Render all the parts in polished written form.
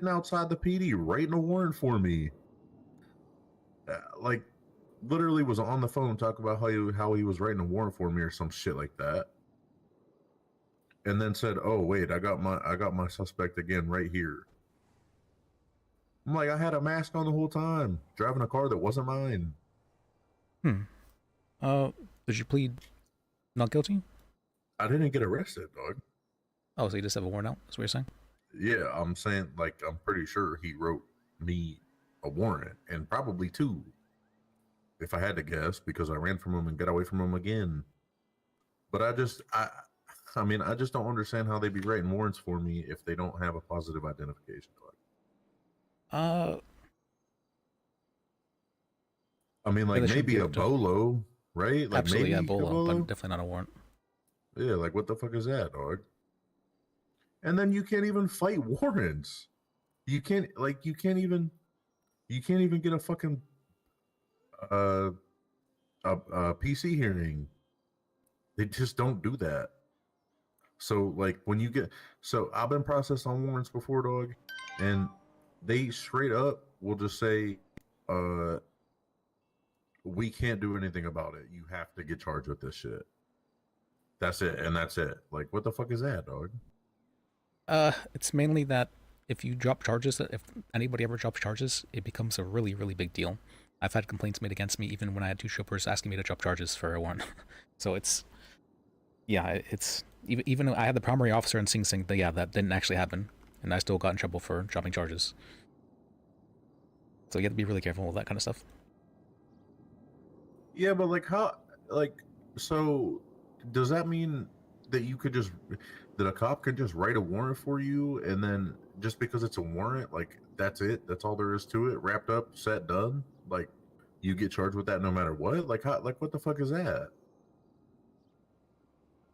outside the PD writing a warrant for me. Like, literally was on the phone talking about how he was writing a warrant for me or some shit like that. And then said, "Oh wait, I got my suspect again right here." I'm like, I had a mask on the whole time, driving a car that wasn't mine. Did you plead not guilty? I didn't get arrested, dog. Oh, so you just have a warrant out? That's what you're saying? Yeah, I'm saying, like, I'm pretty sure he wrote me a warrant, and probably two, if I had to guess, because I ran from him and got away from him again. But I mean, I just don't understand how they be writing warrants for me if they don't have a positive identification card. I mean, Yeah, like they should be maybe a able to. bolo, right? Like Absolutely, yeah, maybe a bolo, but bolo. definitely not a warrant. Yeah, like what the fuck is that, dog? And then you can't even fight warrants. You can't like you can't even get a fucking uh a PC hearing. They just don't do that. So like when you get so I've been processed on warrants before, dog, and they straight up will just say, uh, we can't do anything about it. You have to get charged with this shit. That's it, and that's it. Like, what the fuck is that, dog? It's mainly that if you drop charges, if anybody ever drops charges, it becomes a really, really big deal. I've had complaints made against me even when I had two troopers asking me to drop charges for a warrant. So it's, yeah, it's even though I had the primary officer in Sing Sing, yeah, that didn't actually happen, and I still got in trouble for dropping charges. So you have to be really careful with that kind of stuff. Yeah, but like how, like, so does that mean that you could just that a cop could just write a warrant for you, and then just because it's a warrant, like that's it, that's all there is to it, wrapped up, set, done, like you get charged with that no matter what? Like how, like what the fuck is that?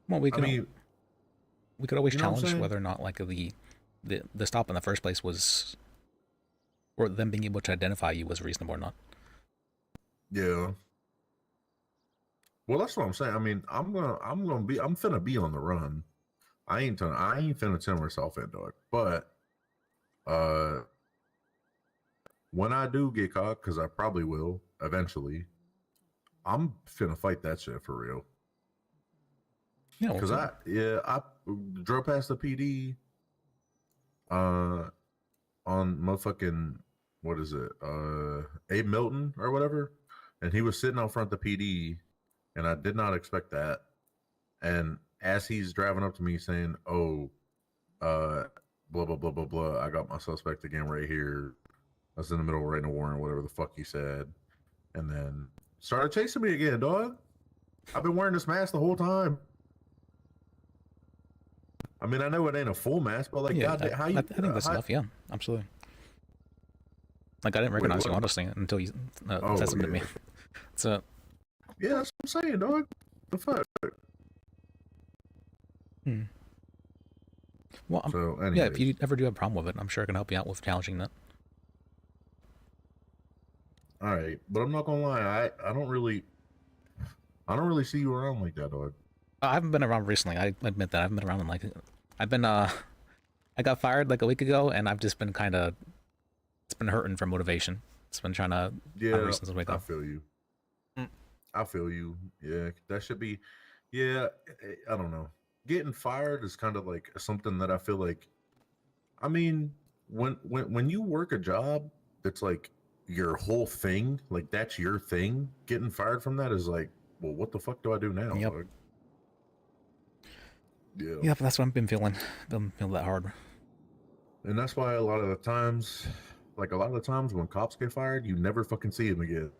Well, we I can mean, we could always you know what I'm challenge saying? whether or not like the stop in the first place was, or them being able to identify you was reasonable or not. Yeah. Well, that's what I'm saying. I mean, I'm finna be on the run. I ain't finna turn myself in, dog. But uh, when I do get caught, because I probably will eventually, I'm finna fight that shit for real. Yeah, Because I drove past the PD uh on motherfucking what is it Abe Milton or whatever, and he was sitting out front of the PD, and I did not expect that. And as he's driving up to me saying, "Oh, uh, blah blah blah blah blah, I got my suspect again right here. I was in the middle of writing a warrant, whatever the fuck he said," and then started chasing me again, dog. I've been wearing this mask the whole time. I mean, I know it ain't a full mask, but like, yeah, God, how I you? think that's How, enough. Yeah, absolutely. Like I didn't wait, recognize you what? honestly until you Oh said something to me. yeah, So yeah. That's what I'm saying, dog. The fuck. hmm. Well, So, yeah, if anyways, you ever do have a problem with it, I'm sure I can help you out with challenging that. all right, but I'm not gonna lie, I don't really see you around like that, dog. I haven't been around recently. I admit that I haven't been around in like I've been I got fired like a week ago, and I've just been kind of it's been hurting for motivation. It's been trying to find Yeah, reasons to wake I up. feel you. I feel you. Yeah, that should be. Yeah, I don't know. Getting fired is kind of like something that I feel like. I mean, when you work a job that's like your whole thing, like that's your thing. Getting fired from that is like, well, what the fuck do I do now, Yep. dog? Yeah, Yep, that's what I've been feeling. Doesn't feel that hard. and that's why a lot of the times, like a lot of the times when cops get fired, you never fucking see them again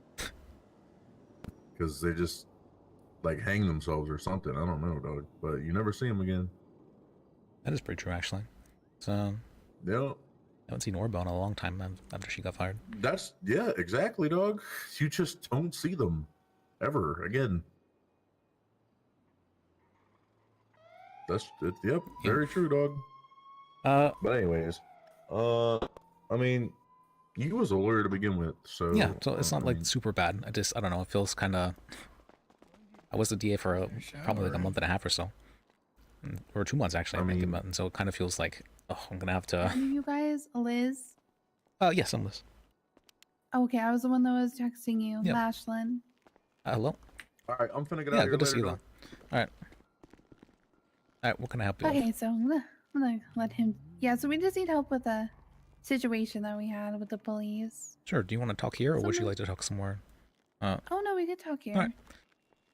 because they just like hang themselves or something. I don't know, dog, but you never see them again. That is pretty true, actually. So Yeah, I haven't seen Orbo in a long time after she got fired. that's yeah, exactly, dog. You just don't see them ever again. That's it. Yep, Yep. very true, dog. Uh, But anyways, uh, I mean, you was a lawyer to begin with, yeah. so So it's I not like mean, super bad. I don't know. It feels kind of. I was the DA for probably like a month and a half or so, or 2 months actually. I I think, mean, and so it kind of feels like, oh, I'm gonna have to. You guys guys Liz? Yes, I'm Liz. Okay, I was the one that was texting you, Yep. Lashlyn. Hello? All right, I'm finna get out Yeah, of here good to later, see you, dog. though. Alright, what can I help you with? Okay, so I'm gonna let him. Yeah, so we just need help with a situation that we had with the police. Sure, do you want to talk here, or would you Someone- like to talk somewhere? Oh no, we could talk here. Alright.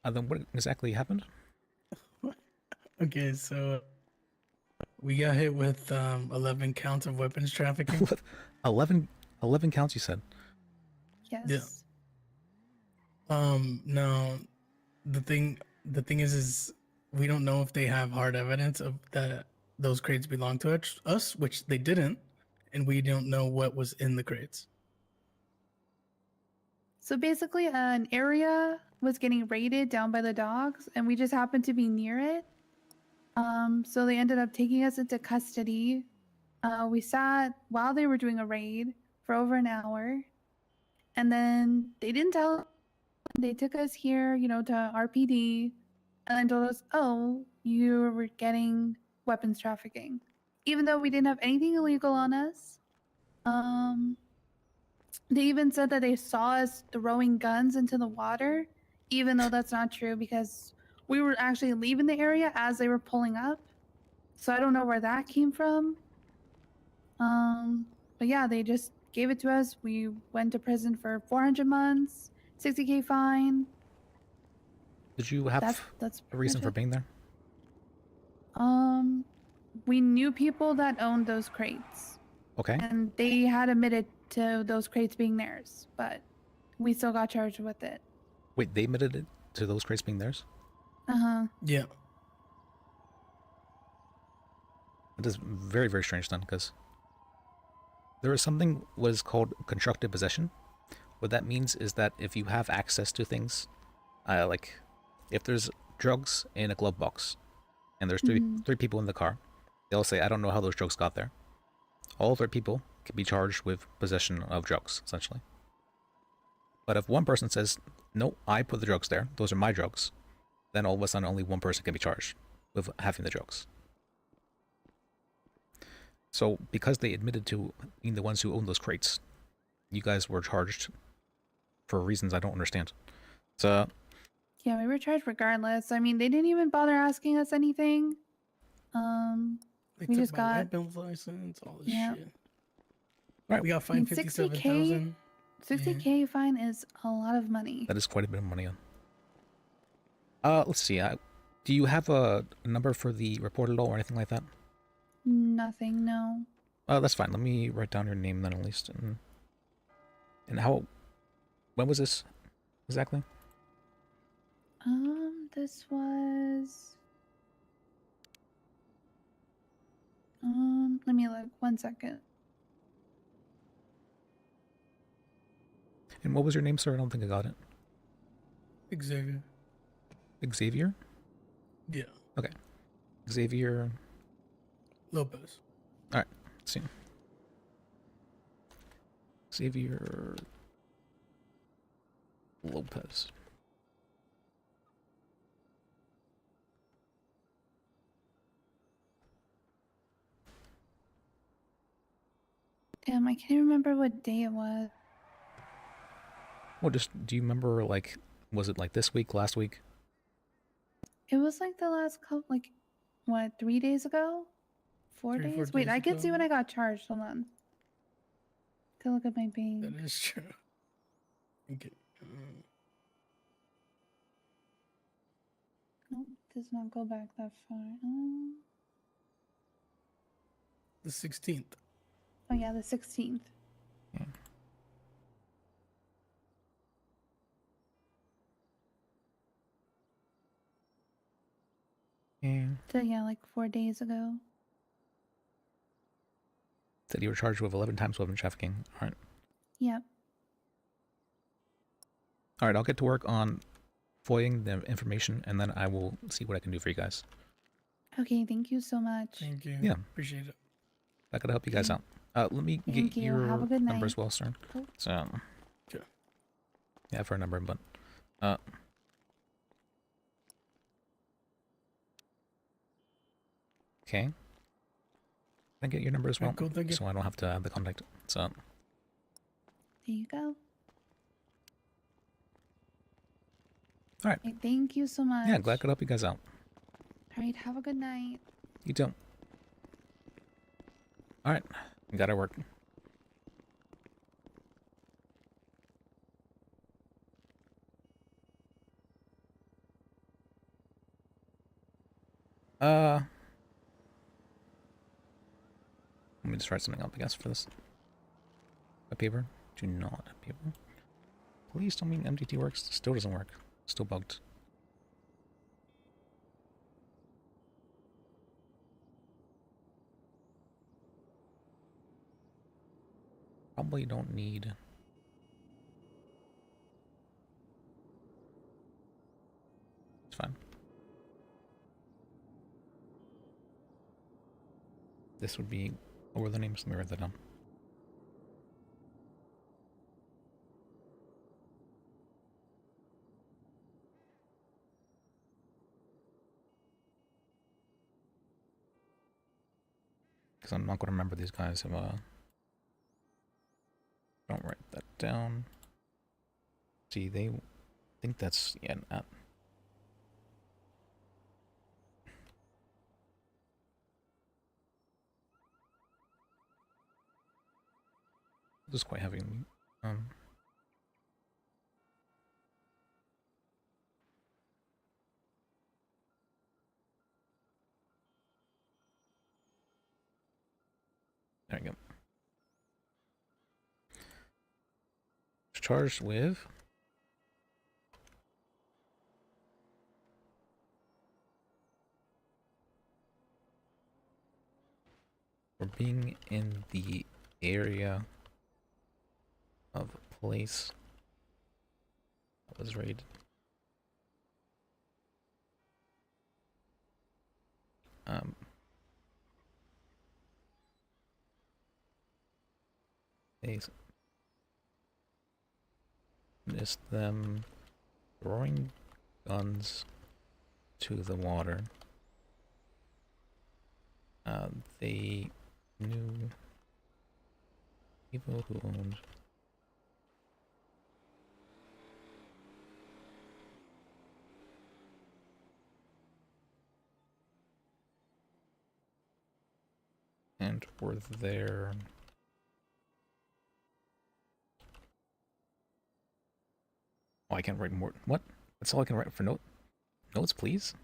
Then what exactly happened? Okay, so we got hit with 11 counts of weapons trafficking. What? 11 counts, you said? Yes. Now the thing is we don't know if they have hard evidence of that those crates belong to us, which they didn't, and we don't know what was in the crates. So basically, an area was getting raided down by the dogs, and we just happened to be near it. So they ended up taking us into custody. We sat while they were doing a raid for over an hour, and then they didn't tell. They took us here, to RPD, and then told us, "Oh, you were getting weapons trafficking," even though we didn't have anything illegal on us. They even said that they saw us throwing guns into the water, even though that's not true because we were actually leaving the area as they were pulling up. So I don't know where that came from. But yeah, they just gave it to us. We went to prison for 400 months, 60K fine. Did you have That's a reason pretty for much being there? it. We knew people that owned those crates, Okay. and they had admitted to those crates being theirs, but we still got charged with it. Wait, they admitted it to those crates being theirs? Yeah. It is very, very strange then, because there is something what is called constructive possession. What that means is that if you have access to things, like if there's drugs in a glove box, and there's three people in the car, they'll say, "I don't know how those drugs got there." All 3 people can be charged with possession of drugs, essentially. But if one person says, "No, I put the drugs there, those are my drugs," then all of a sudden only one person can be charged with having the drugs. So because they admitted to being the ones who owned those crates, you guys were charged for reasons I don't understand. So Yeah, we were charged regardless. I mean, they didn't even bother asking us anything. They We took just my got- weapons license, all this Yeah. shit. Right. We got I fined mean, 57,000. 60K fine is a lot of money. that is quite a bit of money. Let's see. Do you have a number for the report at all or anything like that? Nothing, no. That's fine. Let me write down your name then at least. And when was this exactly? This was. Let me look. 1 second. And what was your name, sir? I don't think I got it. Xavier. Xavier? Yeah. Okay. Xavier. Lopez. Alright, let's see. Xavier Lopez. Damn, I can't remember what day it was. Well, just, do you remember, like, was it like this week, last week? It was like the last couple, like, what, 3 days ago? 4 3 or 4 days? Wait, days I can see ago. when I got charged. Hold on. To look at my bank. That is true. Okay. Nope, does not go back that far. The 16th. Oh yeah, the 16th. Yeah. And So yeah, like 4 days ago. said you were charged with 11 times weapon trafficking. Alright. Yep. Alright, I'll get to work on foiling the information, and then I will see what I can do for you guys. Okay, thank you so much. Thank you. Yeah. Appreciate it. I gotta help you guys out. Let me Thank get you. your Have a good number night. as well, sir. Oh. So, Sure. yeah, for a number, but okay. I get your number as well, Alright, cool, thank you. so I don't have to have the contact. So, There you go. all right. Okay, thank you so much. Yeah, glad I could help you guys out. All right, have a good night. You too. All right, got to work. Let me just write something up, I guess, for this. A paper? Do not have paper. Please tell me MDT works. Still doesn't work. Still bugged. Probably don't need... It's fine. This would be... What were the names? Let me write that down. Because I'm not going to remember these guys. Have, don't write that down. See, they think that's... Yeah, this is quite heavy. There we go. Charged with for being in the area of a place that was raided. They missed them throwing guns to the water. They knew people who owned and were there. Oh, I can't write more. What? That's all I can write for notes, please.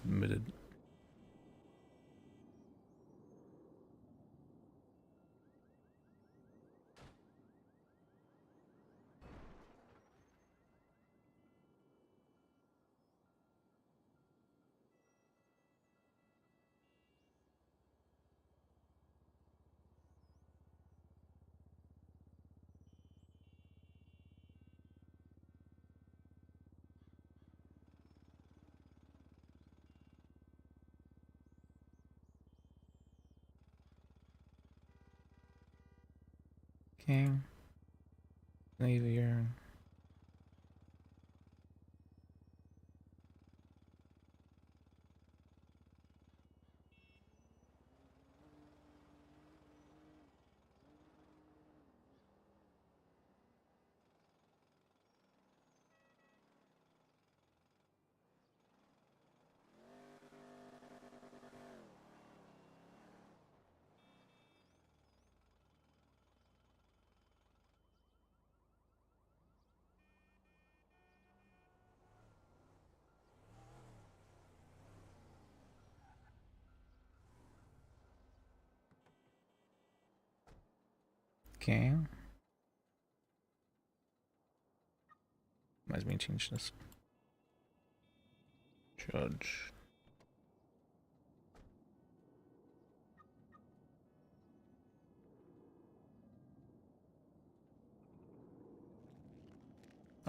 Admitted. Okay. Xavier. Okay. Might as well change this. Judge.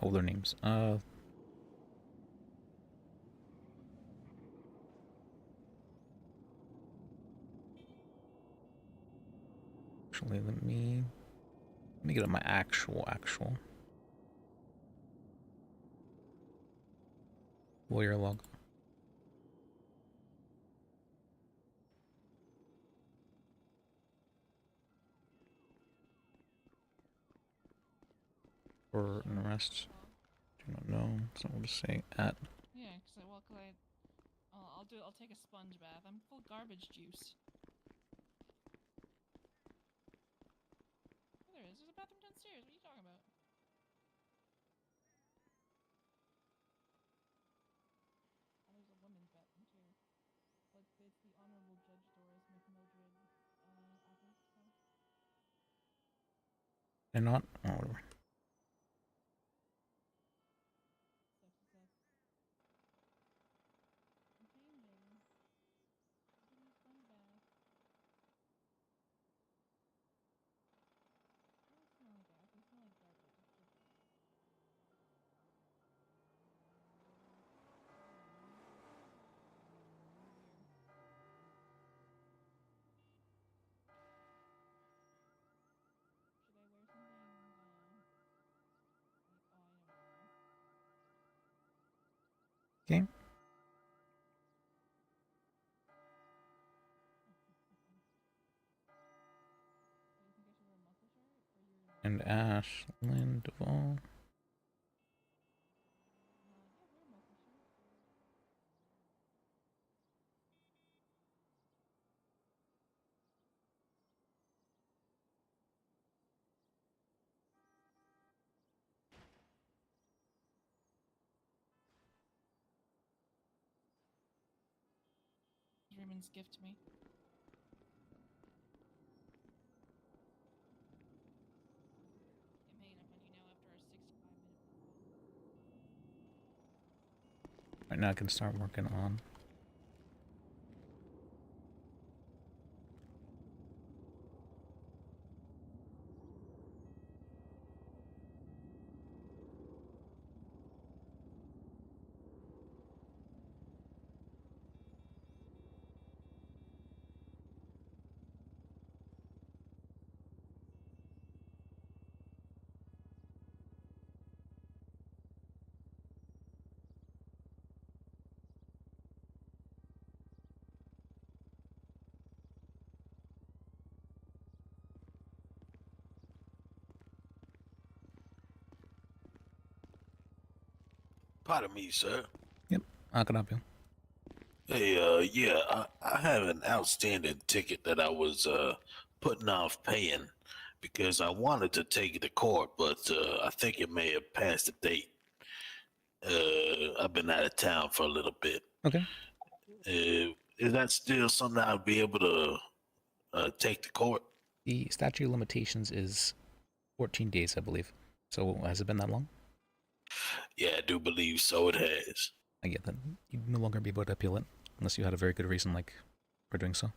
Oh, their names. Actually, let me get up my actual lawyer log. For an arrest. Do not know. So we'll just say at. Yeah, I'll take a sponge bath. I'm full of garbage juice. Oh, there is. There's a bathroom downstairs. What are you talking about? Oh, there's a women's bathroom too. But it's the Honorable Judge Doris McMildred, Athens. So. They're not. Oh, whatever. Sucks. I'm changing. I'm taking a sponge bath. I don't smell like ass. I smell like garbage. It's just here. Should I wear something, like, oh, I know what I'll wear. Okay. Do you think I should wear a muscle shirt, or you're gonna wear And Ashlyn Duvall. yeah, wear a muscle shirt. Raymond's gift to me. I'm hanging up on you now after our 65-minute phone call. Right now I can start working on. Pardon me, sir. Yep. I can help you. Hey, yeah, I have an outstanding ticket that I was putting off paying because I wanted to take it to court, but I think it may have passed the date. I've been out of town for a little bit. Okay. Is that still something I'll be able to take to court? The statute of limitations is 14 days, I believe. So has it been that long? Yeah, I do believe so. It has. I get that. You'd no longer be able to appeal it unless you had a very good reason, like, for doing so.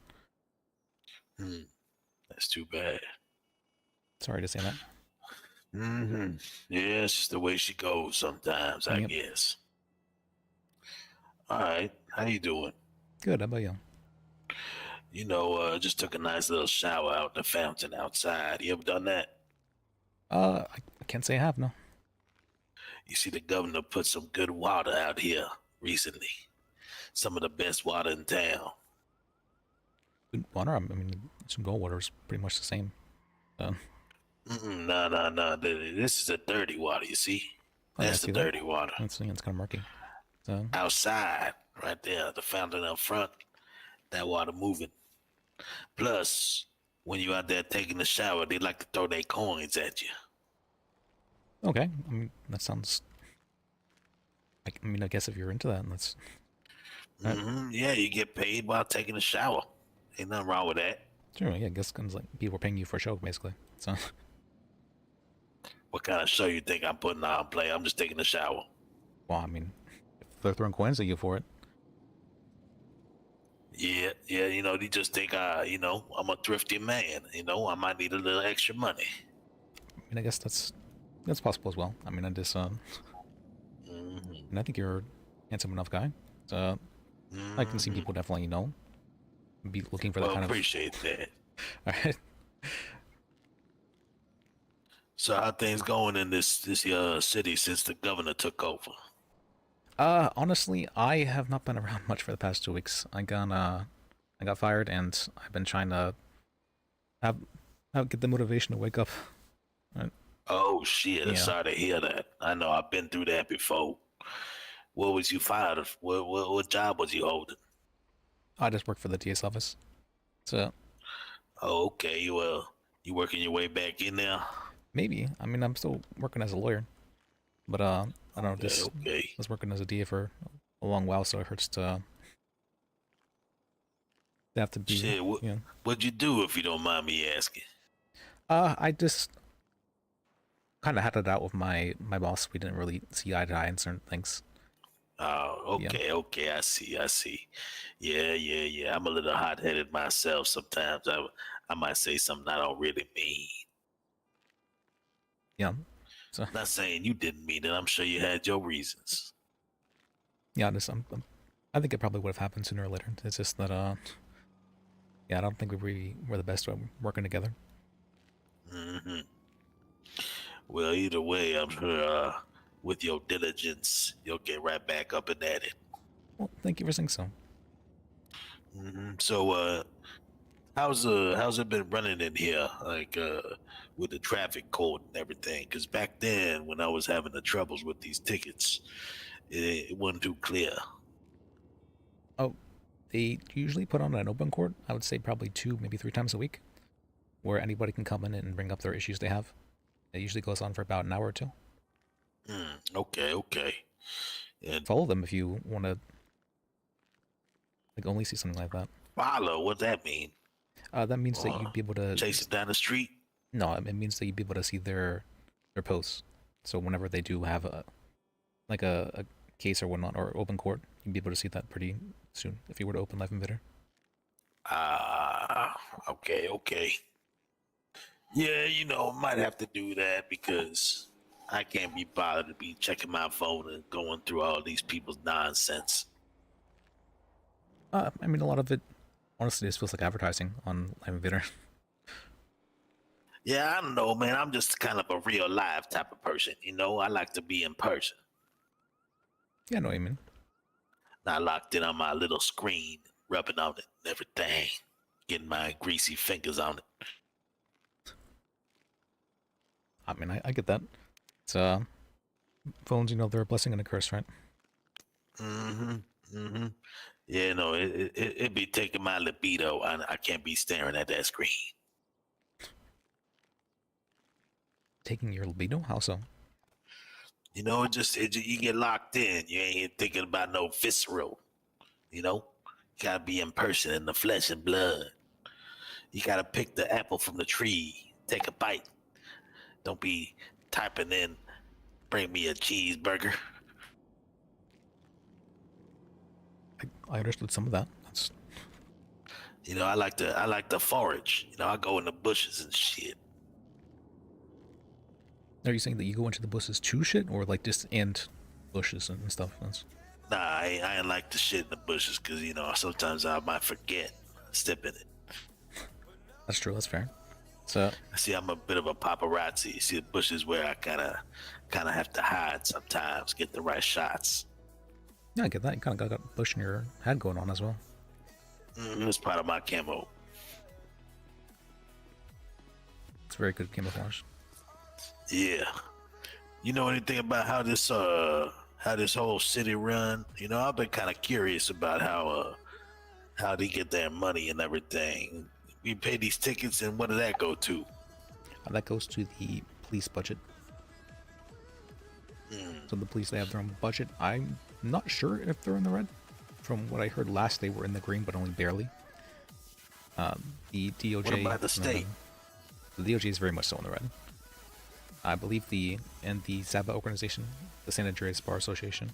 That's too bad. Sorry to say that. Yeah, it's just the way she goes sometimes, I Yep. guess. All right, how you doing? Good. How about you? You know, just took a nice little shower out in the fountain outside. You ever done that? I can't say I have, no. You see, the governor put some good water out here recently. Some of the best water in town. Good water, I mean, some gold water is pretty much the same. No. This is the dirty water, you see? Oh, yeah, I That's see the that. dirty water. It's kind of murky. So, Outside, right there, the fountain up front, that water moving. Plus, when you out there taking a shower, they like to throw their coins at you. okay. I mean, that sounds... I guess if you're into that, that's... Yeah, you get paid while taking a shower. Ain't nothing wrong with that. Sure, yeah, I guess it's like people are paying you for a show, basically. So, What kind of show you think I'm putting on play? I'm just taking a shower. well, I mean, if they're throwing coins at you for it, Yeah, you know, they just think you know, I'm a thrifty man. You know, I might need a little extra money. I mean, I guess that's that's possible as well. I mean, Mhm. and I think you're a handsome enough guy. So I can see Mhm. people definitely, be looking for that Well, kind of. appreciate that. All right. So how things going in this city since the governor took over? Honestly, I have not been around much for the past 2 weeks. I got fired, and I've been trying to have, get the motivation to wake up. Oh shit! I'm Yeah. sorry to hear that. I know I've been through that before. What was you fired of? What job was you holding? I just work for the DA's office. So Oh, okay. Well, you working your way back in there? maybe. I mean, I'm still working as a lawyer, but I don't know. Okay, Just okay. was working as a DA for a long while, so it hurts to have to be. Shit, what'd you do if you don't mind me asking? I just kind of had it out with my boss. We didn't really see eye to eye on certain things. Oh, Yeah. okay, okay. I see. Yeah. I'm a little hot-headed myself sometimes. I might say something I don't really mean. Yeah. So Not saying you didn't mean it. I'm sure you had your reasons. yeah, I think it probably would have happened sooner or later. It's just that yeah, I don't think we really were the best at working together. Hmm. Well, either way, I'm sure with your diligence, you'll get right back up and at it. Well, thank you for saying so. So, how's it been running in here, like with the traffic code and everything? Because back then, when I was having the troubles with these tickets, it wasn't too clear. Oh, they usually put on an open court. I would say probably 2, maybe 3 times a week, where anybody can come in and bring up their issues they have. It usually goes on for about an hour or 2. Okay. And Follow them if you want to, like, only see something like that. follow, what's that mean? That means that you'd be able to Chase it down the street? No, it means that you'd be able to see their posts. So whenever they do have a case or whatnot or open court, you'd be able to see that pretty soon if you were to open live invader. Okay. Yeah, might have to do that because I can't be bothered to be checking my phone and going through all these people's nonsense. I mean, a lot of it honestly just feels like advertising on live invader. Yeah, I don't know, man. I'm just kind of a real live type of person. I like to be in person, Yeah, I know what you mean. not locked in on my little screen, rubbing on it and everything, getting my greasy fingers on it. I mean, I get that. It's phones, they're a blessing and a curse, right? Mm-hmm. Yeah, no, it be taking my libido. I can't be staring at that screen. Taking your libido? How so? You get locked in. You ain't thinking about no visceral. You gotta be in person in the flesh and blood. You gotta pick the apple from the tree, take a bite. Don't be typing in, bring me a cheeseburger. I understood some of that. That's I like to forage. I go in the bushes and shit. Are you saying that you go into the bushes to shit, or like just and bushes and stuff? Nah, I ain't like the shit in the bushes because sometimes I might forget step in it. That's true. That's fair. So See, I'm a bit of a paparazzi. See, the bushes where I kind of have to hide sometimes, get the right shots. yeah, I get that. You kind of got a bush in your head going on as well. It's part of my camo. It's very good camouflage. Yeah. You know anything about how this whole city run? I've been kind of curious about how they get their money and everything. We pay these tickets, and what did that go to? That goes to the police budget. So the police, they have their own budget. I'm not sure if they're in the red. From what I heard last, they were in the green, but only barely. The DOJ. What about the state? The DOJ is very much so in the red. I believe the SABA organization, the San Andreas Bar Association,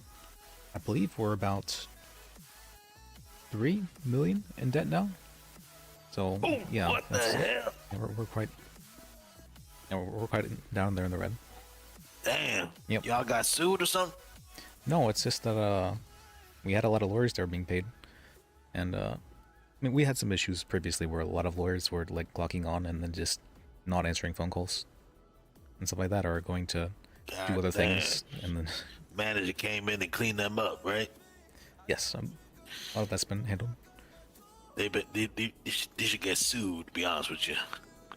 I believe we're about 3 million in debt now. So yeah, What the hell? yeah, we're quite down there in the red. Damn. Yep. Y'all got sued or something? No, it's just that we had a lot of lawyers that were being paid, and I mean, we had some issues previously where a lot of lawyers were like clocking on and then just not answering phone calls and stuff like that, or going to do other things, and then Manager came in and cleaned them up, right? yes, a lot of that's been handled. They should get sued, to be honest with you.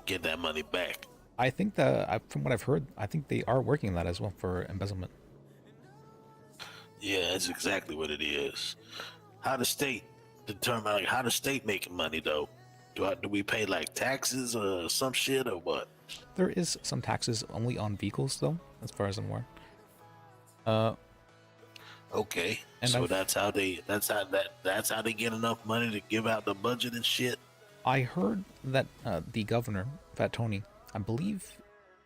Get that money back. I think that from what I've heard, I think they are working on that as well for embezzlement. Yeah, that's exactly what it is. How the state determine, like, how the state making money though? Do we pay like taxes or some shit or what? There is some taxes only on vehicles though, as far as I'm aware. Okay, And so I've- that's how they get enough money to give out the budget and shit. I heard that the governor, Fat Tony, I believe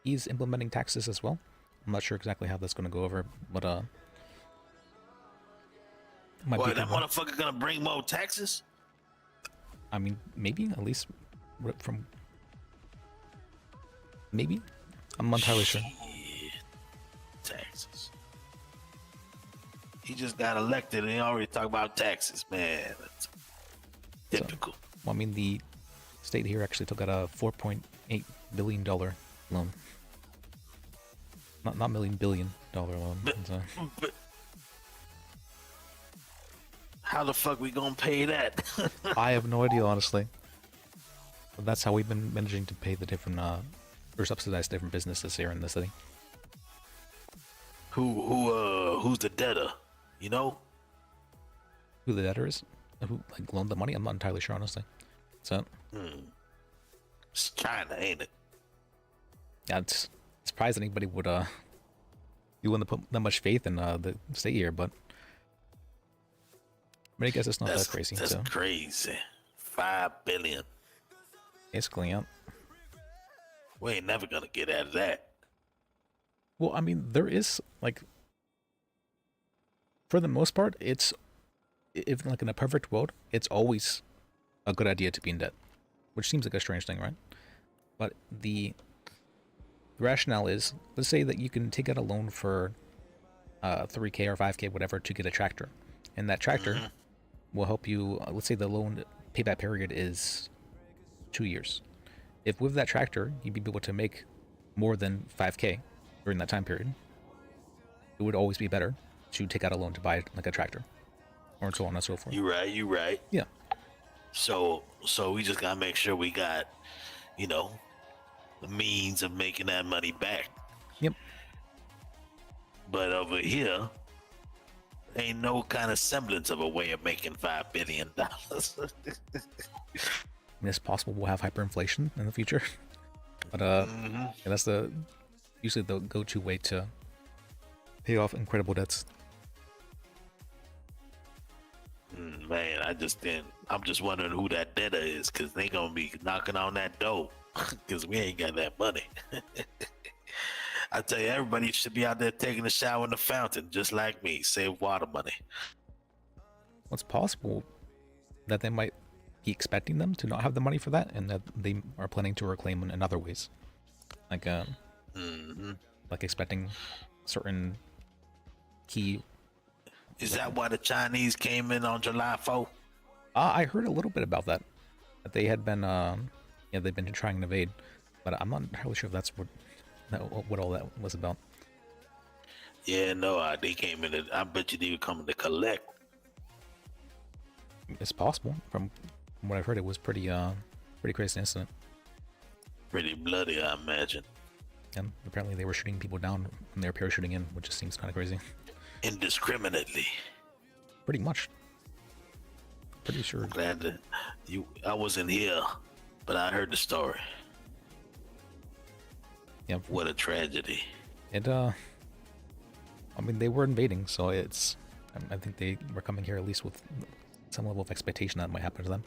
he's implementing taxes as well. I'm not sure exactly how that's going to go over, but might Boy, be that wrong. motherfucker gonna bring more taxes? I mean, maybe at least from maybe. I'm not entirely sure. Shit. Taxes. He just got elected and he already talk about taxes, man. That's typical. Well, I mean, the state here actually took out a $4.8 billion loan. Not million, $billion loan. But, So, but how the fuck we gonna pay that? I have no idea, honestly. But that's how we've been managing to pay the different, or subsidize different businesses here in the city. Who's the debtor? You know? Who the debtor is? Who like loaned the money? I'm not entirely sure, honestly. So, It's China, ain't it? yeah, it's surprised anybody would you wouldn't put that much faith in the state here, but I guess it's not that crazy. That's So crazy. 5 billion. basically, yeah. We ain't never gonna get out of that. Well, I mean, there is like, for the most part, it's if like in a perfect world, it's always a good idea to be in debt, which seems like a strange thing, right? But the rationale is, let's say that you can take out a loan for 3K or 5K, whatever, to get a tractor, and that tractor will help you. Let's say the loan payback period is 2 years. If with that tractor you'd be able to make more than 5K during that time period, it would always be better to take out a loan to buy like a tractor, or so on and so forth. You right. Yeah. So we just gotta make sure we got, you know, the means of making that money back. Yep. But over here, ain't no kind of semblance of a way of making $5 billion. And it's possible we'll have hyperinflation in the future, but yeah, that's usually the go-to way to pay off incredible debts. Man, I'm just wondering who that debtor is, because they gonna be knocking on that door, because we ain't got that money. I tell you, everybody should be out there taking a shower in the fountain, just like me. Save water money. What's possible that they might be expecting them to not have the money for that, and that they are planning to reclaim in other ways, like like expecting certain key. Is that why the Chinese came in on July 4th? I heard a little bit about that. That they had been, they've been trying to invade, but I'm not entirely sure if that's what all that was about. Yeah, no, they came in. I bet you they were coming to collect. It's possible. From what I've heard, it was pretty crazy incident. Pretty bloody, I imagine. And apparently they were shooting people down when they were parachuting in, which just seems kind of crazy. Indiscriminately. Pretty much. Pretty sure. Glad that I wasn't here, but I heard the story. Yeah. What a tragedy. It I mean, they were invading, so it's. I think they were coming here at least with some level of expectation that might happen to them.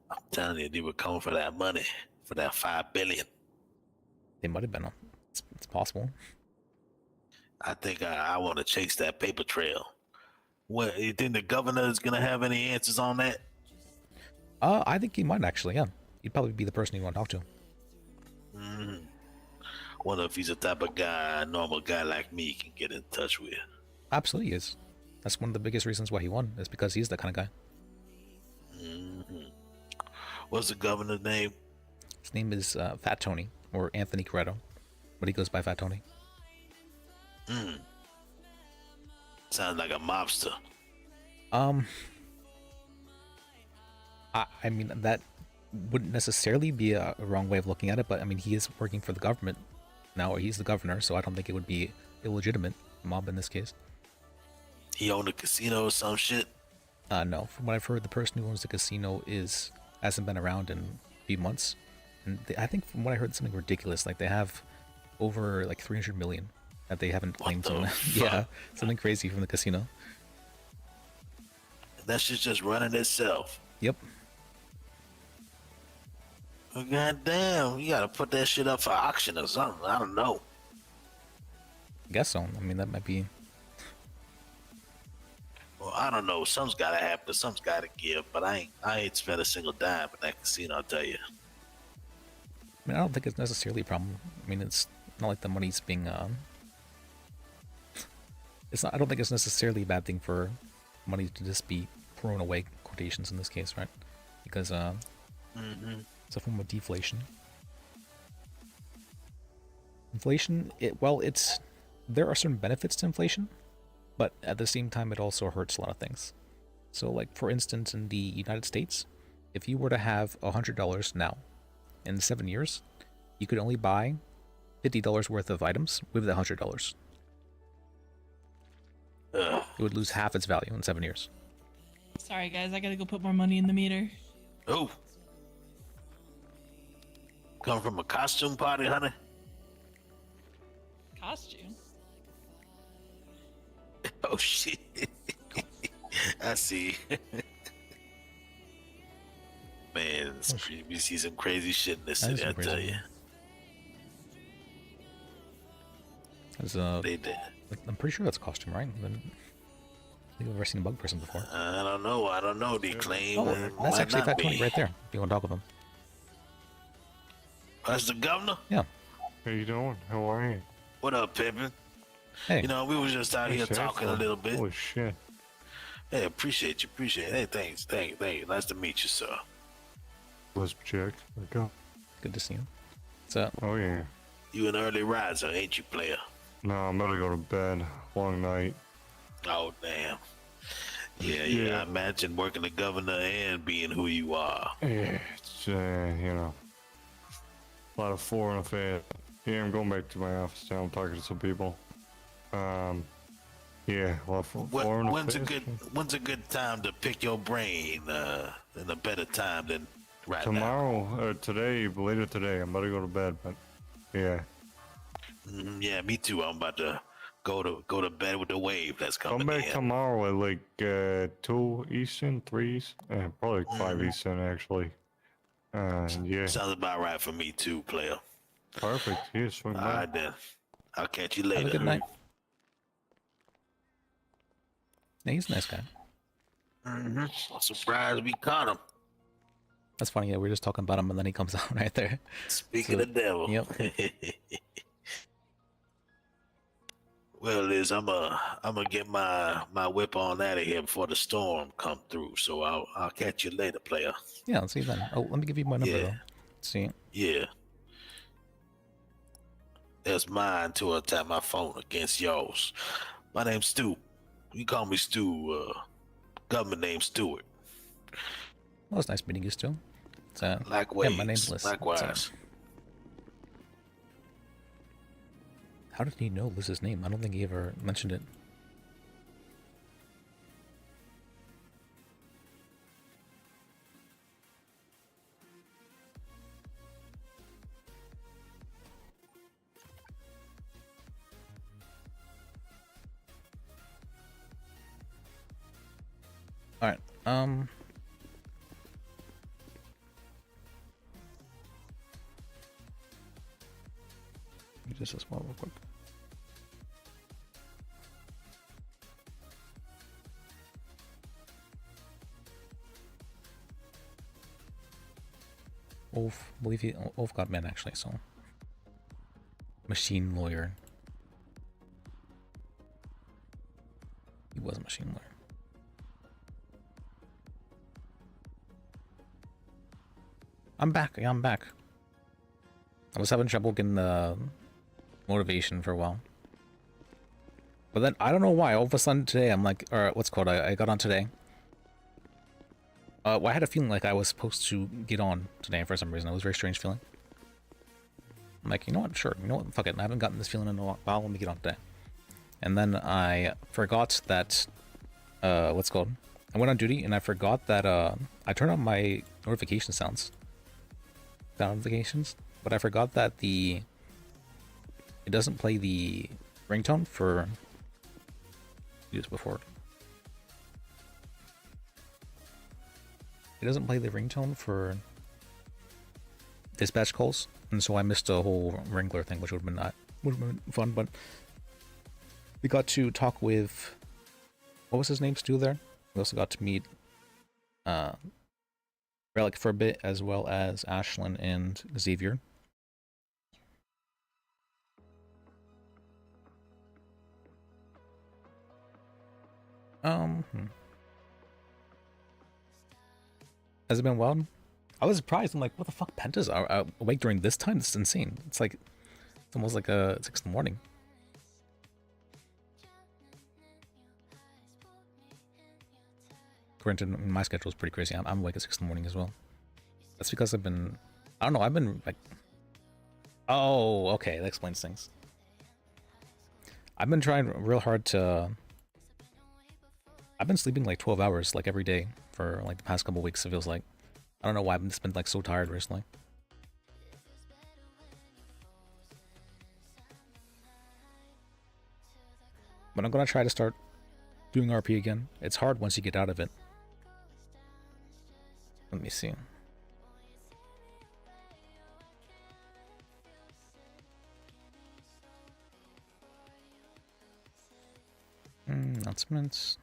I'm telling you, they were coming for that money, for that $5 billion. They might have been. It's possible. I think I want to chase that paper trail. What, you think the governor is gonna have any answers on that? I think he might actually. Yeah, he'd probably be the person you want to talk to. wonder if he's the type of guy a normal guy like me can get in touch with. Absolutely is. That's one of the biggest reasons why he won, is because he's that kind of guy. What's the governor's name? His name is Fat Tony, or Anthony Corretto, but he goes by Fat Tony. Sounds like a mobster. I mean, that wouldn't necessarily be a wrong way of looking at it, but I mean, he is working for the government now, or he's the governor, so I don't think it would be illegitimate mob in this case. He owned a casino or some shit? No. From what I've heard, the person who owns the casino hasn't been around in a few months, and I think from what I heard, it's something ridiculous. Like they have over like 300 million that they haven't claimed What the to. Yeah, something crazy from the casino. That shit's just running itself. Yep. Oh, goddamn, you gotta put that shit up for auction or something. I don't know. I guess so. I mean, that might be. Well, I don't know. Something's gotta happen. Something's gotta give. But I ain't spent a single dime at that casino, I'll tell you. I mean, I don't think it's necessarily a problem. I mean, it's not like the money's being. It's not. I don't think it's necessarily a bad thing for money to just be thrown away. Quotations in this case, right? Because it's a form of deflation. Inflation. There are certain benefits to inflation, but at the same time, it also hurts a lot of things. So, like for instance, in the United States, if you were to have $100 now, in 7 years, you could only buy $50 worth of items with the $100. It would lose half its value in 7 years. Sorry, guys. I gotta go put more money in the meter. Oh. Come from a costume party, honey? Costume? Oh, shit. I see. Man, we see some crazy shit in this That is city, I some tell crazy, you. There's They did. I'm pretty sure that's a costume, right? I think I've never seen a bug person before. I don't know. They claim. Oh, that's Why actually not Fat be? Tony right there. If you want to talk with him. That's the governor? Yeah. How you doing? How are you? What up, Pippin? Hey. You know, we was just out Hey, here Sheriff. talking a little bit. Holy shit. Hey, appreciate you. Hey, thanks. Nice to meet you, sir. Lis Bajek. There we go. Good to see you. So, Oh yeah. You an early riser, ain't you, player? No, I'm about to go to bed. Long night. Oh, damn. Yeah. Yeah. I imagine working the governor and being who you are. Yeah, it's a lot of foreign affairs. Yeah, I'm going back to my office now. I'm talking to some people. Yeah, a lot of foreign When's affairs. a good time to pick your brain? In a better time than right now. Tomorrow, today, later today. I'm about to go to bed, but yeah. Yeah, me too. I'm about to go to bed with the wave that's coming Come back in. tomorrow at like 2 Eastern, 3 Eastern, probably like 5 Eastern actually. Yeah, Sounds about right for me too, player. perfect. Yeah, swing All by. right then. I'll catch you have later. a good night. Yeah, he's a nice guy. I'm surprised we caught him. That's funny. Yeah, we were just talking about him, and then he comes out right there. Speaking So, of the devil. yep. Well, Liz, I'm gonna get my whip on out of here before the storm come through. So I'll catch you later, player. Yeah, I'll see you then. Oh, let me give you my number Yeah. though. Let's see. Yeah. That's mine to attack my phone against yours. My name's Stu. You call me Stu. Government name Stewart. Well, it's nice meeting you, Stu. So, Likewise. yeah, my name's Lis. Likewise. How did he know Liz's name? I don't think he ever mentioned it. Alright, let me just this one real quick. Wolf, I believe Wolf got men actually, so Machine lawyer. He was a machine lawyer. I'm back. Yeah, I'm back. I was having trouble getting the motivation for a while. But then, I don't know why, all of a sudden today, I'm like, or what's it called, I got on today. Well, I had a feeling like I was supposed to get on today for some reason. It was a very strange feeling. I'm like, you know what, sure, you know what, fuck it, I haven't gotten this feeling in a while, let me get on today. And then I forgot that, what's it called, I went on duty and I forgot that, I turned on my notification sounds. Notifications, but I forgot that it doesn't play the ringtone for used before. It doesn't play the ringtone for dispatch calls, and so I missed a whole Wrangler thing, which would have been fun. But we got to talk with, what was his name, Stu there. We also got to meet Relic for a bit, as well as Ashlyn and Xavier. Has it been wild? I was surprised. I'm like, what the fuck? Pentas are awake during this time? This is insane. It's like, it's almost like 6 in the morning. Granted, my schedule is pretty crazy. I'm awake at 6 in the morning as well. That's because I've been, I don't know, I've been like, oh, okay, that explains things. I've been trying real hard to, I've been sleeping like 12 hours like every day for like the past couple weeks, it feels like. I don't know why I've just been like so tired recently. But I'm gonna try to start doing RP again. It's hard once you get out of it. Let me see. Announcements.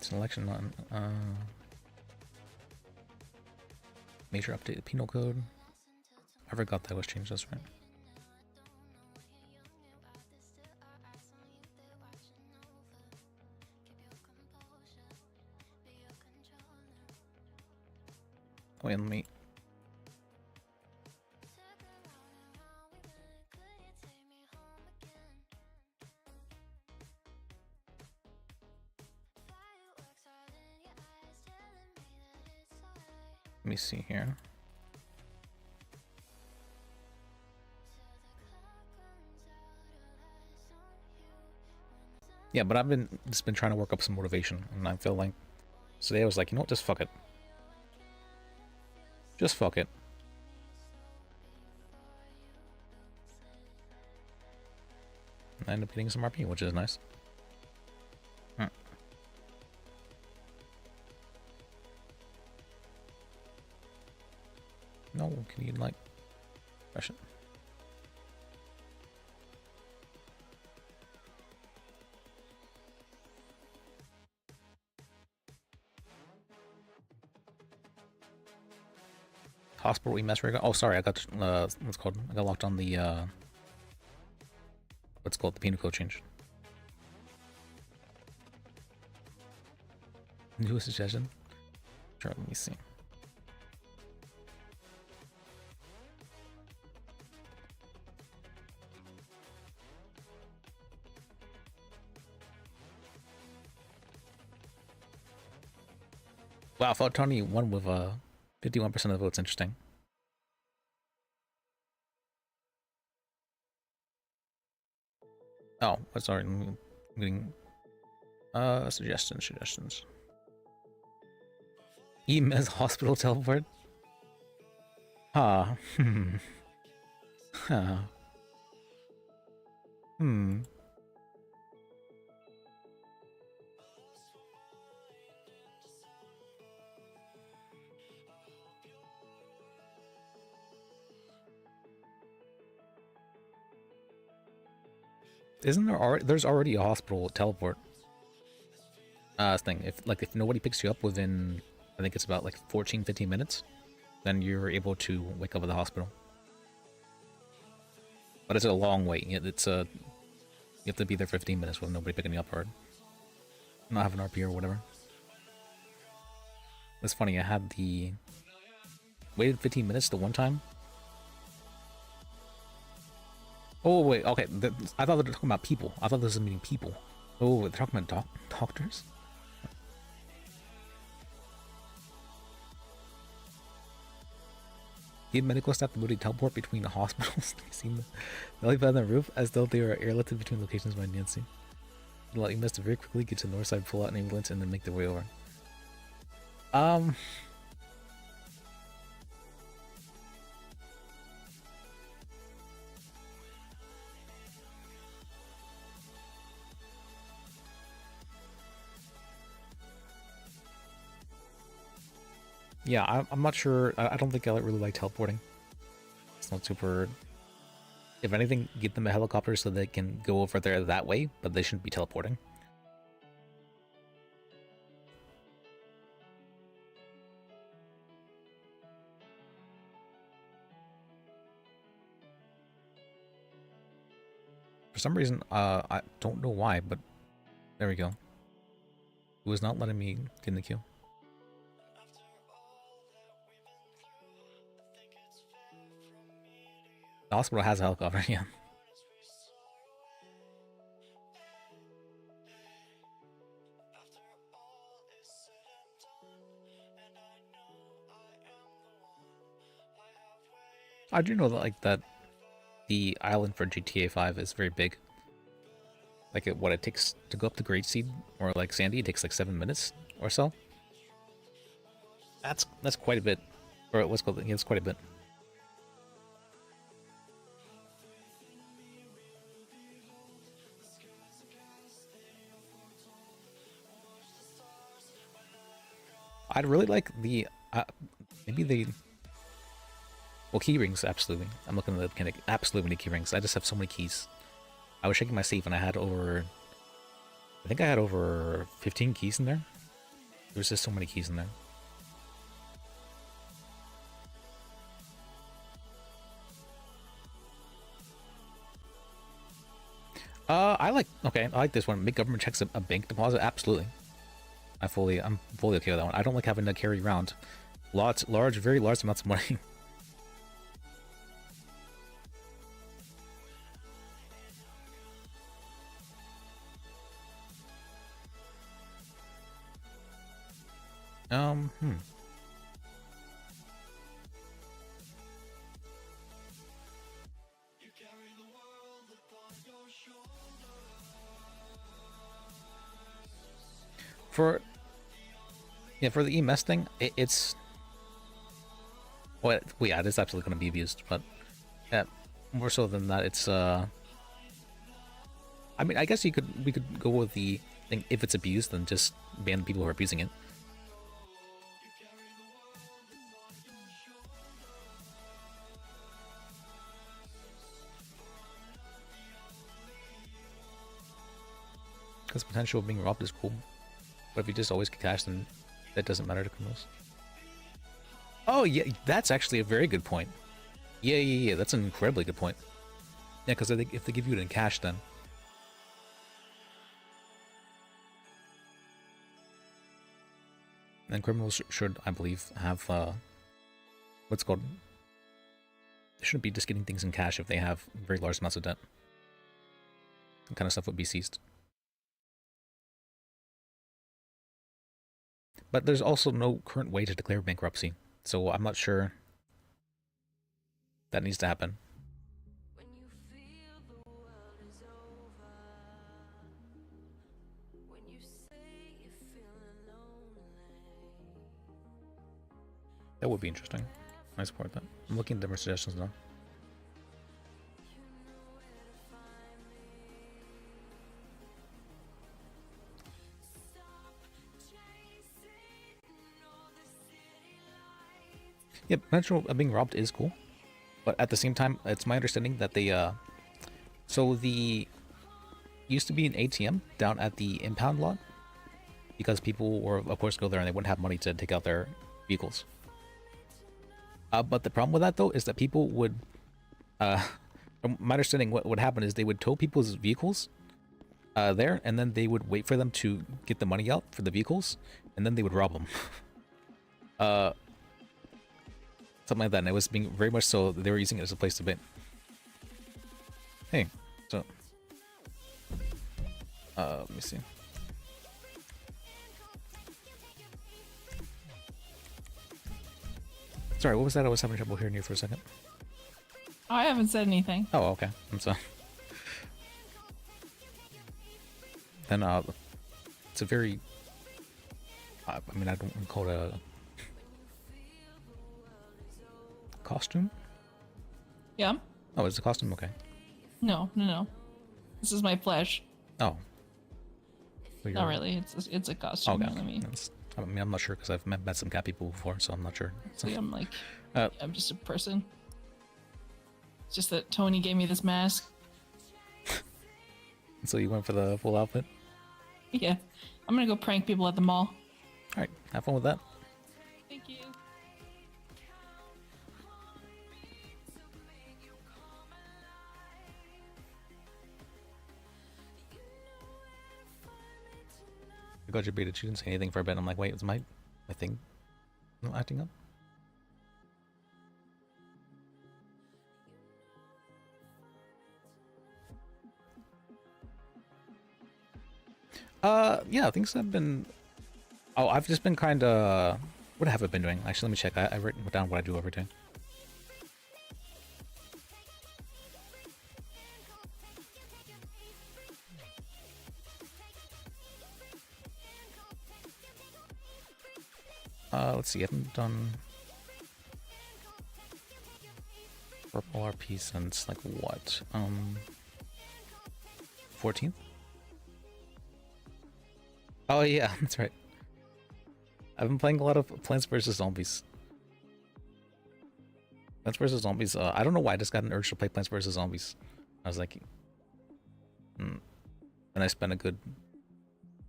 Selection on major update the penal code. I forgot that was changed, that's right. Wait, let me. Let me see here. Yeah, but I've just been trying to work up some motivation, and I feel like today I was like, you know what, just fuck it. Just fuck it. I ended up getting some RP, which is nice. No, can you like rush it? Hospital EMS rig. Oh, sorry, I got what's it called? I got locked on the what's it called, the penal code change. New suggestion. Sure, let me see. Wow, I thought Tony won with 51% of the votes. Interesting. Oh, sorry. I'm getting suggestions. EMS hospital teleport. Huh. Huh. Isn't there already? There's already a hospital teleport. thing. If nobody picks you up within, I think it's about like 14-15 minutes, then you're able to wake up at the hospital. But it's a long wait. It's you have to be there 15 minutes with nobody picking you up or not have an RP or whatever. It's funny. I had waited 15 minutes the one time. Oh wait, okay. I thought they were talking about people. I thought this was meeting people. Oh, they're talking about doctors. Give medical staff the ability to teleport between the hospitals. Seen the helipad on the roof as though they were airlifted between locations by Nancy. Let you must very quickly get to the north side, pull out an ambulance, and then make their way over. Yeah, I'm not sure. I don't think I really like teleporting. It's not super... If anything, get them a helicopter so they can go over there that way, but they shouldn't be teleporting. For some reason, I don't know why, but there we go. It was not letting me get in the queue. The hospital has a helicopter, yeah. I do know that, like, that the island for GTA 5 is very big. Like, what it takes to go up to Great Seed, or like Sandy, it takes like 7 minutes or so. That's quite a bit. Or what's called, yeah, it's quite a bit. I'd really like the, maybe the, well, key rings, absolutely. I'm looking at the mechanic, absolutely many key rings. I just have so many keys. I was checking my safe and I had over, I think I had over 15 keys in there. There's just so many keys in there. I like this one. Make government checks a bank deposit, absolutely. I'm fully okay with that one. I don't like having to carry around very large amounts of money. For the EMS thing, it's well, yeah, it is absolutely going to be abused, but more so than that, it's I mean, I guess we could go with the thing, if it's abused, then just ban the people who are abusing it. Because potential of being robbed is cool, but if you just always get cash, then that doesn't matter to criminals. Oh yeah, that's actually a very good point. Yeah, that's an incredibly good point. Yeah, because if they give you it in cash, then criminals should, I believe, have what's called. They shouldn't be just getting things in cash if they have very large amounts of debt. That kind of stuff would be seized. But there's also no current way to declare bankruptcy, so I'm not sure that needs to happen. That would be interesting. I support that. I'm looking at different suggestions now. Yeah, potential of being robbed is cool, but at the same time, it's my understanding that they, so the used to be an ATM down at the impound lot, because people were, of course, go there and they wouldn't have money to take out their vehicles. But the problem with that, though, is that people would, from my understanding, what would happen is they would tow people's vehicles there, and then they would wait for them to get the money out for the vehicles, and then they would rob them. Something like that, and it was being very much so they were using it as a place to bait. Hey, so let me see. Sorry, what was that? I was having trouble hearing you for a second. Oh, I haven't said anything. Oh, okay. I'm sorry. Then it's a very I mean, I don't call it a costume. Yeah. Oh, it's a costume. Okay. No. This is my flesh. Oh. So Not really. It's a costume. Okay. Let me. I mean, I'm not sure because I've met some cat people before, so I'm not sure. So, See, I'm like, Uh, I'm just a person. It's just that Tony gave me this mask. so you went for the full outfit? Yeah. I'm gonna go prank people at the mall. All right. Have fun with that. Thank you. I got your beta. She didn't say anything for a bit. I'm like, wait, is my thing not acting up? Yeah, things have been. Oh, I've just been kind of. What have I been doing? Actually, let me check. I've written down what I do every day. Let's see. I haven't done purple RP since like what? 14th. Oh yeah, that's right. I've been playing a lot of Plants vs Zombies. Plants vs Zombies. I don't know why I just got an urge to play Plants vs Zombies. I was like, and I spent a good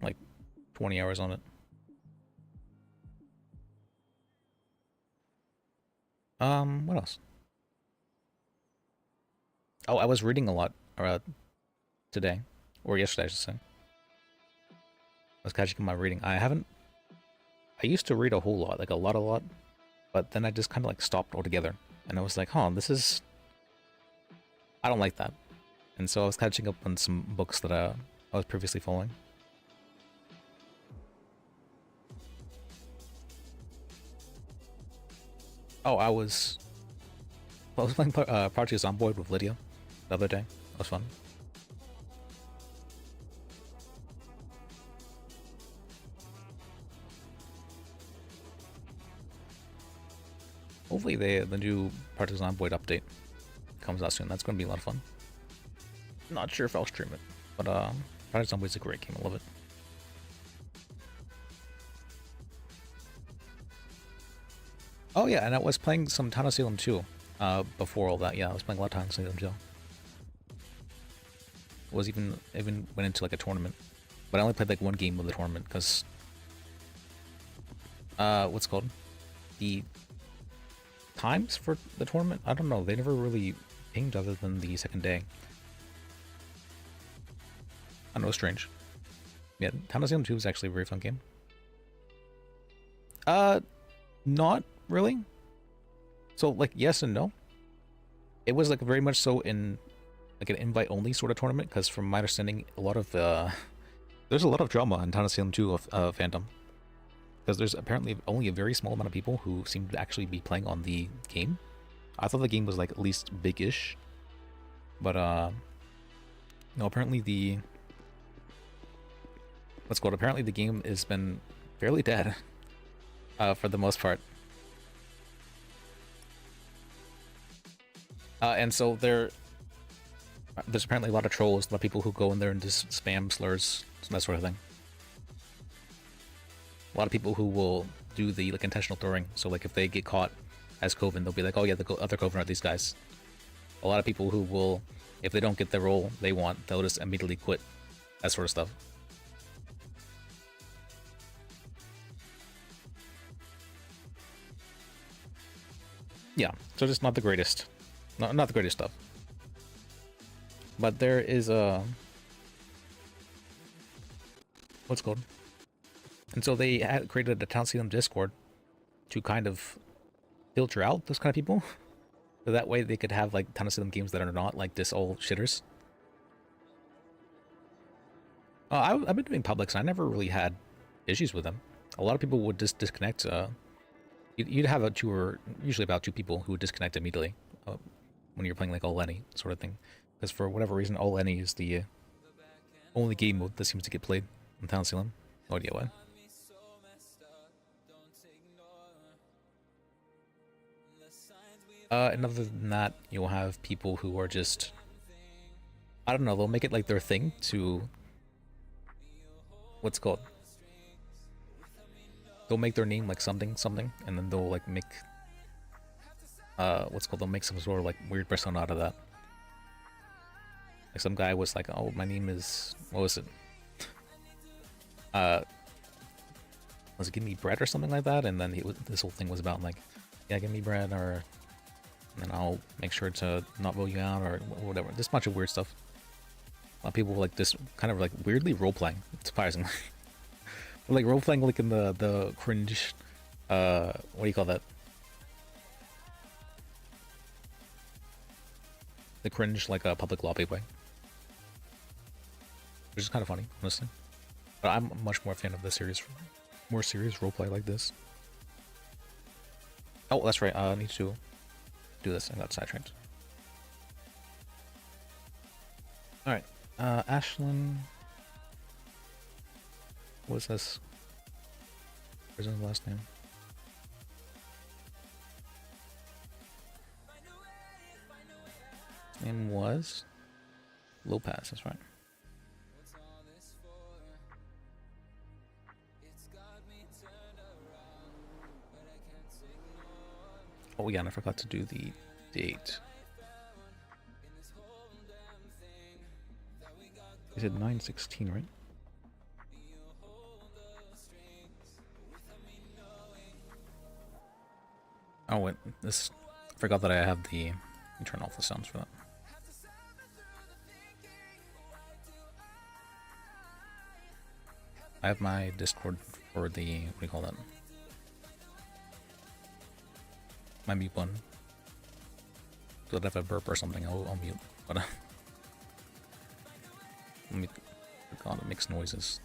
like 20 hours on it. What else? Oh, I was reading a lot today, or yesterday, I should say. I was catching my reading. I used to read a whole lot, like a lot, but then I just kind of like stopped altogether, and I was like, huh, I don't like that. And so I was catching up on some books that I was previously following. Oh, I was playing Project Zomboid with Lydia the other day. That was fun. Hopefully the new Project Zomboid update comes out soon. That's going to be a lot of fun. Not sure if I'll stream it, but Project Zomboid's a great game. I love it. Oh yeah, and I was playing some Town of Salem 2 before all that. Yeah, I was playing a lot of Town of Salem 2. Was even went into like a tournament, but I only played like one game of the tournament because what's it called, the times for the tournament, I don't know, they never really pinged other than the second day. I know, strange. Yeah, Town of Salem 2 is actually a very fun game. Not really. So like yes and no. It was like very much so in like an invite only sort of tournament, because from my understanding a lot of there's a lot of drama in Town of Salem 2 of Phantom, because there's apparently only a very small amount of people who seem to actually be playing on the game. I thought the game was like at least big-ish, but no, apparently the apparently the game has been fairly dead for the most part. And so there's apparently a lot of trolls, a lot of people who go in there and just spam slurs, that sort of thing. A lot of people who will do the like intentional throwing. So like if they get caught as Coven, they'll be like, oh yeah, the other Coven are these guys. A lot of people who will, if they don't get the role they want, they'll just immediately quit. That sort of stuff. Yeah, so just not the greatest. Not the greatest stuff. But there is a... what's it called? And so they had created a Town Salem Discord to kind of filter out those kind of people. So that way they could have like Town Salem games that are not like this old shitters. I've been doing publics and I never really had issues with them. A lot of people would just disconnect. You'd have usually about 2 people who would disconnect immediately when you're playing like All Any sort of thing. Because for whatever reason, All Any is the only game mode that seems to get played in Town Salem. No idea why. And other than that, you'll have people who are just, I don't know, they'll make it like their thing to, what's it called? They'll make their name like something, and then they'll like make, what's it called? They'll make some sort of like weird persona out of that. Like some guy was like, oh, my name is, what was it? Was it Give Me Bread or something like that? And then this whole thing was about like, yeah, give me bread, or and then I'll make sure to not vote you out, or whatever. Just a bunch of weird stuff. A lot of people like this kind of like weirdly role-playing, surprisingly. Like role-playing like in the cringe, what do you call that? The cringe like a public lobby way. Which is kind of funny, honestly. But I'm much more a fan of the series, more serious roleplay like this. Oh, that's right, I need to do this. I got sidetracked. Alright, Ashlyn. What's this? Where's his last name? His name was Lopez, that's right. Oh yeah, and I forgot to do the date. You said 9/16, right? Oh wait, this, I forgot that I have the, turn off the sounds for that. I have my Discord for the, what do you call that? My mute button. So that if I burp or something, I'll mute. But God, it makes noises.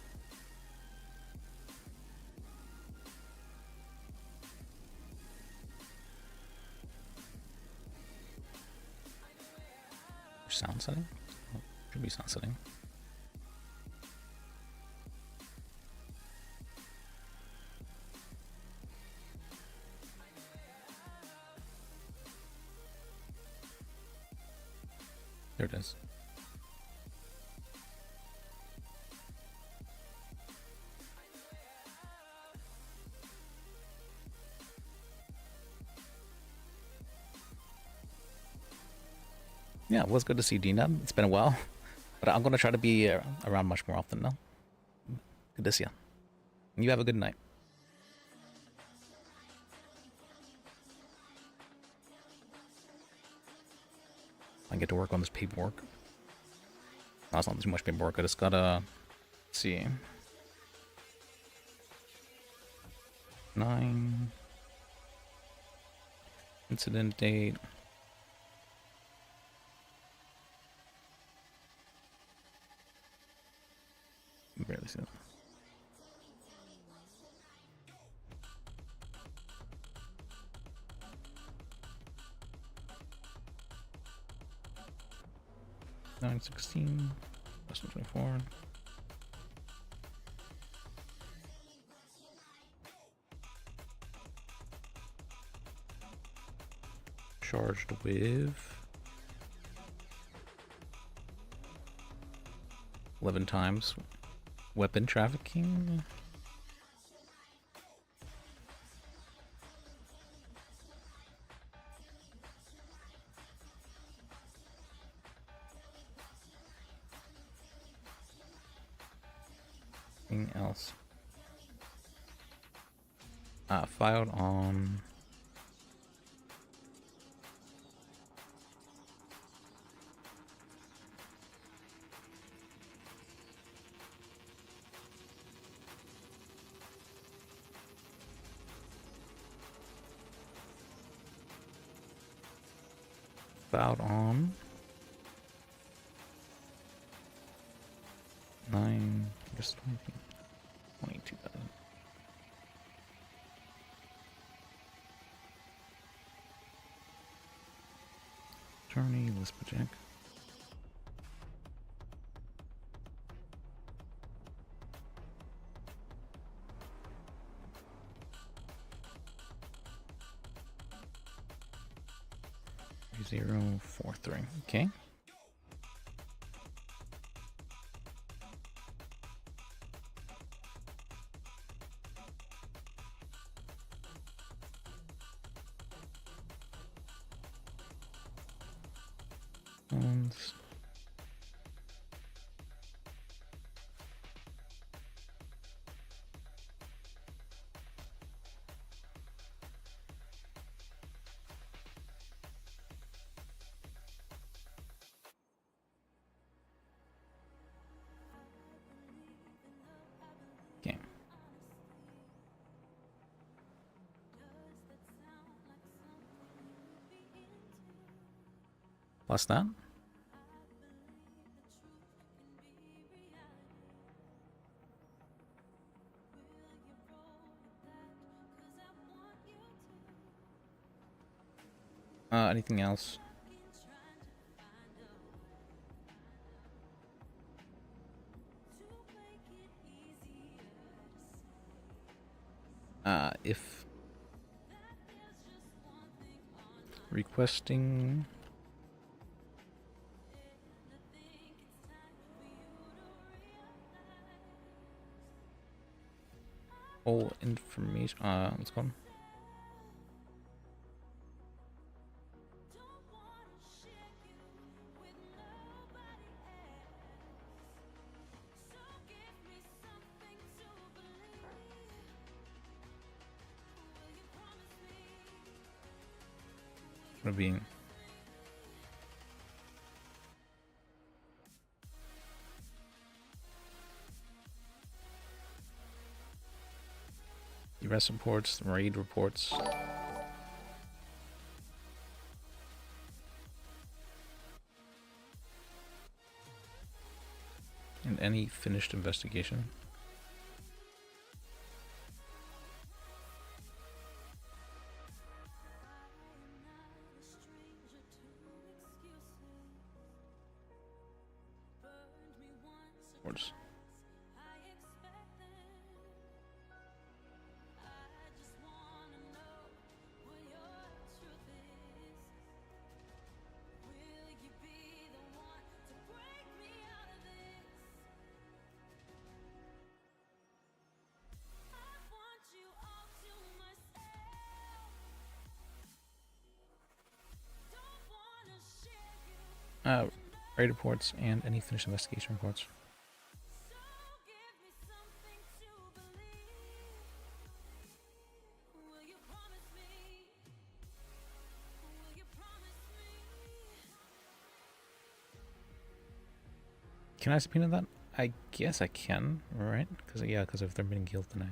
Sound setting? Oh, should be sound setting. There it is. Yeah, it was good to see Dina. It's been a while, but I'm gonna try to be around much more often now. Good to see you. You have a good night. I get to work on this paperwork. That's not too much paperwork. I just gotta, let's see. 9. Incident date. Barely see it. (9/16) /24. Charged with 11 times weapon trafficking. Anything else? Filed on about on 9, just 22,000. Attorney, Lis Bajek. Zero 4 3. Okay. Phones. Okay. Plus that. Anything else? If requesting all information, what's it called? Gonna be the arrest reports, the raid reports. And any finished investigation. Reports. Raid reports and any finished investigation reports. Can I subpoena that? I guess I can, right? Because yeah, because of them being guilt tonight.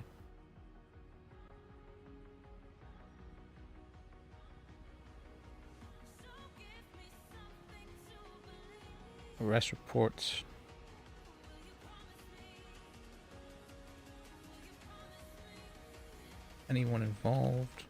Arrest reports. Anyone involved?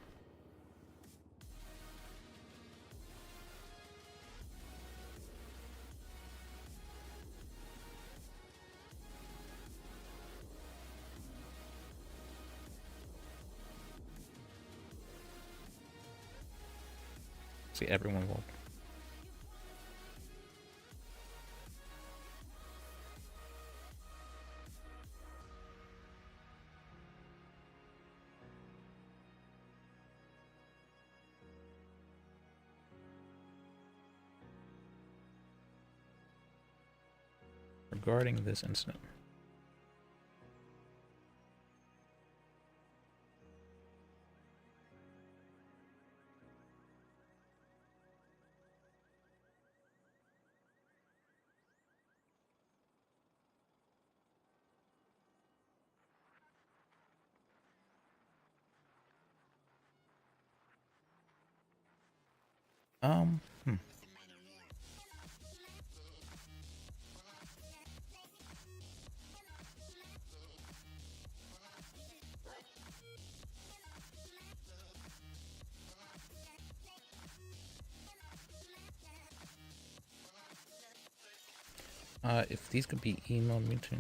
See everyone involved. Regarding this incident. Hmm. If these could be emailed me to.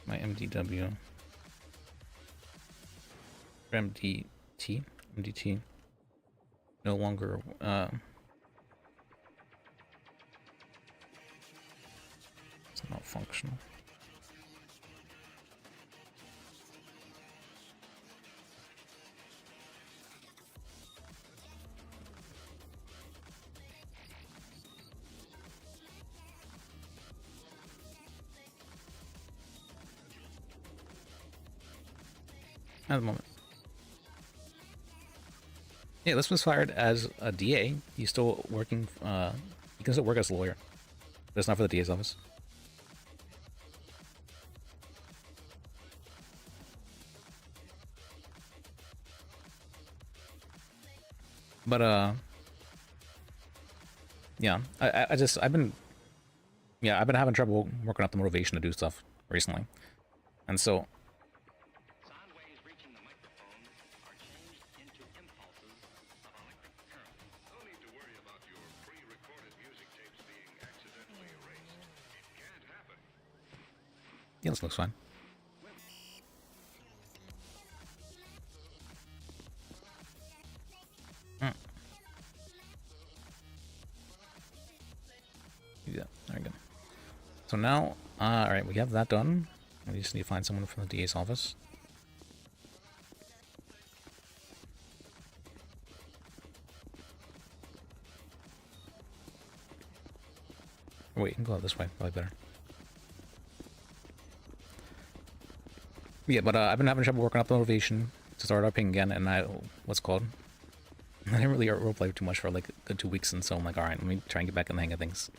My MDW. MDT. No longer, it's not functional. At the moment. Yeah, this was fired as a DA. He's still working, he can still work as a lawyer. But it's not for the DA's office. But, yeah, I've been having trouble working out the motivation to do stuff recently. And so, Sound waves reaching the microphone are changed into impulses of electric current. No need to worry about your pre-recorded music tapes being accidentally erased. It can't happen. yeah, this looks fine. Yeah, there we go. So now, alright, we have that done. We just need to find someone from the DA's office. Or wait, you can go out this way, probably better. Yeah, but I've been having trouble working up the motivation to start RPing again, and what's it called? I didn't really roleplay too much for like a good 2 weeks, and so I'm like, alright, let me try and get back in the hang of things.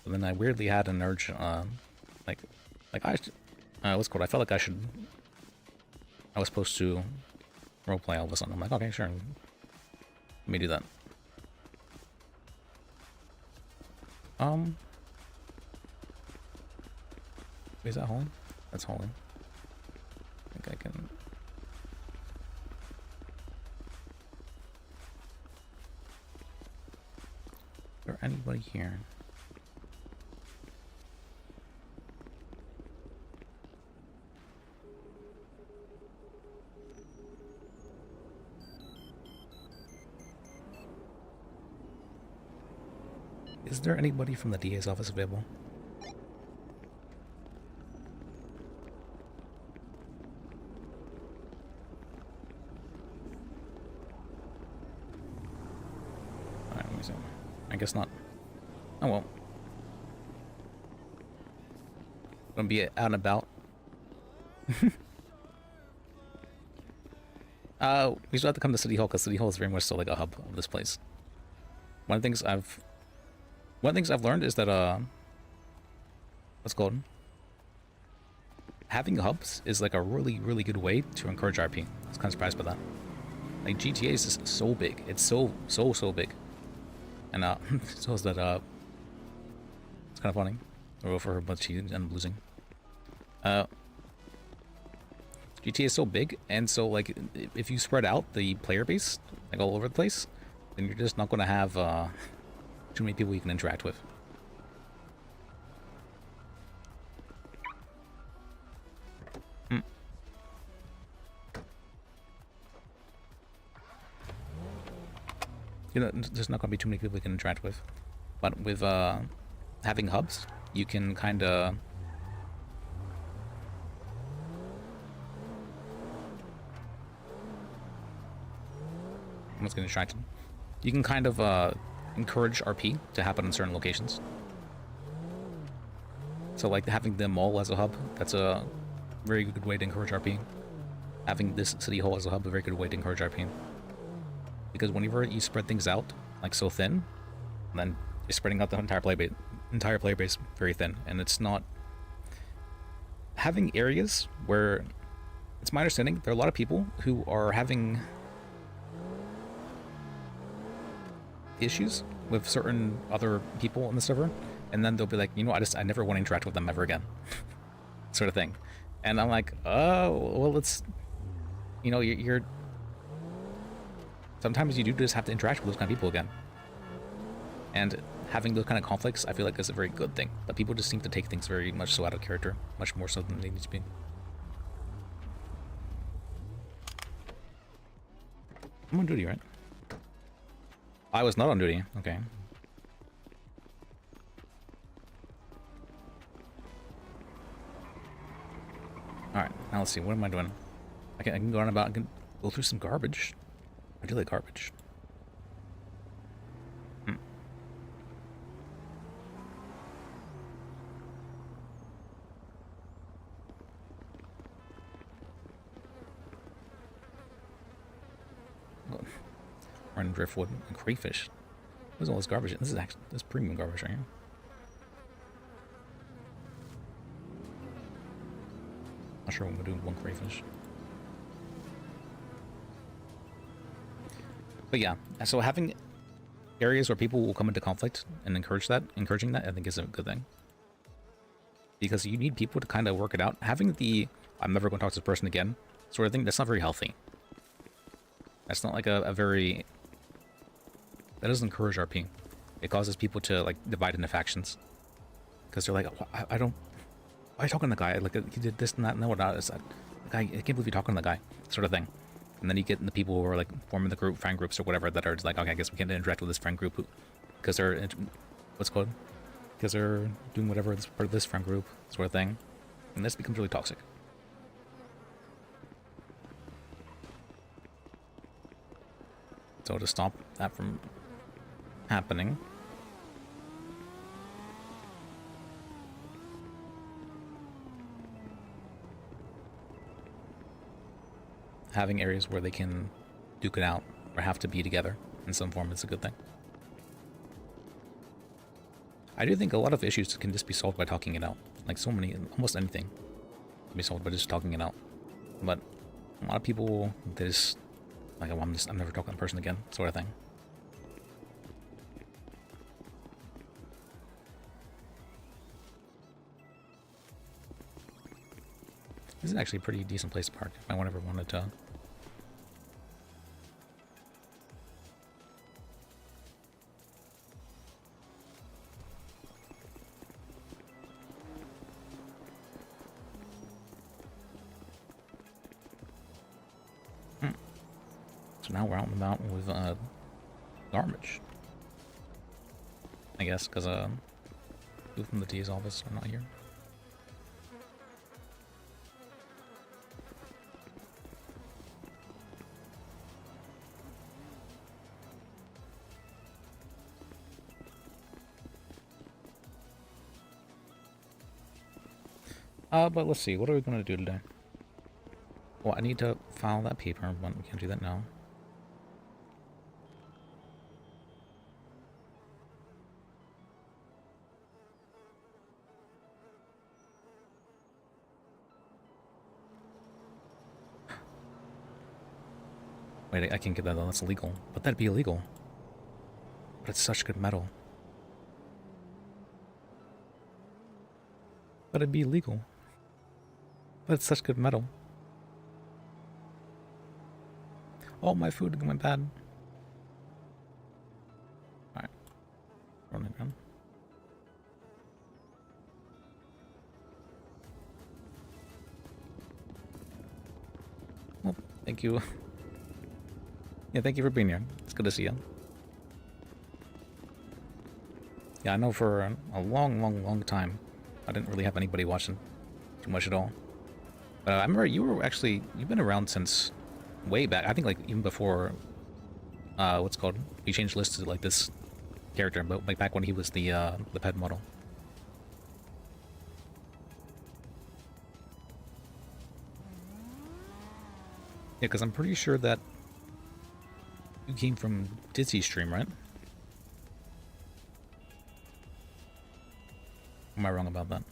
But then I weirdly had an urge, what's it called? I felt like I was supposed to roleplay all of a sudden. I'm like, okay, sure, let me do that. Is that holding? That's holding. I think I can. Is there anybody here? Is there anybody from the DA's office available? Alright, let me see. I guess not. Oh well. Gonna be out and about. We still have to come to City Hall because City Hall is very much so like a hub of this place. One of the things I've learned is that what's it called? Having hubs is like a really, really good way to encourage RP. I was kind of surprised by that. Like GTA is just so big. It's so big. And so is that it's kind of funny. Or for her, but she ended up losing. GTA is so big, and so like if you spread out the player base like all over the place, then you're just not going to have too many people you can interact with. You know, there's not going to be too many people you can interact with. But with having hubs, you can kind of... I'm just getting distracted. You can kind of encourage RP to happen in certain locations. So like having the mall as a hub, that's a very good way to encourage RP. Having this city hall as a hub, a very good way to encourage RP. Because whenever you spread things out like so thin, then you're spreading out the entire player base very thin, and it's not having areas where it's my understanding there are a lot of people who are having issues with certain other people on the server, and then they'll be like, you know, I never want to interact with them ever again, sort of thing. And I'm like, oh, well, it's, you know, you're sometimes you do just have to interact with those kind of people again. And having those kind of conflicts, I feel like is a very good thing. But people just seem to take things very much so out of character, much more so than they need to be. I'm on duty, right? I was not on duty. Okay. Alright, now let's see. What am I doing? I can go on about... I can go through some garbage. I do like garbage. Running driftwood and crayfish. Where's all this garbage? This is premium garbage right here. Not sure what we're doing with one crayfish. But yeah, so having areas where people will come into conflict and encouraging that, I think is a good thing. Because you need people to kind of work it out. Having the I'm never going to talk to this person again sort of thing, that's not very healthy. That's not like a very... That doesn't encourage RP. It causes people to like divide into factions. Because they're like, I don't... Why are you talking to the guy? Like, he did this and that. No, not. It's that guy. I can't believe you're talking to the guy. Sort of thing. And then you get the people who are like forming the group, friend groups or whatever, that are just like, okay, I guess we can't interact with this friend group because they're... What's it called? Because they're doing whatever is part of this friend group, sort of thing. And this becomes really toxic. So to stop that from happening, having areas where they can duke it out or have to be together in some form is a good thing. I do think a lot of issues can just be solved by talking it out. Like so many, almost anything can be solved by just talking it out. But a lot of people, they just like, I'm never talking to that person again, sort of thing. This is actually a pretty decent place to park if I ever wanted to. So now we're out and about with garbage. I guess, because people from the D's office are not here. But let's see, what are we going to do today? Well, I need to file that paper, but we can't do that now. Wait, I can't get that though, that's illegal. But that'd be illegal. But it's such good metal. But it'd be illegal. But it's such good metal. Oh, my food went bad. Alright. Run it down. Well, thank you. Yeah, thank you for being here. It's good to see you. Yeah, I know for a long time, I didn't really have anybody watching too much at all. But I remember you've been around since way back. I think like even before, what's it called? We changed lists to like this character, but like back when he was the pet model. Yeah, because I'm pretty sure that you came from Dizzy's stream, right? Am I wrong about that?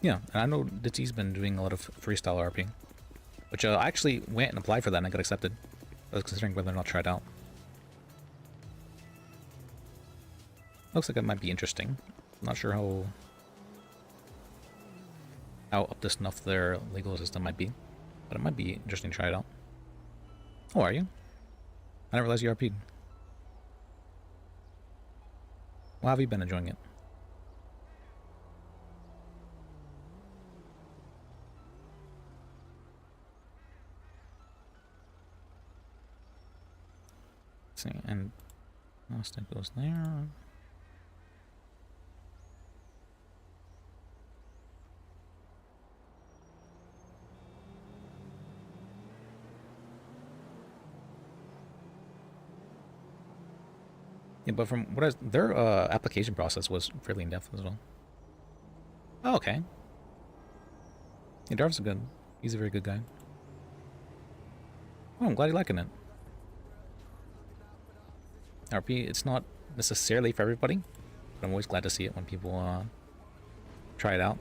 Yeah, and I know Dizzy's been doing a lot of freestyle RP, which I actually went and applied for that and I got accepted. I was considering whether or not to try it out. Looks like it might be interesting. Not sure how up to snuff their legal system might be, but it might be interesting to try it out. How are you? I didn't realize you RP'd. Well, how have you been enjoying it? Let's see, and that goes there. Yeah, but from what their application process was fairly in-depth as well. Oh, okay. Yeah, Darv's good. He's a very good guy. Oh, I'm glad you're liking it. RP, it's not necessarily for everybody, but I'm always glad to see it when people try it out.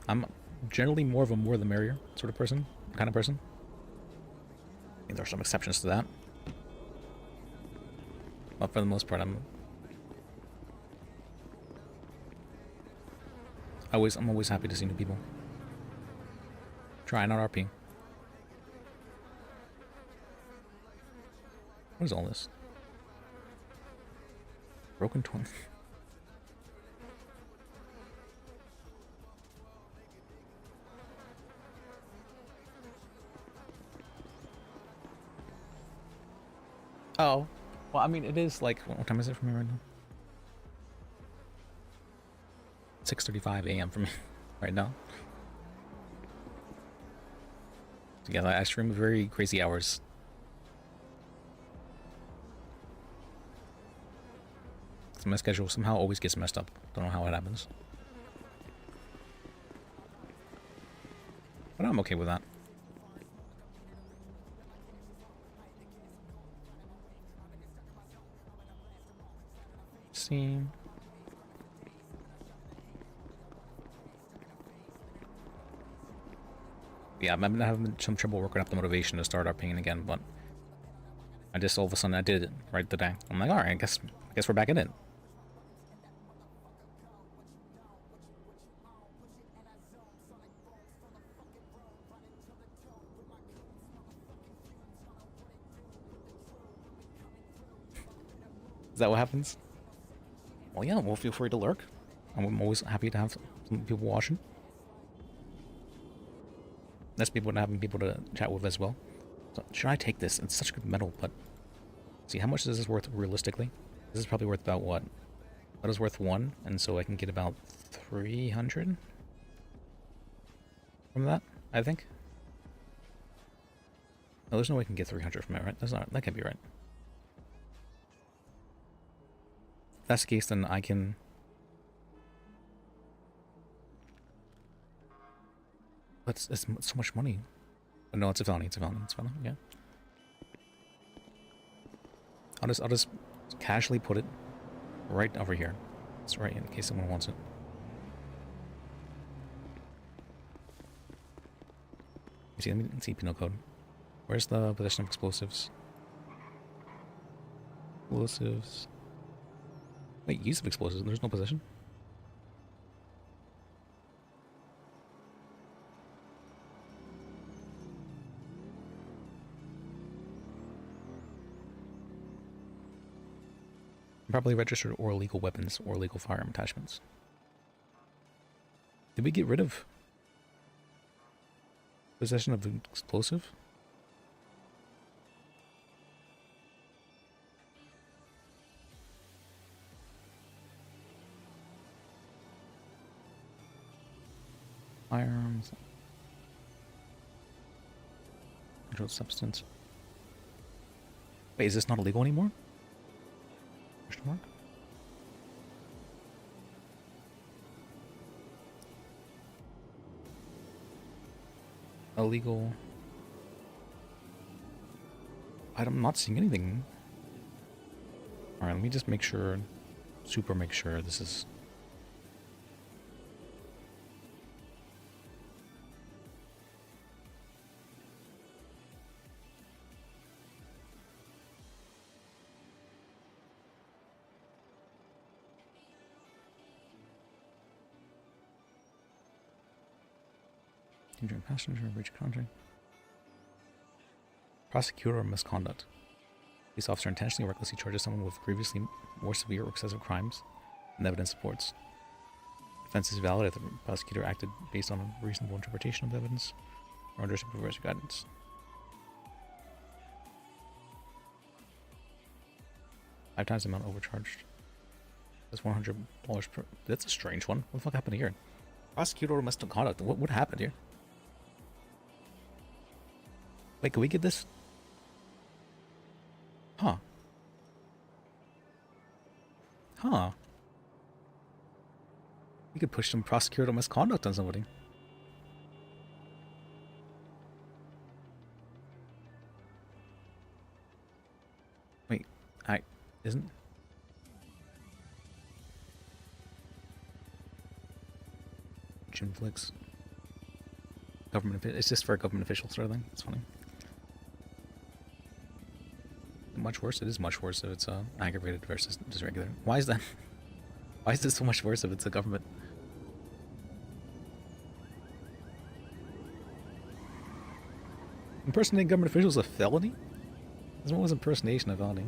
I'm generally more of a more the merrier sort of person, kind of person. I think there are some exceptions to that. But for the most part, I'm always happy to see new people trying out RP. What is all this? Broken twin. Oh. Well, I mean, it is like, what time is it for me right now? 6:35 a.m. for me right now. So yeah, I stream very crazy hours. So my schedule somehow always gets messed up. Don't know how it happens. But I'm okay with that. See. Yeah, I'm having some trouble working up the motivation to start RPing again, but I just all of a sudden I did it right today. I'm like, all right, I guess we're back in it. Is that what happens? Well, yeah, well, feel free to lurk. I'm always happy to have some people watching. That's people having people to chat with as well. So, should I take this? It's such good metal, but... See, how much is this worth realistically? This is probably worth about what? That is worth 1, and so I can get about 300 from that, I think. No, there's no way I can get 300 from it, right? That can't be right. If that's the case, then I can... But it's so much money. Oh, no, it's a felony, yeah. I'll just casually put it right over here. It's right in case someone wants it. Let me see penal code. Where's the possession of explosives? Explosives. Wait, use of explosives. There's no possession. Probably registered or illegal weapons or illegal firearm attachments. Did we get rid of possession of an explosive? Firearms. Controlled substance. Wait, is this not illegal anymore? Question mark? Illegal. I'm not seeing anything. Alright, let me just make sure, make sure this is... Injuring passenger, breach of contract. Prosecutor or misconduct. Police officer intentionally or recklessly charges someone with previously more severe or excessive crimes than evidence supports. Defense is valid if the prosecutor acted based on a reasonable interpretation of evidence or under supervisory guidance. Five times the amount overcharged. That's $100 per. That's a strange one. What the fuck happened here? Prosecutor or misconduct. What happened here? Wait, can we get this? Huh. Huh. You could push some prosecutor misconduct on somebody. Wait, isn't... Jim Flicks. Government, it's just for a government official sort of thing. It's funny. Much worse? It is much worse if it's aggravated versus just regular. Why is that? Why is this so much worse if it's a government? Impersonating government officials a felony? This one was impersonation a felony.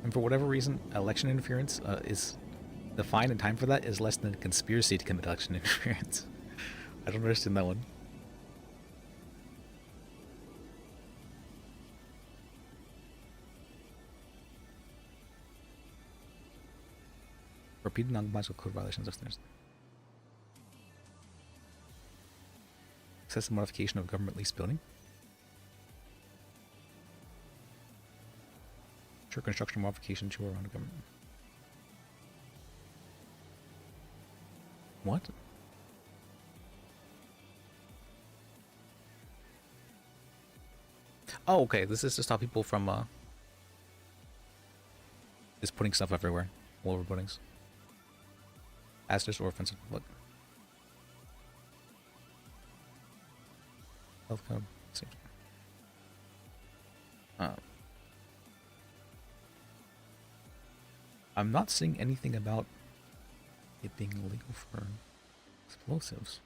And for whatever reason, election interference is the fine and time for that is less than conspiracy to commit election interference. I don't understand that one. Repeated non-compliance code violations of standards. Excessive modification of government leased building. Sure, construction modification to or around a government. What? Oh, okay. This is to stop people from just putting stuff everywhere, all over buildings. Hazardous or offensive public. Health code. Safety. I'm not seeing anything about it being illegal for explosives.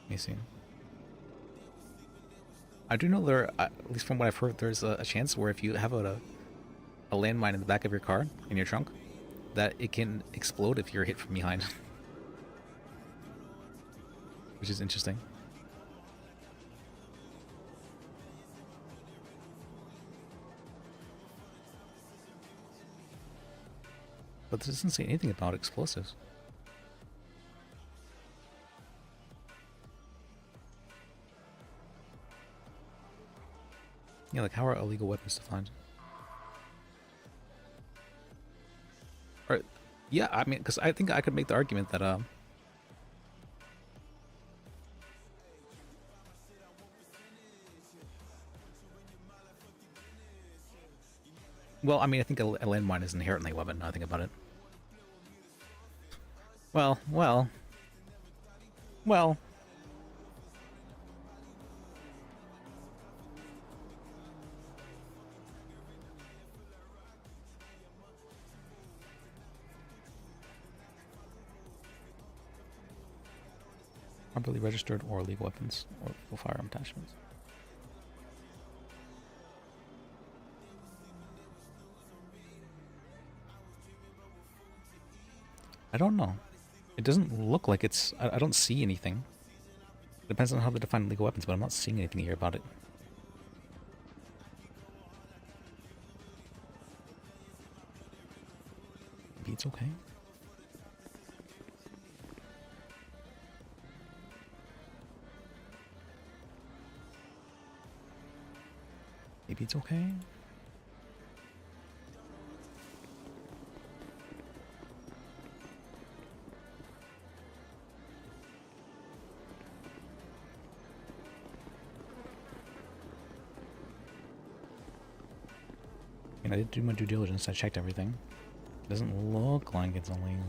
Let me see. I do know there, at least from what I've heard, there's a chance where if you have a landmine in the back of your car, in your trunk, that it can explode if you're hit from behind. Which is interesting. But this doesn't say anything about explosives. Yeah, like how are illegal weapons defined? Or, yeah, I mean, because I think I could make the argument that well, I mean, I think a landmine is inherently a weapon. Now I think about it. Well. Properly registered or illegal weapons or full firearm attachments. I don't know. It doesn't look like it's... I don't see anything. It depends on how they define illegal weapons, but I'm not seeing anything here about it. Maybe it's okay. Maybe it's okay. I did do my due diligence. I checked everything. Doesn't look like it's illegal.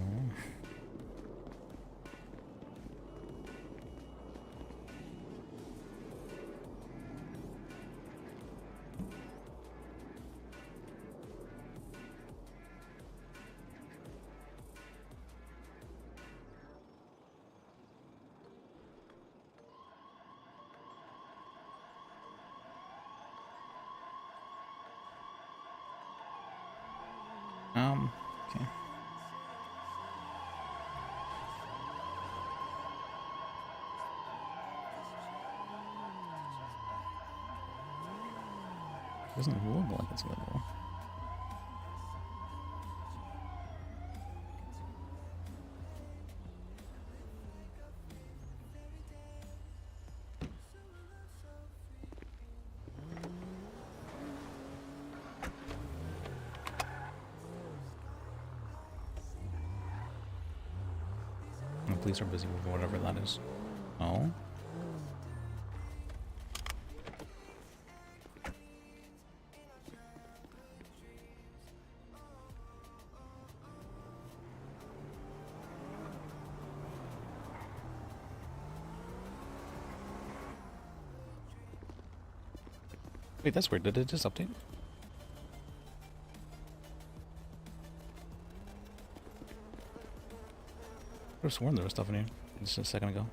Okay. Doesn't look like it's illegal. The police are busy with whatever that is. Oh? Wait, that's weird. Did it just update? I could have sworn there was stuff in here just a second ago.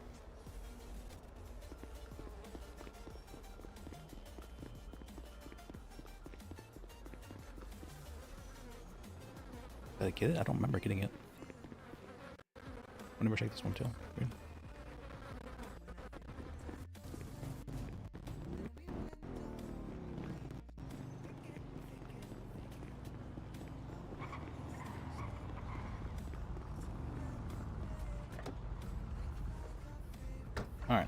Did I get it? I don't remember getting it. I never checked this one too. Weird. Alright.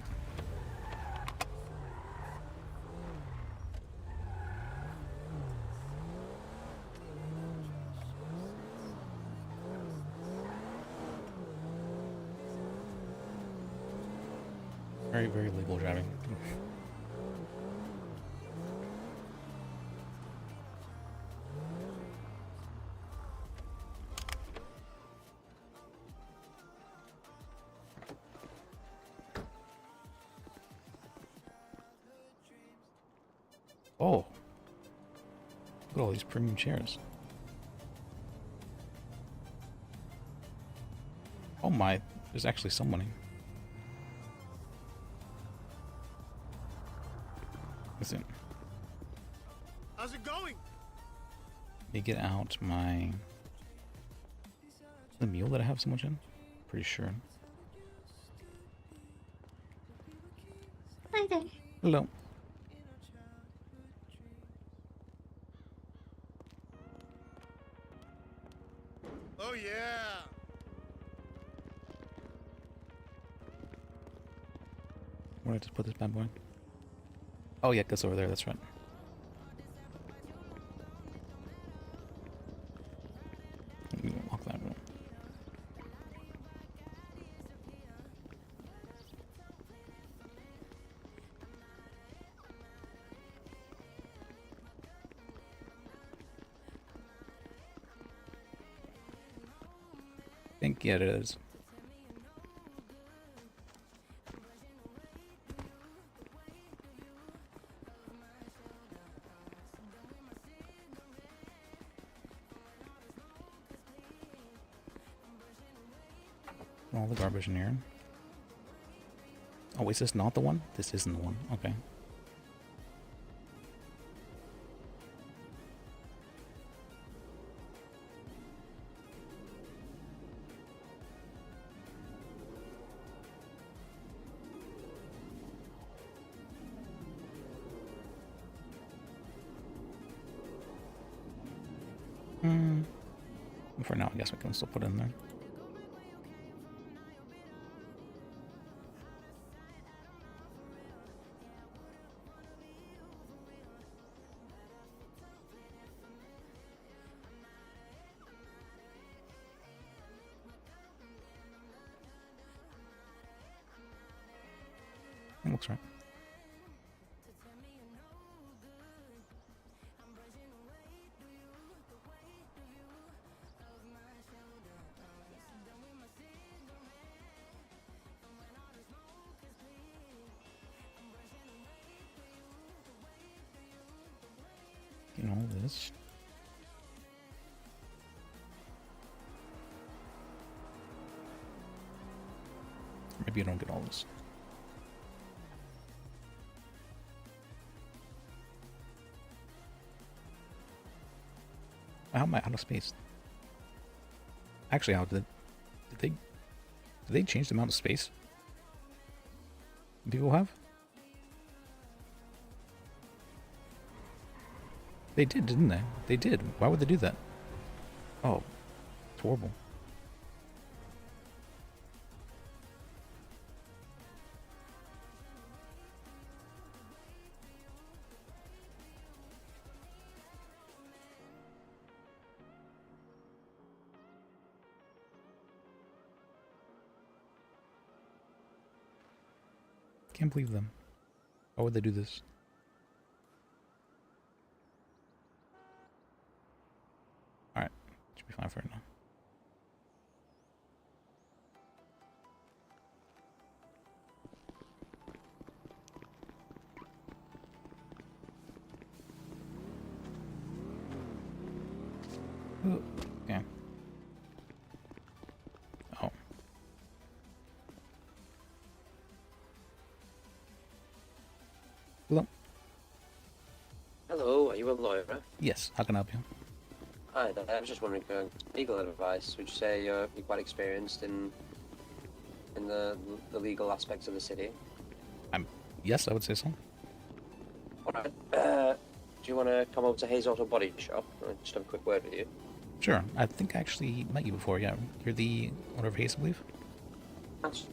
Very, very legal driving. Oh. Look at all these premium chairs. Oh my, there's actually some money. Listen. How's it going? Let me get out my... the mule that I have so much in? Pretty sure. Hi there. Hello. Oh yeah. Where did I just put this bad boy? Oh yeah, it goes over there, that's right. We can walk that room. I think, yeah, it is. All the garbage in here. Oh, is this not the one? This isn't the one. Okay. For now, I guess we can still put it in there. It looks right. this. Maybe I don't get all this. How am I out of space? Actually, how did they change the amount of space people have? They did, didn't they? They did. Why would they do that? Oh, it's horrible. Can't believe them. Why would they do this? Alright, should be fine for right now. Ooh, okay. Oh. Hello. Hello, are you a lawyer? Yes, how can I help you? Hi, I was just wondering, legal advice. Would you say you're quite experienced in the legal aspects of the city? Yes, I would say so. Alright. Do you want to come over to Hayes Auto Body Shop? Just have a quick word with you. Sure. I think I actually met you before, yeah. You're the owner of Hayes, I believe? That's...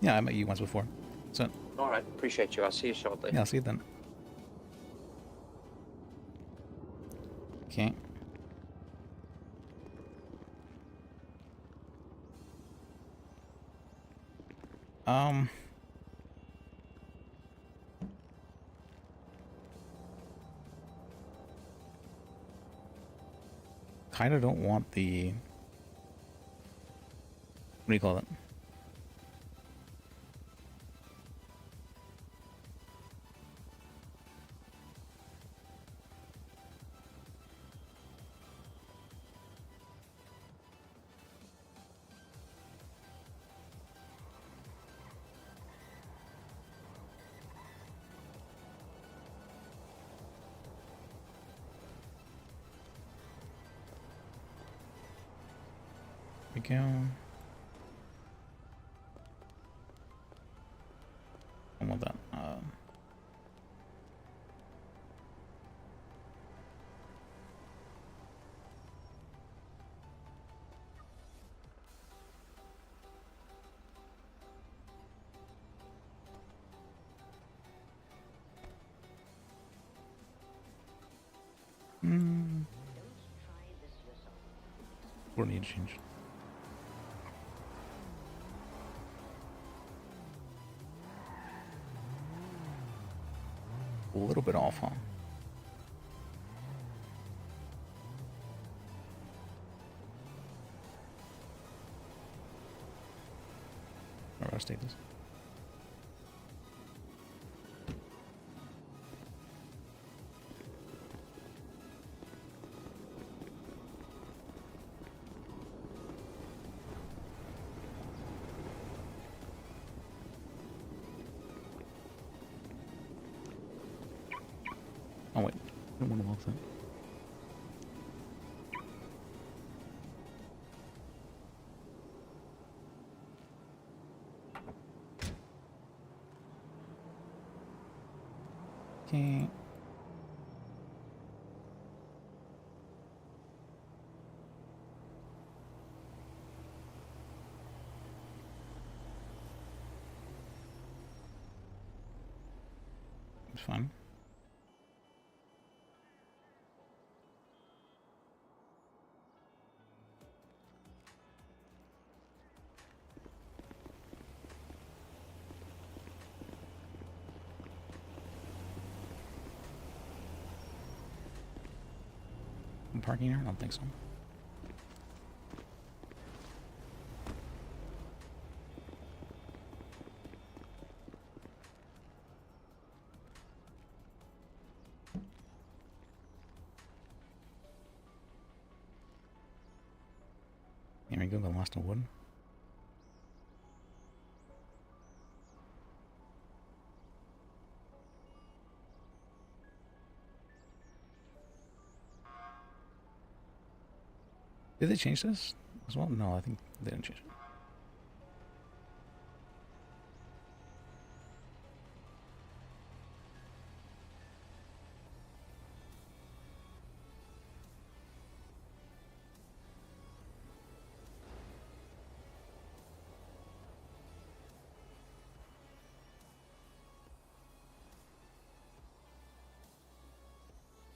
Yeah, I met you once before. So, Alright, appreciate you. I'll see you shortly. yeah, I'll see you then. Okay. Kinda don't want the... What do you call it? We go. I want that. What need to change? A little bit off, huh? Alright, let's take this. Oh wait, I don't want to walk that. Okay. It's fine. Parking here? I don't think so. Here we go, got lost in wood. Did they change this as well? No, I think they didn't change it.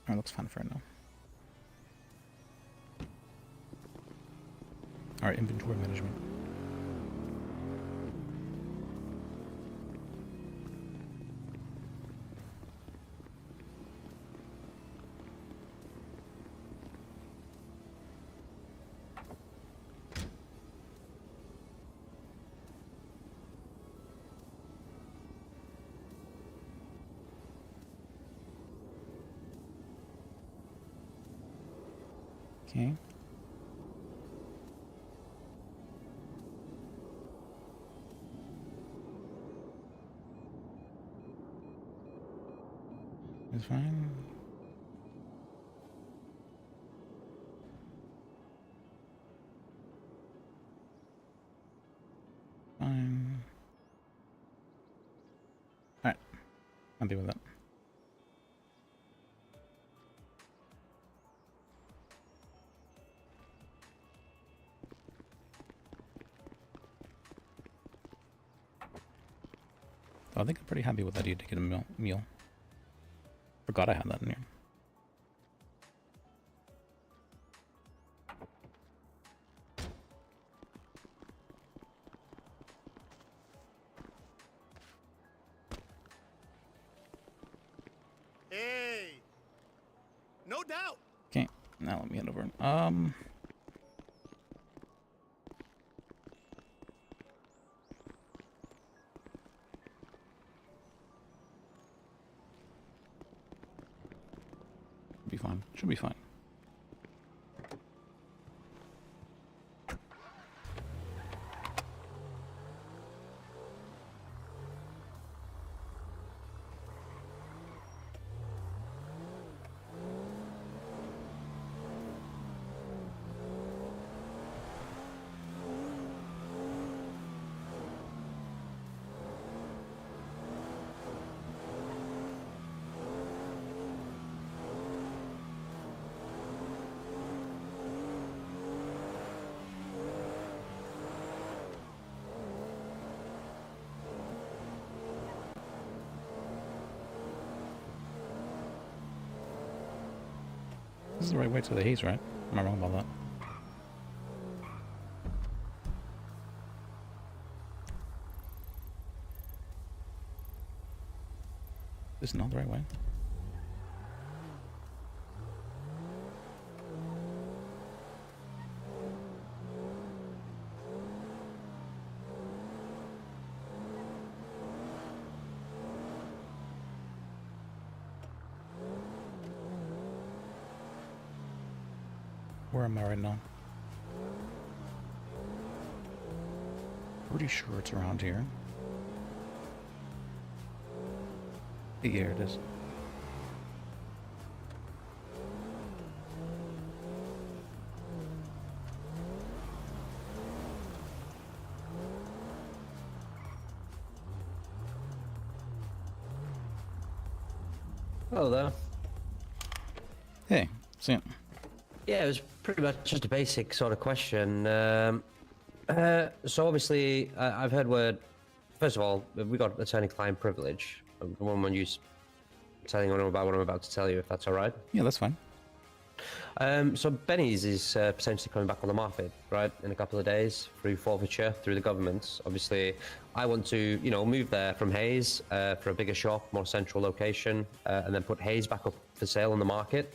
Alright, looks fine for right now. Alright, inventory management. Okay. It's fine. Fine. Alright. I'll deal with that. I think I'm pretty happy with that idea to get a meal. Forgot I had that in here. Hey, no doubt. Okay, now let me head over. Be fine. Should be fine. This is the right way to the haze, right? Am I wrong about that? This is not the right way. Where am I right now? Pretty sure it's around here. Here it is. Hello there. Hey, Sam. Yeah, it was pretty much just a basic sort of question. So obviously, I've heard word. First of all, we got attorney-client privilege. I wouldn't want you telling anyone about what I'm about to tell you, if that's all right. Yeah, that's fine. So Benny's is potentially coming back on the market, right, in a couple of days through forfeiture, through the government. Obviously, I want to, move there from Hayes for a bigger shop, more central location, and then put Hayes back up for sale on the market.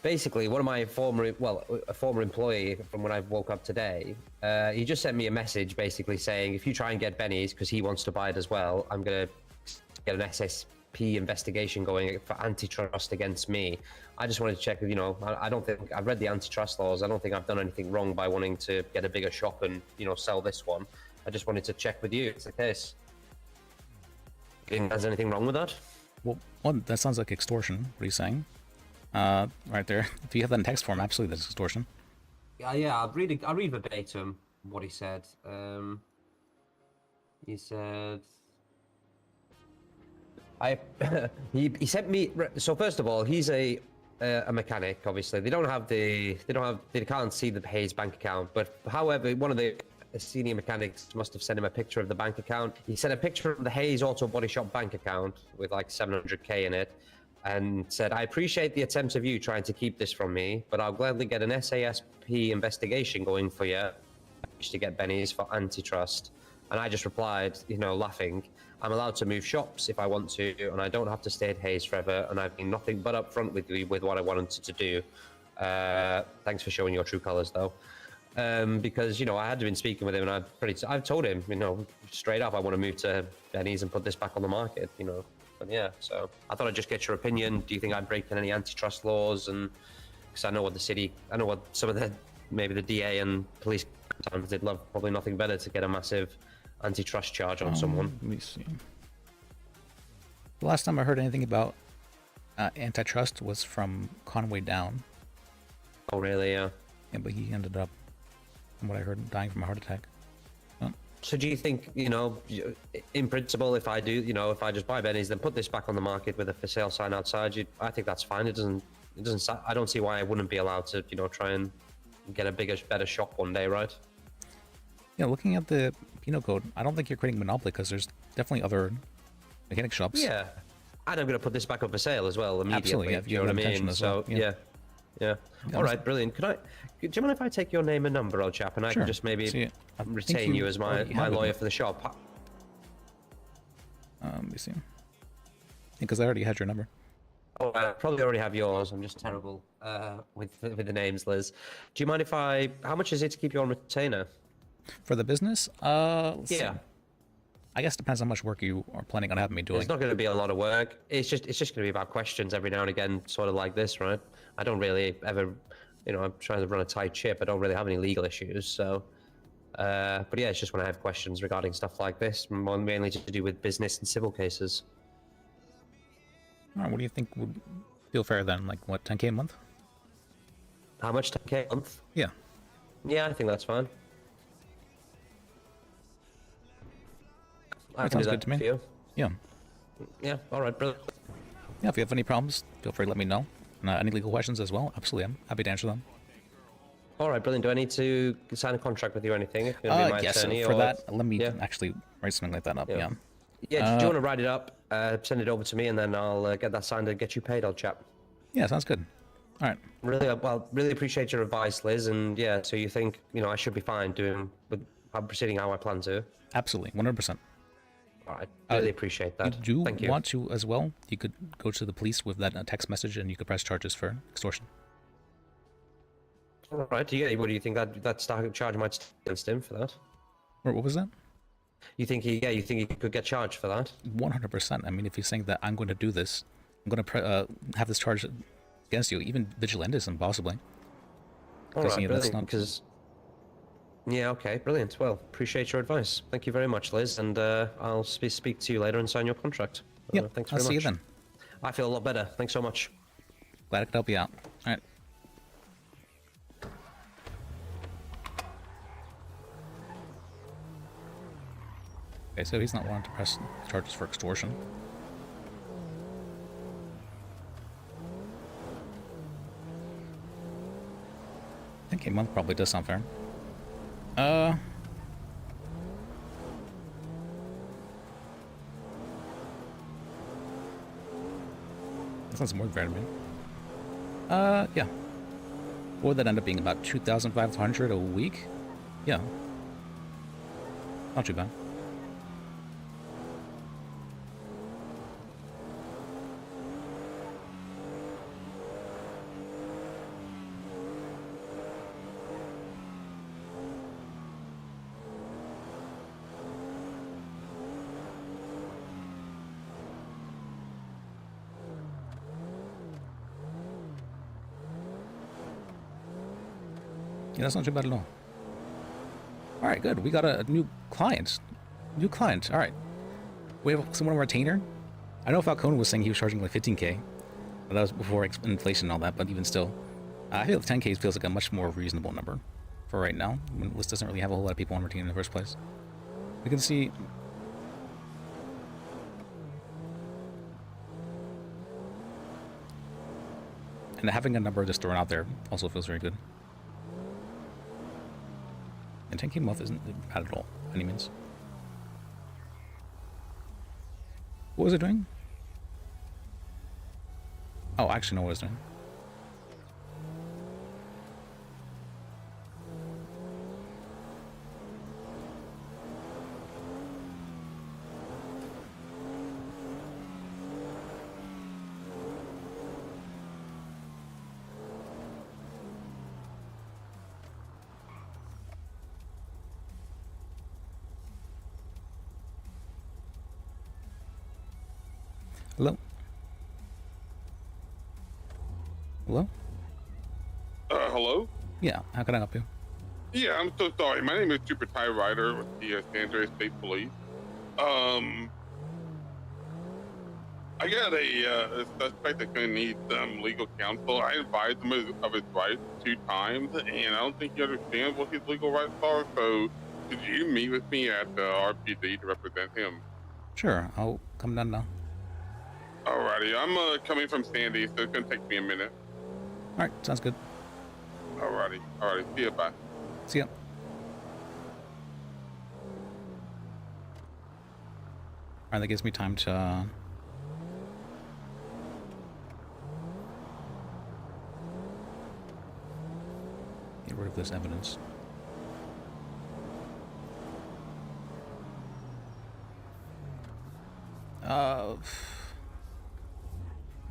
Basically, one of my a former employee from when I woke up today, he just sent me a message basically saying, if you try and get Benny's, because he wants to buy it as well, I'm going to get an P investigation going for antitrust against me. I just wanted to check, you know, I don't think I've read the antitrust laws. I don't think I've done anything wrong by wanting to get a bigger shop and, you know, sell this one. I just wanted to check with you. It's the case. You think there's anything wrong with that? Well, one, that sounds like extortion. What are you saying? Right there. If you have that in text form, absolutely, that's extortion. Yeah. I'll read verbatim what he said. He said, he sent me. So first of all, he's a mechanic. Obviously, they can't see the Hayes bank account. But however, one of the senior mechanics must have sent him a picture of the bank account. He sent a picture of the Hayes Auto Body Shop bank account with like 700k in it, and said, "I appreciate the attempt of you trying to keep this from me, but I'll gladly get an SASP investigation going for you to get Benny's for antitrust." And I just replied, you know, laughing, "I'm allowed to move shops if I want to, and I don't have to stay at Hayes forever, and I've been nothing but upfront with you with what I wanted to do. Thanks for showing your true colors, though." Because, you know, I had been speaking with him, and I've told him, you know, straight up, I want to move to Benny's and put this back on the market, you know. But yeah, so I thought I'd just get your opinion. Do you think I'm breaking any antitrust laws? And because I know what some of maybe the DA and police sometimes they'd love probably nothing better to get a massive antitrust charge on someone. Let me see. The last time I heard anything about antitrust was from Conway Down. Oh, really? Yeah. Yeah, but he ended up, from what I heard, dying from a heart attack. So do you think, you know, in principle, if I just buy Benny's, then put this back on the market with a for sale sign outside, I think that's fine. It doesn't. I don't see why I wouldn't be allowed to, you know, try and get a bigger, better shop one day, right? Yeah, looking at the penal code, I don't think you're creating monopoly because there's definitely other mechanic shops. Yeah, and I'm going to put this back up for sale as well immediately. Absolutely, yeah, you know what I mean? So well, yeah. All right, brilliant. Do you mind if I take your name and number, old chap, and I can just maybe retain you as my lawyer for the shop? Let me see. Because I already had your number. Oh, I probably already have yours. I'm just terrible with the names, Liz. Do you mind if how much is it to keep you on retainer? For the business? Let's see. I guess it depends how much work you are planning on having me doing. It's not going to be a lot of work. It's just going to be about questions every now and again, sort of like this, right? I don't really ever, you know, I'm trying to run a tight ship. I don't really have any legal issues, so. But yeah, it's just when I have questions regarding stuff like this, mainly to do with business and civil cases. All right, what do you think would feel fair then? Like what, 10k a month? How much, 10k a month? Yeah. Yeah, I think that's fine. I can do that good to me. for you. Yeah. Yeah, all right, brilliant. Yeah, if you have any problems, feel free to let me know. And any legal questions as well, absolutely, I'm happy to answer them. All right, brilliant. Do I need to sign a contract with you or anything? If you're gonna be my yes, attorney, for or... that, let me actually write something like that up, yeah. Yeah, do you want to write it up, send it over to me, and then I'll get that signed and get you paid, old chap. Yeah, sounds good. All right. Really appreciate your advice, Liz, and yeah, so you think, you know, I should be fine proceeding how I plan to? Absolutely, 100%. All right, really appreciate that. If you Thank you. want to as well, you could go to the police with that text message and you could press charges for extortion. All right, what do you think that charge might stand against him for that? Or what was that? You think he could get charged for that? 100%. I mean, if he's saying that I'm going to do this, I'm going to have this charge against you, even vigilantism, possibly. All right, brilliant, because... Yeah, okay, brilliant. Well, appreciate your advice. Thank you very much, Liz, and I'll speak to you later and sign your contract. Yeah, thanks I'll very much. see you then. I feel a lot better. Thanks so much. Glad I could help you out. All right. Okay, so he's not wanting to press charges for extortion. I think a month probably does sound fair. That sounds more than fair to me. Yeah. What would that end up being? About 2,500 a week? Yeah. Not too bad. Yeah, that's not too bad at all. All right, good. We got a new client. New client. All right. We have someone on retainer. I know Falcone was saying he was charging like 15K. But that was before inflation and all that, but even still. I feel 10K feels like a much more reasonable number for right now. When Lis doesn't really have a whole lot of people on retainer in the first place. We can see... And having a number just thrown out there also feels very good. And 10K a month isn't bad at all, by any means. What was it doing? Oh, I actually know what it was doing. Hello? Hello? Hello? Yeah, how can I help you? Yeah, I'm so sorry. My name is Super Tie Rider with the San Andreas State Police. I got a suspect that's going to need some legal counsel. I advised him of his rights 2 times, and I don't think he understands what his legal rights are, so could you meet with me at the RPD to represent him? Sure, I'll come down now. Alrighty, I'm coming from Sandy, so it's going to take me a minute. Alright, sounds good. Alrighty, see ya, bye. See ya. Alright, that gives me time to... get rid of this evidence.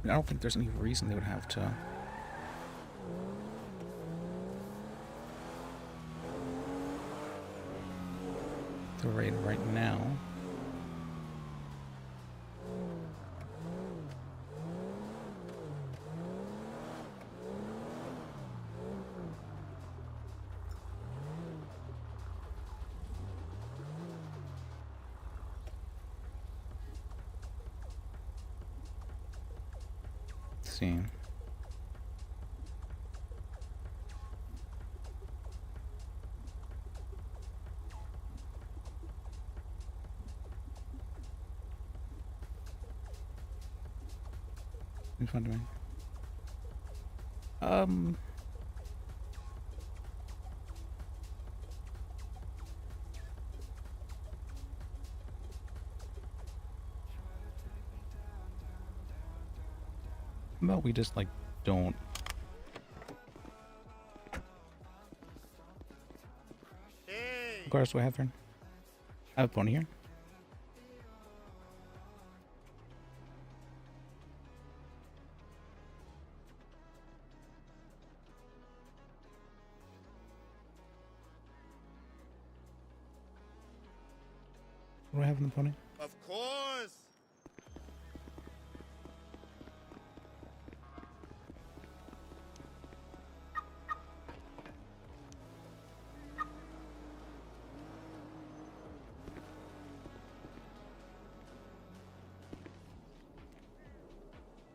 I don't think there's any reason they would have to... the raid right now. Let's see. In front of me. But we just like don't. Hey. What cars do I have here? I have a pony here. What do I have in the pony? Of course.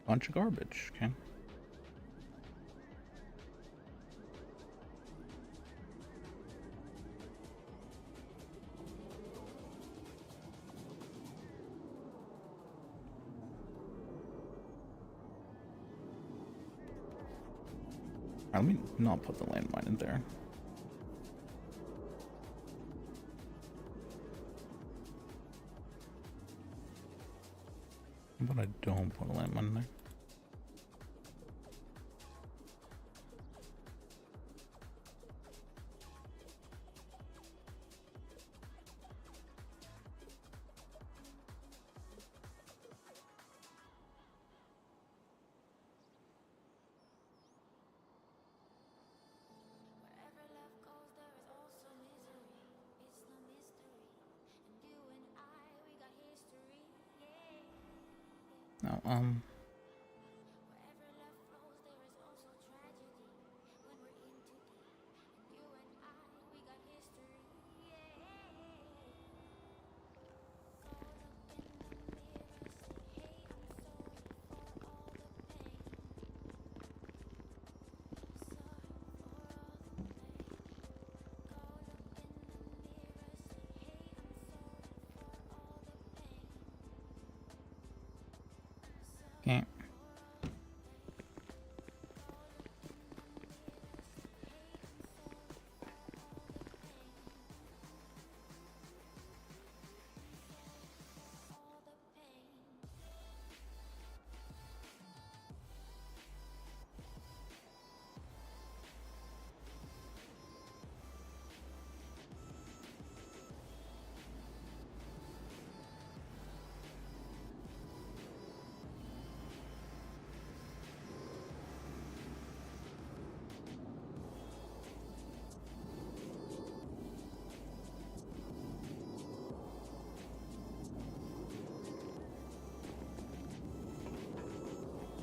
Bunch of garbage. Okay. Let me not put the landmine in there. But I don't put a landmine in there. No,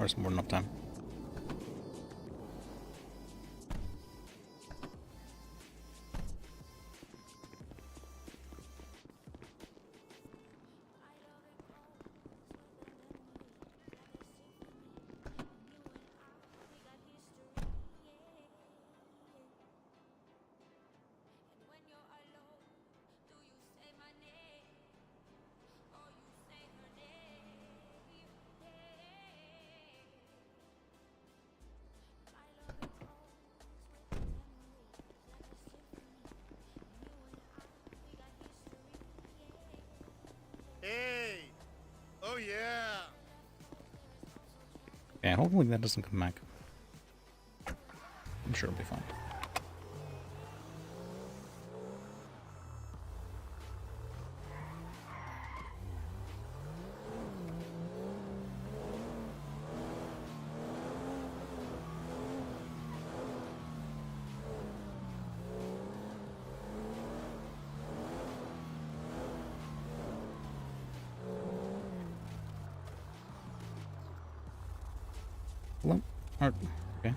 There's more than enough time. Hey! Oh yeah! Yeah, hopefully that doesn't come back. I'm sure it'll be fine. Hello? Okay.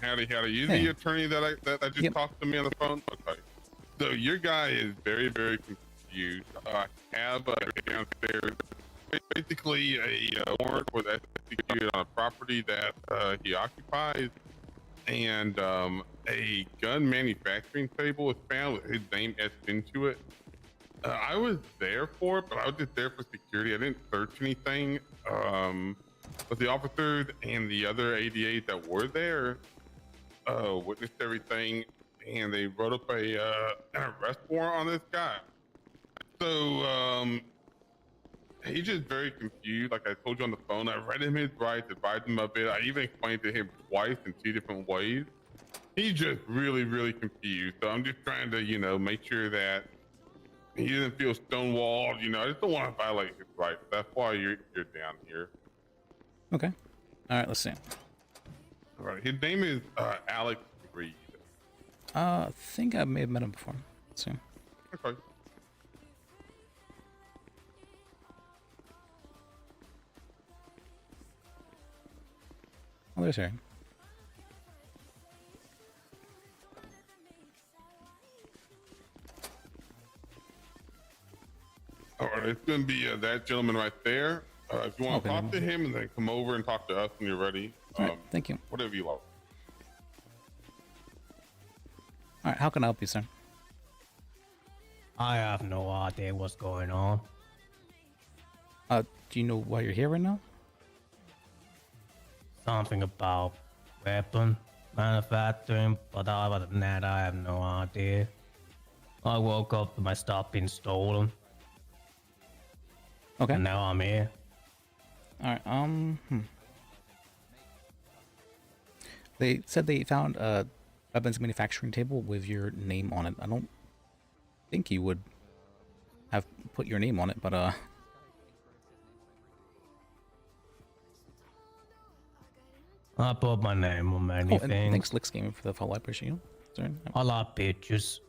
Howdy. You Hey. the attorney that just Yep. talked to me on the phone? Okay. So your guy is very, very confused. I have downstairs basically a warrant was executed on a property that he occupies, and a gun manufacturing table was found with his name etched into it. I was there for it, but I was just there for security. I didn't search anything. But the officers and the other ADAs that were there witnessed everything, and they wrote up an arrest warrant on this guy. So he's just very confused. Like I told you on the phone, I read him his rights, advised him of it. I even explained to him twice in 2 different ways. He's just really, really confused. So I'm just trying to, make sure that he doesn't feel stonewalled. I just don't want to violate his rights. That's why you're down here. Okay. Alright, let's see. All right. His name is Alex Reed. I think I may have met him before. Let's see. Okay. Oh, there's Harry. All right. It's going to be that gentleman right there. If you want to Okay, talk to him, and then come over and talk to us when you're ready. Alright, thank you. Whatever you like. Alright, how can I help you, sir? I have no idea what's going on. Do you know why you're here right now? Something about weapon manufacturing, but other than that, I have no idea. I woke up to my stuff being stolen. Okay. And now I'm here. Alright, They said they found a weapons manufacturing table with your name on it. I don't think you would have put your name on it, but I put my name on many oh, and things. thanks Licks Gaming for the follow. I appreciate you. Sorry. I like pictures.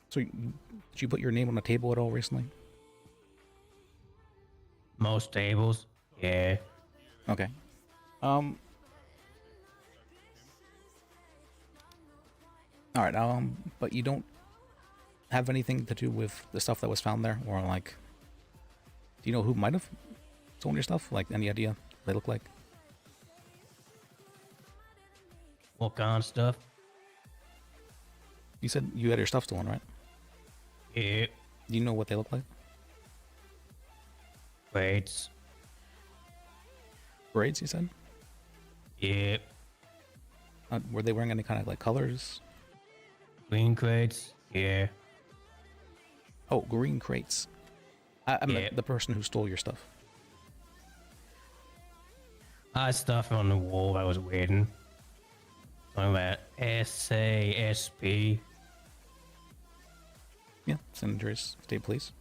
So, did you put your name on a table at all recently? Most tables, yeah. Okay. Alright, but you don't have anything to do with the stuff that was found there? Or, like, do you know who might have stolen your stuff? Like, any idea what they look like? What kind of stuff? You said you had your stuff stolen, right? Yeah. Do you know what they look like? Braids. Braids, you said? Yeah. Were they wearing any kind of, like, colors? Green crates, yeah. Oh, green crates. I meant Yeah. the person who stole your stuff. I had stuff on the wall I was waiting. Something about SASP. Yeah, San Andreas State Police.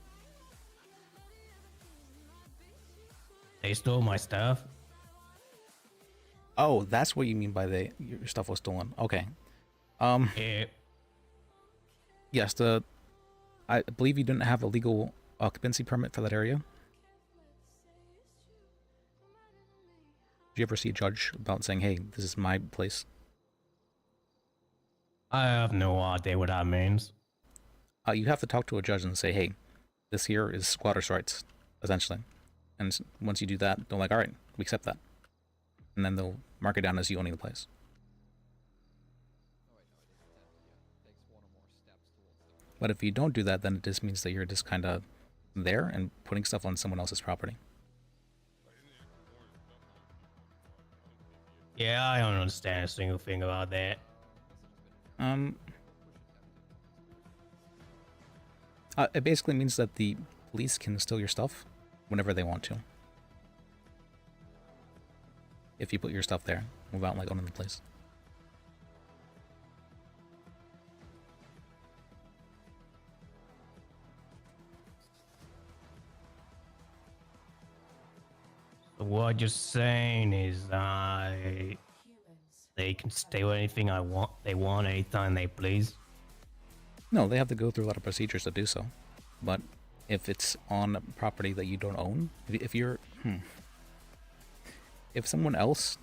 They stole my stuff. Oh, that's what you mean by your stuff was stolen. Okay. Yeah. Yes, I believe you didn't have a legal occupancy permit for that area. Did you ever see a judge about saying, hey, this is my place? I have no idea what that means. You have to talk to a judge and say, hey, this here is squatters' rights, essentially. And once you do that, they're like, all right, we accept that. And then they'll mark it down as you owning the place. But if you don't do that, then it just means that you're just kind of there and putting stuff on someone else's property. Yeah, I don't understand a single thing about that. It basically means that the police can steal your stuff whenever they want to. If you put your stuff there without like owning the place. So what you're saying is they can steal anything they want anytime they please? No, they have to go through a lot of procedures to do so. But if it's on property that you don't own, if you're... If someone else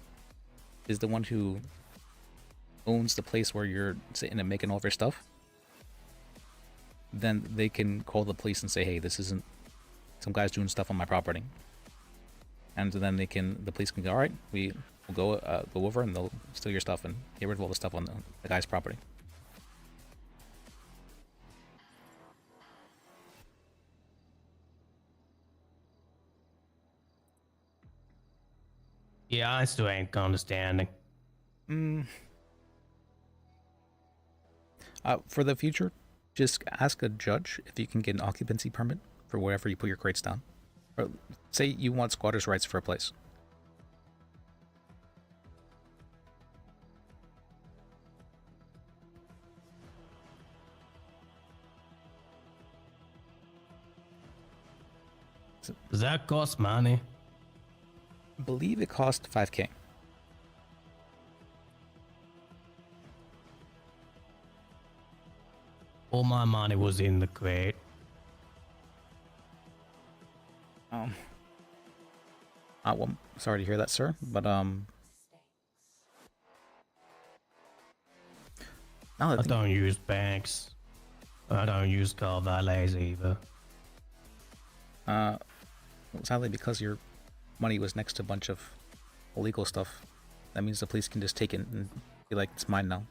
is the one who owns the place where you're sitting and making all of your stuff, then they can call the police and say, hey, this isn't... Some guy's doing stuff on my property. And then the police can go, all right, we'll go over and they'll steal your stuff and get rid of all the stuff on the guy's property. Yeah, I still ain't understanding. For the future, just ask a judge if you can get an occupancy permit for wherever you put your crates down. Or say you want squatters' rights for a place. Does that cost money? I believe it cost 5K. All my money was in the crate. Well, sorry to hear that, sir, but I don't use banks. I don't use car valets either. Sadly, because your money was next to a bunch of illegal stuff, that means the police can just take it and be like, it's mine now.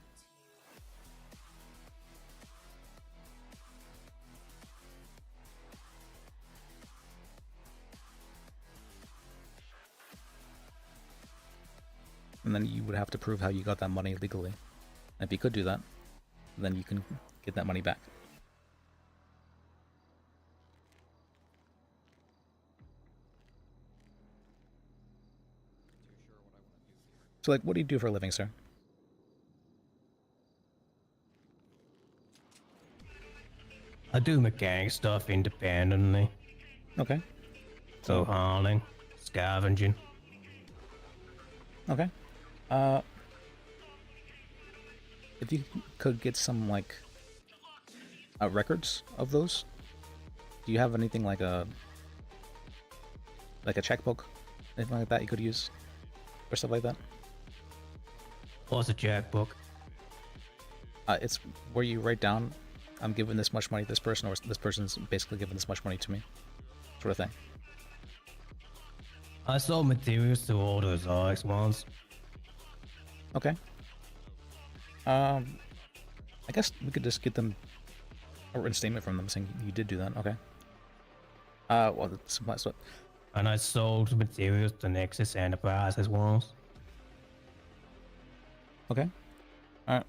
And then you would have to prove how you got that money legally. And if you could do that, then you can get that money back. So, like, what do you do for a living, sir? I do mechanic stuff independently. Okay. So hauling, scavenging. Okay. If you could get some, like, records of those, do you have anything like a checkbook, anything like that you could use, or stuff like that? What's a checkbook? It's where you write down, I'm giving this much money to this person, or this person's basically giving this much money to me, sort of thing. I sold materials to all those RX ones. Okay. I guess we could just get them a written statement from them saying you did do that. Okay. Well, that's what. And I sold materials to Nexus Enterprises ones. Okay. Alright.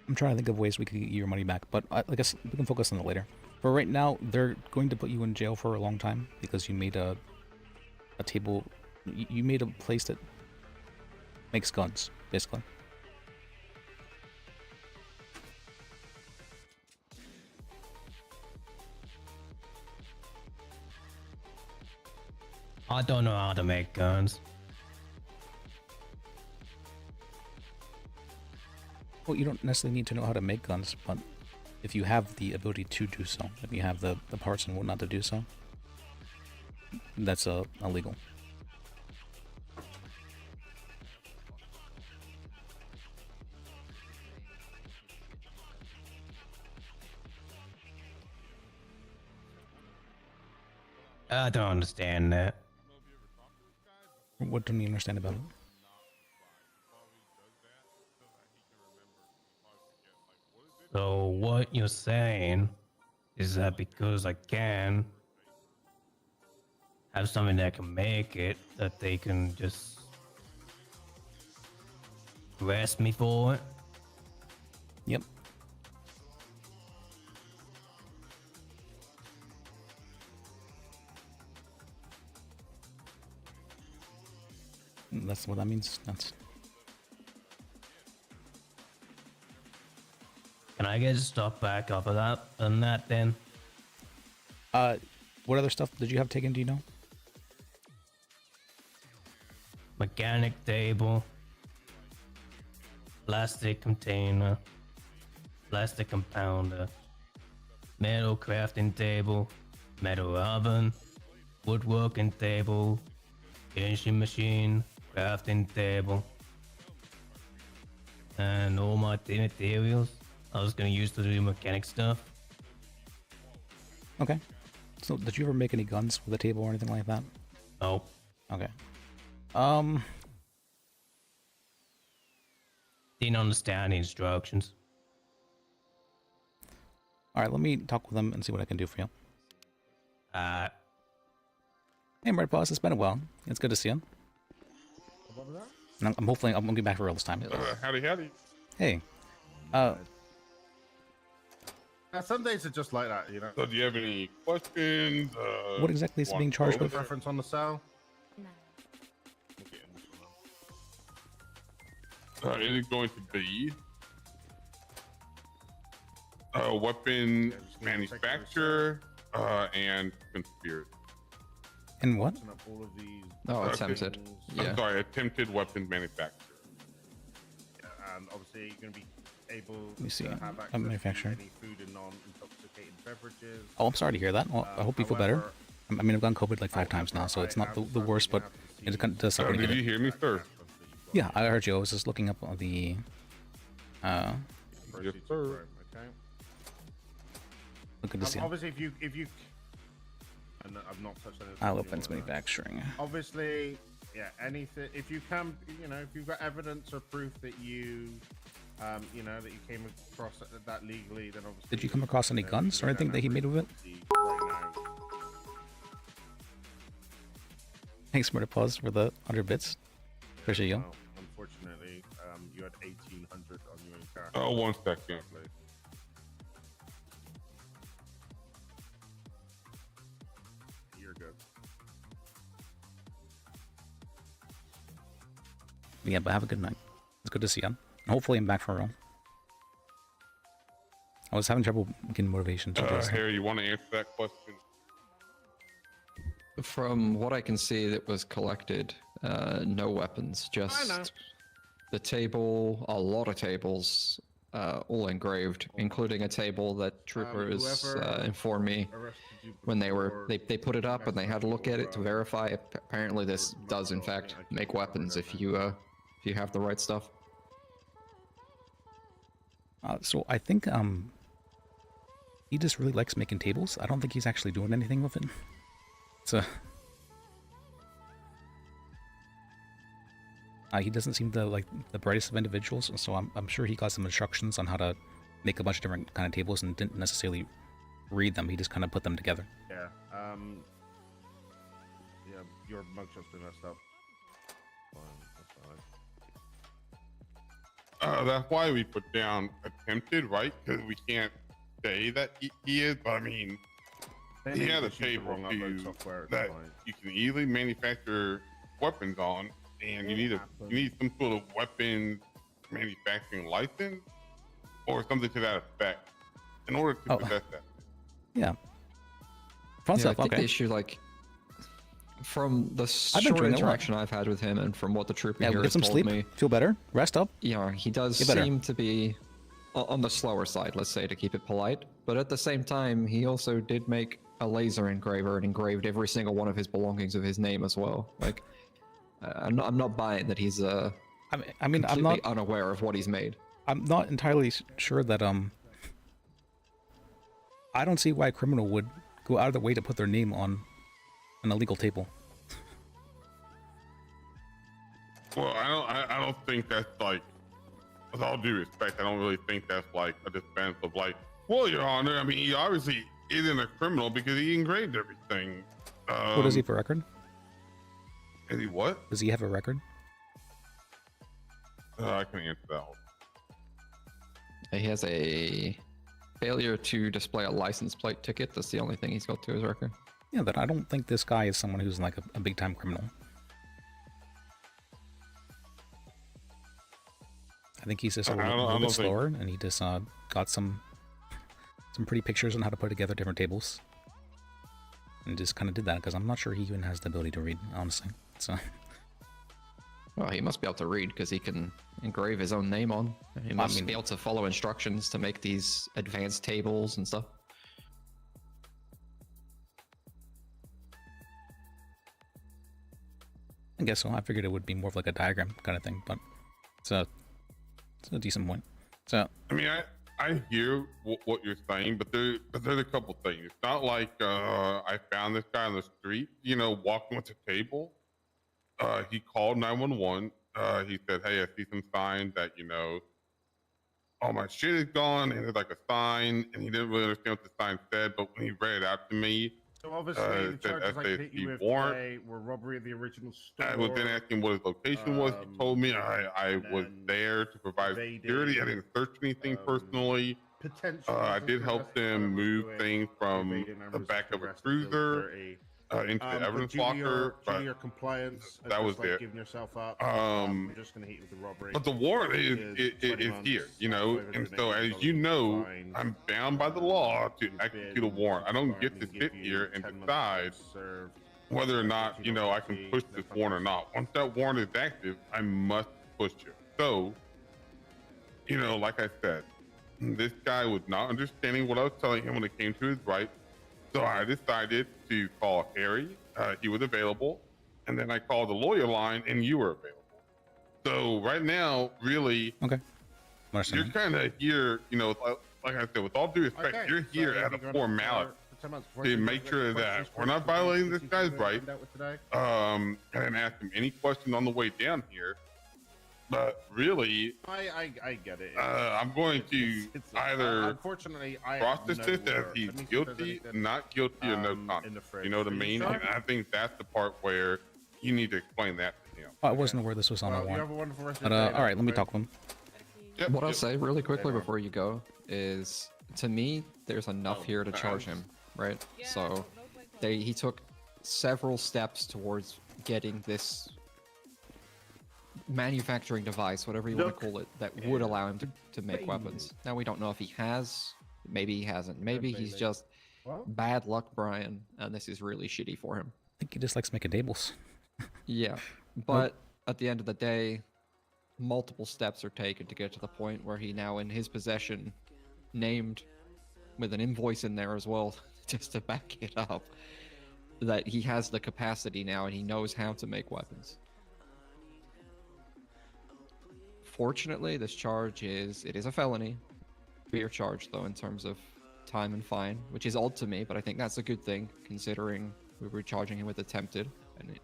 I'm trying to think of ways we could get your money back, but I guess we can focus on that later. For right now, they're going to put you in jail for a long time because you made a table. You made a place that makes guns, basically. I don't know how to make guns. Well, you don't necessarily need to know how to make guns, but if you have the ability to do so, if you have the parts and whatnot to do so, that's illegal. I don't understand that. What don't you understand about it? So what you're saying is that because I can have something that can make it, that they can just arrest me for it? Yep. That's what that means. That's. Can I get stuff back off of that and that then? What other stuff did you have taken? Do you know? Mechanic table, plastic container, plastic compounder, metal crafting table, metal oven, woodworking table, finishing machine, crafting table, and all my materials I was gonna use to do mechanic stuff. Okay. So, did you ever make any guns with a table or anything like that? Nope. Okay. Didn't understand the instructions. All right, let me talk with them and see what I can do for you. Hey, Red Boss, it's been a while. It's good to see you. And I'm hopefully I'm gonna be back for real this time. Howdy, howdy. Hey. Some days are just like that, you know. So, do you have any questions? What exactly is it being charged with? Preference on the cell? It is going to be a weapon manufacturer and conspiracy. And what? All of these. Oh, attempted. I'm sorry, attempted weapons manufacturer. Yeah, and obviously you're going to be able Let me see. to have access I'm manufacturing. to any food and non-intoxicating beverages. Oh, I'm sorry to hear that. Well, I hope you feel better. I mean, I've gotten COVID like 5 times now, so it's not the worst, but it kind of does suck when you Did get you it. hear me, sir? Yeah, I heard you. I was just looking up on the. Yes, sir. Okay. Looking to see. Obviously, if you, and I've not touched on it. Weapons manufacturing. Obviously, yeah, anything. If you can, you know, if you've got evidence or proof that you, you know, that you came across that legally, then obviously. Did you come across any guns or anything that he made with it? Right now. Thanks, Murder Pause, for the 100 bits. Appreciate you. Well, unfortunately, you had 1,800 on your account. Oh, 1 second. You're good. Yeah, but have a good night. It's good to see you. Hopefully I'm back for real. I was having trouble getting motivation to do this. Harry, you want to answer that question? From what I can see that was collected, no weapons, just the table, a lot of tables, all engraved, including a table that troopers informed me when they put it up and they had to look at it to verify. Apparently this does in fact make weapons if you have the right stuff. So I think he just really likes making tables. I don't think he's actually doing anything with it. So he doesn't seem to like the brightest of individuals, so I'm sure he got some instructions on how to make a bunch of different kind of tables and didn't necessarily read them. He just kind of put them together. Yeah. Yeah, your mugshot's been messed up. That's why we put down attempted, right? Because we can't say that he is, but I mean, he has a table that you can easily manufacture weapons on, and you need some sort of weapons manufacturing license or something to that effect in order to possess that. Yeah. Fun stuff. I think Okay. the issue, like, From the been short doing it a lot. interaction I've had with him, and from what the trooper Yeah, here get has some told sleep. me, Feel better. Rest up. yeah, he does Get better. seem to be on the slower side, let's say, to keep it polite. But at the same time, he also did make a laser engraver and engraved every single one of his belongings with his name as well. Like, I'm not buying that he's I mean, I'm completely not unaware of what he's made. I'm not entirely sure that I don't see why a criminal would go out of their way to put their name on an illegal table. Well, I don't think that's like, with all due respect, I don't really think that's like a defense of like, well, Your Honor, I mean, he obviously isn't a criminal because he engraved everything. What does he have a record? Is he what? Does he have a record? I can answer that one. He has a failure to display a license plate ticket. That's the only thing he's got to his record. Yeah, that I don't think this guy is someone who's like a big time criminal. I think he's just a little bit slower, and he just got some pretty pictures on how to put together different tables, and just kind of did that because I'm not sure he even has the ability to read, honestly. So, well, he must be able to read because he can engrave his own name on. He must be able to follow instructions to make these advanced tables and stuff. I guess so. I figured it would be more of like a diagram kind of thing, but it's a decent point. So, I mean, I hear what you're saying, but there's a couple things. It's not like I found this guy on the street, you know, walking with a table. He called 911. He said, "Hey, I see some signs that, you know, all my shit is gone," and there's like a sign, and he didn't really understand what the sign said, but when he read it out to me, So obviously the charges I hit you with today were robbery of the original store. I was then asking what his location was. He told me I was there to provide security. I didn't search anything personally. I did help them move things from the back of a cruiser into the evidence locker. But your compliance, that was like it. Giving yourself up. I'm just going to hit you with the robbery. But the warrant is here, you know, and so as you know, I'm bound by the law to execute a warrant. I don't get to sit here and decide whether or not, you know, I can push this warrant or not. Once that warrant is active, I must push it. So, you know, like I said, this guy was not understanding what I was telling him when it came to his rights. So I decided to call Harry. He was available. And then I called the lawyer line and you were available. So right now, really, you're kind of here, you know, like I said, with all due respect, you're here at a formality to make sure that we're not violating this guy's rights. I didn't ask him any question on the way down here. But really, I get it. I'm going to either unfortunately, cross this as he's guilty, not guilty, or no contest. You know what I mean? And I think that's the part where you need to explain that to him. I wasn't aware this was on a warrant. But all right, let me talk to him. What I'll say really quickly before you go is, to me, there's enough here to charge him, right? So he took several steps towards getting this manufacturing device, whatever you want to call it, that would allow him to make weapons. Now, we don't know if he has, maybe he hasn't, maybe he's just bad luck Brian, and this is really shitty for him. I think he just likes making tables. Yeah, but at the end of the day, multiple steps are taken to get to the point where he now in his possession, named with an invoice in there as well, just to back it up, that he has the capacity now and he knows how to make weapons. Fortunately, this charge is a felony. Severe charge, though, in terms of time and fine, which is odd to me, but I think that's a good thing, considering we were charging him with attempted, and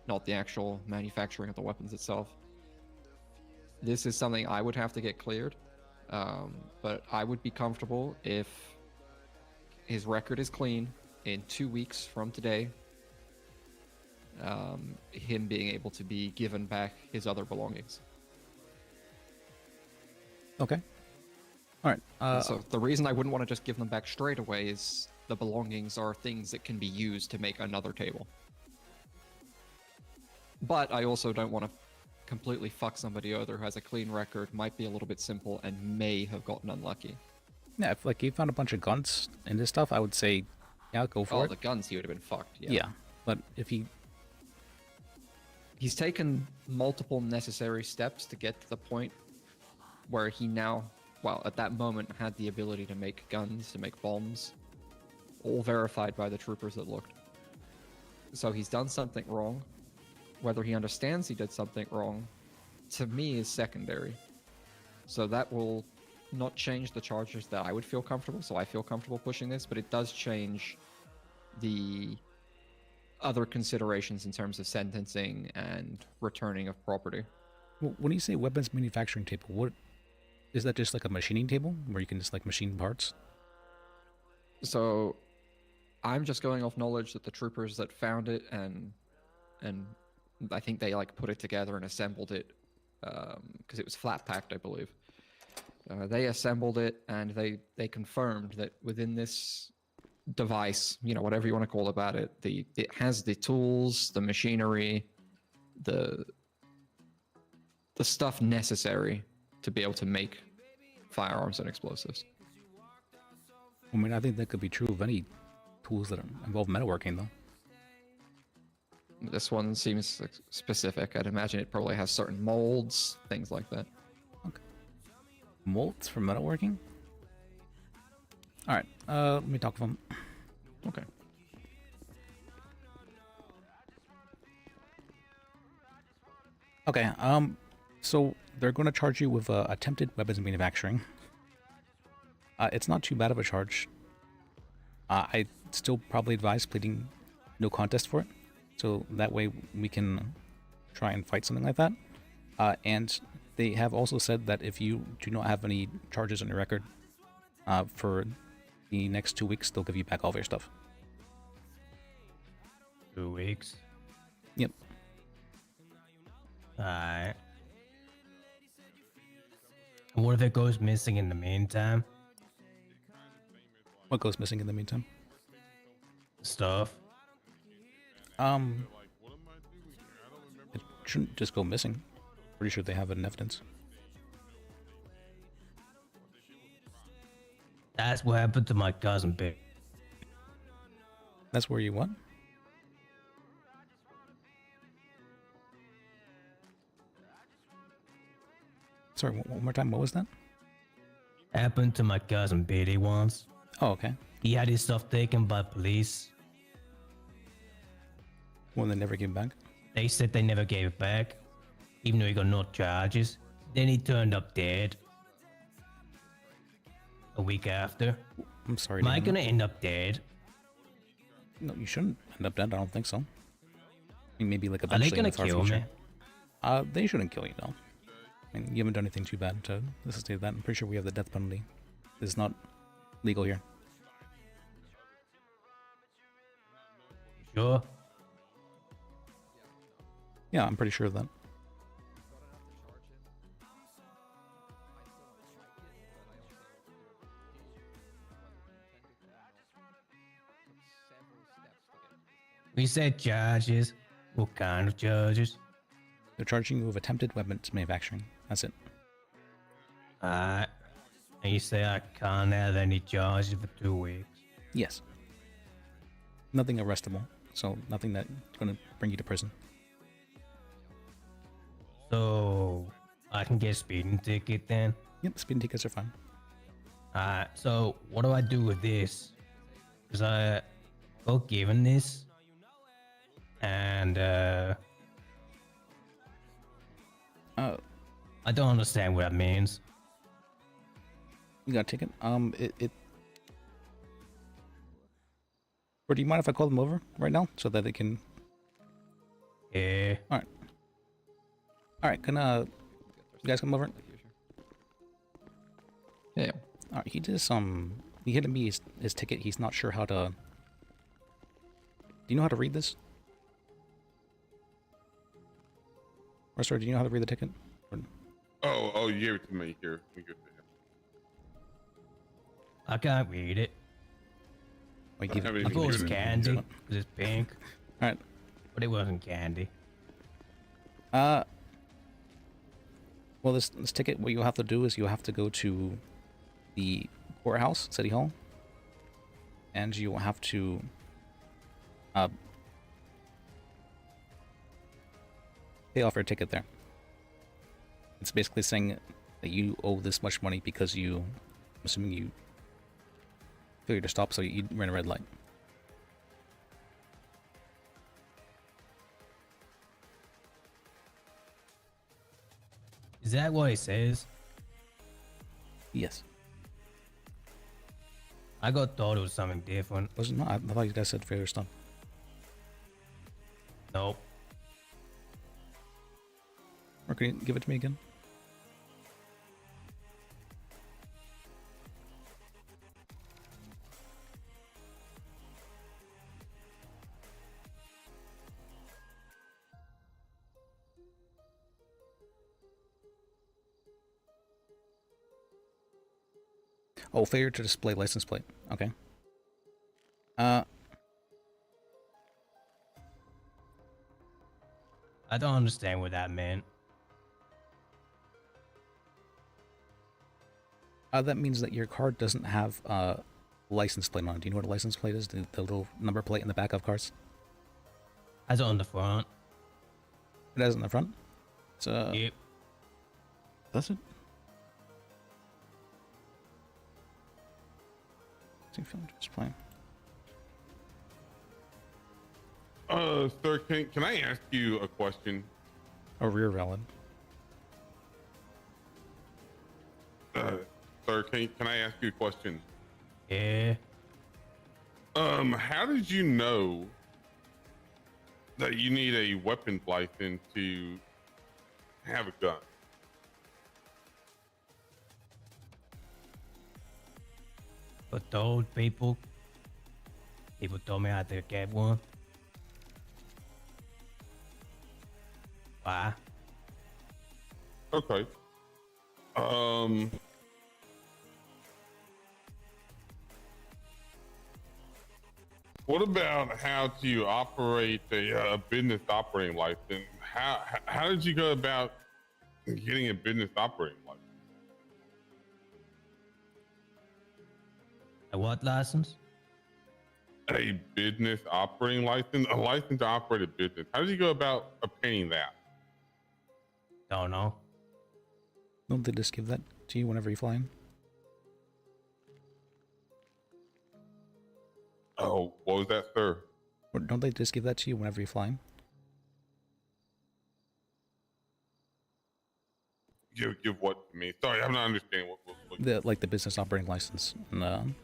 not the actual manufacturing of the weapons itself. This is something I would have to get cleared, but I would be comfortable if his record is clean in 2 weeks from today, him being able to be given back his other belongings. Okay. All right. So the reason I wouldn't want to just give them back straight away is the belongings are things that can be used to make another table. But I also don't want to completely fuck somebody over who has a clean record, might be a little bit simple, and may have gotten unlucky. Yeah, if like he found a bunch of guns in this stuff, I would say, yeah, go for it. Oh, the guns, he would have been fucked. Yeah, but if he he's taken multiple necessary steps to get to the point where he now, well, at that moment, had the ability to make guns, to make bombs, all verified by the troopers that looked. So he's done something wrong. Whether he understands he did something wrong, to me, is secondary. So that will not change the charges that I would feel comfortable, so I feel comfortable pushing this, but it does change the other considerations in terms of sentencing and returning of property. Well, when you say weapons manufacturing table, what is that? Just like a machining table where you can just like machine parts? So I'm just going off knowledge that the troopers that found it and I think they like put it together and assembled it because it was flat packed, I believe. They assembled it and they confirmed that within this device, you know, whatever you want to call about it, it has the tools, the machinery, the stuff necessary to be able to make firearms and explosives. I mean, I think that could be true of any tools that involve metalworking, though. This one seems specific. I'd imagine it probably has certain molds, things like that. Okay. Molds for metalworking? Alright, let me talk with them. Okay. Okay, so they're going to charge you with attempted weapons manufacturing. It's not too bad of a charge. I still probably advise pleading no contest for it, so that way we can try and fight something like that. And they have also said that if you do not have any charges on your record for the next 2 weeks, they'll give you back all of your stuff. 2 weeks? Yep. Alright. And what if it goes missing in the meantime? What goes missing in the meantime? Stuff. It shouldn't just go missing. Pretty sure they have it in evidence. That's what happened to my cousin Big. That's where you what? Sorry, one more time. What was that? Happened to my cousin Biddy once. Oh, okay. He had his stuff taken by police. Well, they never gave it back? They said they never gave it back, even though he got no charges. Then he turned up dead. A week after. I'm sorry. Am I gonna end up dead? No, you shouldn't end up dead. I don't think so. I mean, maybe like Are they eventually in gonna the far kill future. me? They shouldn't kill you, no. I mean, you haven't done anything too bad to necessitate that. I'm pretty sure we have the death penalty. This is not legal here. Sure. Yeah, I'm pretty sure of that. We said charges. What kind of charges? They're charging you with attempted weapons manufacturing. That's it. And you say I can't have any charges for 2 weeks? Yes. Nothing arrestable. So nothing that's going to bring you to prison. So I can get a speeding ticket then? Yep, speeding tickets are fine. So what do I do with this? Because I got given this. And I don't understand what that means. You got a ticket? Or do you mind if I call them over right now so that they can? Yeah. All right. All right. Can you guys come over? Yeah. All right. He just he handed me his ticket. He's not sure how to. Do you know how to read this? Or sorry, do you know how to read the ticket? Or... Oh, you gave it to me. Here, we give it to him. I can't read it. Wait, I thought it was candy, because it's pink. Alright. But it wasn't candy. Well, this ticket, what you'll have to do is you'll have to go to the courthouse, City Hall, and you'll have to Pay off your ticket there. It's basically saying that you owe this much money because you, I'm assuming you failure to stop, so you ran a red light. Is that what it says? Yes. I got thought it was something different. Was it not? I thought you guys said failure to stop. Nope. Or can you give it to me again? Oh, failure to display license plate. Okay. I don't understand what that meant. That means that your car doesn't have a license plate on it. Do you know what a license plate is? The little number plate in the back of cars? Has it on the front. It has it in the front? It's, Yep. Does it? Display. Sir, can I ask you a question? A rear valid. Sir, can I ask you a question? Yeah. How did you know that you need a weapons license to have a gun? But told people told me I had to get one. Why? Okay. What about how to operate a business operating license? How did you go about getting a business operating license? A what license? A business operating license? A license to operate a business. How did you go about obtaining that? Don't know. Don't they just give that to you whenever you fly in? Oh, what was that, sir? Or don't they just give that to you whenever you fly in? Give what to me? Sorry, I'm not understanding what The business operating license. And,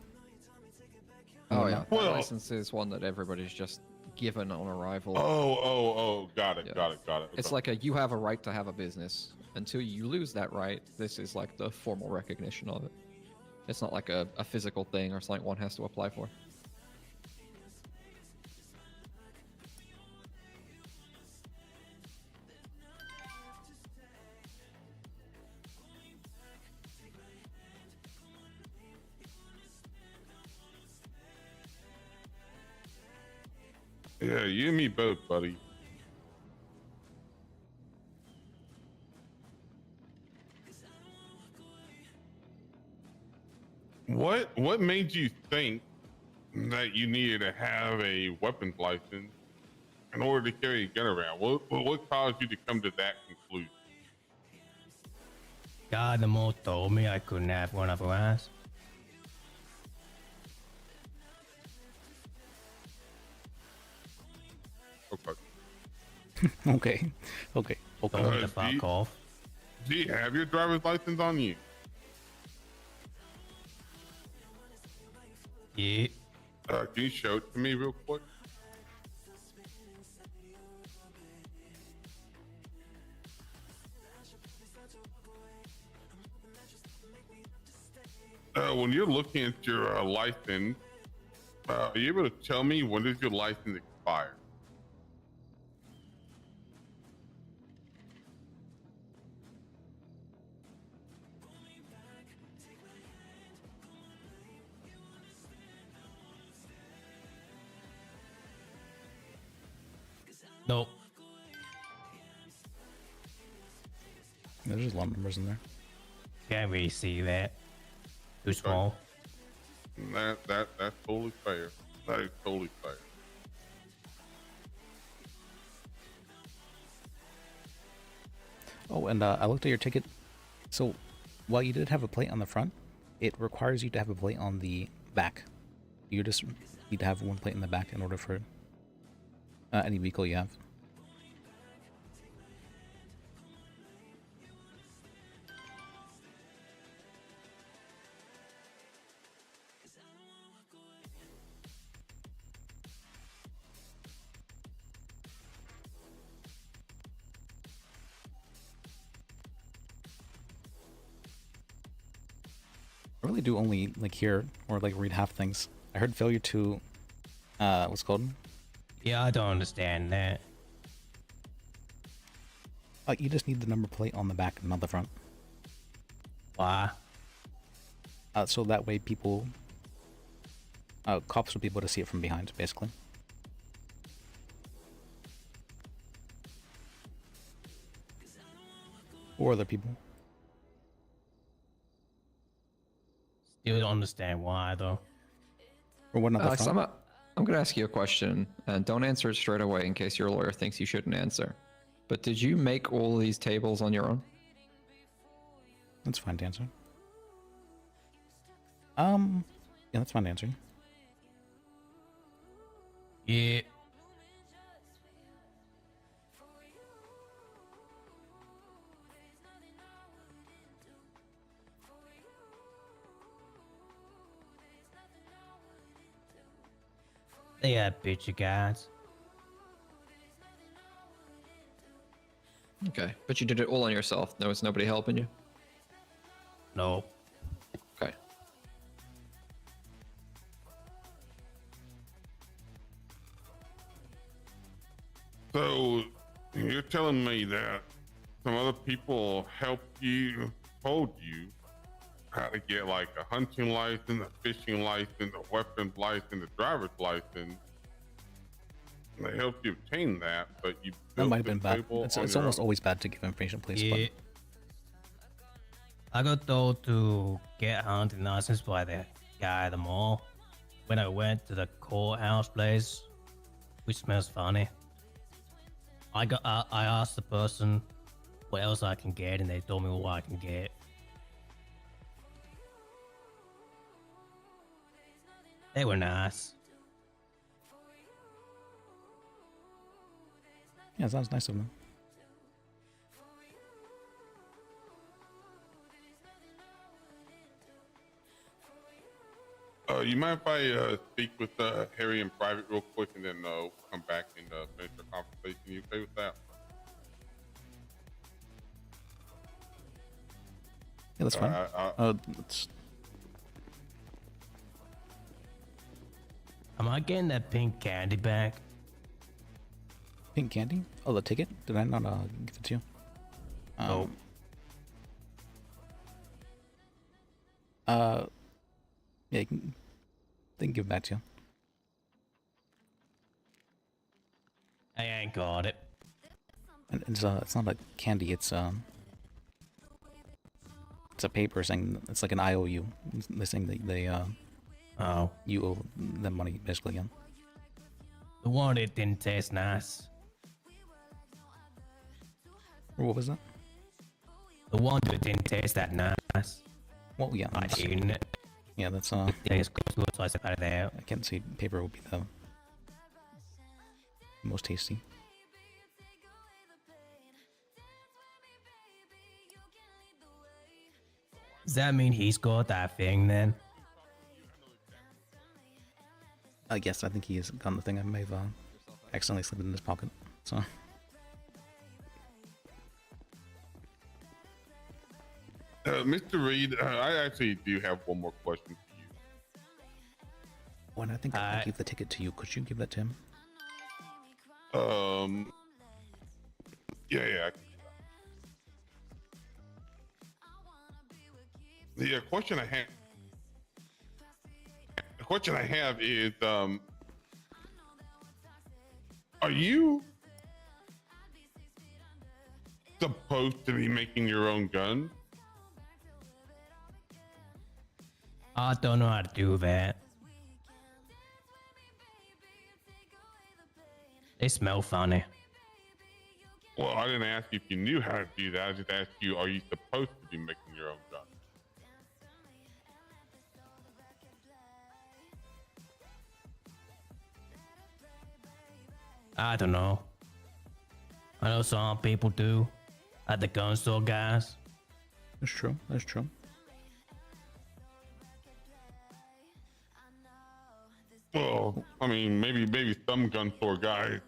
Oh yeah, Well- the license is one that everybody's just given on arrival. Oh, got it, Yeah. got it. It's like you have a right to have a business. Until you lose that right, this is like the formal recognition of it. It's not like a physical thing or something one has to apply for. Yeah, you and me both, buddy. What made you think that you needed to have a weapons license in order to carry a gun around? What caused you to come to that conclusion? God, the mole told me I couldn't have one otherwise. Okay. Okay. Told me to fuck off. Do you have your driver's license on you? Yeah. Can you show it to me real quick? When you're looking at your license, are you able to tell me when does your license expire? Nope. There's just a lot of numbers in there. Can't really see that. Too small. That's totally fair. That is totally fair. Oh, and I looked at your ticket. So, while you did have a plate on the front, it requires you to have a plate on the back. You just need to have one plate in the back in order for any vehicle you have. I really do only like hear or like read half things. I heard failure to what's it called? Yeah, I don't understand that. You just need the number plate on the back, not the front. Why? So that way people cops will be able to see it from behind, basically. Or other people. Still don't understand why though. Or what not the Alex, front? I'm going to ask you a question, and don't answer it straight away in case your lawyer thinks you shouldn't answer. But did you make all these tables on your own? That's fine to answer. Yeah, that's fine to answer. Yeah. They are bitchy guys. Okay, but you did it all on yourself. There was nobody helping you? No. Okay. So you're telling me that some other people helped you, told you how to get like a hunting license, a fishing license, a weapons license, a driver's license. And they helped you obtain that, but you That built might have this been bad. table It's on your almost own. always bad to give information, please. Yeah. I got told to get a hunting license by the guy at the mall when I went to the courthouse place, which smells funny. I asked the person what else I can get, and they told me what I can get. They were nice. Yeah, sounds nice of them. You mind if I speak with Harry in private real quick, and then come back and finish our conversation? You okay with that? Yeah, that's fine. It's... Am I getting that pink candy back? Pink candy? Oh, the ticket? Did I not give it to you? Nope. Yeah, they can give it back to you. I ain't got it. And it's not a candy. It's a paper saying it's like an IOU. They're saying that they you owe them money basically again. The one that didn't taste nice. Or what was that? The one that didn't taste that nice. Well, yeah. I eaten it. Yeah, that's It tastes good, so I said out of there. I can't see paper would be the most tasty. Does that mean he's got that thing then? Yes, I think he has gotten the thing. I may have accidentally slipped it in his pocket. So. Mr. Reed, I actually do have one more question for you. When I think I gave the ticket to you, could you give that to him? Yeah. The question I have is, are you supposed to be making your own gun? I don't know how to do that. They smell funny. Well, I didn't ask you if you knew how to do that. I just asked you, are you supposed to be making your own gun? I don't know. I know some people do. At the gun store, guys. That's true. That's true. Well, I mean, maybe some gun store guys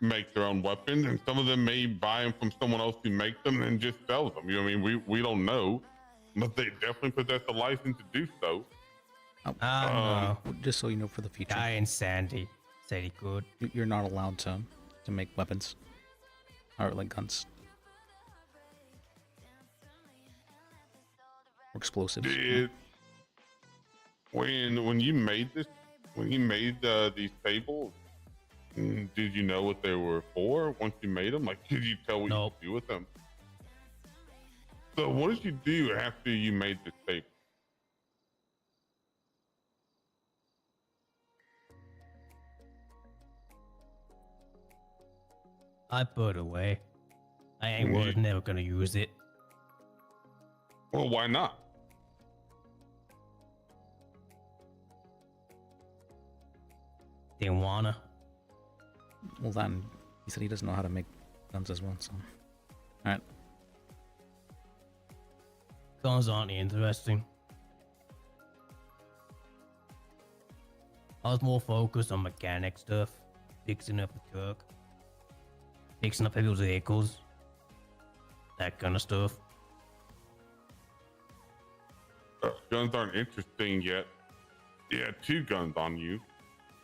make their own weapons, and some of them may buy them from someone else who makes them and just sells them. You know what I mean? We don't know, but they definitely possess a license to do so. No. Just so you know for the future. Guy and Sandy said he could. You're not allowed to make weapons. Or like guns. Or explosives. When you made this, these tables, did you know what they were for once you made them? Like, did you tell what you do with them? So what did you do after you made this table? I put it away. I was never gonna use it. Well, why not? Didn't wanna. Well, then he said he doesn't know how to make guns as well. So, all right. Guns aren't interesting. I was more focused on mechanic stuff, fixing up the truck, fixing up people's vehicles, that kind of stuff. Guns aren't interesting yet. You had 2 guns on you.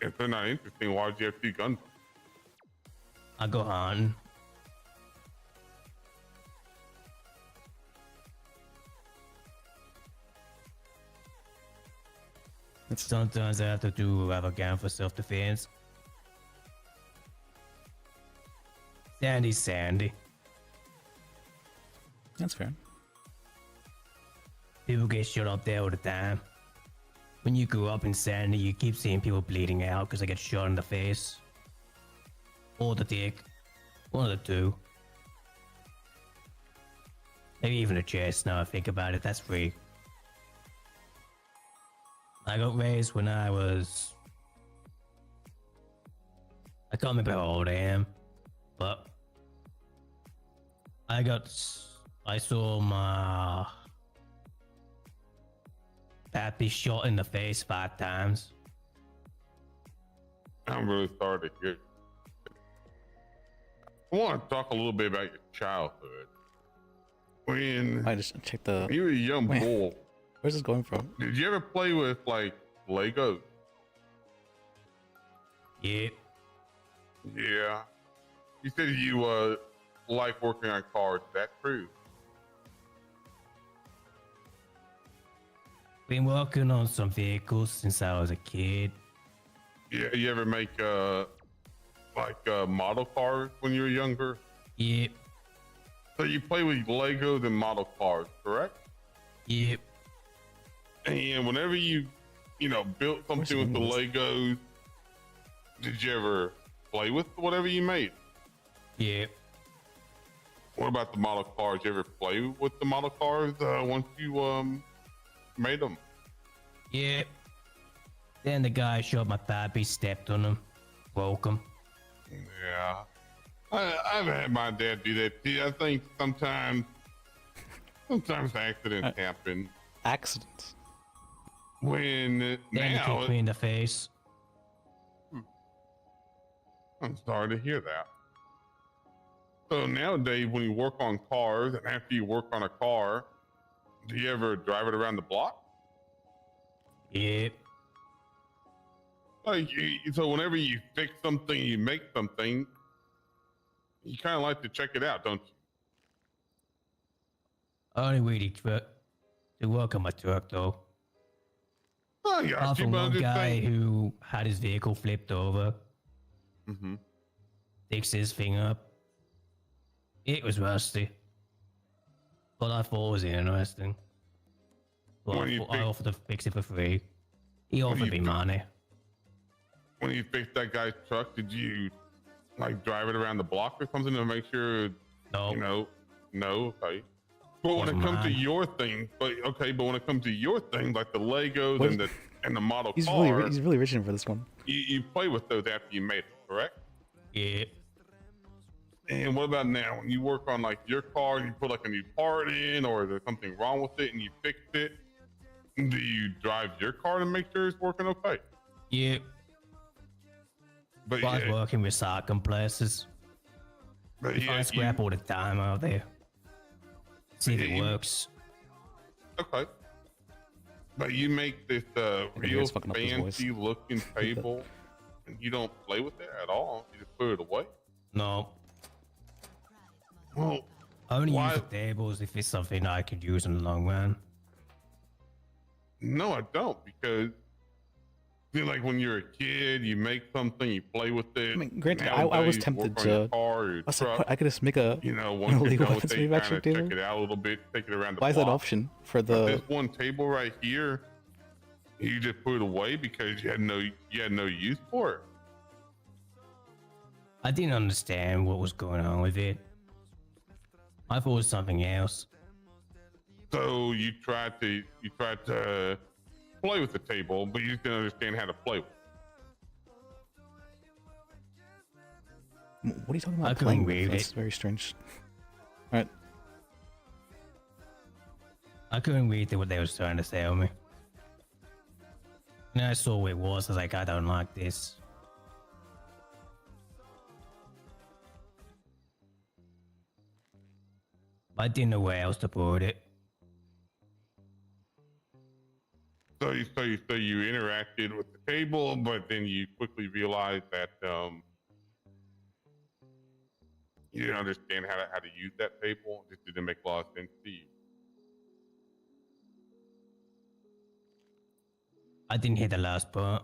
If they're not interesting, why would you have 2 guns? I go hunting. Sometimes I have to have a gun for self-defense. Sandy's Sandy. That's fair. People get shot up there all the time. When you grew up in Sandy, you keep seeing people bleeding out because they get shot in the face. Or the dick. One of the two. Maybe even the chest, now I think about it, that's free. I got raised when I was... I can't remember how old I am, but... I saw my... pappy shot in the face 5 times. I'm really sorry to hear. I want to talk a little bit about your childhood. When I just checked the. You were a young boy. Where's this going from? Did you ever play with like Legos? Yep. Yeah. You said you like working on cars. Is that true? Been working on some vehicles since I was a kid. Yeah. You ever make model cars when you were younger? Yep. So you play with Legos and model cars, correct? Yep. And whenever you built something with the Legos, did you ever play with whatever you made? Yep. What about the model cars? You ever play with the model cars once you made them? Yep. Then the guy shot my pappy, stepped on him, broke him. Yeah. I've had my dad do that too. I think sometimes accidents happen. Accidents? When Then he now, kicked me in the face. I'm sorry to hear that. So nowadays, when you work on cars, and after you work on a car, do you ever drive it around the block? Yep. So whenever you fix something, you make something, you kind of like to check it out, don't you? I only really to work on my truck though. Oh, yeah. Apart from one guy who had his vehicle flipped over. Mm-hmm. Fixed his thing up. It was rusty. But I thought it was interesting. Well, I offered to fix it for free. He offered me money. When you fixed that guy's truck, like drive it around the block or something to make sure? No. You know, no. Okay. But when It's it comes to mine. your thing, but when it comes to your thing, like the Legos What- and the model He's car, really reaching for this one. you play with those after you made it, correct? Yeah. And what about now? When you work on like your car, you put like a new part in, or there's something wrong with it, and you fix it. Do you drive your car to make sure it's working okay? Yeah. But I was yeah, working with cycling places. but I yeah, scrap all the time out there. See if Yeah, it you- works. okay. But you make this real he's fucking up his voice. fancy looking table, and you don't play with it at all. You just put it away. No. Well, I only why- use the tables if it's something I could use in the long run. No, I don't, because feel like when you're a kid, you make something, you play with it. I mean, granted, I was Nowadays, tempted work on your to. car or your I was like, truck, what, I could just make a you know, an once you're illegal done with weapons it, you manufacturing kinda table. check it out a little bit, take it around the Why is that an block. option for But the? this one table right here, you just put it away because you had no use for it. I didn't understand what was going on with it. I thought it was something else. So you tried to play with the table, but you just didn't understand how to play with it. What are you talking I about couldn't playing with? read That's it. very strange. All right. I couldn't read what they was trying to tell me. And I saw what it was. I was like, I don't like this. I didn't know where else to put it. So you interacted with the table, but then you quickly realized that you didn't understand how to use that table. It just didn't make a lot of sense to you. I didn't hear the last part.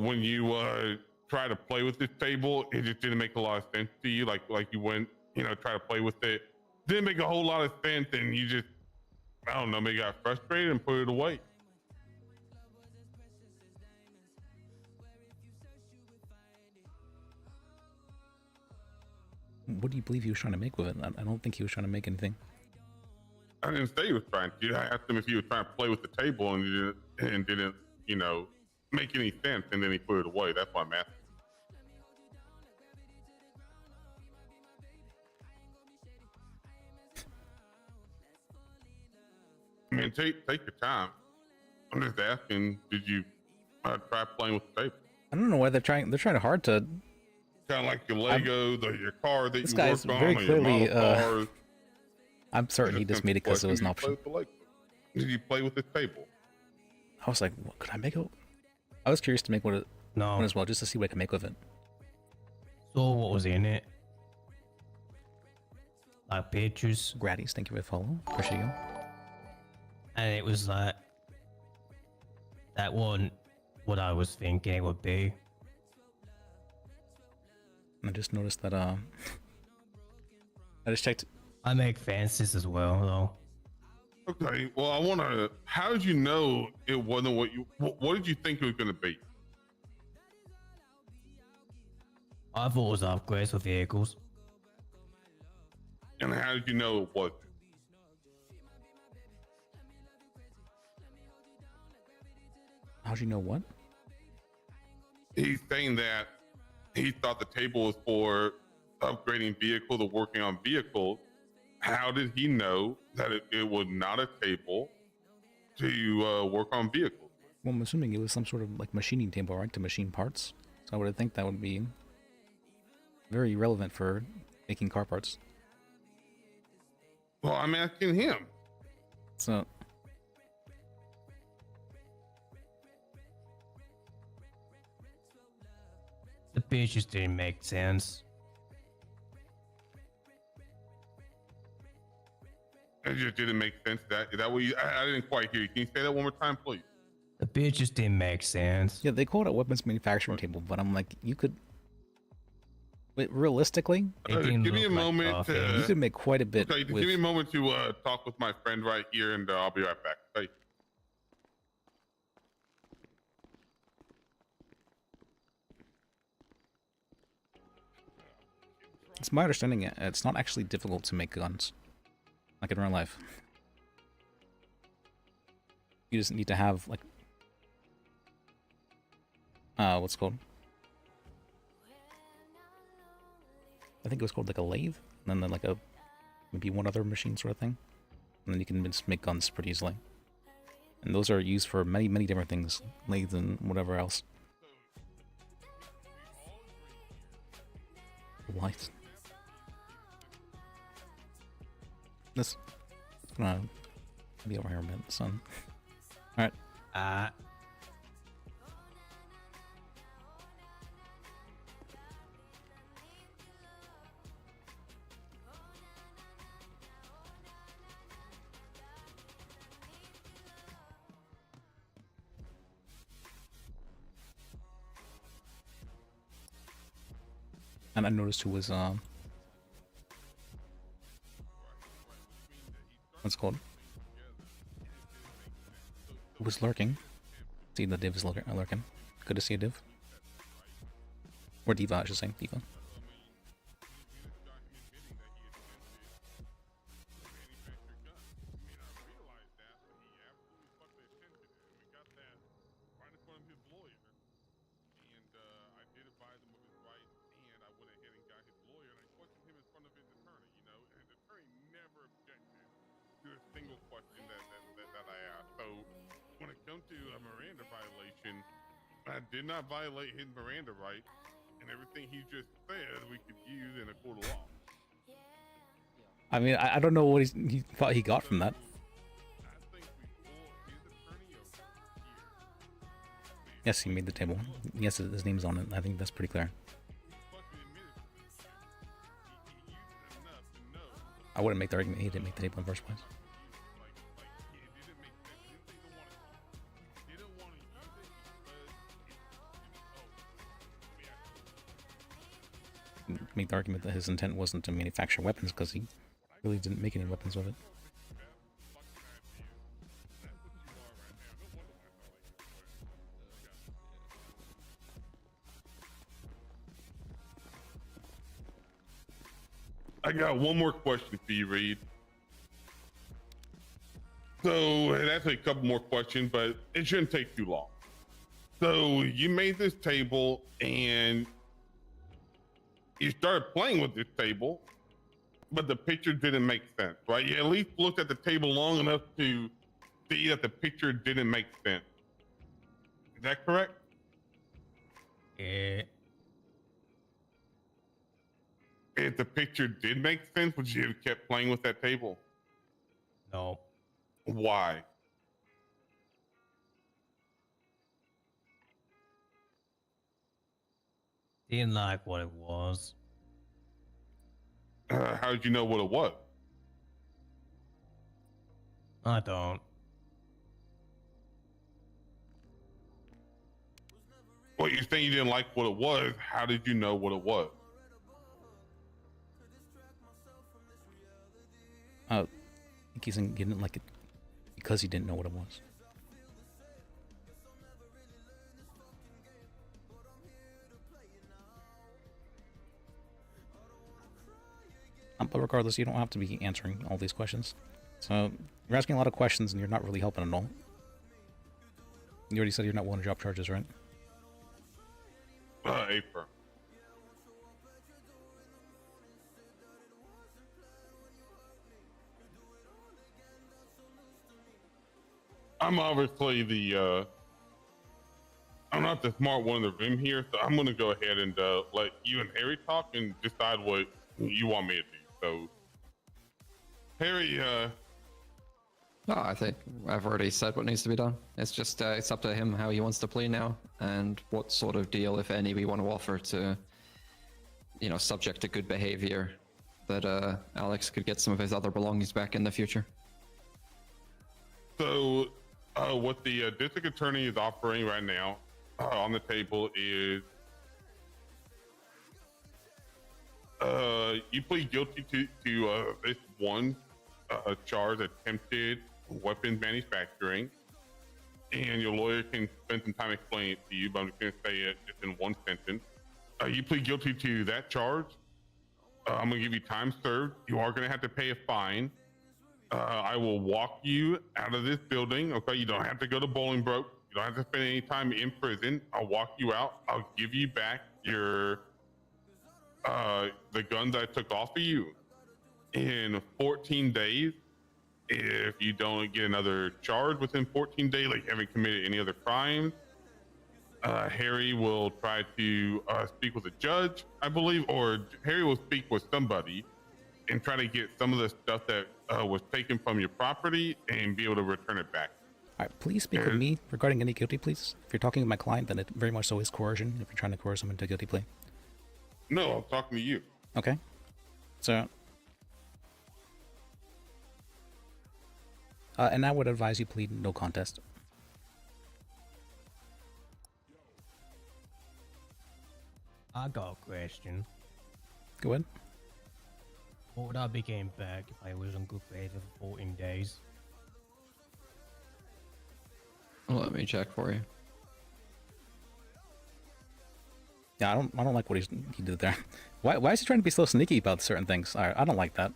When you try to play with this table, it just didn't make a lot of sense to you. Like you went, try to play with it, didn't make a whole lot of sense, and you just, I don't know, maybe got frustrated and put it away. What do you believe he was trying to make with it? I don't think he was trying to make anything. I didn't say he was trying to. I asked him if he was trying to play with the table and didn't, make any sense, and then he put it away. That's why I'm asking. I mean, take your time. I'm just asking, did you try playing with the table? I don't know why they're trying. They're trying hard to. Kind of like your Legos or your car that This you guy's worked on, very or your clearly. model cars. I'm certain he just made it because it was an option. Did you play with the table? I was like, what could I make it? I was curious to make one as well, just to see what I can make with it. So what was in it? Like pictures. Gratis, thank you for the follow. Appreciate you. And it was like that wasn't what I was thinking it would be. I just noticed that I just checked. I make fences as well though. Okay, well, I want to. How did you know it wasn't what did you think it was going to be? I thought it was upgrades for vehicles. And how did you know it wasn't? How'd you know what? He's saying that he thought the table was for upgrading vehicles or working on vehicles. How did he know that it was not a table to work on vehicles? Well, I'm assuming it was some sort of like machining table, right, to machine parts. So I would think that would be very relevant for making car parts. Well, I'm asking him. So The pictures didn't make sense. It just didn't make sense. That what you? I didn't quite hear you. Can you say that one more time, please? The pictures didn't make sense. yeah, they call it a weapons manufacturing table, but I'm like, you could. Wait, realistically, It didn't give me a look like moment. coffee. you could make quite a bit. Okay, with, give me a moment to talk with my friend right here, and I'll be right back. Okay. It's my understanding it's not actually difficult to make guns, like in real life. You just need to have like, what's it called? I think it was called like a lathe, and then like a maybe one other machine sort of thing, and then you can just make guns pretty easily. And those are used for many different things, lathes and whatever else. Light. This gonna be over here a bit, son. All right. And I noticed who was what's it called? Who was lurking? See, the div is lurking. Good to see a div. Or diva, I should say, diva. I did not violate his Miranda right, and everything he just said we could use in a court of law. I mean, I don't know what he thought he got from that. Yes, he made the table. Yes, his name's on it. I think that's pretty clear. I wouldn't make the argument he didn't make the table in the first place. Make the argument that his intent wasn't to manufacture weapons because he really didn't make any weapons with it. I got one more question for you, Reed. So, and actually a couple more questions, but it shouldn't take too long. So, you made this table and you started playing with this table, but the picture didn't make sense, right? You at least looked at the table long enough to see that the picture didn't make sense. Is that correct? Yeah. If the picture did make sense, would you have kept playing with that table? No. Why? Didn't like what it was. How did you know what it was? I don't. Well, you're saying you didn't like what it was. How did you know what it was? I think he didn't like it because he didn't know what it was. But regardless, you don't have to be answering all these questions. So, you're asking a lot of questions and you're not really helping at all. You already said you're not willing to drop charges, right? April. I'm obviously I'm not the smart one in the room here, so I'm gonna go ahead and let you and Harry talk and decide what you want me to do. So, Harry, No, I think I've already said what needs to be done. It's just it's up to him how he wants to play now and what sort of deal, if any, we want to offer to, you know, subject to good behavior, that Alex could get some of his other belongings back in the future. So, what the district attorney is offering right now on the table is you plead guilty to this one charge, attempted weapons manufacturing, and your lawyer can spend some time explaining it to you, but I'm just going to say it just in one sentence. You plead guilty to that charge. I'm gonna give you time served. You are gonna have to pay a fine. I will walk you out of this building. Okay, you don't have to go to Bolingbroke. You don't have to spend any time in prison. I'll walk you out. I'll give you back your the guns I took off of you in 14 days. If you don't get another charge within 14 days, like you haven't committed any other crimes, Harry will try to speak with a judge, I believe, or Harry will speak with somebody and try to get some of the stuff that was taken from your property and be able to return it back. All right, please speak with me regarding any guilty pleas. If you're talking with my client, then it very much so is coercion. If you're trying to coerce him into a guilty plea. No, I'm talking to you. Okay. So, and I would advise you plead no contest. I got a question. Go ahead. What would I be getting back if I was on good behavior for 14 days? Let me check for you. Yeah, I don't like what he did there. Why is he trying to be so sneaky about certain things? I don't like that.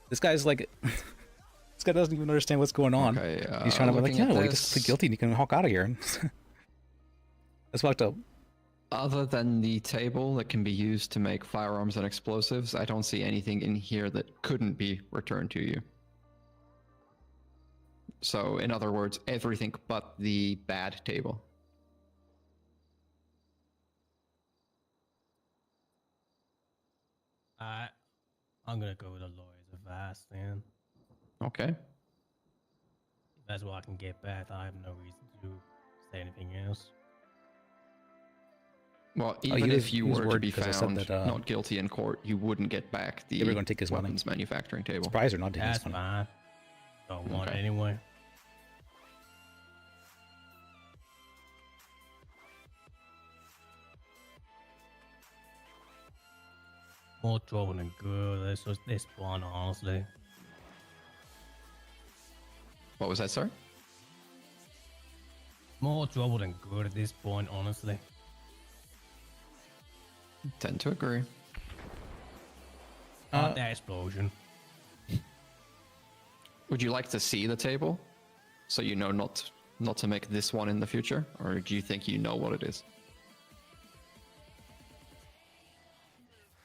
This guy's like, this guy doesn't even understand what's going on. Okay, he's trying to be like, yeah, well, you just this- plead guilty and you can walk out of here. That's fucked up. Other than the table that can be used to make firearms and explosives, I don't see anything in here that couldn't be returned to you. So, in other words, everything but the bad table. I'm gonna go with the lawyer's advice then. Okay. If that's what I can get back, I have no reason to say anything else. Well, he even was- if you he was were to worried be because I said found that, not guilty in court, you wouldn't get back the They were gonna take his money. weapons manufacturing table. Surprised or not taking his That's money. fine. Don't want it Okay. anyway. More trouble than good. This one, honestly. What was that, sir? More trouble than good at this point, honestly. Tend to agree. Not that explosion. Would you like to see the table, so you know not to make this one in the future, or do you think you know what it is?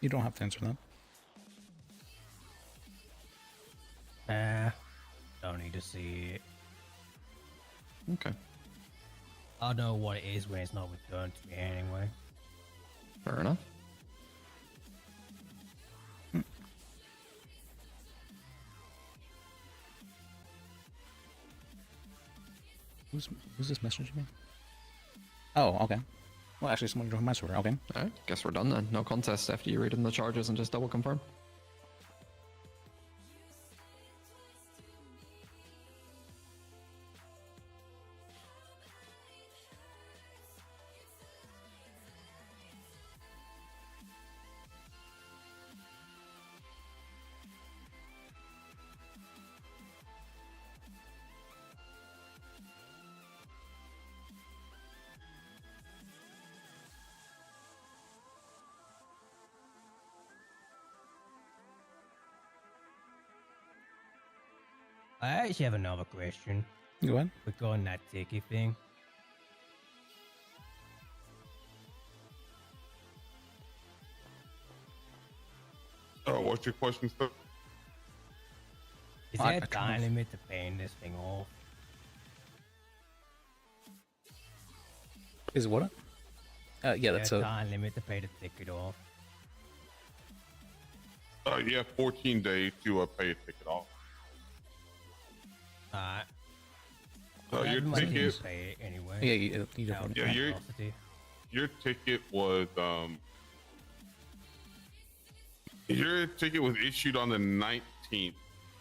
You don't have to answer that. Don't need to see it. Okay. I know what it is when it's not returned to me anyway. Fair enough. Who's this messaging me? Oh, okay. Well, actually, someone joined my server. Okay. Alright, guess we're done then. No contest after you read in the charges and just double confirm. I actually have another question. Go ahead. Regarding that ticket thing. Oh, what's your question, sir? Is there a time limit to paying this thing off? Is what? Yeah, that's a a. time limit to pay the ticket off. You have 14 days to pay a ticket off. Alright. Your ticket. Pay it anyway. Yeah, you don't. Yeah, your ticket was your ticket was issued on the 19th,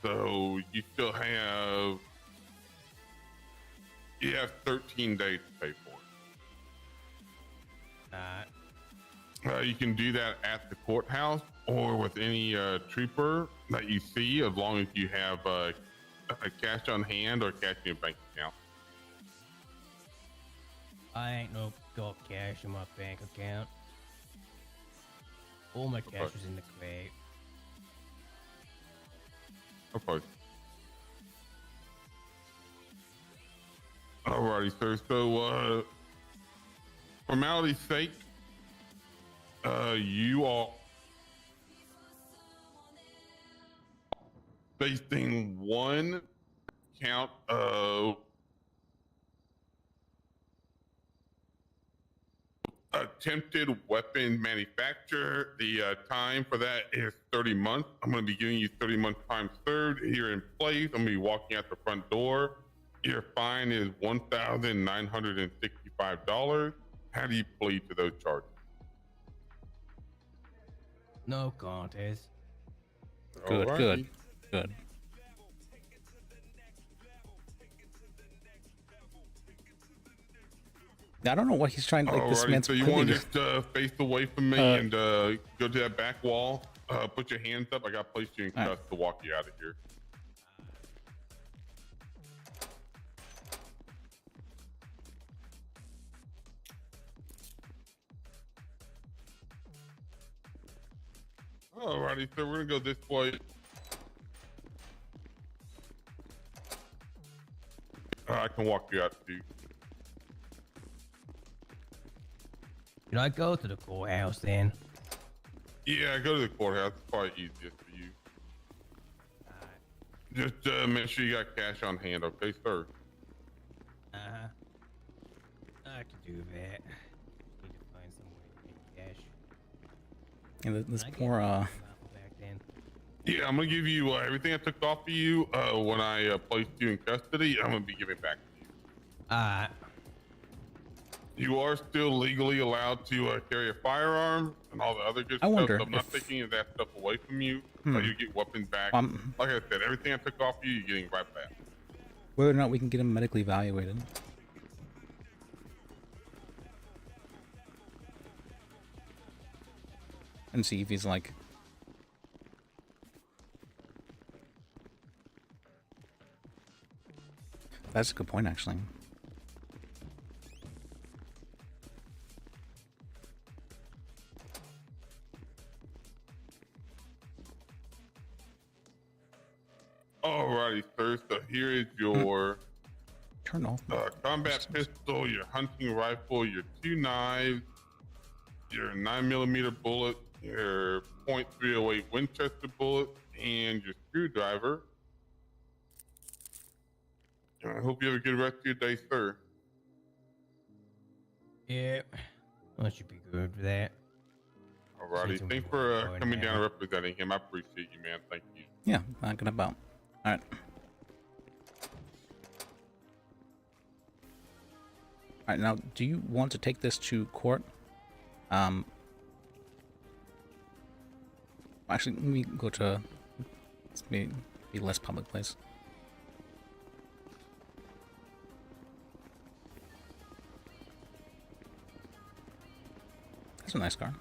so you still have 13 days to pay for it. You can do that at the courthouse or with any trooper that you see, as long as you have cash on hand or cash in your bank account. I ain't got cash in my bank account. All my cash was in the crate. Okay. Alrighty, sir. So, formality's sake, you are facing one count of attempted weapon manufacture. The time for that is 30 months. I'm going to be giving you 30 months time served here in place. I'm going to be walking out the front door. Your fine is $1,965. How do you plead to those charges? No contest. Good, Alrighty. good, good. I don't know what he's trying to like. This Alrighty, man's so you pleading want to to- just face away from me and go to that back wall? Put your hands up. I got to place you in cuffs to walk you out of here. Alrighty, so we're gonna go this way. I can walk you out too. Should I go to the courthouse then? Yeah, go to the courthouse. It's probably easiest for you. Just make sure you got cash on hand, okay, sir? Uh-huh. I can do that. Need to find some way to make cash. And this I get poor back then. Yeah, I'm gonna give you everything I took off of you when I placed you in custody. I'm gonna be giving back to you. Alright. You are still legally allowed to carry a firearm and all the other good I stuff. wonder So I'm not if- taking any of that stuff away from you. Hmm. You get weapons back. Um, Like I said, everything I took off you, you're getting right back. whether or not we can get him medically evaluated. And see if he's like... That's a good point, actually. Alrighty, sir. So here is your Turn off. combat pistol, your hunting rifle, your 2 knives, your 9mm bullet, your .308 Winchester bullet, and your screwdriver. I hope you have a good rest of your day, sir. Yeah. That should be good for that. Alrighty, Seems thanks we for were going coming down and now. representing him. I appreciate you, man. Thank you. Yeah, knocking about. Alright. Alright, now, do you want to take this to court? Actually, let me go to... Let's be less public place. That's a nice car.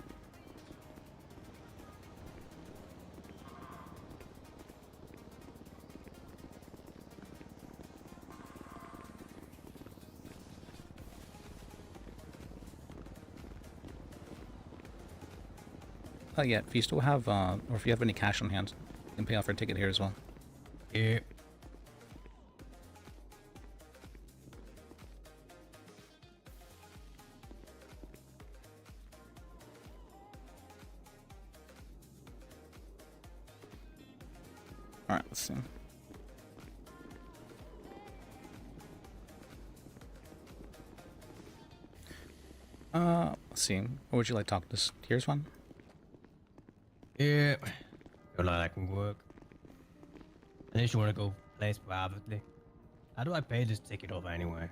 Yeah, if you still have, or if you have any cash on hand, you can pay off your ticket here as well. Yeah. Alright, let's see. Let's see. What would you like to talk to this? Here's one. Yeah. Feel like that can work. Unless you want to go place privately. How do I pay this ticket off anyway?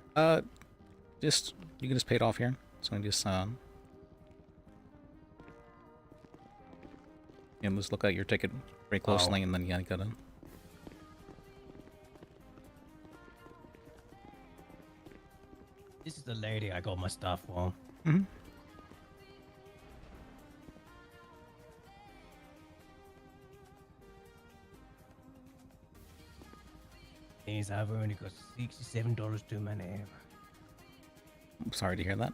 Just, you can just pay it off here. So I just, yeah, let's look at your ticket very closely, and then you gotta... This is the lady I got my stuff from. Mm-hmm. These I've only got $67 to my name. I'm sorry to hear that.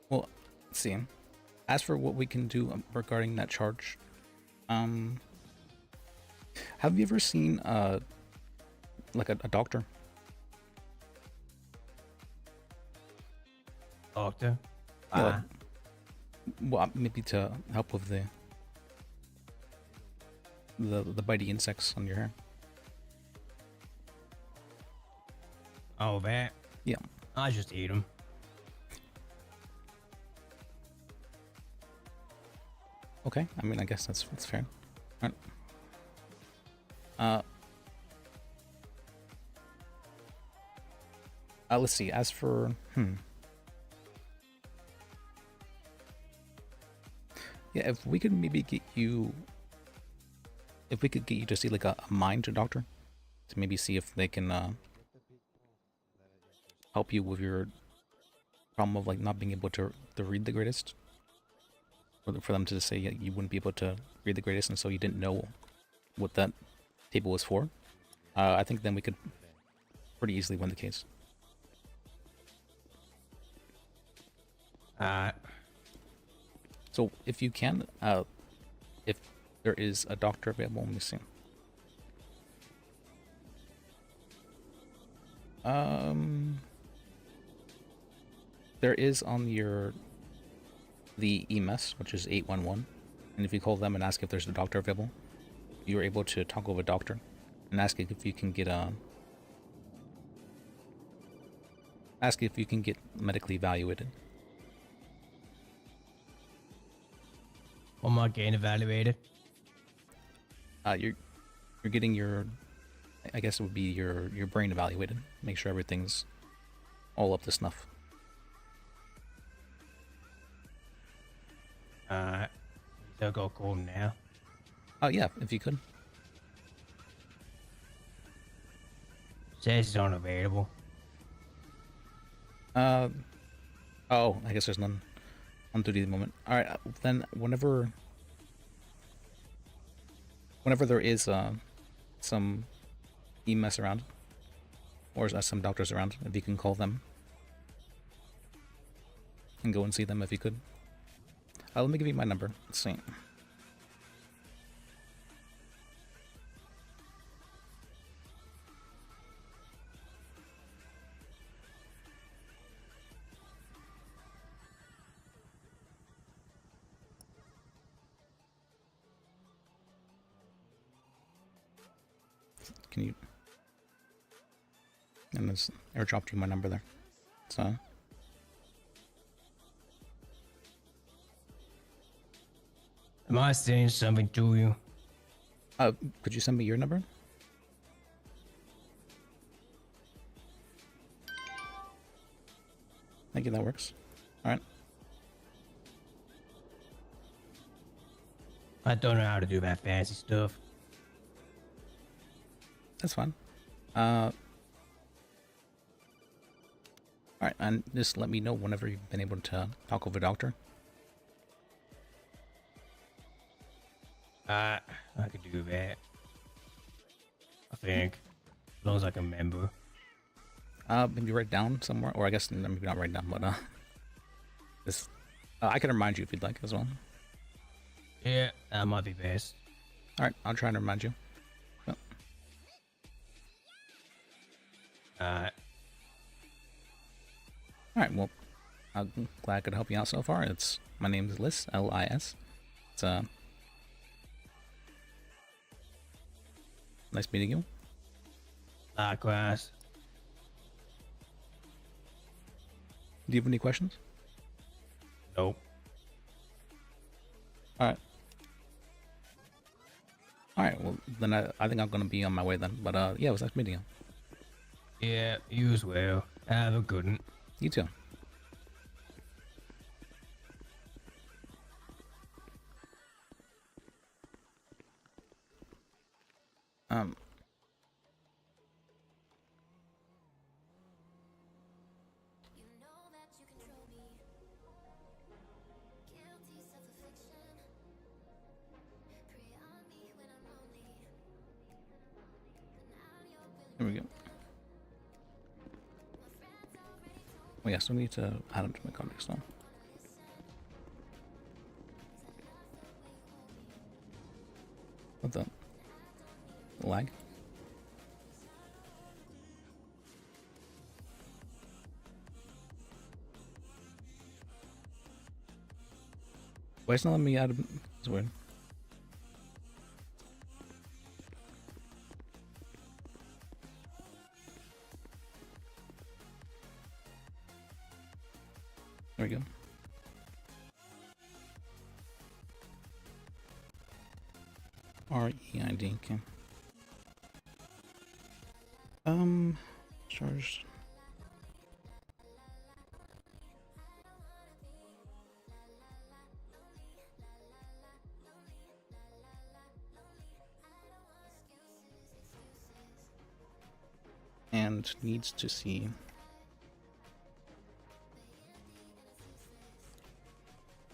Well, let's see. As for what we can do regarding that charge, have you ever seen like a doctor? Doctor? Yeah, like, well, maybe to help with the bitey insects on your hair. Oh, that? Yeah. I just eat them. Okay, I mean, I guess that's fair. All right. Let's see. As for yeah, if we could maybe get you, to see like a mind doctor, to maybe see if they can help you with your problem of like not being able to read the greatest. For them to say you wouldn't be able to read the greatest, and so you didn't know what that table was for. I think then we could pretty easily win the case. So if you can, if there is a doctor available, let me see. There is on the EMS, which is 811, and if you call them and ask if there's a doctor available, you're able to talk with a doctor and ask if you can get medically evaluated. What am I getting evaluated? You're getting your, I guess it would be your brain evaluated. Make sure everything's all up to snuff. So go call him now. Oh yeah, if you could. Says he's unavailable. Oh, I guess there's none on duty at the moment. All right, then whenever there is some EMS around, or some doctors around, if you can call them and go and see them if you could. Let me give you my number. Let's see. Can you? And this airdropped you my number there. So. Am I saying something to you? Could you send me your number? Thank you, that works. Alright. I don't know how to do that fancy stuff. That's fine. Alright, and just let me know whenever you've been able to talk with a doctor. I could do that. I think. As long as I can remember. Maybe write down somewhere, or I guess maybe not write down, but this I can remind you if you'd like as well. Yeah, that might be best. Alright, I'll try to remind you. Yep. Alright, well, I'm glad I could help you out so far. My name is Lis, L-I-S. It's nice meeting you. Likewise. Do you have any questions? Nope. Alright, well, then I think I'm gonna be on my way then. But yeah, it was nice meeting you. Yeah, you as well. Have a good one. You too. There we go. Oh yeah, still need to add them to my contacts now. with the lag? Why is it not letting me add? It's weird. There we go. REID, okay. Charged. And needs to see.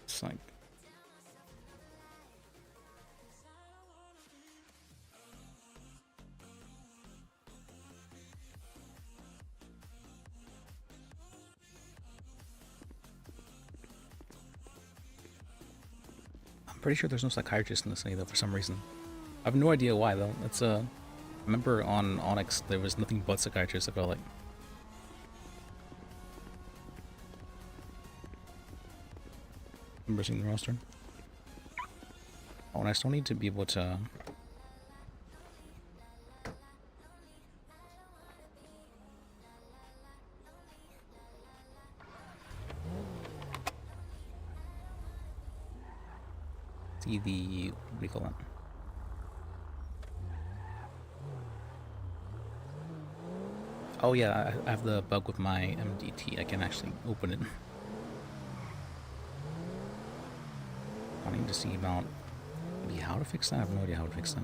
It's like. I'm pretty sure there's no psychiatrist in the city though for some reason. I have no idea why though. It's remember on Onyx there was nothing but psychiatrists, I felt like. Remember seeing the roster? Oh, and I still need to be able to see the, what do you call that? Oh yeah, I have the bug with my MDT. I can actually open it. I need to see about maybe how to fix that. I have no idea how to fix that.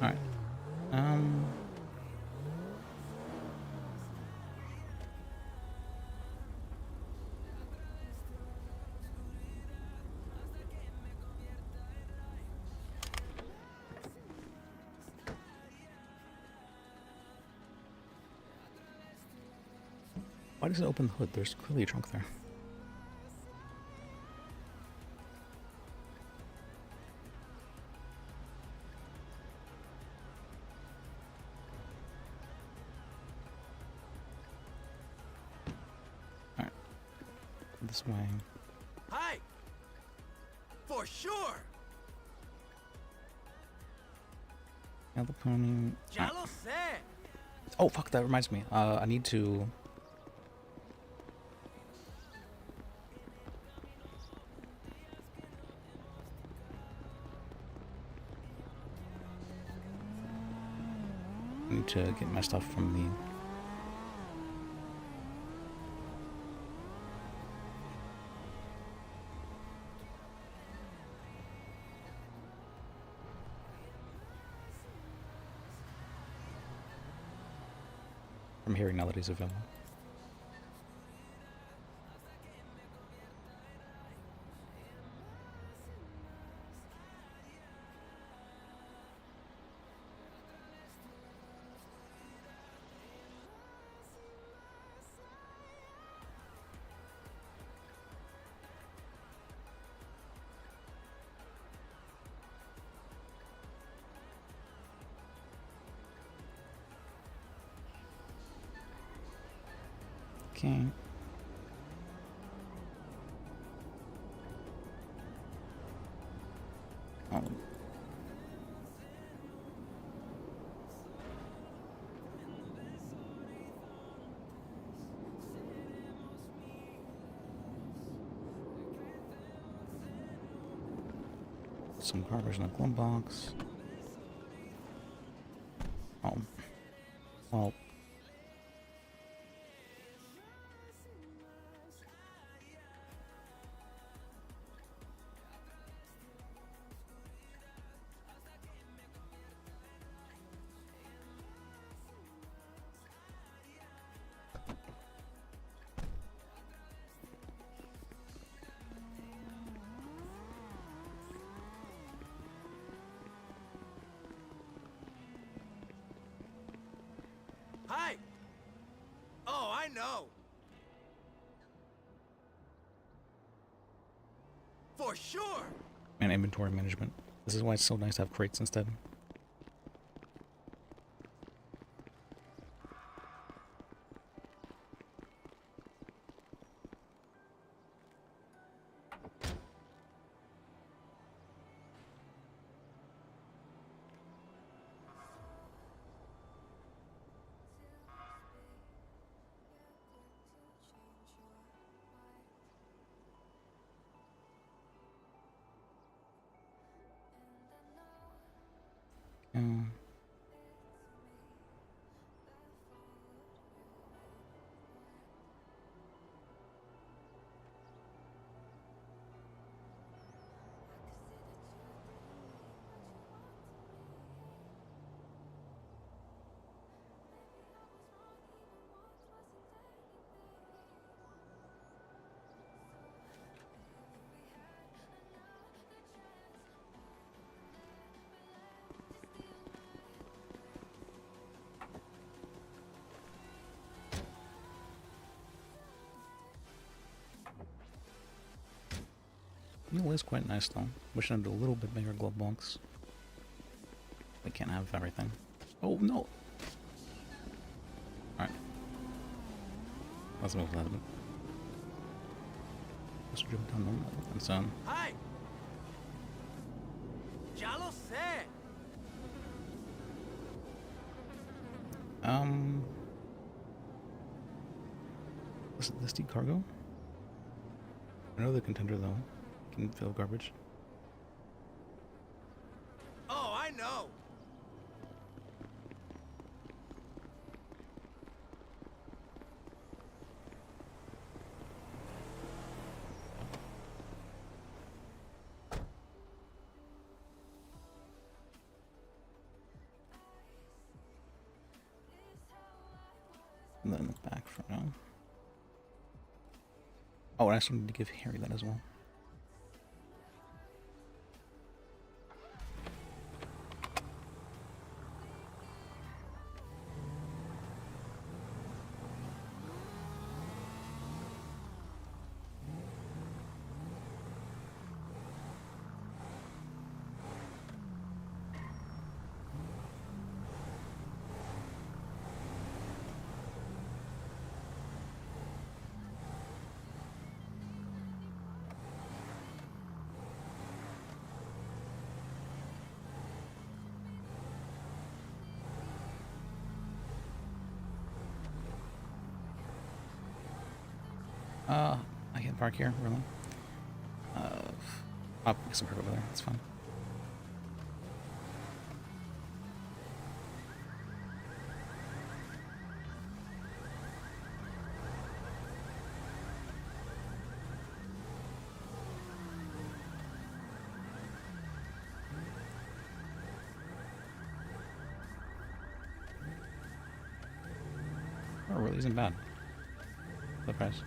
All right. Why does it open the hood? There's clearly a trunk there. Alright. This way. Hi! For sure! Yeah, the pony. Ya lo sé! Oh fuck, that reminds me. I need to get my stuff from the from hearing now that he's available. Okay. Oh. Some garbage in a glove box. Oh. Well. know. For sure. And inventory management. This is why it's so nice to have crates instead. It is quite nice though. Wish I'd do a little bit bigger glove box. We can't have everything. Oh no! Alright. Let's move that a bit. Let's jump down normal and so on. Hi. Ya lo sé. This the cargo? I know the contender though can fill garbage. Oh, I know. And then back for now. Oh, and I still need to give Harry that as well. I can park here, really. I'll get some park over there, it's fine. Oh, it really isn't bad. The price.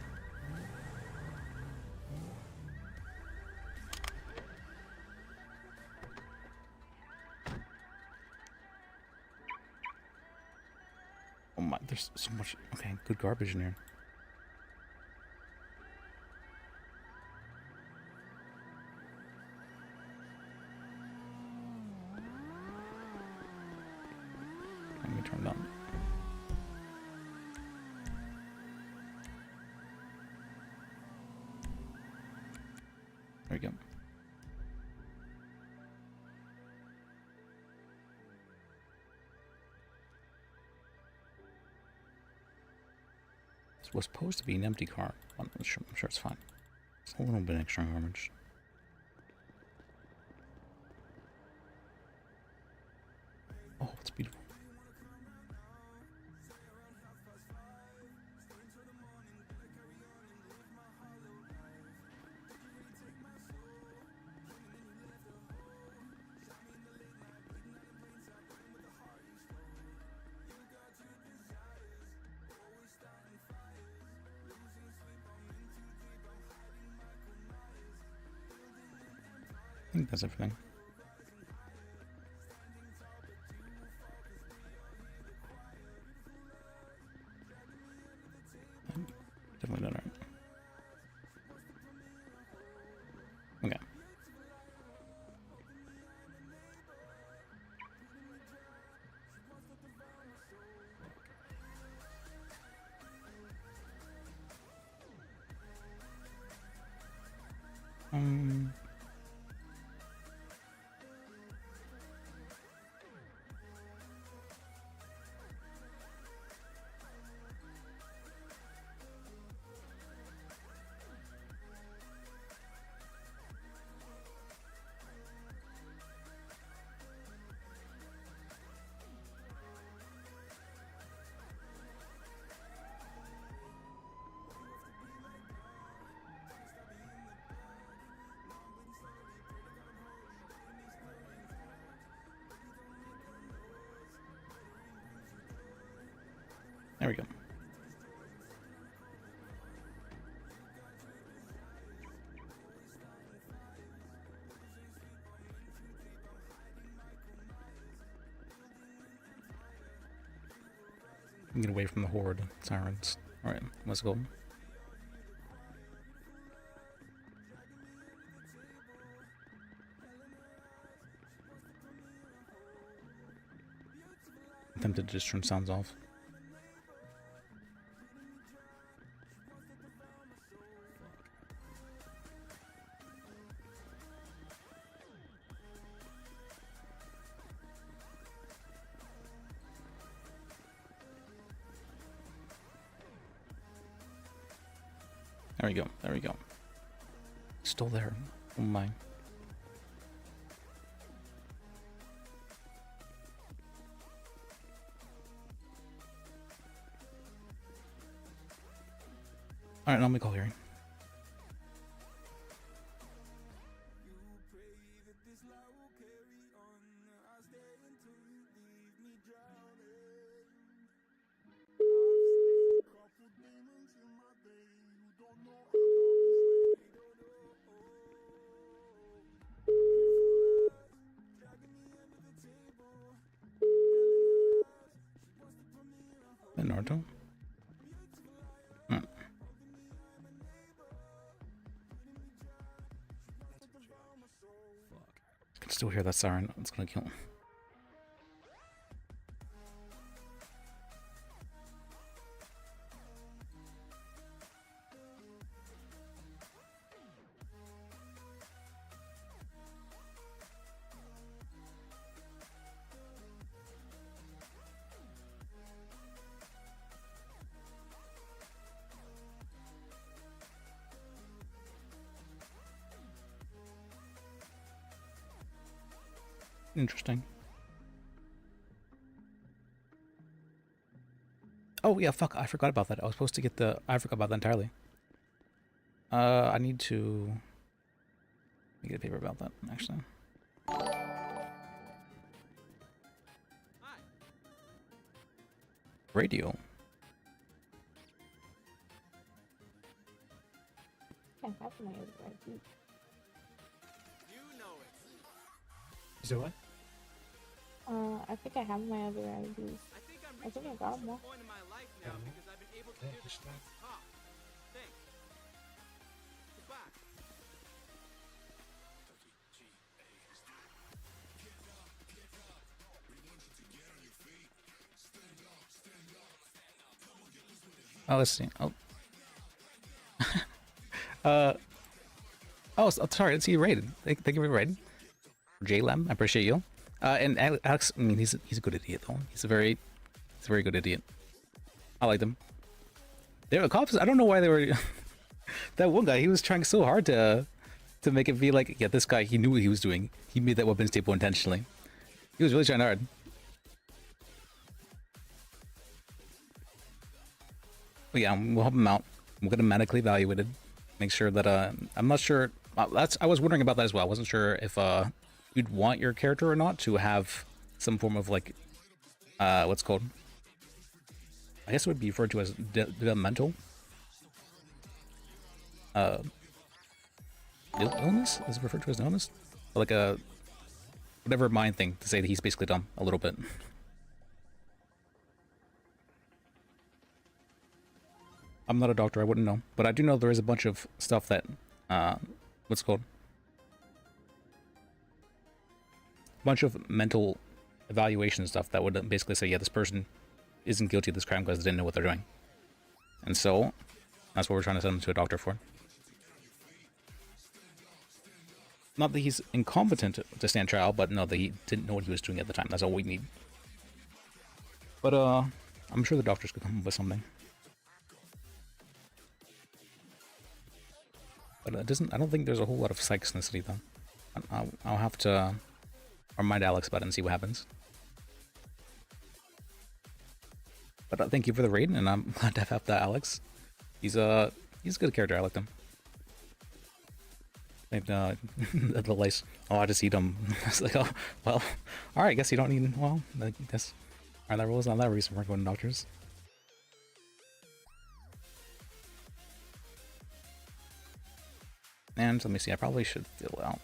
Oh my, there's so much, okay, good garbage in here. Let me turn it on. There we go. This was supposed to be an empty car. I'm sure it's fine. It's a little bit extra garbage. Oh, it's beautiful. I think that's everything. There we go. Get away from the horde sirens. Alright, let's go. I'm tempted to just turn sounds off. There we go, there we go. Still there. Oh my. Alright, now let me call hearing. Naruto? I can still hear that siren. It's gonna kill him. Interesting. Oh yeah, fuck, I forgot about that. I was supposed to get the... I forgot about that entirely. I need to... get a paper about that, actually. Radio. Can't have my ID. Is it what? I think I have my other IDs. I think I got them all. Oh, let's see. Oh. Oh, sorry. Let's see you rated. Thank you for rating. J-Lem, I appreciate you. And Alex, I mean, he's a good idiot though. He's a very good idiot. I like them. They were cops. I don't know why they were. That one guy, he was trying so hard to make it be like, yeah, this guy, he knew what he was doing. He made that weapons table intentionally. He was really trying hard. But yeah, we'll help him out. We'll get him medically evaluated. Make sure that I'm not sure. I was wondering about that as well. I wasn't sure if you'd want your character or not to have some form of like what's called, I guess it would be referred to as developmental illness. Is it referred to as an illness? Or like a whatever mind thing to say that he's basically dumb a little bit. I'm not a doctor, I wouldn't know, but I do know there is a bunch of stuff that what's it called, bunch of mental evaluation stuff that would basically say, yeah, this person isn't guilty of this crime because they didn't know what they're doing. And so that's what we're trying to send them to a doctor for. Not that he's incompetent to stand trial, but no, that he didn't know what he was doing at the time. That's all we need. But I'm sure the doctors could come up with something. But it doesn't. I don't think there's a whole lot of psych in the city, though. I'll have to remind Alex about it and see what happens. But thank you for the raid, and I'm glad to have that, Alex. He's a good character. I like him. Like the lice. Oh, I just eat them. It's like, oh, well, all right. I guess you don't need. Well, I guess. All right, that rules on that reason we're going to doctors. And let me see. I probably should fill out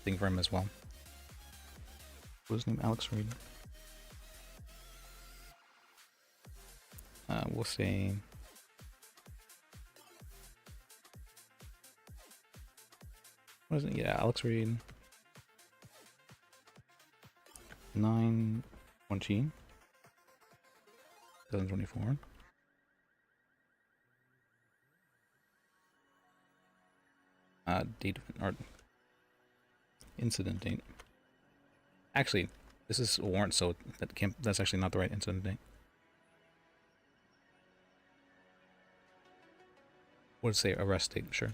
thing for him as well. What's his name? Alex Reed. We'll say. What is it? Yeah, Alex Reed. 9/1 2024. Date or incident date. Actually, this is a warrant, so that's actually not the right incident date. What does it say? Arrest date, sure.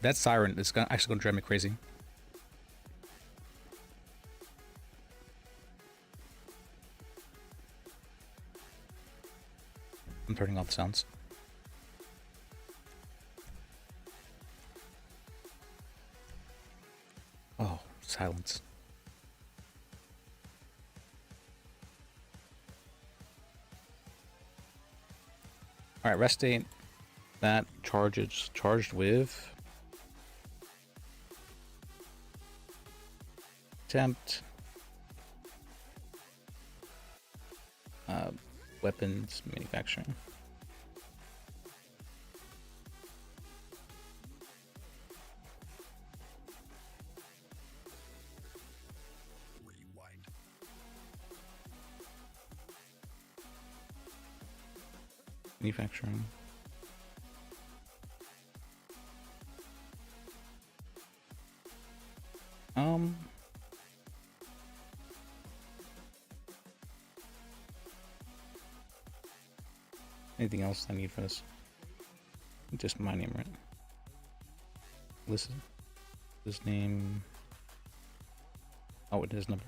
That siren is actually going to drive me crazy. I'm turning off the sounds. Oh, silence. All right, arrest date. That charged with attempt, weapons manufacturing. Manufacturing. Anything else I need for this? Just my name, right? Listen. His name. Oh, it is number.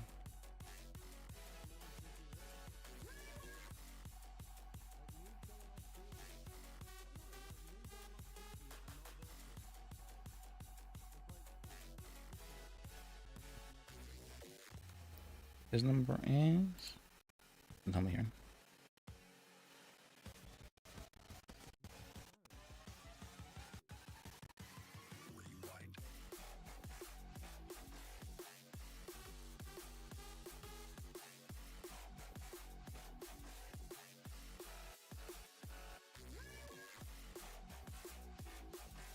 His number is. Tell me here.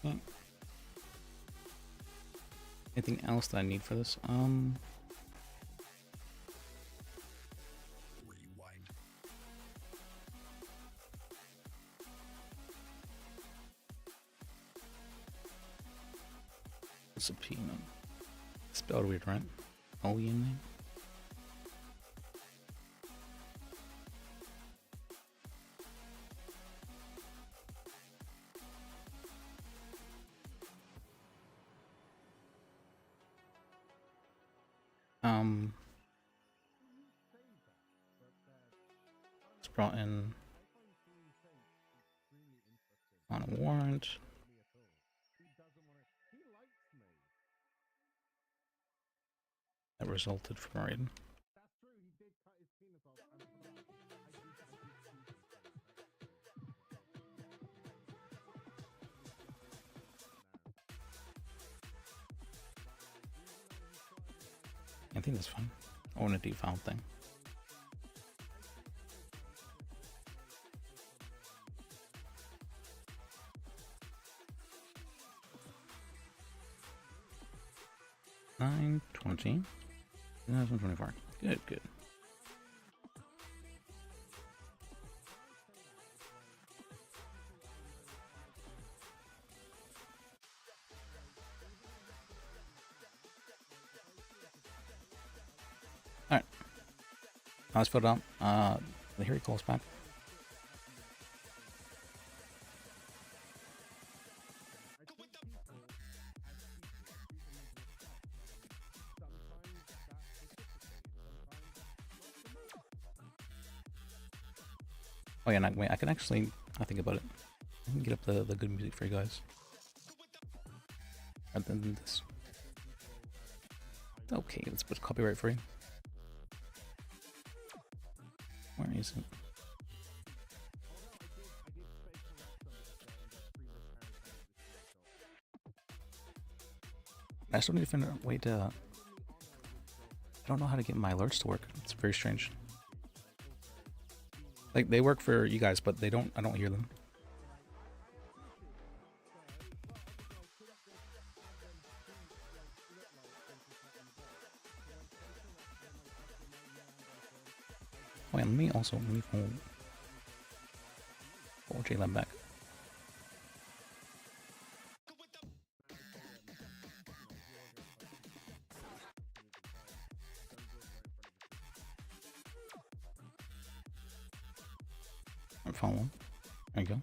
Okay. Anything else that I need for this? Subpoena. Spelled weird, right? Alien name. It's brought in on a warrant. That resulted from a raid. I think that's fine. I want a default thing. 9/20/2024. Good, good. Alright. I was filled out. Here he calls back. Oh yeah, wait, I can actually, I think about it. I can get up the good music for you guys. Rather than this. Okay, let's put copyright free. Where is it? I still need to find a way to... I don't know how to get my alerts to work. It's very strange. Like, they work for you guys, but they don't, I don't hear them. Oh, and let me pull Jalen back. I found one. There you go.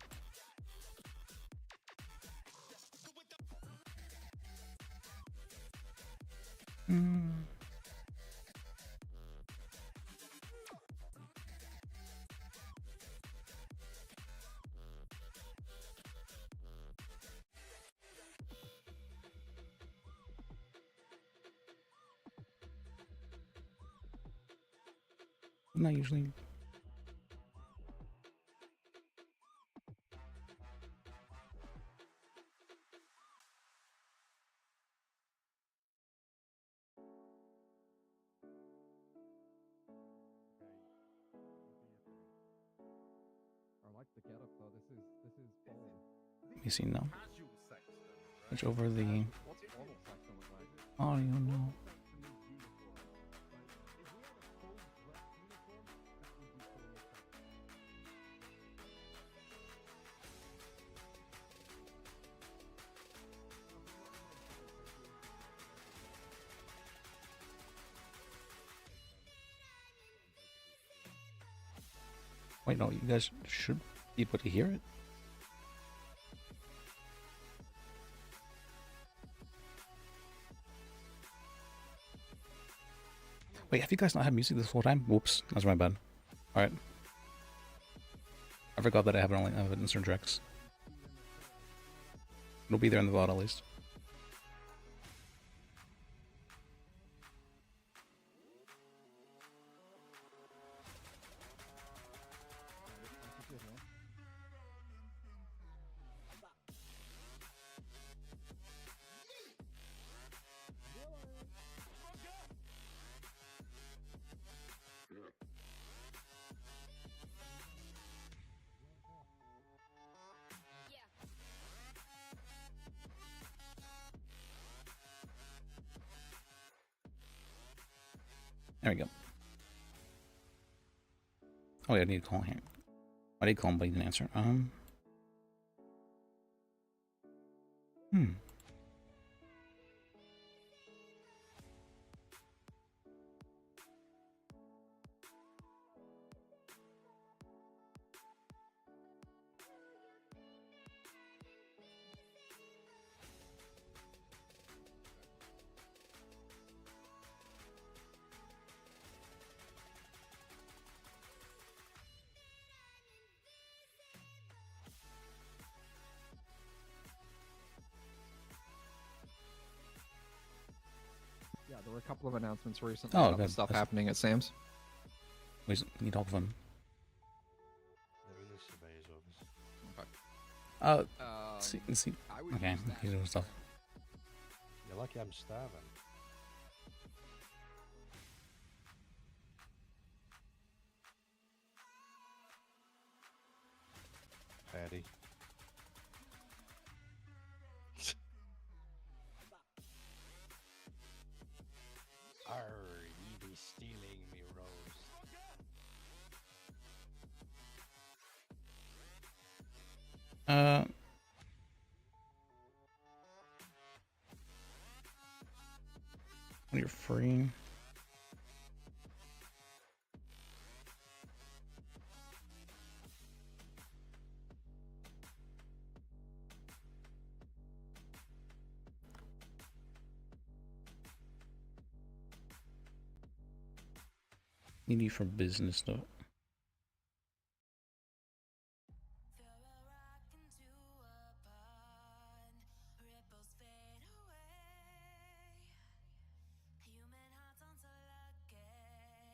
Not usually. I like the getup though. This is bold. Let me see now. Switch over the What's formal section look like? audio now. Wait, no, you guys should be able to hear it. Wait, have you guys not had music this whole time? Whoops, that's my bad. Alright. I forgot that I have it in certain tracks. It'll be there in the VOD at least. There we go. Oh, yeah, I need to call him. I did call him, but he didn't answer. Yeah, there were a couple of announcements recently Oh, about the good. stuff happening at Sam's. We need help with him. See. Okay, he's doing stuff. You're lucky I'm starving. Patty. When you're free. Need you for business though.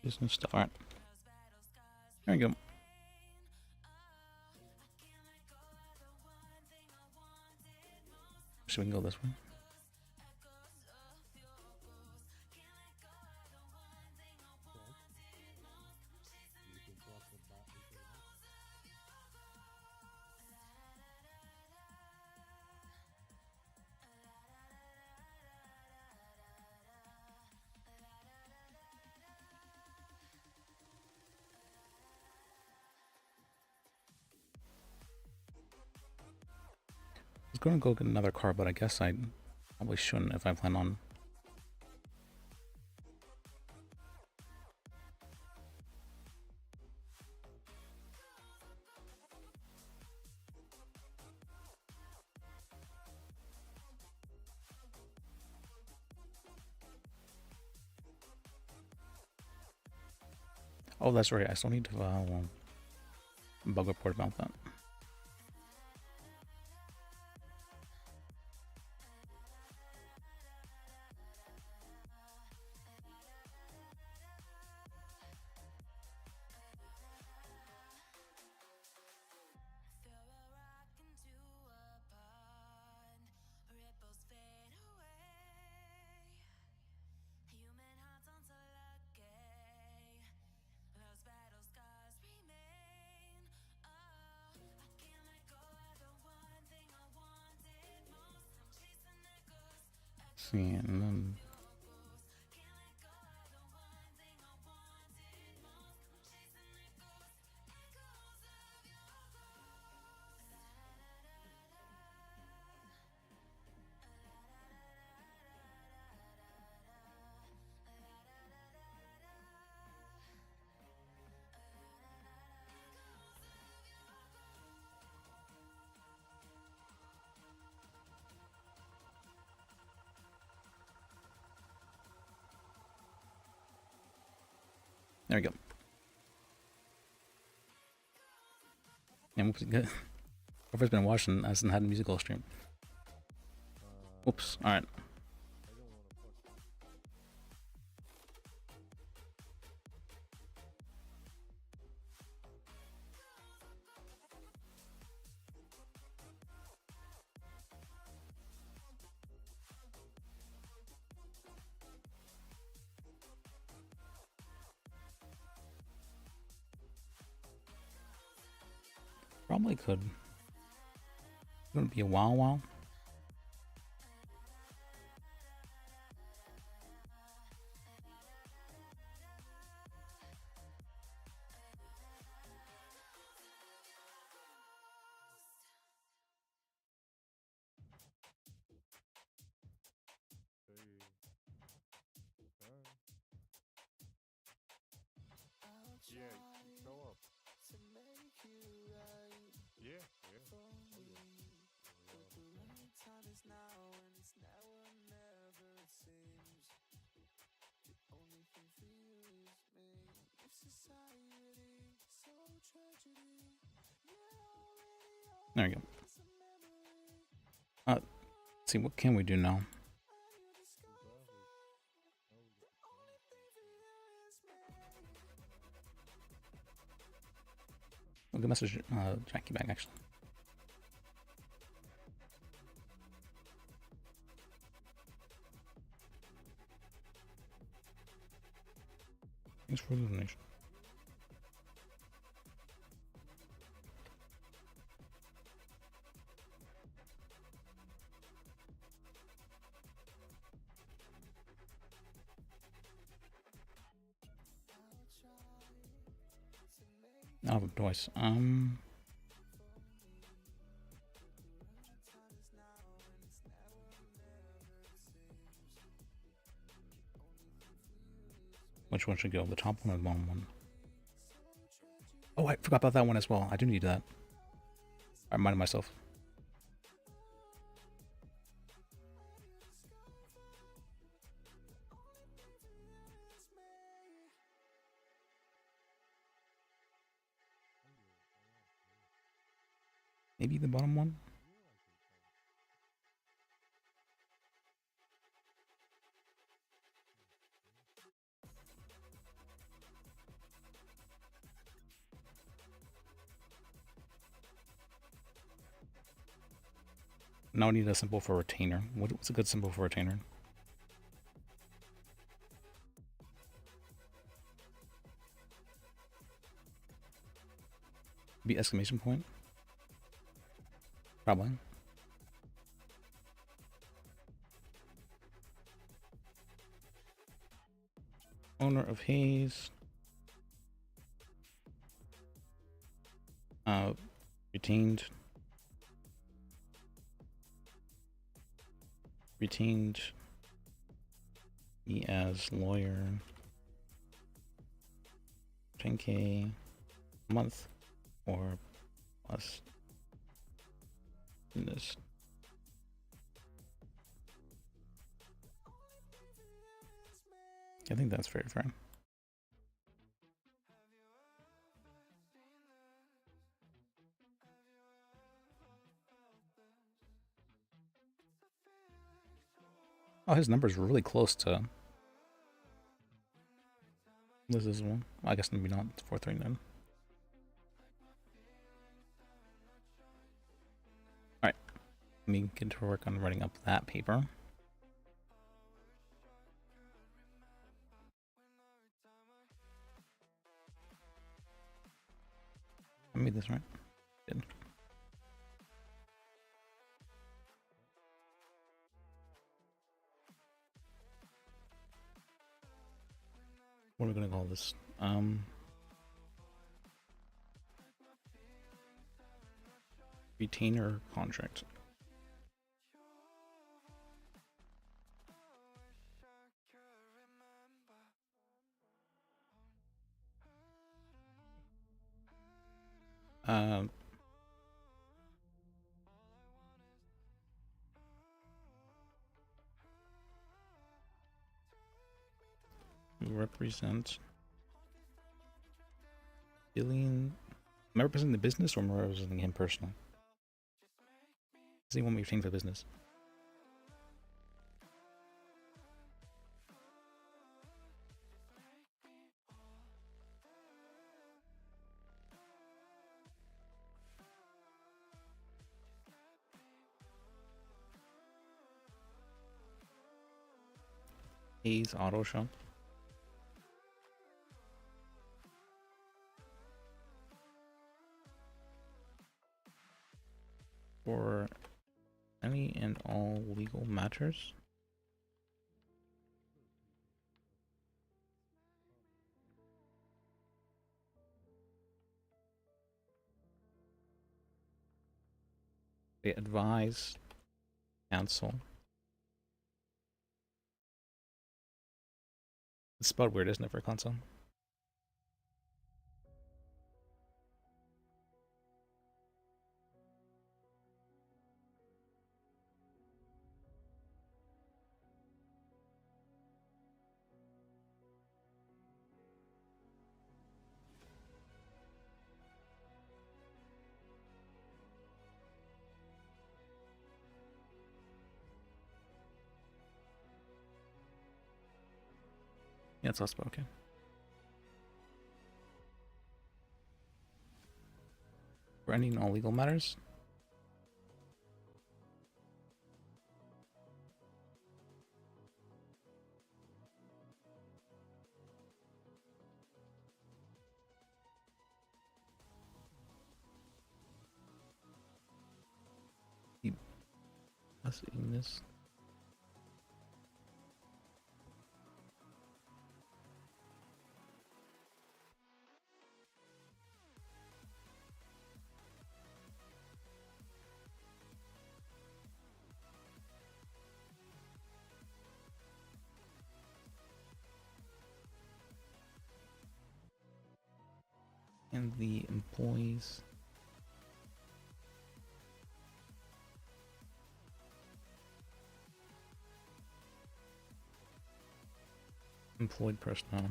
Business stuff. Alright. There we go. So we can go this way. I was gonna go get another car, but I guess I probably shouldn't if I plan on. Oh, that's right. I still need to bug report about that. See, and then there we go. Yeah, whoever's been watching hasn't had a musical stream. Oops. All right. Probably could. It's gonna be a while. Yeah, show up. Yeah, yeah. There we go. Let's see, what can we do now? We'll get message Jackie back actually. Thanks for the donation. I have a choice. Which one should go? The top one or the bottom one? Oh, I forgot about that one as well. I do need that. I reminded myself. Maybe the bottom one? Now I need a symbol for retainer. What's a good symbol for retainer? Be exclamation point? Probably. Owner of Haze. Retained. Retained me as lawyer. 10K a month or plus in this. I think that's very fair. Oh, his number's really close to Liz's one. I guess maybe not. It's 439. Alright. Let me get to work on writing up that paper. I made this right. Good. What are we gonna call this? Retainer contract. Represent Billion. Am I representing the business or am I representing him personally? Does he want me to retain for business? Hayes Auto Shop. For any and all legal matters. They advise, counsel. It's spelled weird, isn't it, for console? Yeah, it's all spoken. For any and all legal matters. Keep us in this. And the employees. Employed personnel.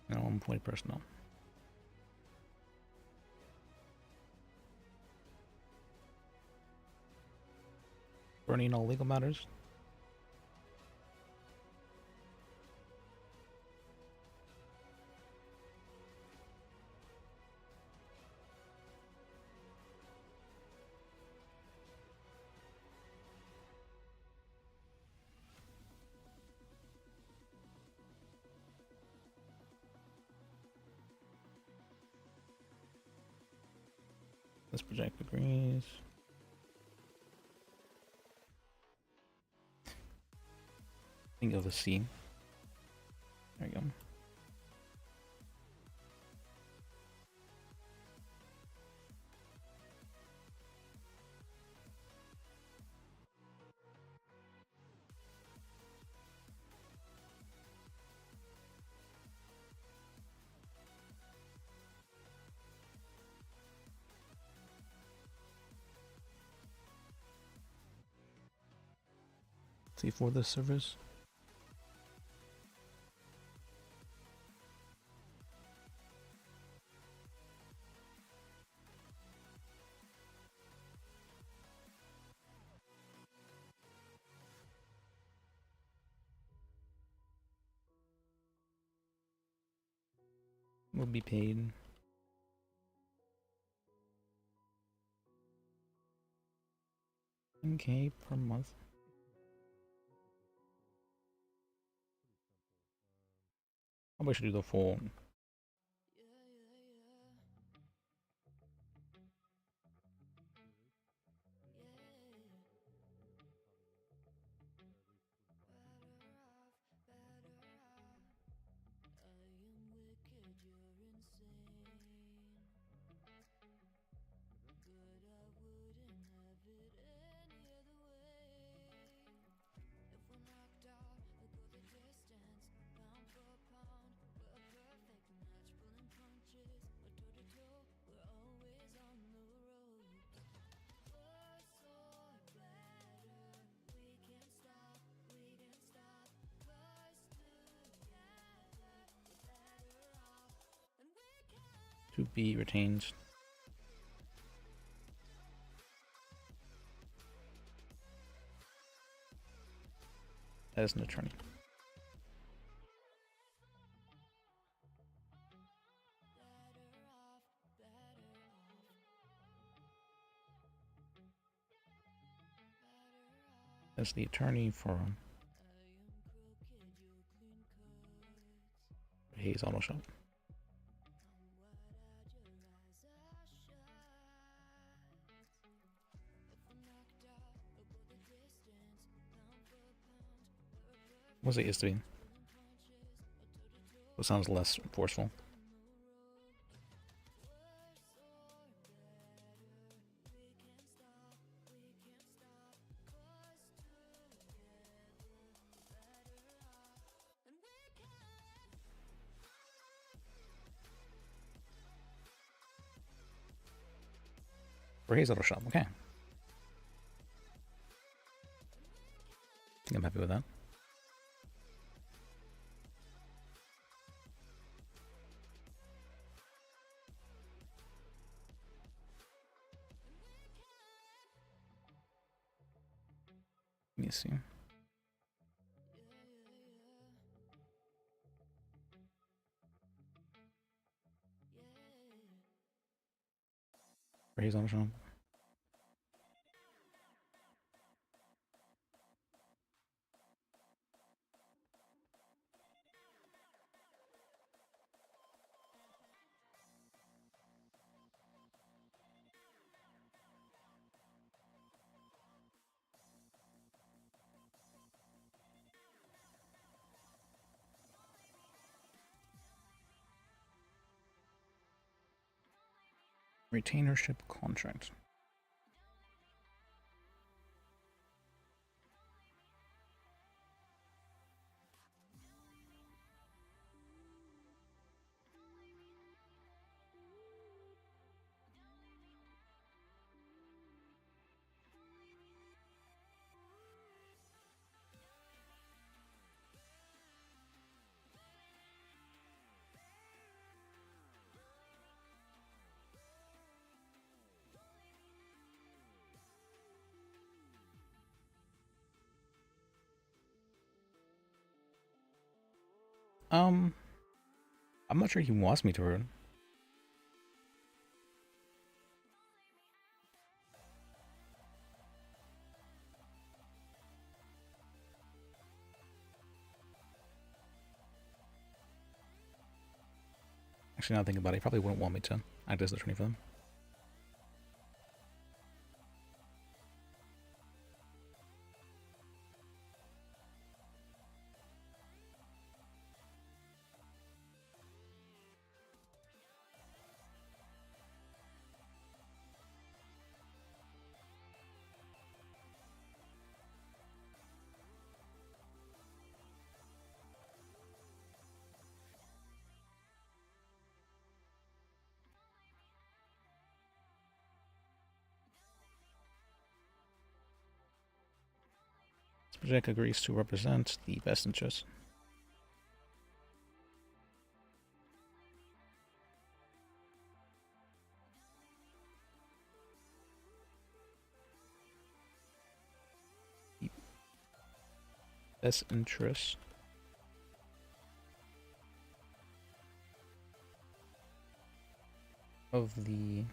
No employed personnel. For any and all legal matters. Lis Bajek agrees. Think of the C. There you go. See for the service. Will be paid. $10K per month. Probably should do the full. To be retained. As an attorney. As the attorney for Hayes Auto Shop. What's it used to be? It sounds less forceful. For Hayes Auto Shop, okay. I think I'm happy with that. Let me see. For Hayes Auto Shop. Retainership contract. I'm not sure he wants me to run. Actually, now thinking about it, he probably wouldn't want me to act as the attorney for them. Lis Bajek agrees to represent the best interest. Best interest of the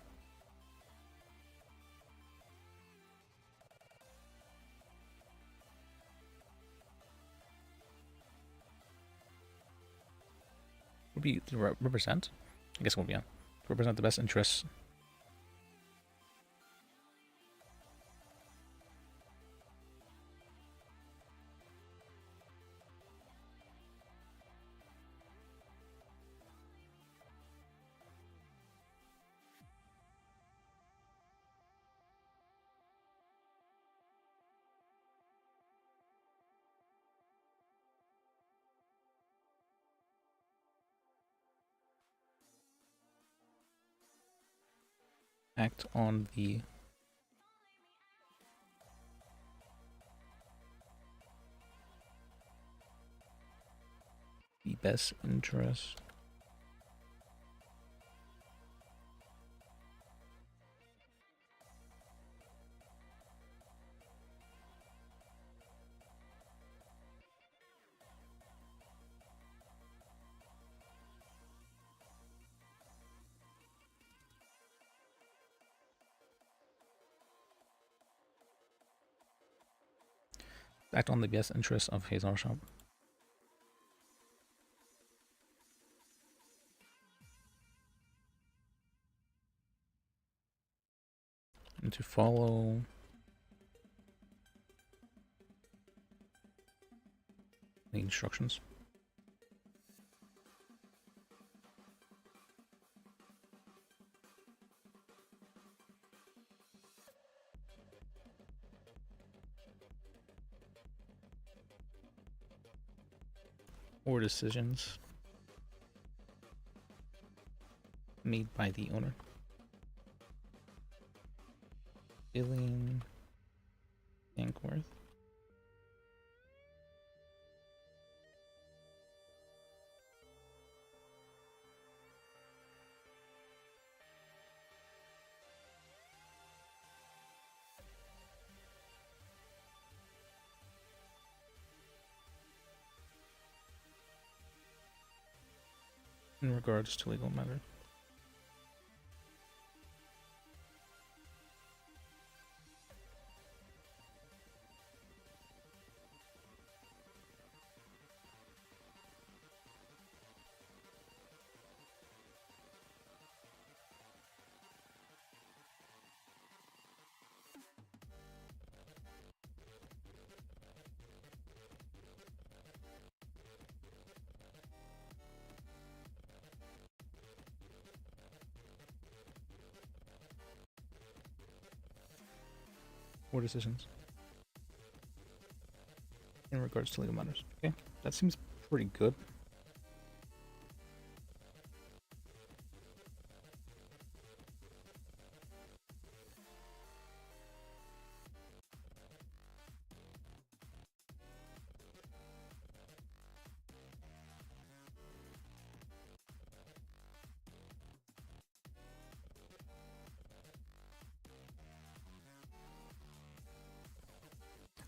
would be to represent. I guess it won't be on. To represent the best interests. Act on the best interest act on the best interest of his own shop. And to follow the instructions. Or decisions made by the owner. Billing Dankworth. In regards to legal matter. Or decisions in regards to legal matters. Okay, that seems pretty good.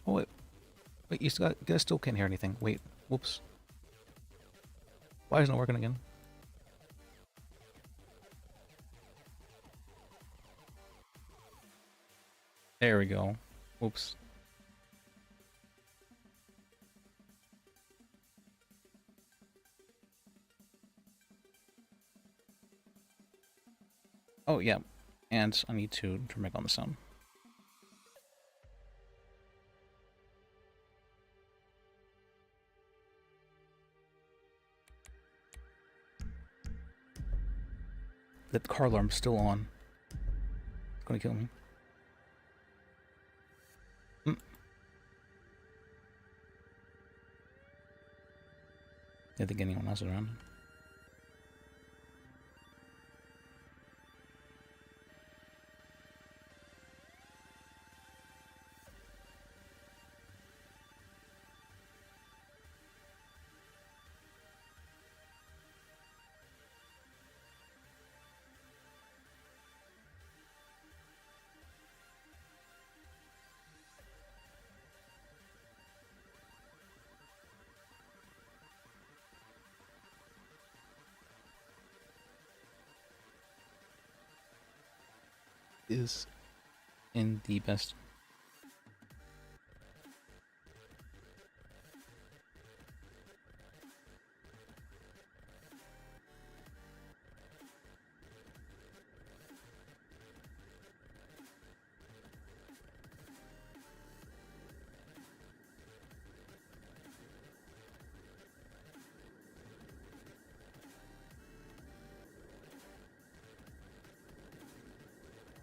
Oh wait, you guys still can't hear anything. Wait, whoops. Why isn't it working again? There we go. Whoops. Oh yeah, and I need to turn back on the sound. The car alarm's still on. It's gonna kill me. I think anyone else around. Is in the best.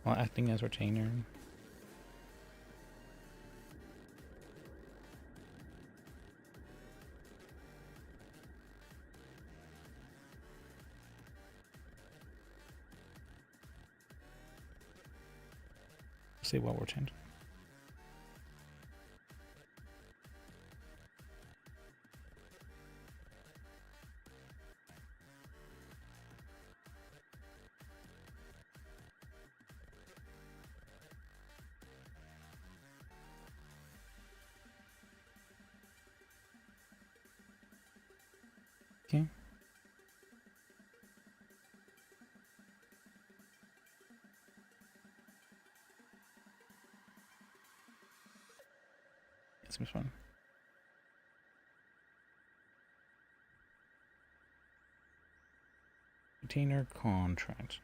While acting as retainer. See what we're changing. Okay. That seems fun. Retainer contract.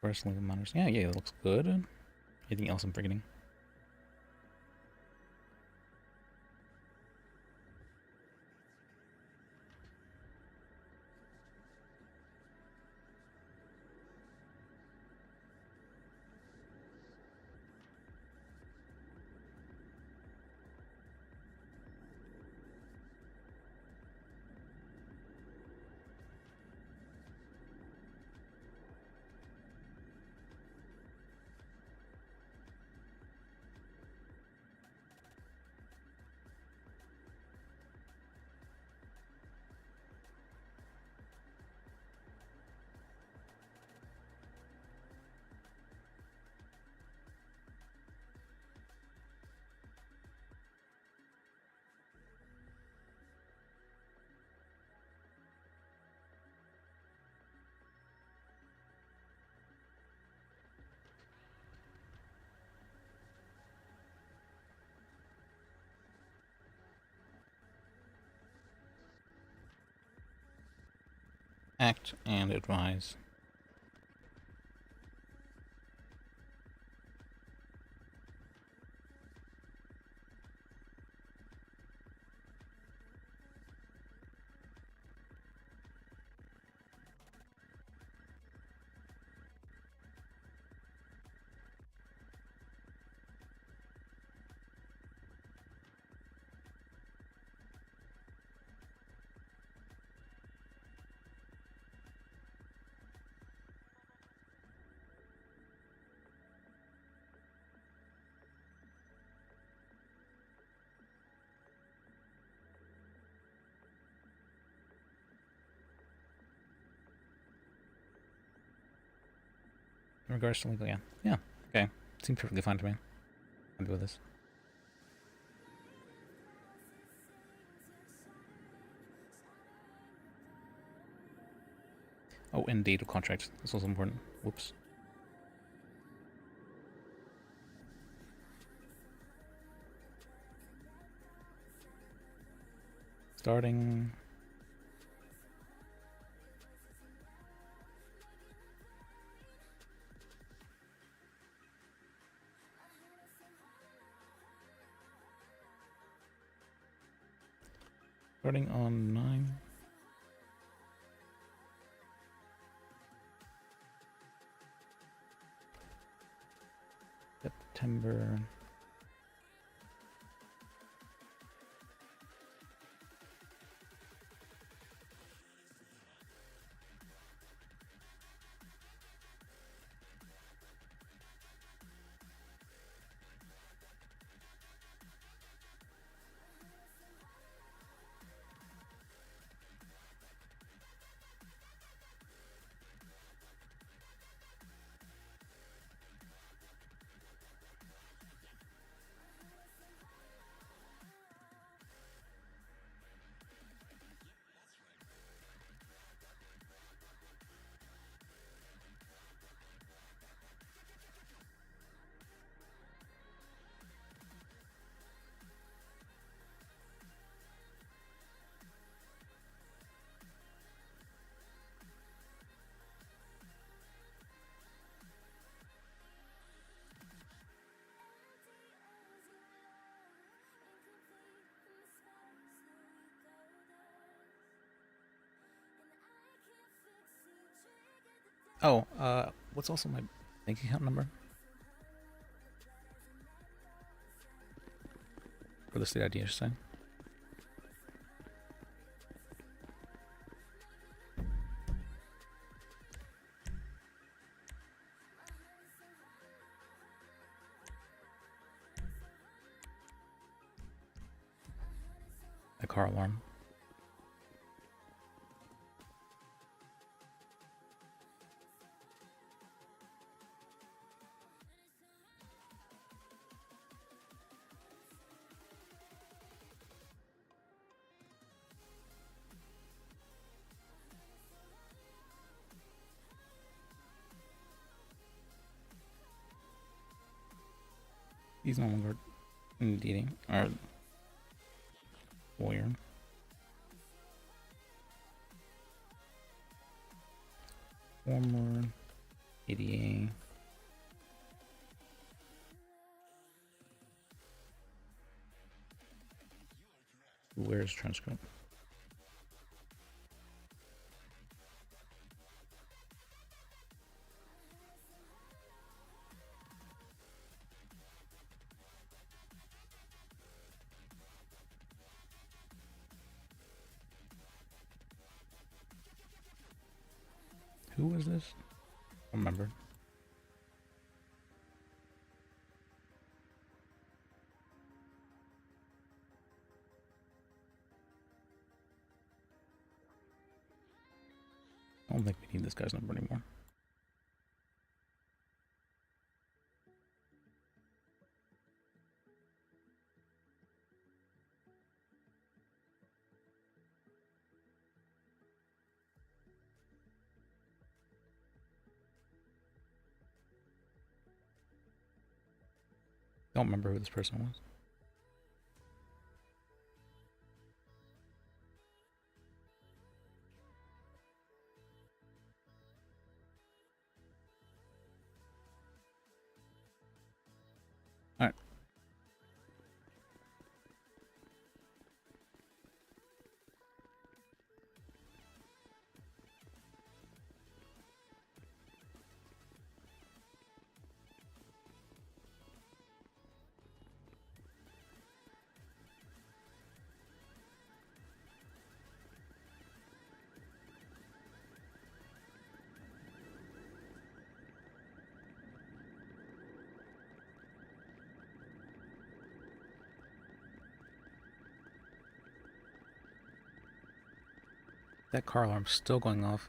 Personal matters. Yeah, it looks good. Anything else I'm forgetting? Act and advise. In regards to legal, yeah. Yeah, okay. Seems perfectly fine to me. I'm good with this. Oh, and date of contract. This was important. Whoops. Starting. Starting on 9. September. Oh, what's also my bank account number? For the state ID, I should say. A car alarm. He's no longer dating or lawyer. Former ADA. Who wears trench coat? Who was this? I don't remember. I don't think we need this guy's number anymore. Don't remember who this person was. That car alarm's still going off.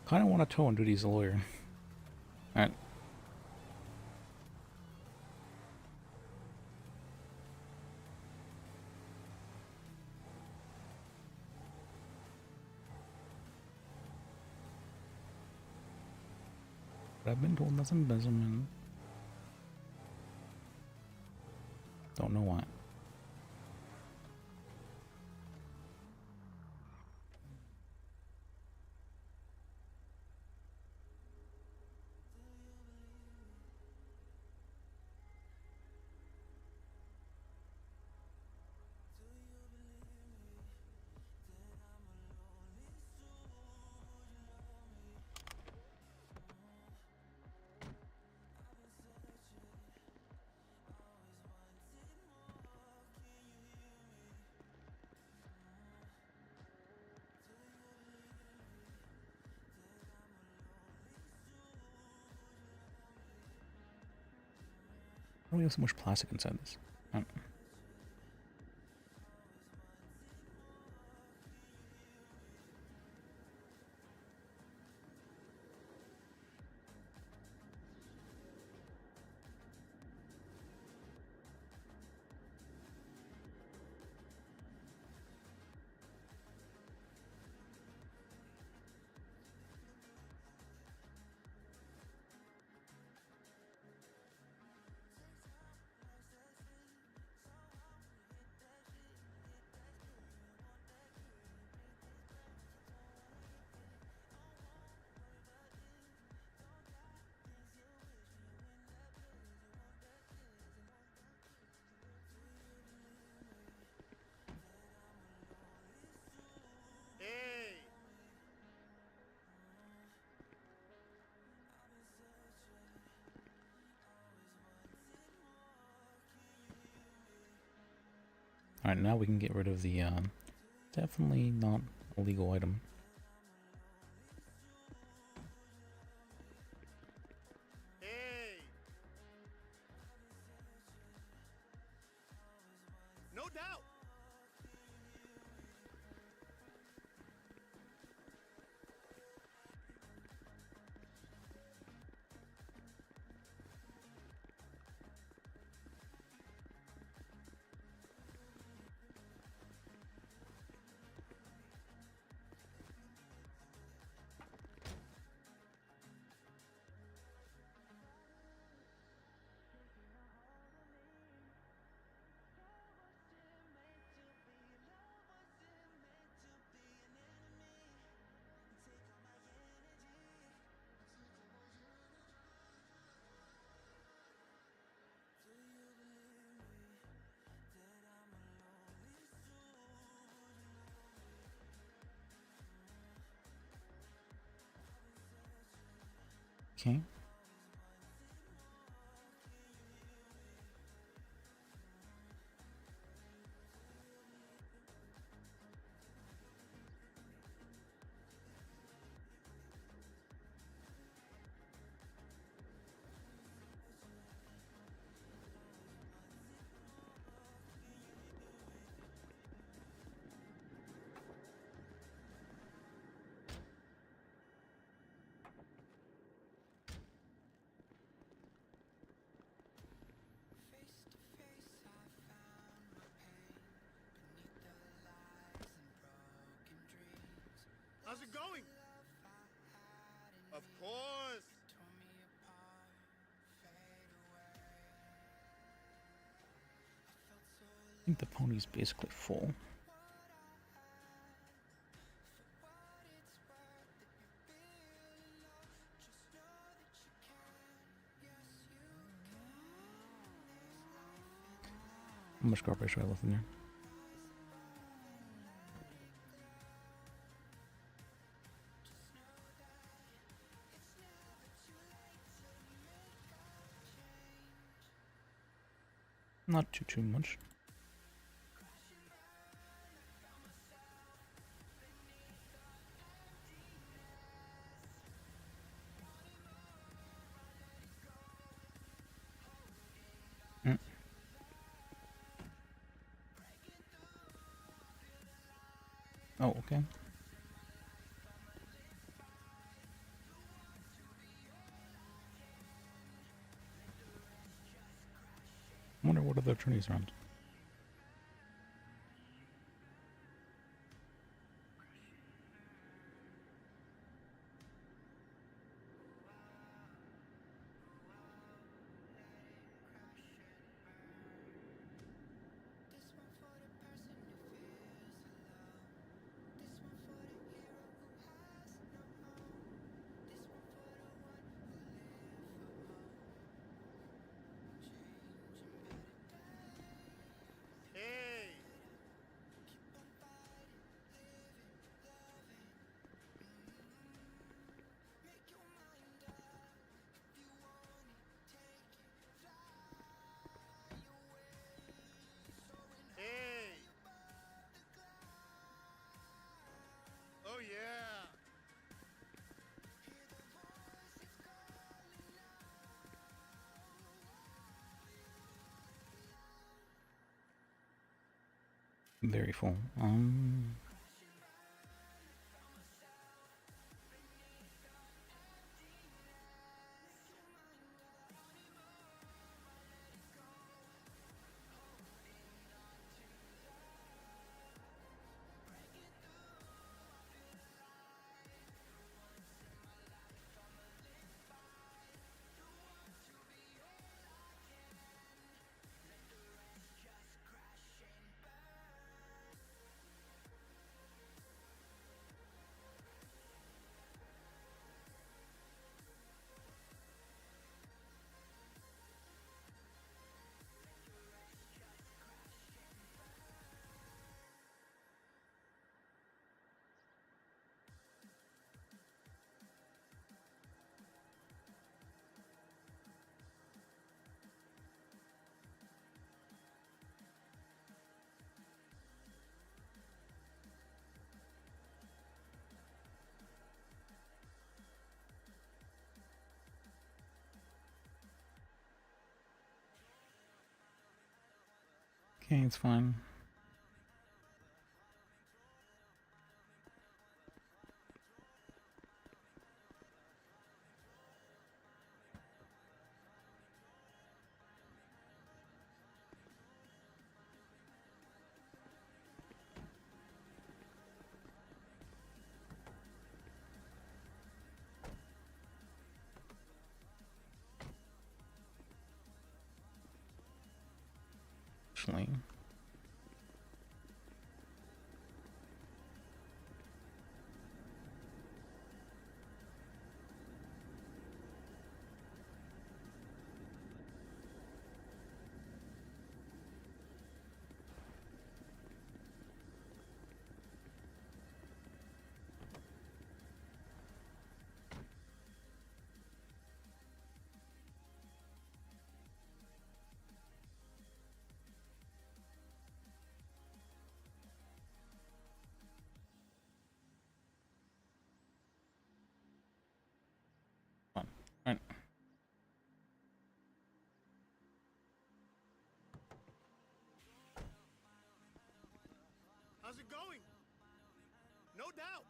Kinda want to tow on duty as a lawyer. Alright. But I've been told that's embezzlement. Don't know why. Why do we have so much plastic inside this? Oh. Hey! Alright, now we can get rid of the, definitely not illegal item. Hey! No doubt! Okay. Of course. I think the pony's basically full. How much garbage do I left in there? Not too much. Oh, okay. I wonder what other attorneys are on. Hey. Hey. Oh yeah. Very full. Okay, it's fine. Actually. Right. How's it going? No doubt.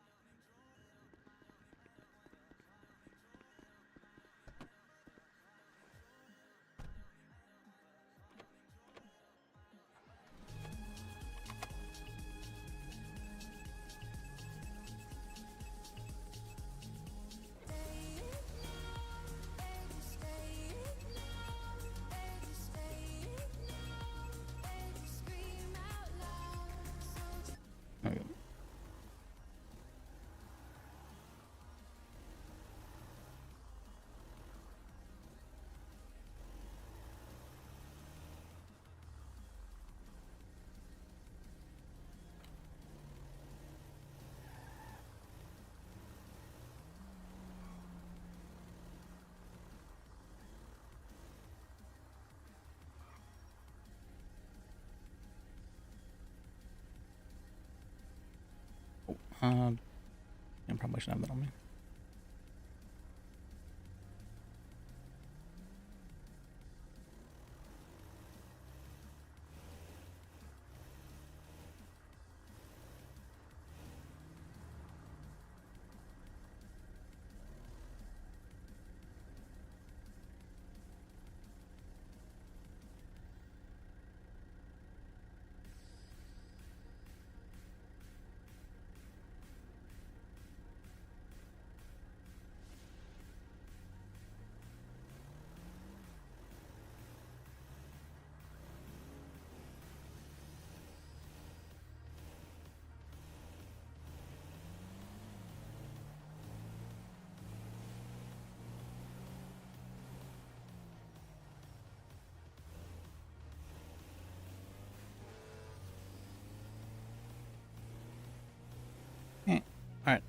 I probably should have that on me. Alright.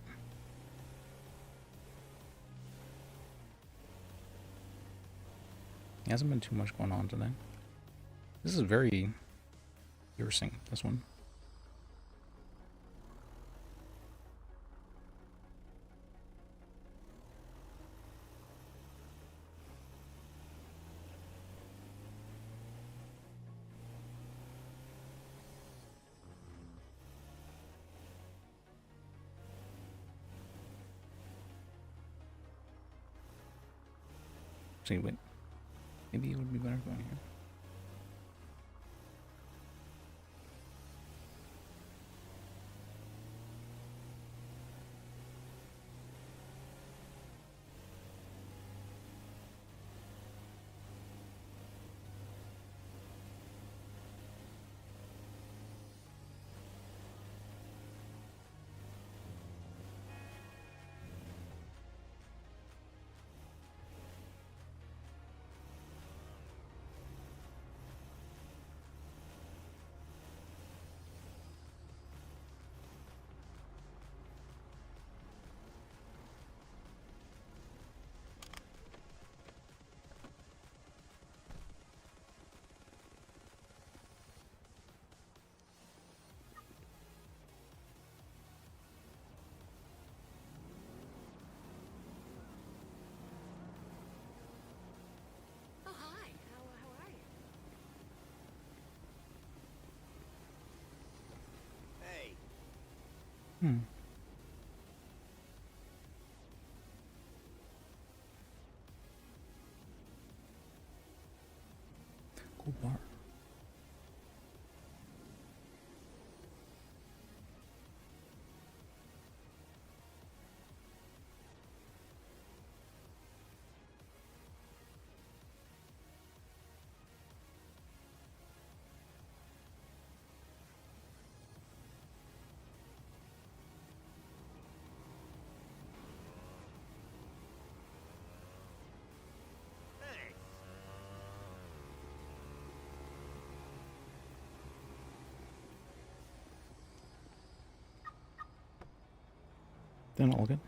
There hasn't been too much going on today. This is very piercing, this one. See, wait. Maybe it would be better going here. Hmm. Cool bar. Then all good.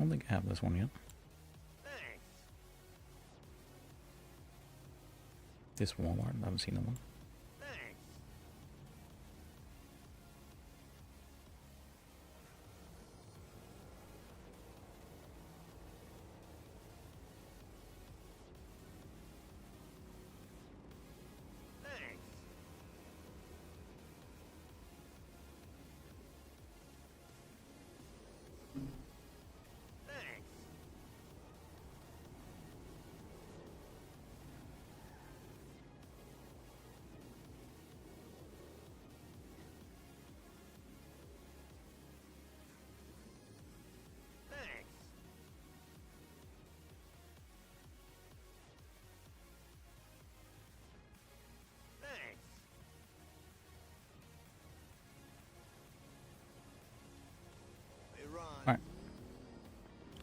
I don't think I have this one yet. This Walmart, I haven't seen that one.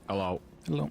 Hello. Hello.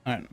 All right.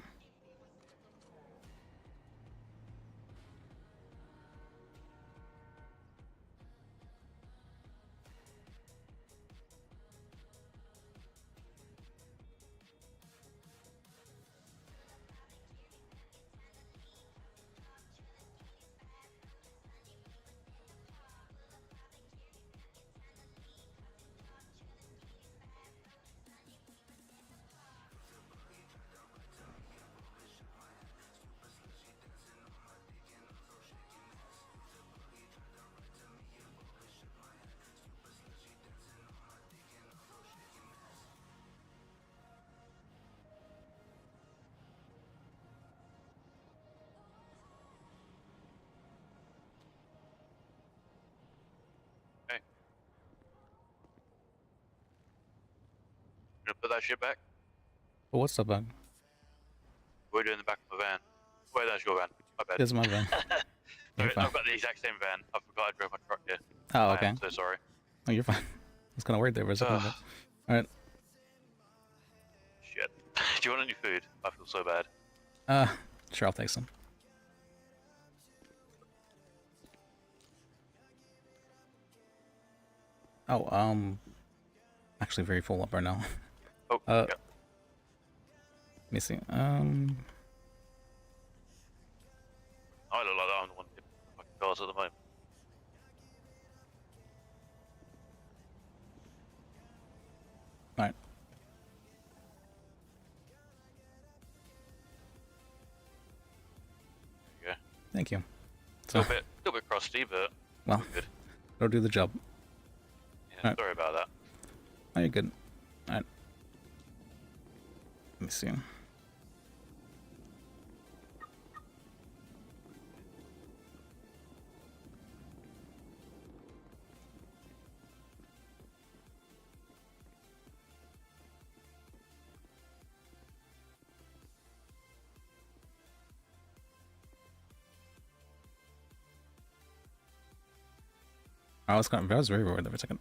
Gonna put that shit back? But what's the bug? We're doing the back of the van. Wait, that's your van. My bad. This is my van. You're Sorry, fine. I've got the exact same van. I forgot I drove my truck here. Oh, I okay. am so sorry. Oh, you're fine. I was kind of worried there for a second. But... All right. Shit. Do you want any food? I feel so bad. Sure, I'll take some. Oh, actually very full up right now. Oh, yeah. Let me see. I look like that. I'm the one in fucking cars at the moment. All right. There you go. Thank you. A little bit crusty, but well, good. it'll do the job. Yeah, sorry about that. Oh, you're good. All right. Let me see. I was very worried there for a second.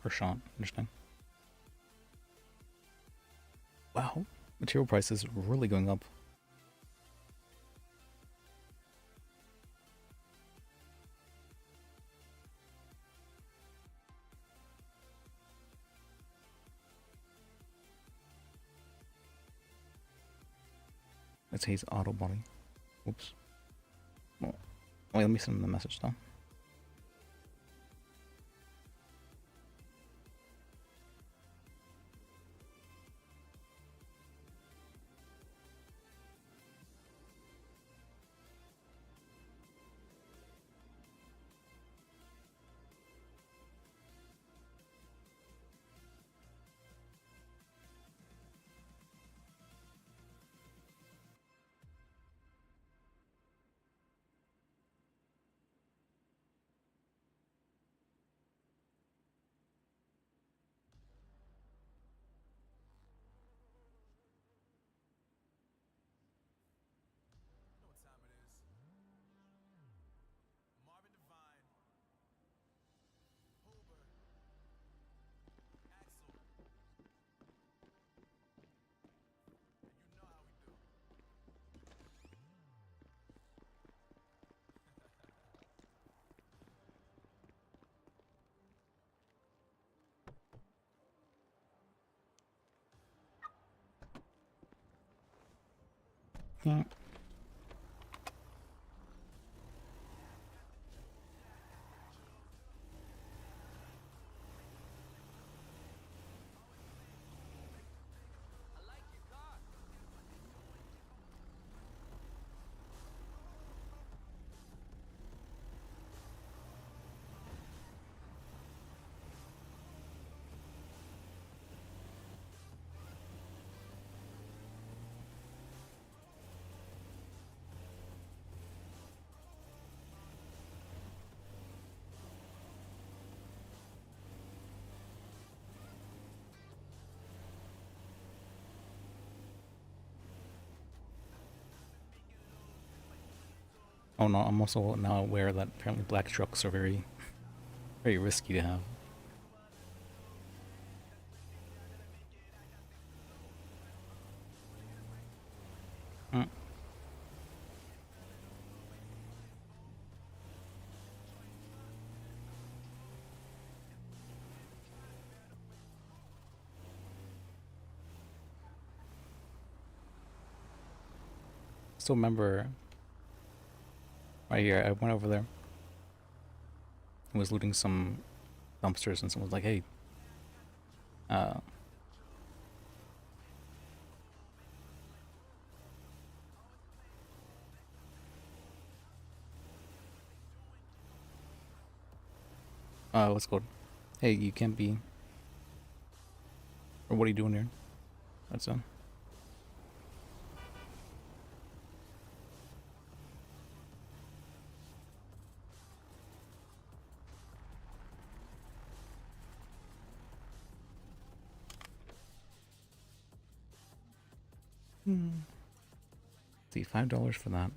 per shot. Interesting. Wow, material prices really going up. Let's say he's auto body. Oops. Well, wait, let me send him the message though. Yeah. Oh no, I'm also now aware that apparently black trucks are very, very risky to have. Hmm. Still remember right here, I went over there. I was looting some dumpsters and someone was like, hey, what's it called? Hey, you can't be, or what are you doing here? That's see, $5 for that.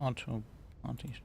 Onto plantation.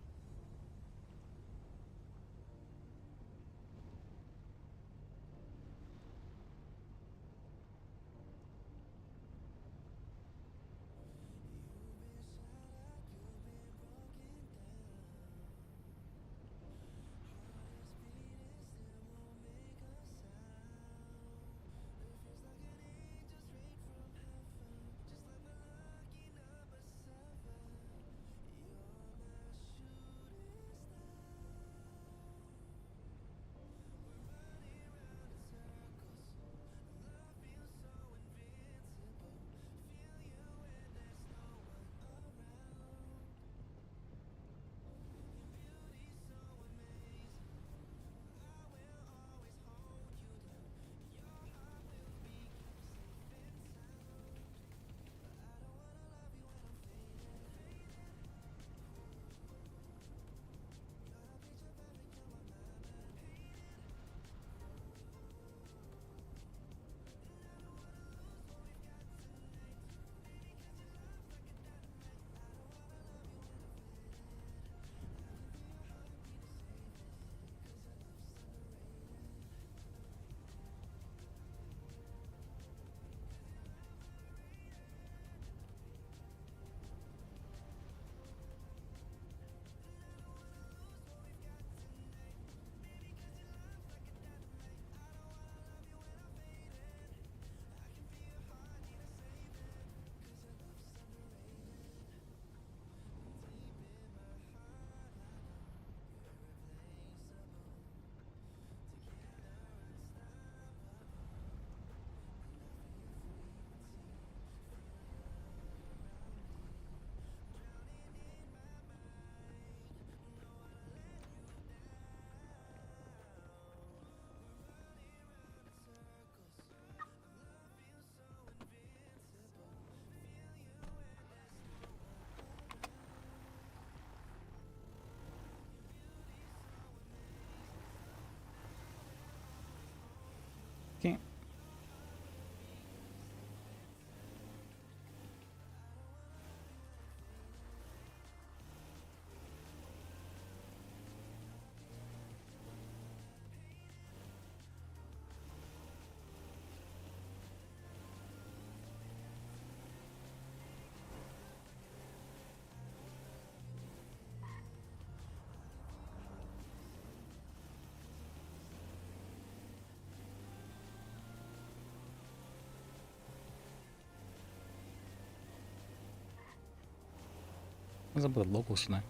Okay. What's up with the locals tonight?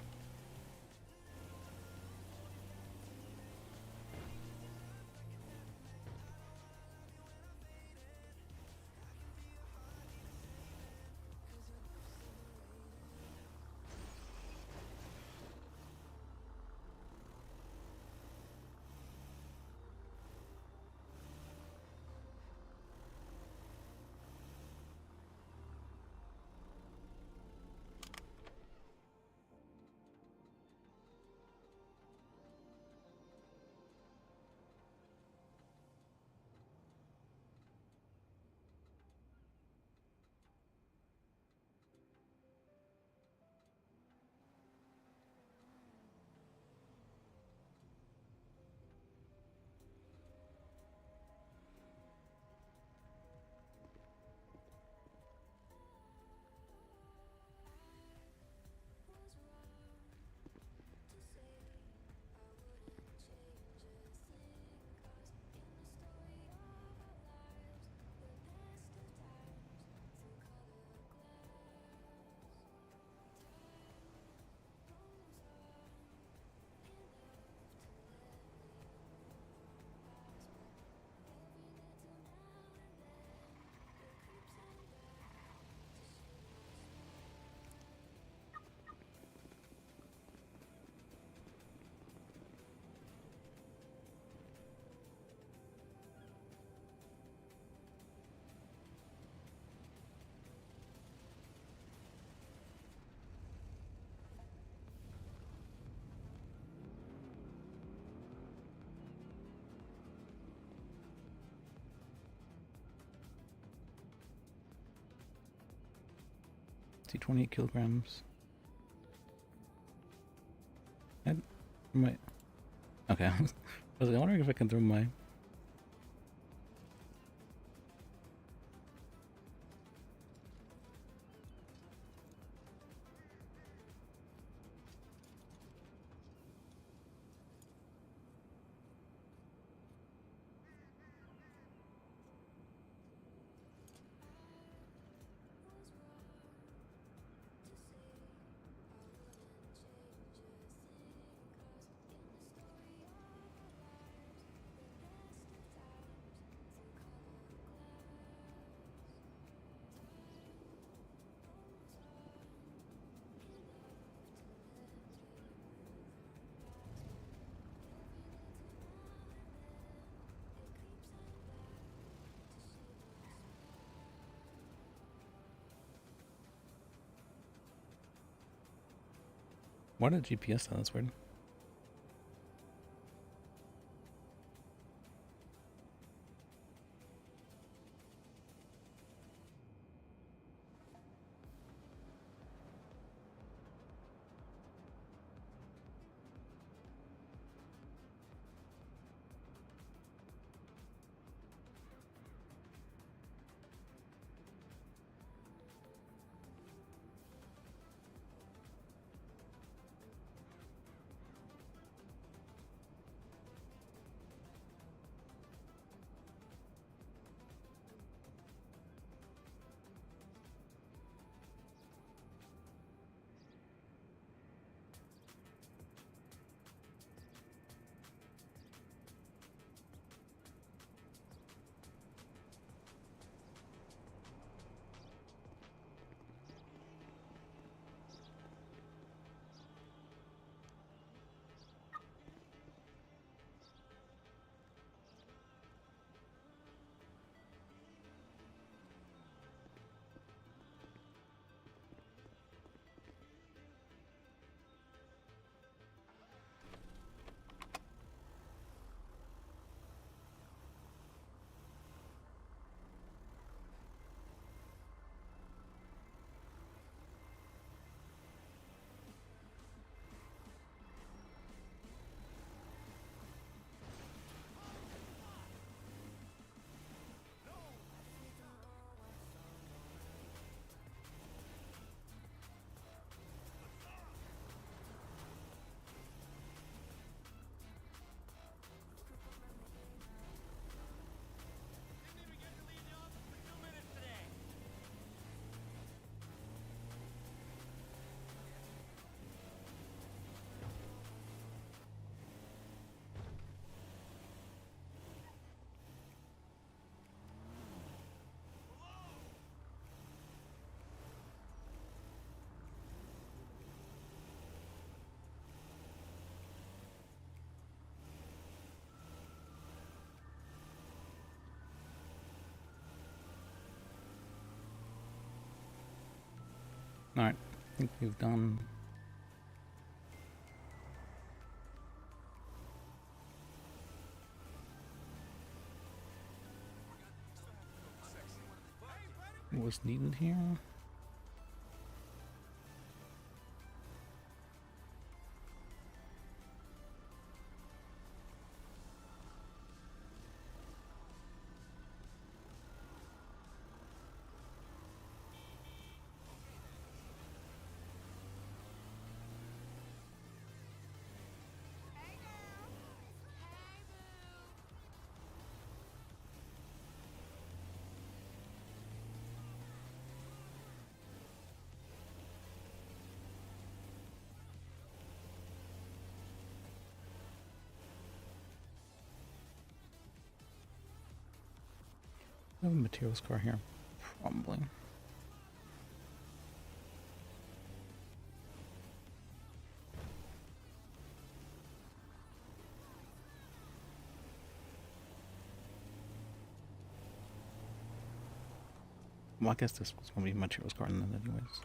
See, 28 kilograms. My... Okay, I was wondering if I can throw my... Why did GPS sound? That's weird. Alright, I think we've done... what was needed here? I have a materials car here. Probably. Well, I guess this was going to be materials car in that anyways.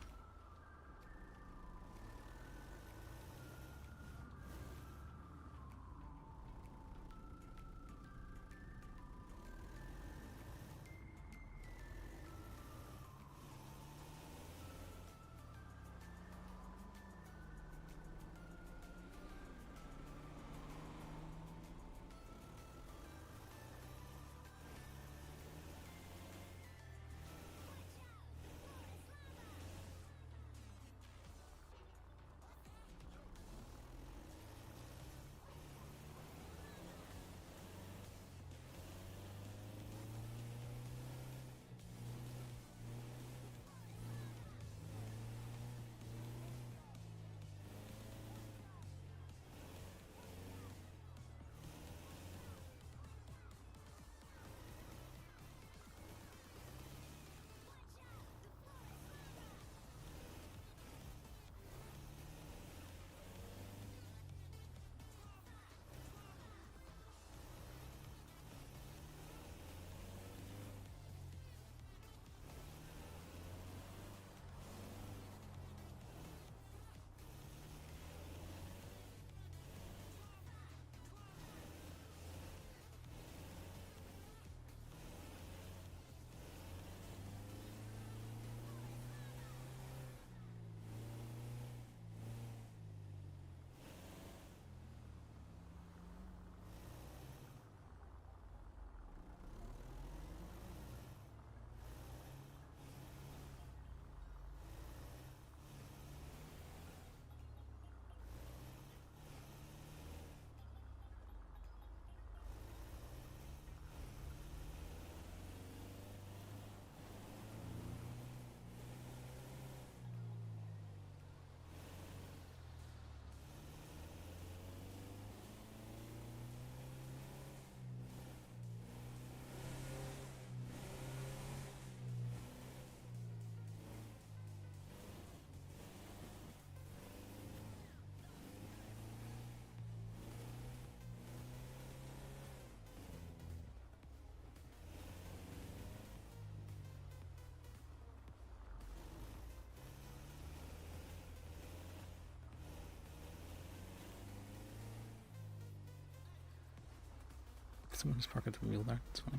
someone just parked the wheel there. It's funny.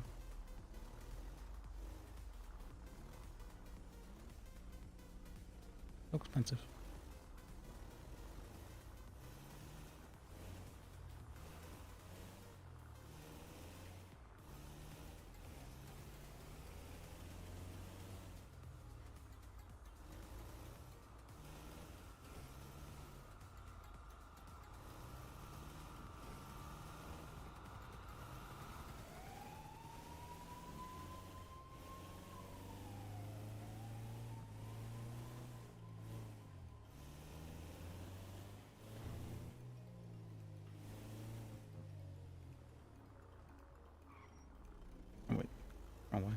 So expensive. Oh wait, wrong way.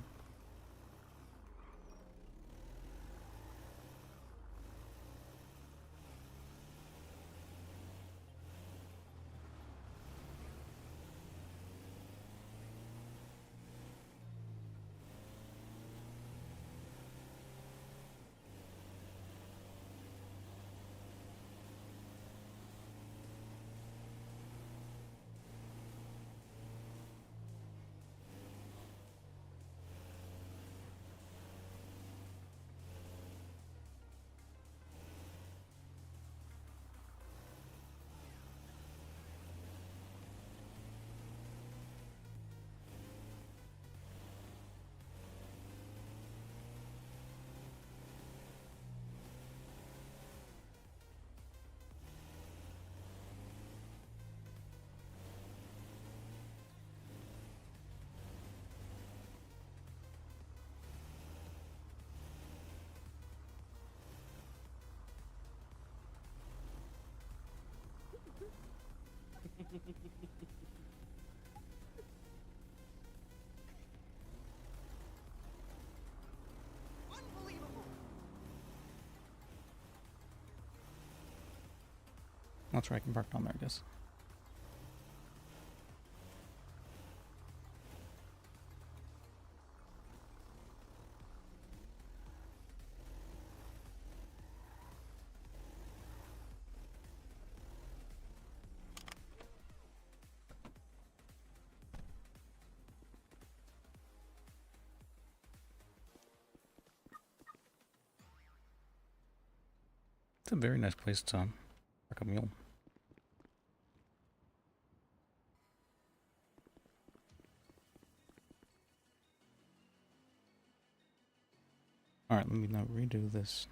That's right, I can park down there, I guess. It's a very nice place to park a mule. Alright, let me now redo this.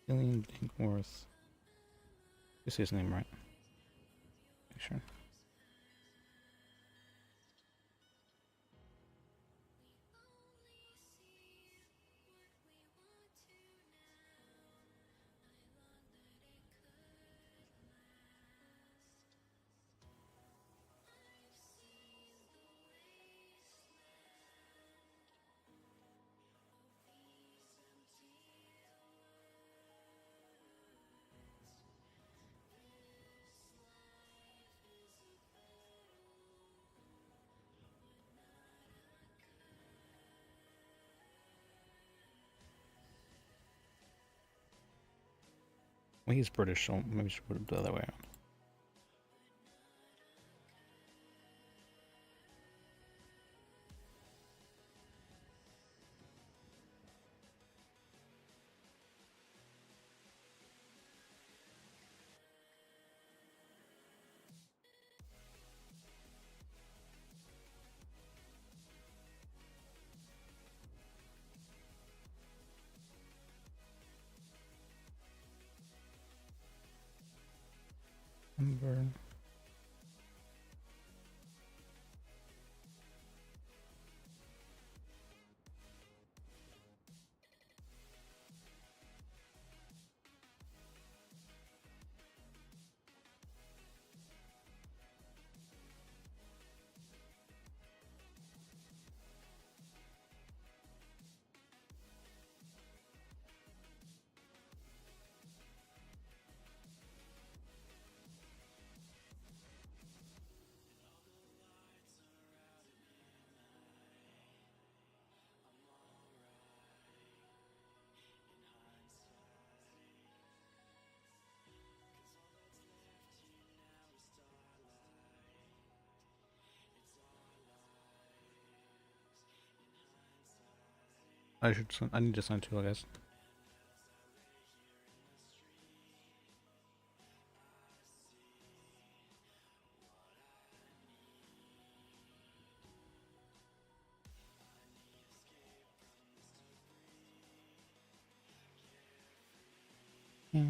Gillian Dinkworth. You say his name right. Make sure. Well, he's British, so maybe we should put it the other way around. September. I need to sign too, I guess. Yeah.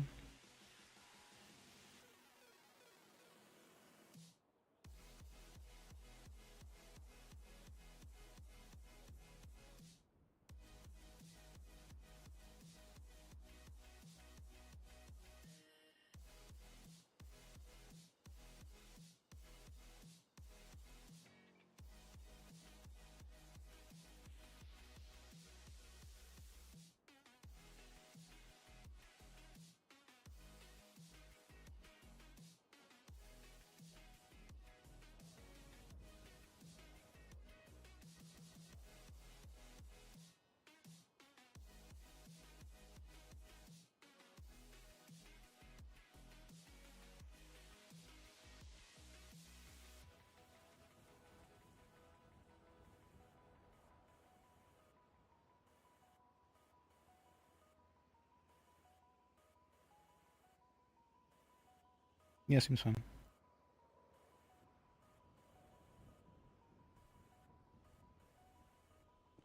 Yeah, seems fine.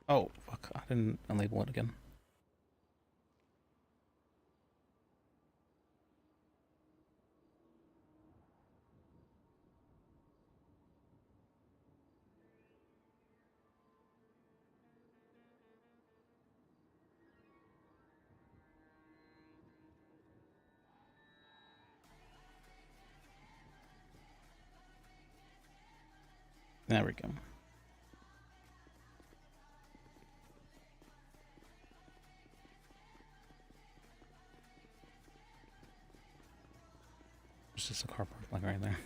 Oh, fuck. I didn't unlabel it again. There we go. It's just a car park like right there.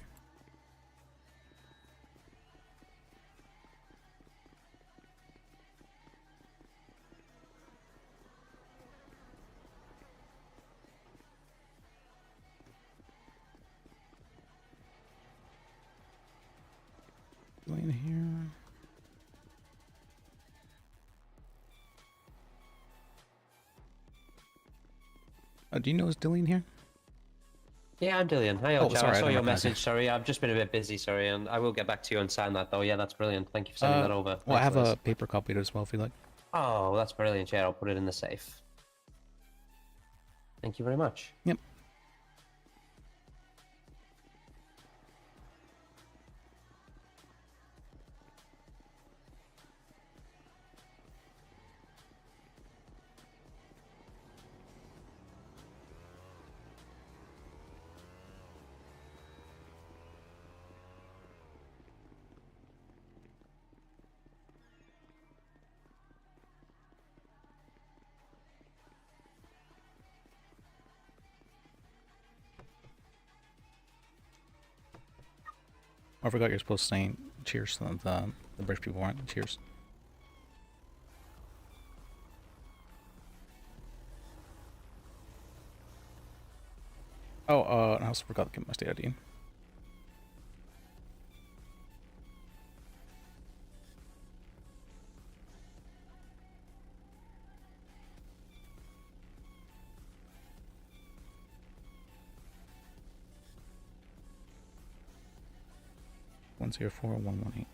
Lane here. Do you know is Dillian here? Yeah, I'm Dillian. Hi, Oh, Ocho. sorry, I I saw didn't your recognize you. message. Sorry, I've just been a bit busy. Sorry, and I will get back to you and sign that though. Yeah, that's brilliant. Thank you for sending that over. Well, I Thanks, have Liz. a paper copy as well if you like. Oh, that's brilliant. Yeah, I'll put it in the safe. Thank you very much. Yep. I forgot you're supposed to say cheers to the British people aren't. Cheers. Oh, I also forgot to get my state ID. One zero four 118.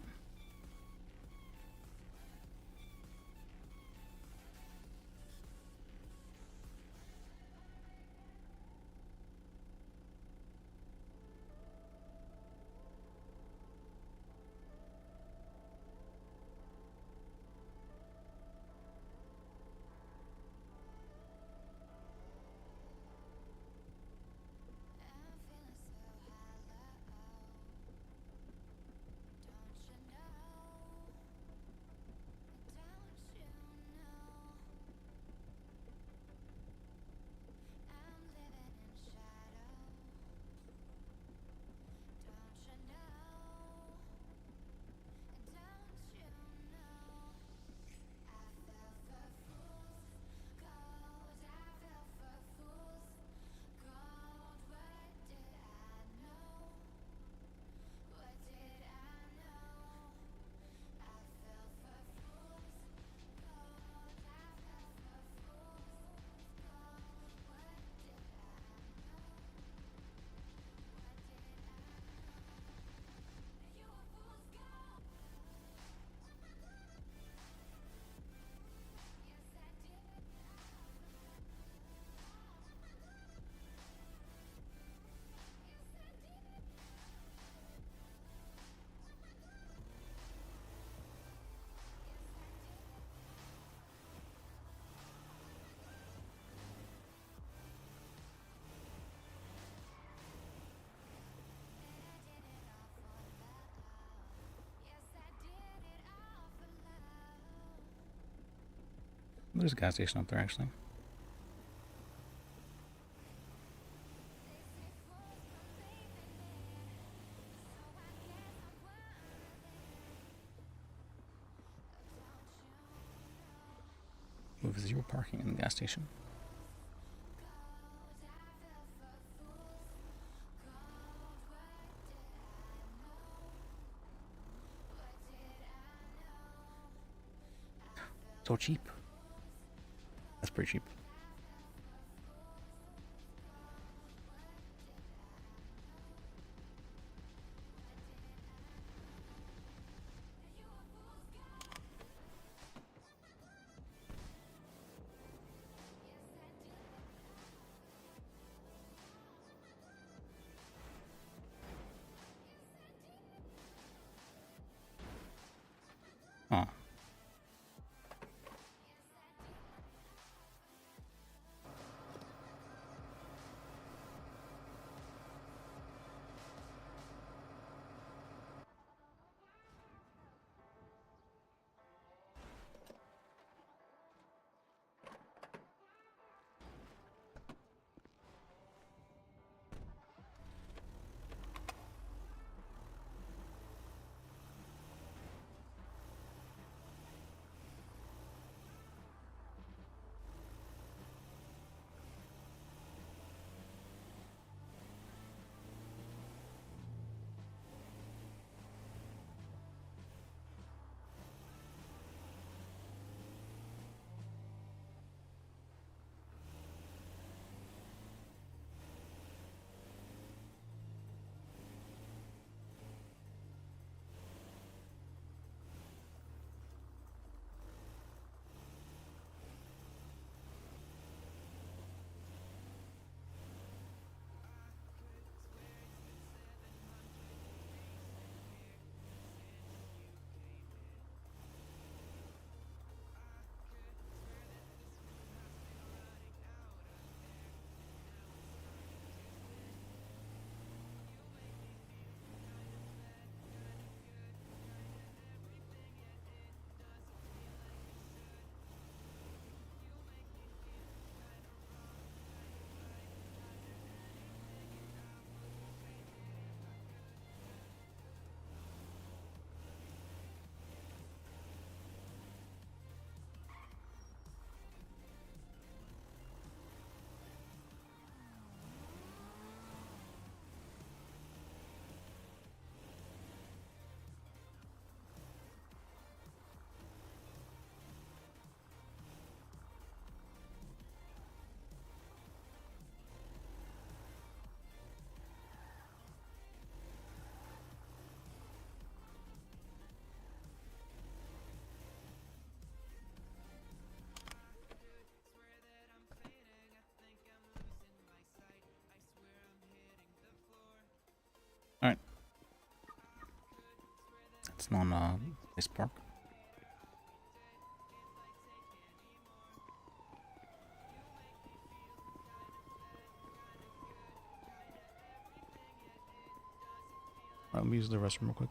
There's a gas station up there, actually. With 0 parking in the gas station. So cheap. That's pretty cheap. Oh. Alright. That's not this park. Alright, let me use the restroom real quick.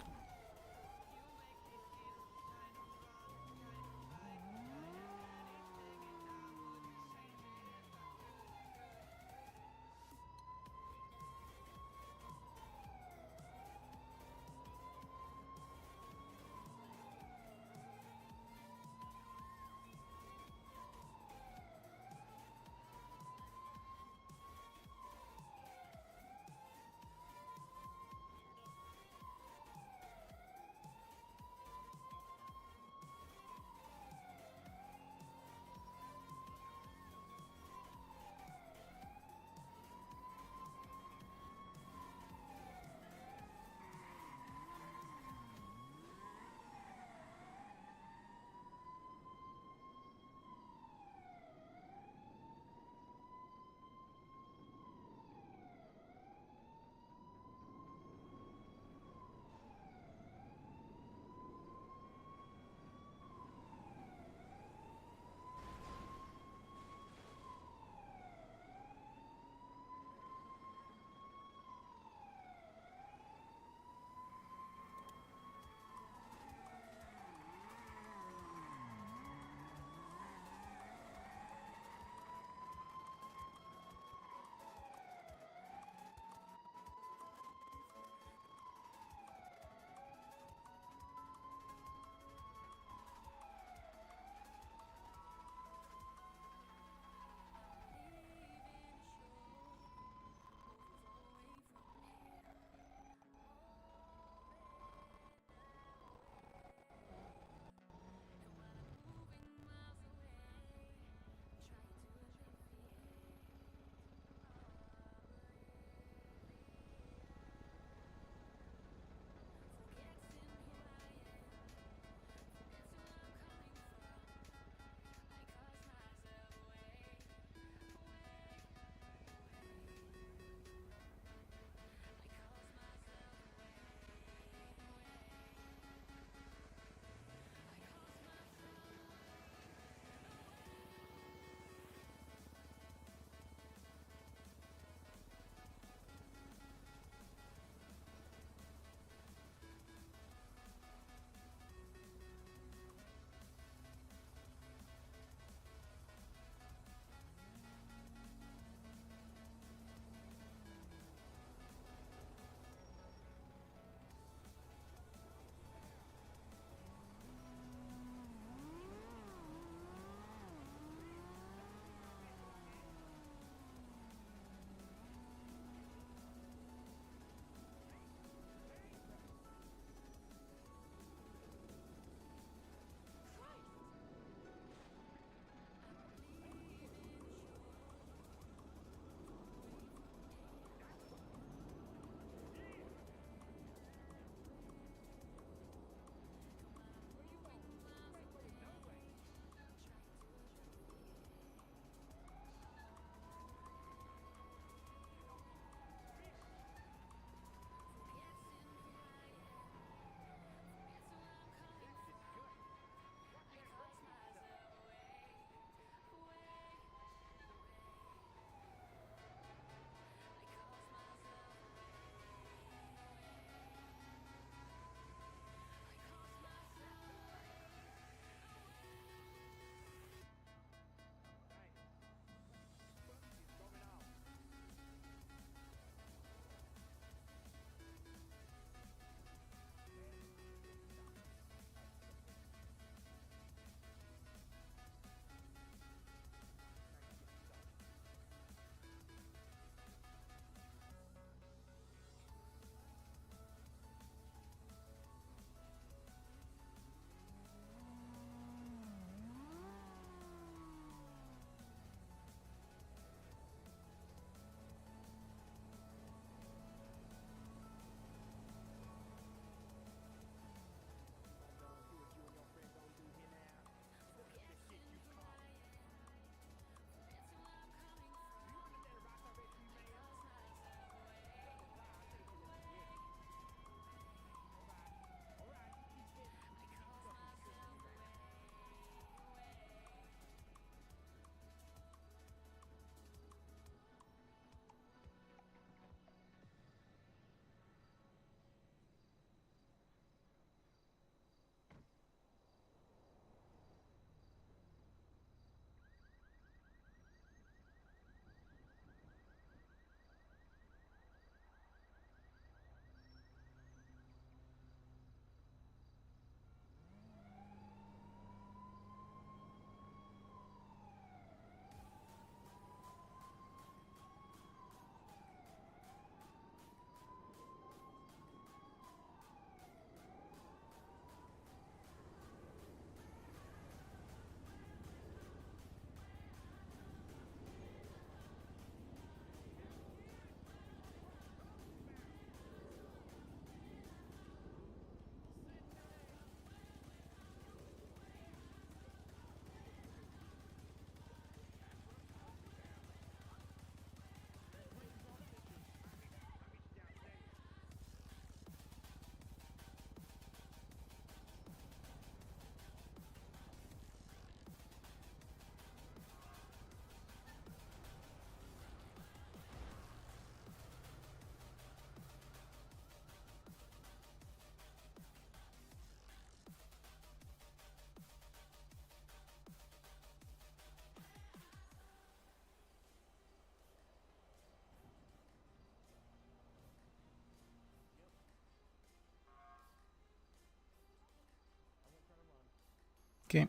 Okay.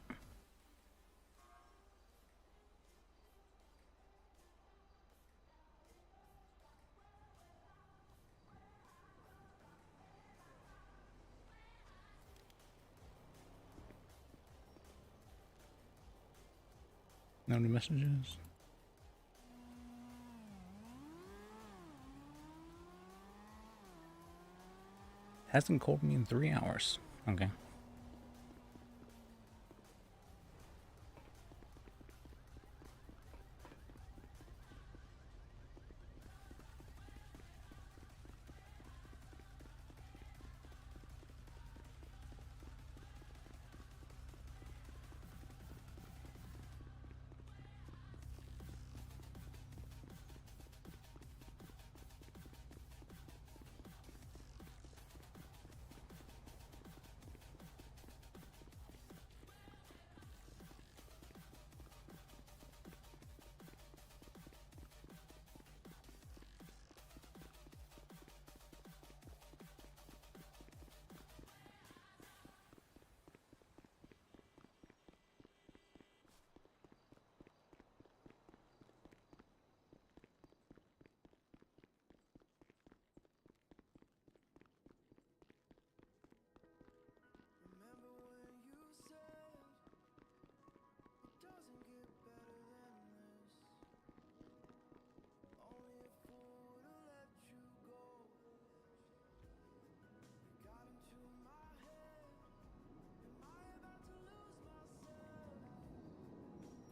No new messages. Hasn't called me in 3 hours. Okay.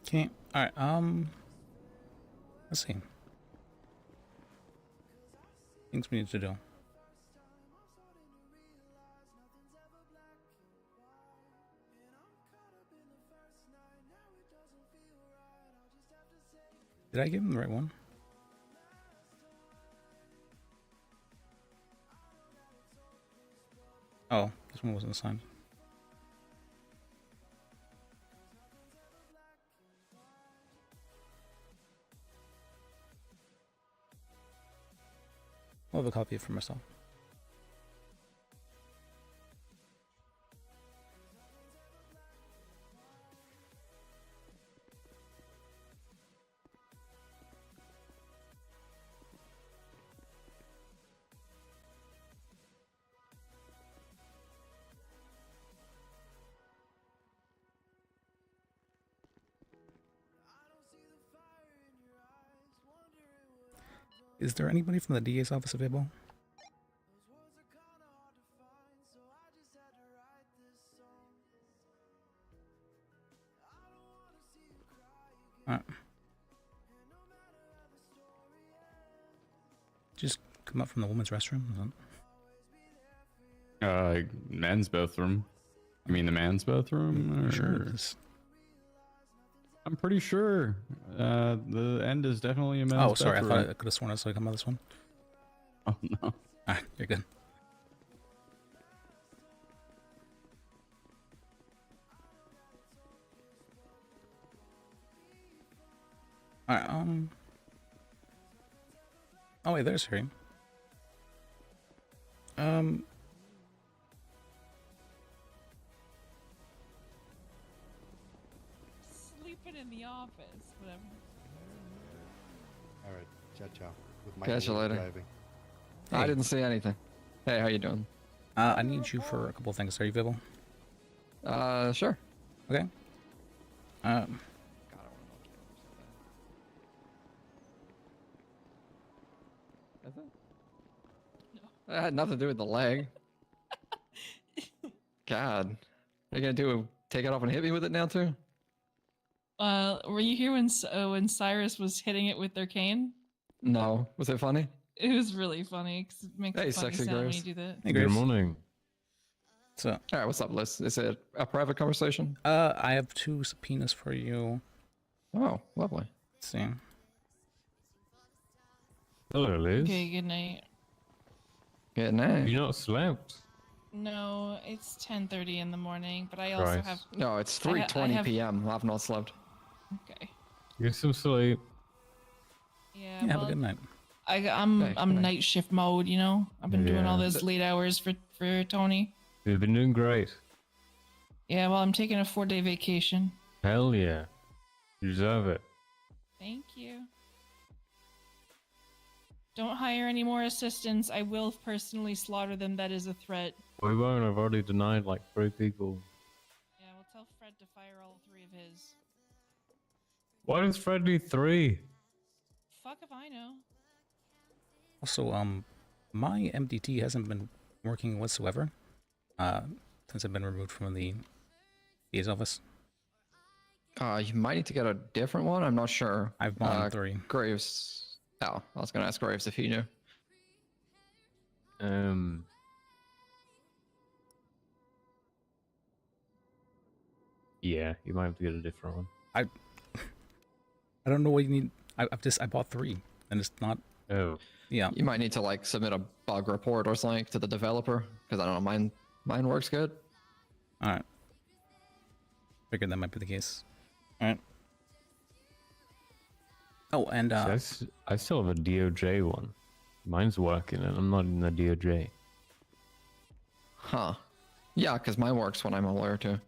Okay. All right. Let's see. Things we need to do. Did I give him the right one? Oh, this one wasn't assigned. I'll have a copy of it for myself. Is there anybody from the DA's office available? Alright. Just come up from the women's restroom. Men's bathroom. I mean the man's bathroom? Sure it is. I'm pretty sure the end is definitely a men's bathroom. Oh, sorry. I thought I could have sworn I saw you come out this one. Oh, no. Alright, you're good. Alright, oh wait, there's Harry. Sleeping in the office, whatever. All right, ciao, ciao. With my Catch you later. driving. I Hey. didn't see anything. Hey, how you doing? I need you for a couple of things. Are you available? Sure. Okay. That had nothing to do with the leg. God. What are you gonna do? Take it off and hit me with it now too? Were you here when Cyrus was hitting it with their cane? No. Was it funny? It was really funny because it makes Hey, a funny sexy sound when Grace. you do that. Hey, Good Grace. morning. So, All right, what's up, Liz? Is it a private conversation? I have 2 subpoenas for you. Oh, lovely. Let's see. Hello, Liz. Okay, good night. Good night. You not slept? No, it's 10:30 in the morning, but I also Christ. have. No, it's I 3:20 have- p.m. I've not slept. Okay. Get some sleep. Yeah. Yeah, have a well, good night. I'm Hey, I'm good night. night shift mode. You know, I've been doing all Yeah. those late hours for Tony. You've been doing great. Yeah, well, I'm taking a 4-day vacation. Hell yeah. You deserve it. Thank you. Don't hire any more assistants. I will personally slaughter them. That is a threat. We won't. I've already denied like 3 people. Yeah, well, tell Fred to fire all 3 of his. Why does Fred need 3? Fuck if I know. Also, my MDT hasn't been working whatsoever, since I've been removed from the DA's office. You might need to get a different one. I'm not sure. I've bought 3. Graves. Oh, I was gonna ask Graves if he knew. Yeah, you might have to get a different one. I don't know what you need. I bought 3, and it's not. Oh. Yeah. You might need to like submit a bug report or something to the developer, because I don't know, mine works good. All right. Figured that might be the case. All right. Oh, and I still have a DOJ one. Mine's working, and I'm not in the DOJ. Huh. Yeah, because mine works when I'm a lawyer too.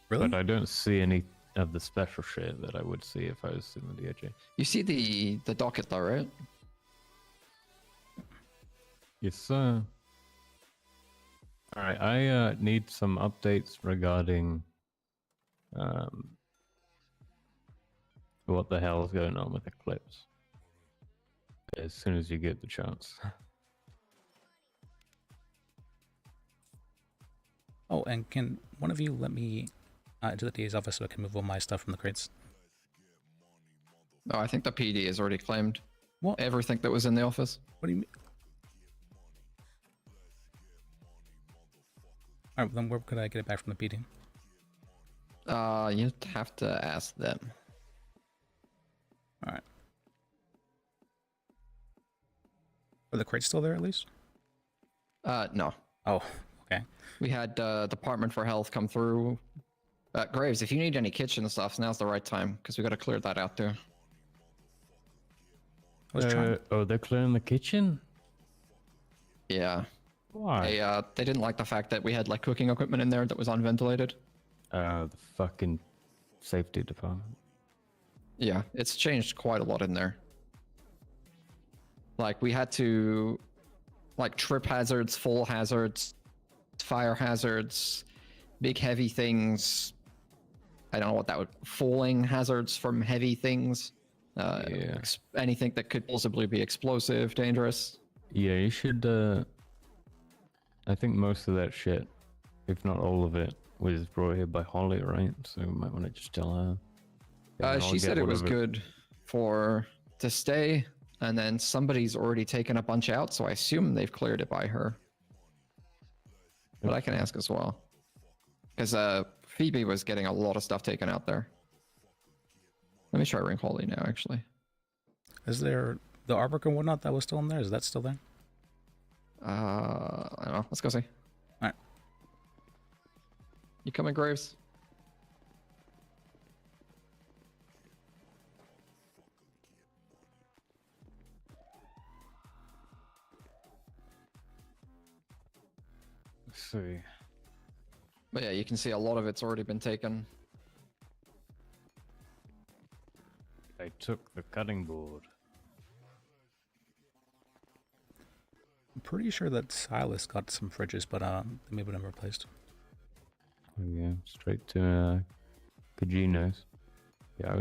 Really? But I don't see any of the special shit that I would see if I was in the DOJ. You see the docket though, right? Yes, sir. Alright, I need some updates regarding what the hell is going on with Eclipse. As soon as you get the chance. Oh, and can one of you let me into the DA's office so I can move all my stuff from the crates? No, I think the PD has already claimed what? Everything that was in the office. What do you mean? Alright, then where could I get it back from the PD? You'd have to ask them. Alright. Are the crates still there at least? No. Oh, okay. We had Department for Health come through. Graves, if you need any kitchen stuff, now's the right time, because we got to clear that out too. Oh, they're clearing the kitchen? Yeah. Why? They didn't like the fact that we had like cooking equipment in there that was unventilated. The fucking safety department. Yeah, it's changed quite a lot in there. Like we had to, like trip hazards, fall hazards, fire hazards, big heavy things. I don't know what that would, falling hazards from heavy things. Yeah. Anything that could possibly be explosive, dangerous. Yeah, you should, I think most of that shit, if not all of it, was brought here by Holly, right? So you might want to just tell her. And I'll She get said it was whatever- good to stay, and then somebody's already taken a bunch out, so I assume they've cleared it by her. But I can ask as well. Because Phoebe was getting a lot of stuff taken out there. Let me try ring Holly now, actually. Is there the artwork and whatnot that was still in there? Is that still there? I don't know. Let's go see. Alright. You coming, Graves? Let's see. But yeah, you can see a lot of it's already been taken. They took the cutting board. I'm pretty sure that Silas got some fridges, but they may have been replaced. Oh yeah, straight to Cagino's. Yeah,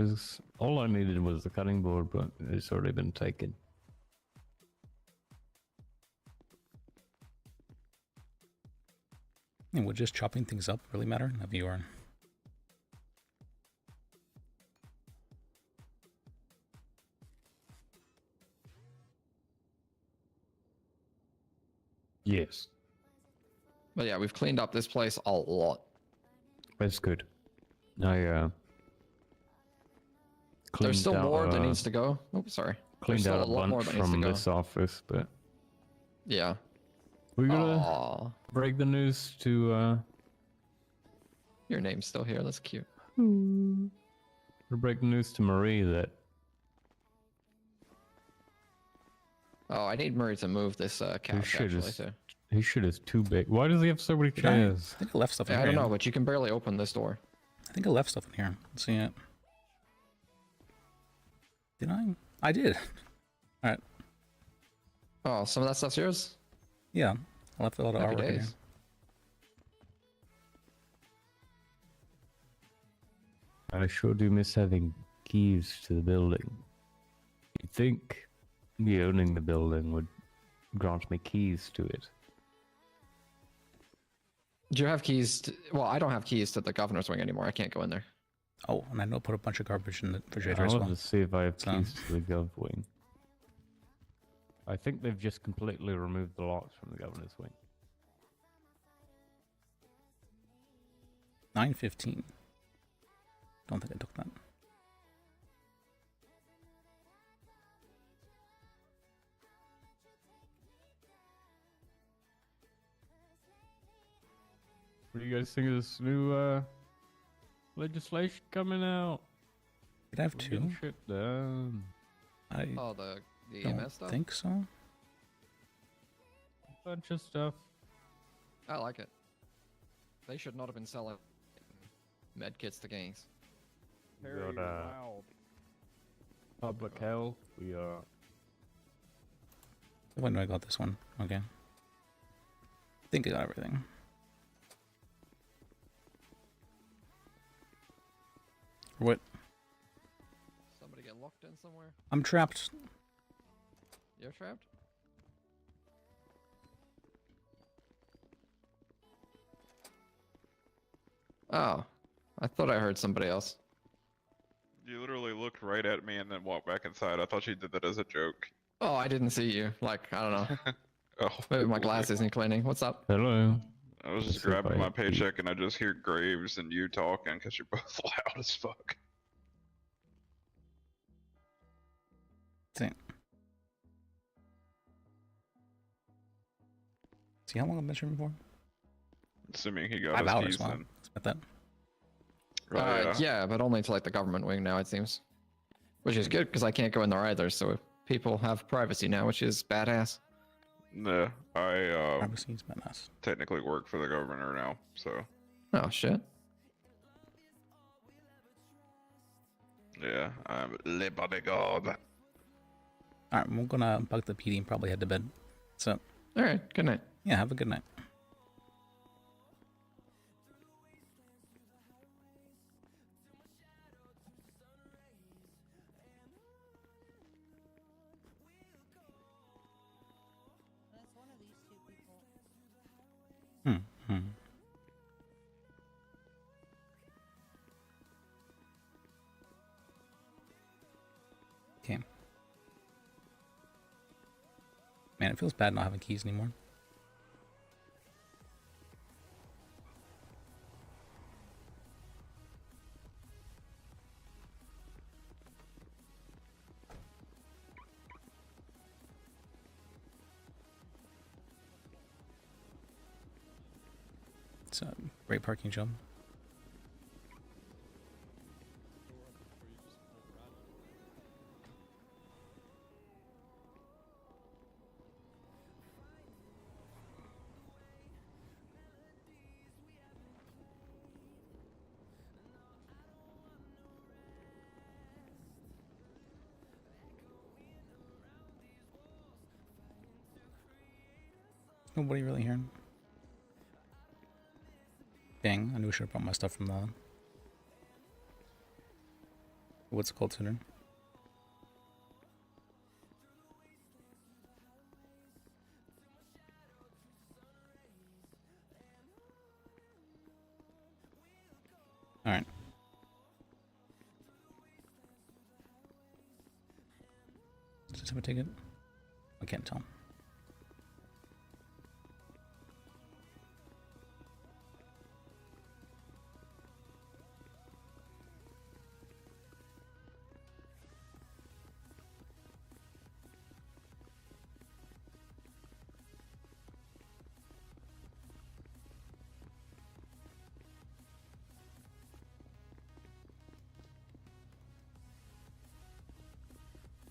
all I needed was the cutting board, but it's already been taken. And would just chopping things up really matter? Have you are. Yes. But yeah, we've cleaned up this place a lot. That's good. I There's still cleaned out, more that needs to go. Oh, sorry. There's cleaned still out a a lot more bunch that needs to from go. this office, but Yeah. we're gonna Aw. break the news to Your name's still here. That's cute. we'll break the news to Marie that Oh, I need Murray to move this couch should actually just too. His shit is too big. Why does he have so many Did I chairs? think I left stuff in Yeah, I here. don't know, but you can barely open this door. I think I left stuff in here. Let's see it. Did I? I did. Alright. Oh, some of that stuff's yours? Yeah. I left a lot of Happy artwork in here. days. I sure do miss having keys to the building. You'd think me owning the building would grant me keys to it. Do you have keys to... Well, I don't have keys to the governor's wing anymore. I can't go in there. Oh, and I know put a bunch of garbage in the refrigerator I as want well. to see if I have So- keys to the gov wing. I think they've just completely removed the locks from the governor's wing. 9:15. Don't think I took that. What do you guys think of this new legislation coming out? Did I have We're two? getting shit done. I Oh, the don't EMS stuff? think so. A bunch of stuff. I like it. They should not have been selling med kits to gangs. We got public health. We When do I got this one? Okay. I think I got everything. What? Somebody get locked in somewhere? I'm trapped. You're trapped? Oh, I thought I heard somebody else. You literally looked right at me and then walked back inside. I thought you did that as a joke. Oh, I didn't see you. Like, I don't know. Oh, Maybe my glass isn't cleaning. What's up? Hello. I was just grabbing my paycheck and I just hear Graves and you talking because you're both loud as fuck. See how long I've been streaming for? Assuming he got 5 his hours. keys Wow. then. Expect that. Yeah, but only to like the government wing now, it seems. Which is good because I can't go in there either, so people have privacy now, which is badass. Nah, I Privacy's badass. technically work for the governor now, so Oh shit. yeah, I'm le bodyguard. Alright, we're gonna bug the PD and probably head to bed. So. Alright, good night. Yeah, have a good night. Hmm. Okay. Man, it feels bad not having keys anymore. It's a great parking job. Nobody really here. Dang, I knew I should have brought my stuff from the... What's it called sooner? Alright. Does this have a ticket? I can't tell.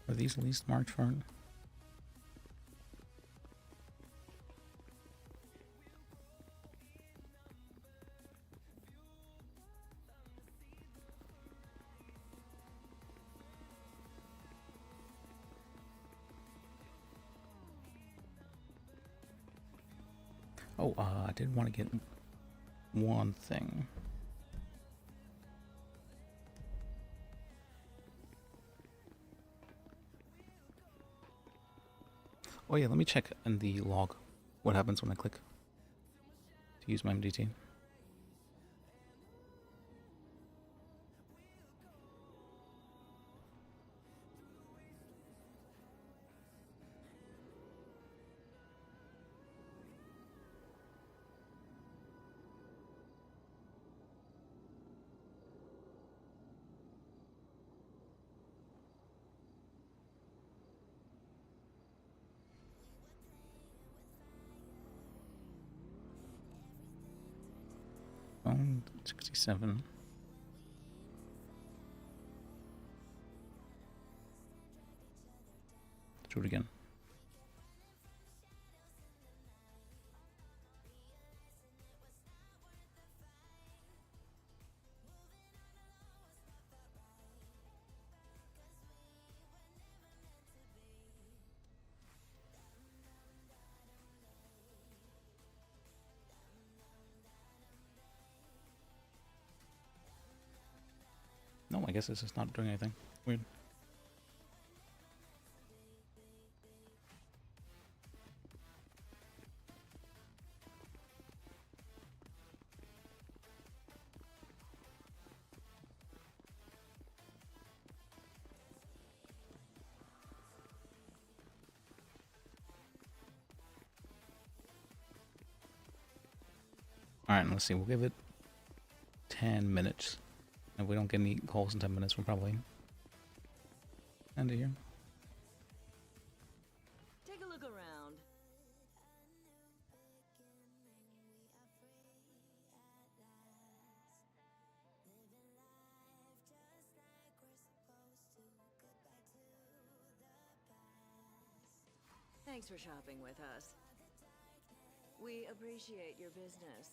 Are these least marked for? Oh, I did want to get one thing. Oh yeah, let me check in the log what happens when I click to use my MDT. Phone 67. Do it again. No, I guess this is not doing anything. Weird. Alright, let's see. We'll give it 10 minutes. If we don't get any calls in 10 minutes, we'll probably end it here. Take a look around. Thanks for shopping with us. We appreciate your business.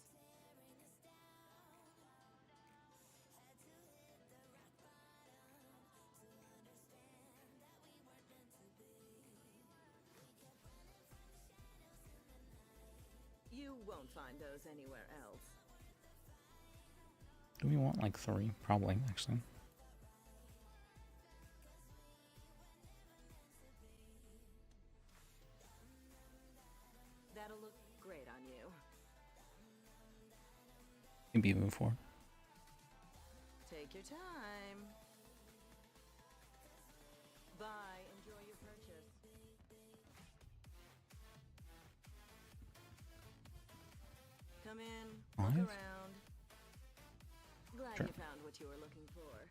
You won't find those anywhere else. Do we want like 3? Probably, actually. That'll look great on you. Maybe even 4. Take your time. Bye. Enjoy your purchase. Come in, look 5? around. Glad Sure. you found what you were looking for.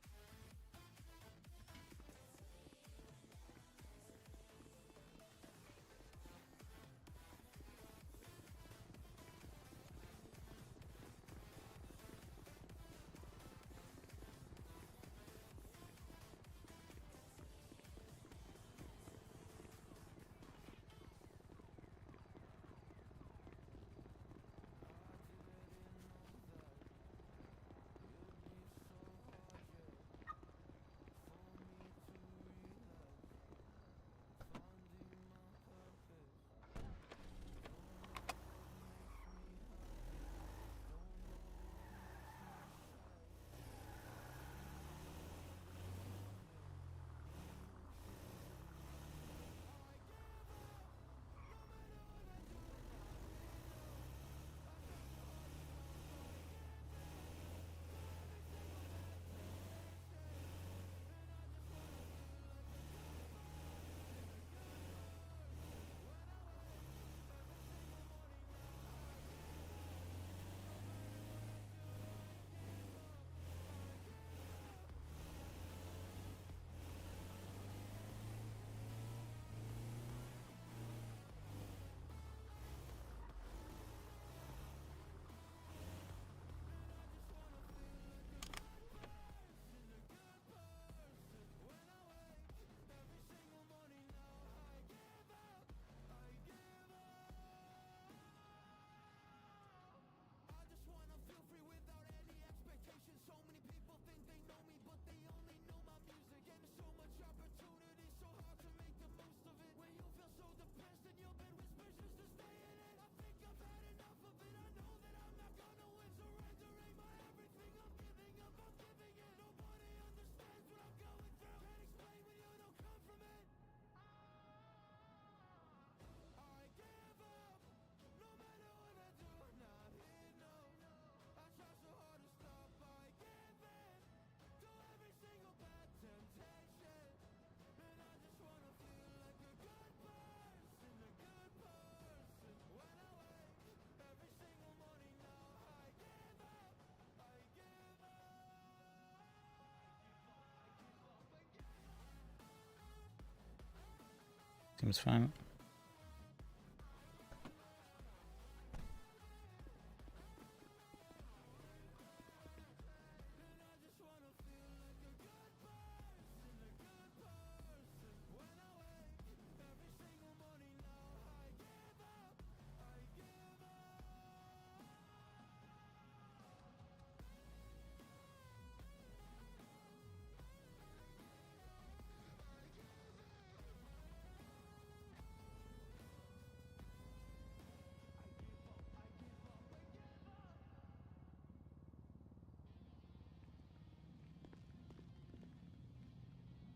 Seems fine.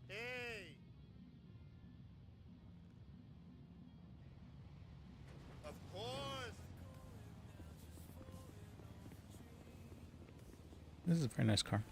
Hey! Of course! This is a very nice car.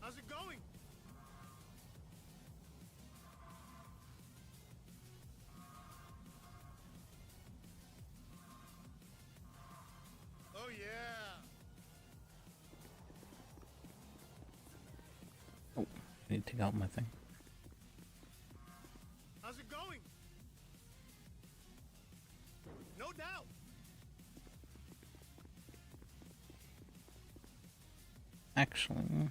How's it going? Oh yeah! Oh, I need to take out my thing. How's it going? No doubt! Actually...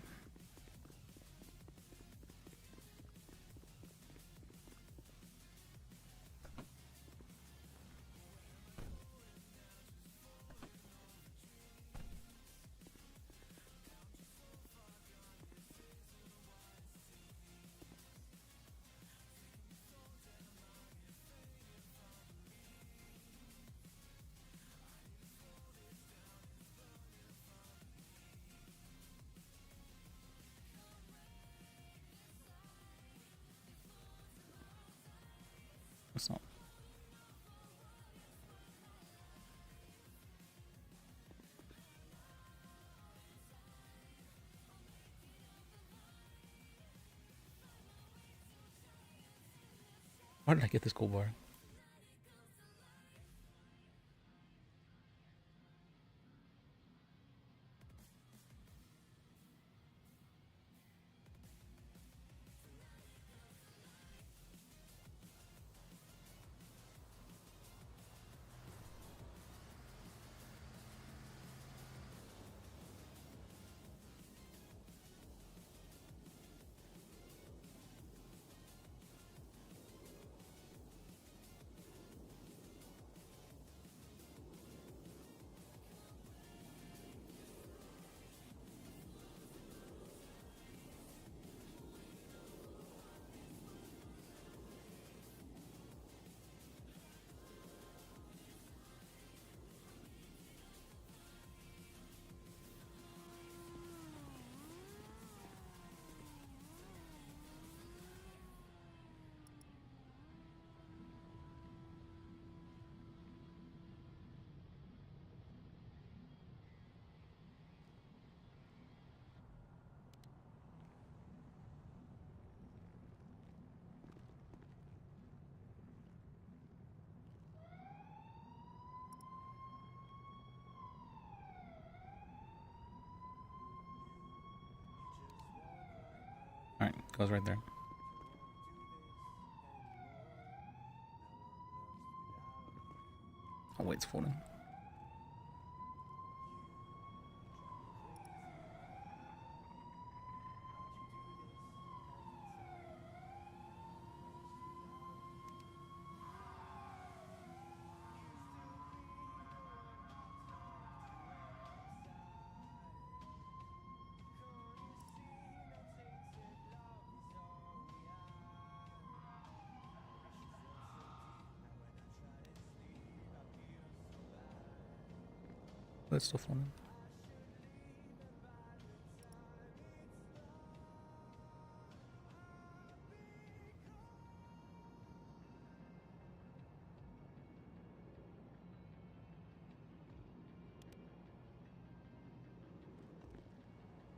It's not. Why did I get this gold bar? Alright, goes right there. Oh wait, it's folding. That's still filming.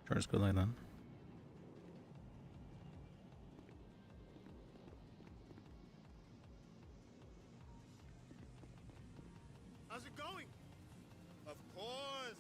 Sure, it's good like that. How's it going? Of course.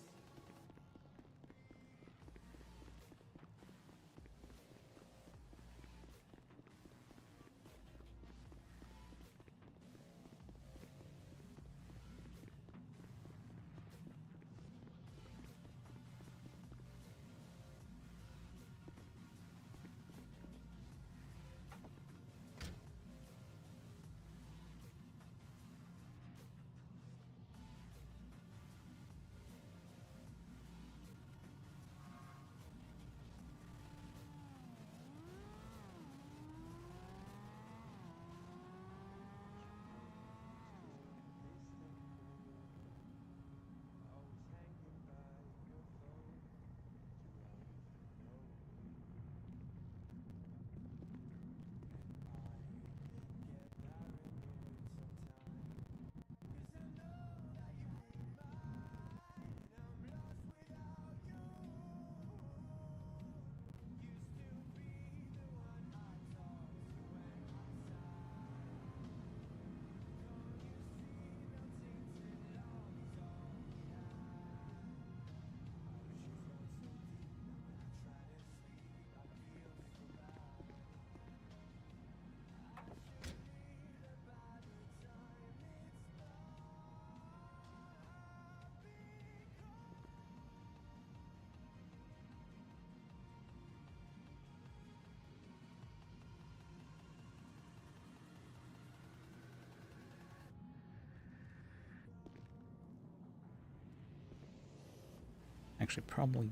Actually, probably.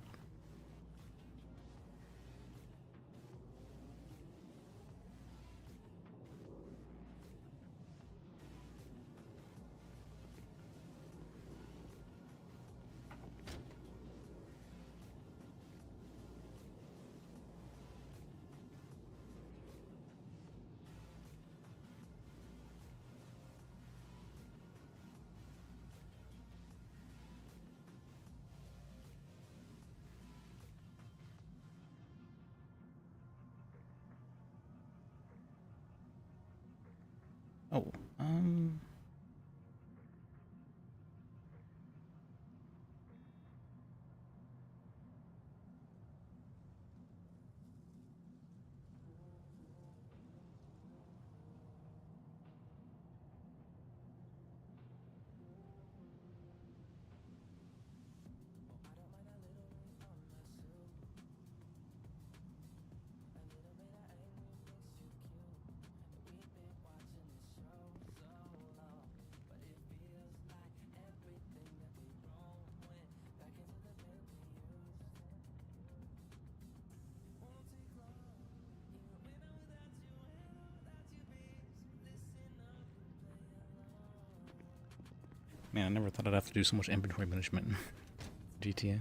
Oh, man, I never thought I'd have to do so much inventory management in GTA.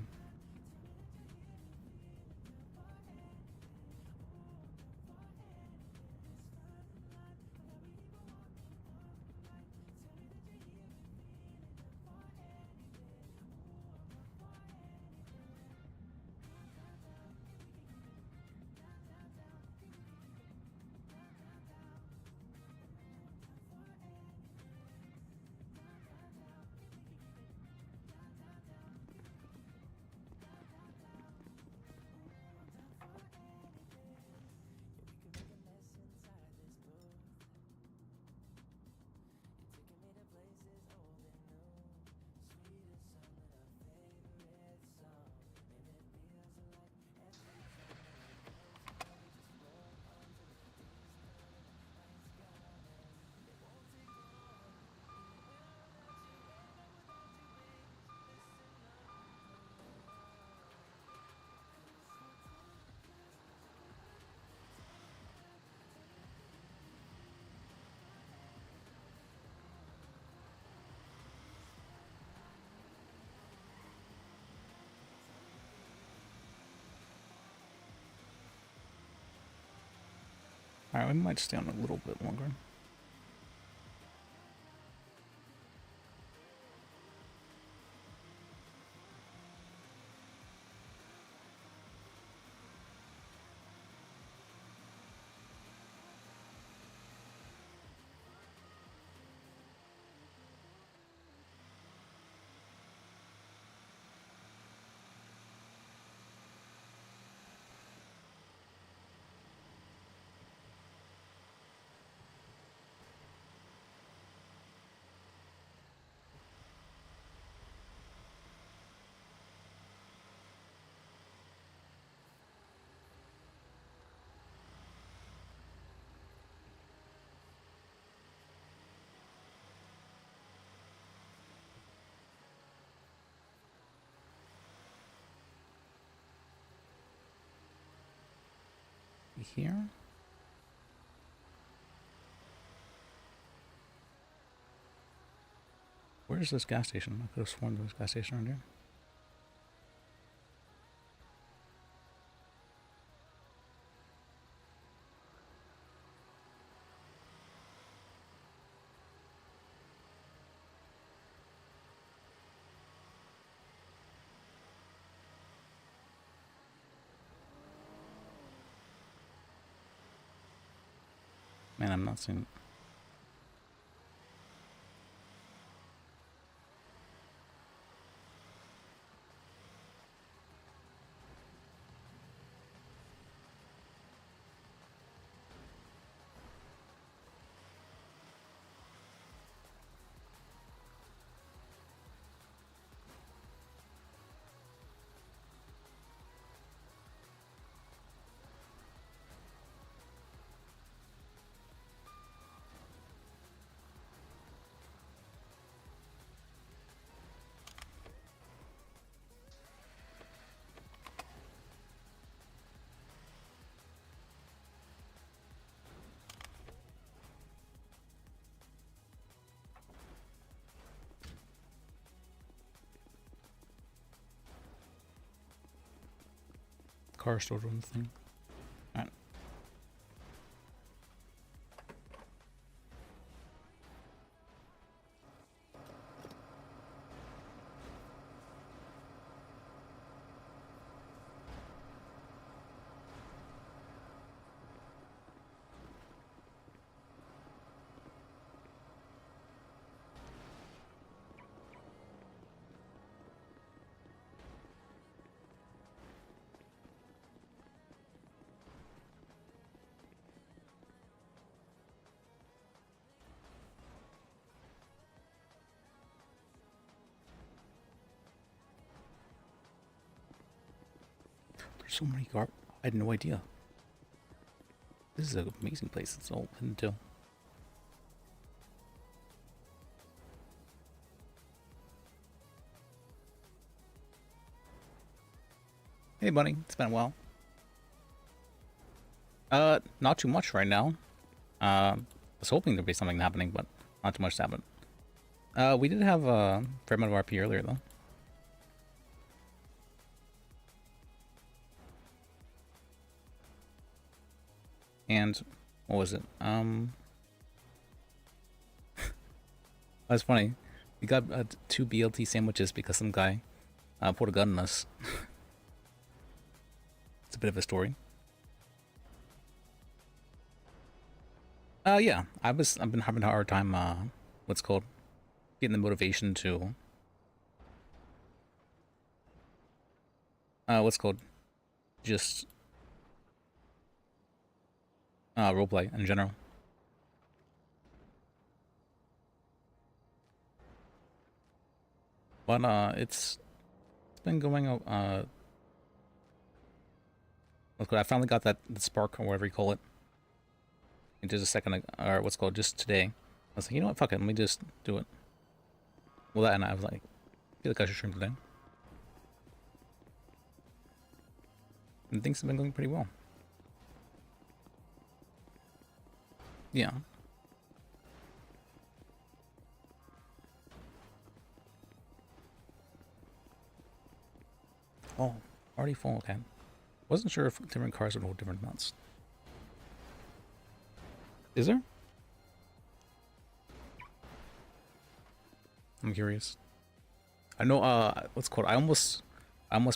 Alright, we might stay on a little bit longer. Here? Where's this gas station? I could have sworn there was a gas station around here. Man, I'm not seeing. Car stored on the thing. Alright. There's so many car. I had no idea. This is an amazing place. It's all hidden too. Hey, buddy. It's been a while. Not too much right now. I was hoping there'd be something happening, but not too much to happen. We did have a fair amount of RP earlier, though. And what was it? That's funny. We got 2 BLT sandwiches because some guy pulled a gun on us. It's a bit of a story. Yeah, I've been having a hard time what's called getting the motivation to what's called just roleplay in general. But it's been going what's called, I finally got the spark or whatever you call it. In just a second, or what's called just today. I was like, you know what, fuck it, let me just do it. Well, that and I was like, I feel like I should stream today. And things have been going pretty well. Yeah. Oh, already full, okay. Wasn't sure if different cars would hold different amounts. Is there? I'm curious. I know, what's it called? I almost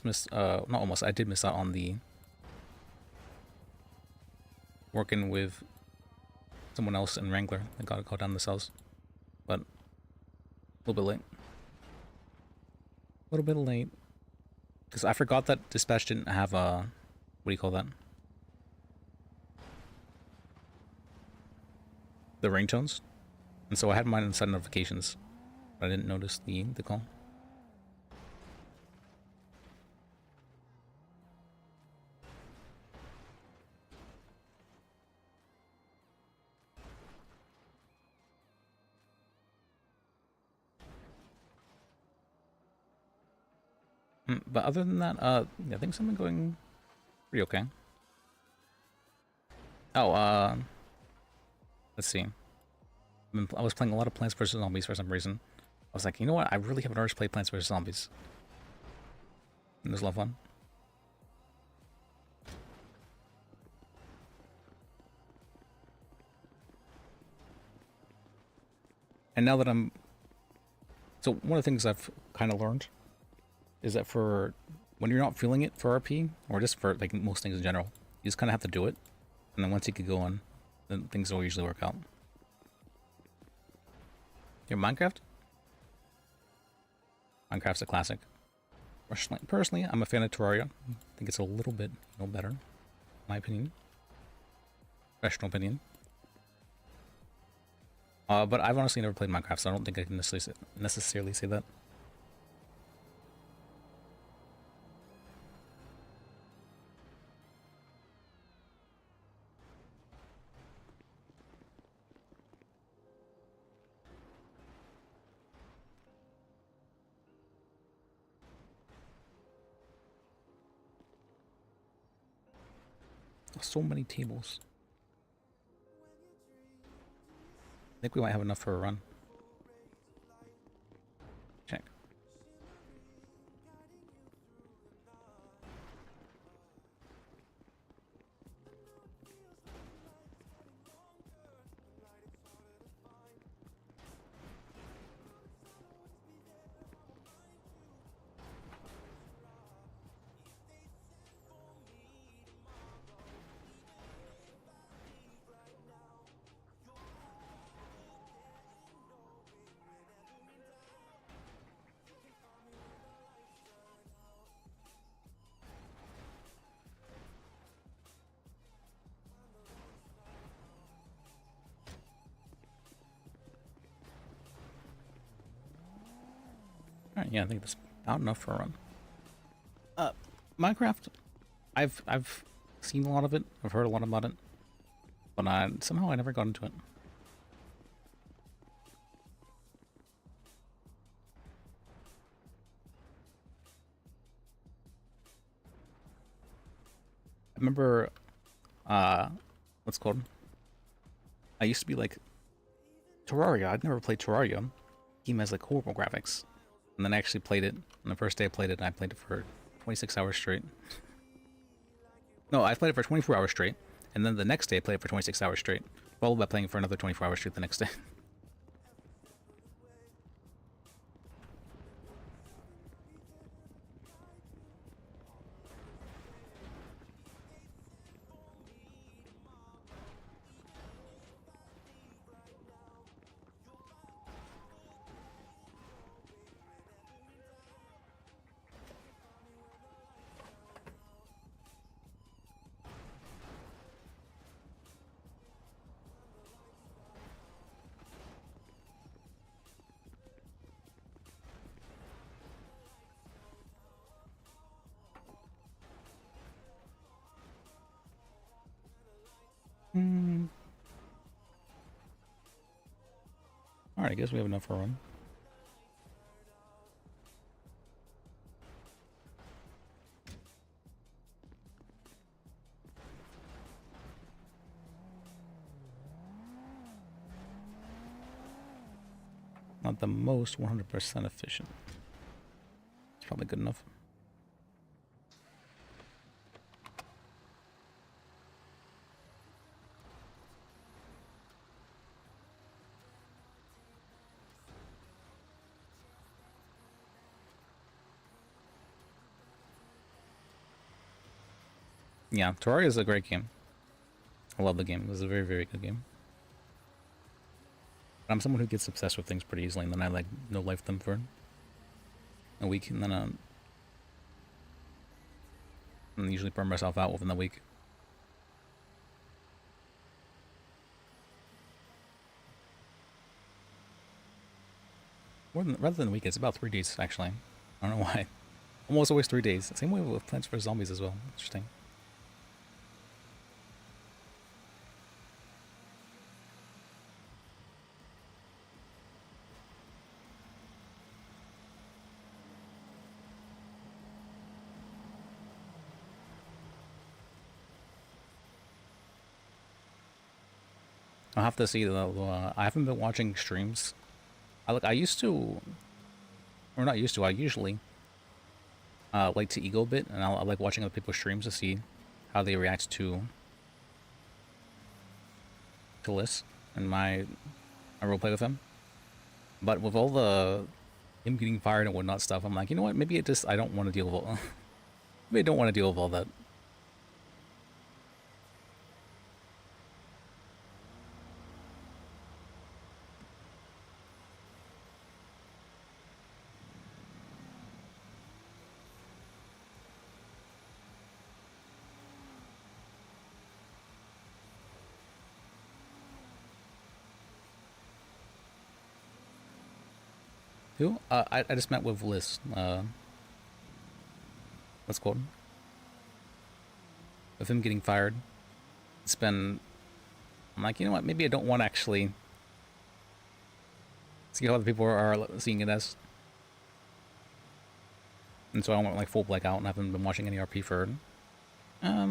missed, not almost, I did miss out on the working with someone else in Wrangler. I gotta go down the cells. But, a little bit late. A little bit late. Because I forgot that Dispatch didn't have, what do you call that? The ringtones. And so I had mine on set notifications. But I didn't notice the call. But other than that, I think something going pretty okay. Oh, let's see. I was playing a lot of Plants vs. Zombies for some reason. I was like, you know what? I really haven't always played Plants vs. Zombies. And it was a lot of fun. And now that so one of the things I've kind of learned is that for when you're not feeling it for RP, or just for like most things in general, you just kind of have to do it. And then once you get going, then things will usually work out. Your Minecraft? Minecraft's a classic. Personally, I'm a fan of Terraria. I think it's a little bit better, in my opinion. Professional opinion. But I've honestly never played Minecraft, so I don't think I can necessarily say that. So many tables. I think we might have enough for a run. Check. Alright, yeah, I think that's about enough for a run. Minecraft, I've seen a lot of it, I've heard a lot about it, but somehow I never got into it. I remember, what's it called? I used to be like, Terraria, I'd never played Terraria. Game has like horrible graphics. And then I actually played it. And the first day I played it, I played it for 26 hours straight. No, I played it for 24 hours straight. And then the next day I played it for 26 hours straight. Followed by playing it for another 24 hours straight the next day. Alright, I guess we have enough for a run. Not the most 100% efficient. It's probably good enough. Yeah, Terraria is a great game. I love the game. It was a very, very good game. But I'm someone who gets obsessed with things pretty easily, and then I like no life them for a week, and then I usually burn myself out within the week. Rather than a week, it's about 3 days actually. I don't know why. Almost always 3 days. Same way with Plants vs Zombies as well. Interesting. I'll have to see though. I haven't been watching streams. I used to, or not used to. I usually like to ego a bit, and I like watching other people's streams to see how they react to Lis and my roleplay with him. But with all the him getting fired and whatnot stuff, I'm like, you know what? Maybe I don't want to deal with all. Maybe I don't want to deal with all that. Who? I just met with Lis. What's it called? With him getting fired. It's been... I'm like, you know what? Maybe I don't want to actually see how other people are seeing it as. And so I went like full blackout and I haven't been watching any RP for a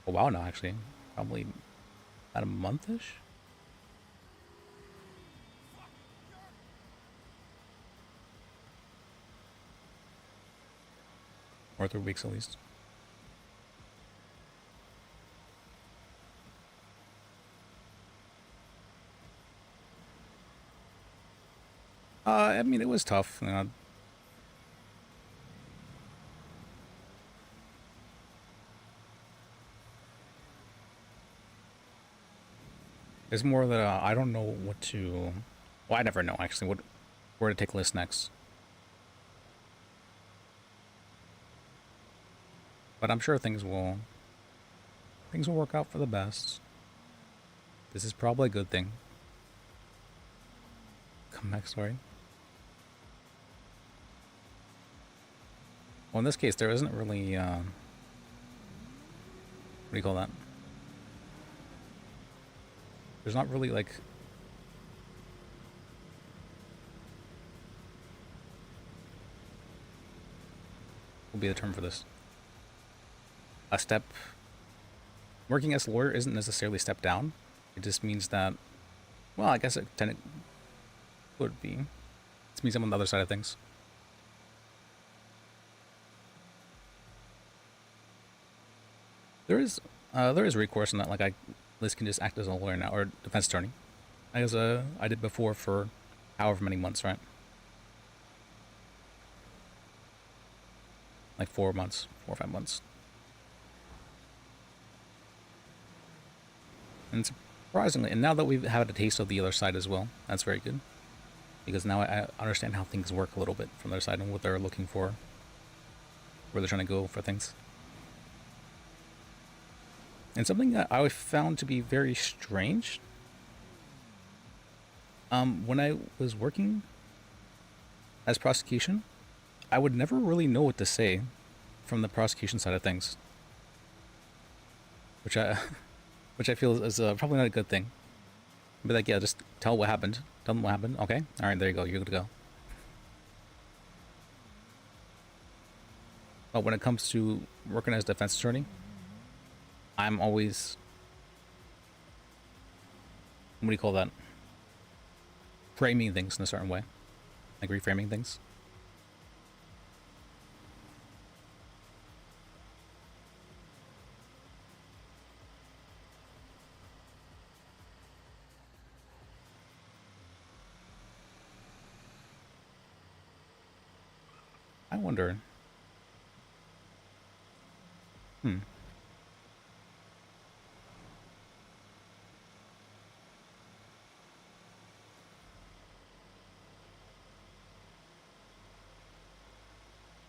while now actually. Probably about a month-ish. Or 3 weeks at least. I mean, it was tough. You know. It's more that I don't know what to... Well, I never know, actually, where to take Lis next. But I'm sure things will work out for the best. This is probably a good thing. Comeback story. Well, in this case, there isn't really, what do you call that? There's not really, like... What would be the term for this? A step... Working as a lawyer isn't necessarily a step down. It just means that... Well, I guess it would be. It means I'm on the other side of things. There is recourse in that, like, Lis can just act as a lawyer now, or defense attorney. As I did before for however many months, right? Like 4 months, 4 or 5 months. And surprisingly, and now that we've had a taste of the other side as well, that's very good. Because now I understand how things work a little bit from their side and what they're looking for. Where they're trying to go for things. And something that I found to be very strange. When I was working as prosecution, I would never really know what to say from the prosecution side of things. Which I feel is probably not a good thing. Be like, yeah, just tell what happened. Tell them what happened. Okay. All right, there you go. You're good to go. But when it comes to working as a defense attorney, I'm always... What do you call that? Framing things in a certain way. Like reframing things. I wonder... Hmm.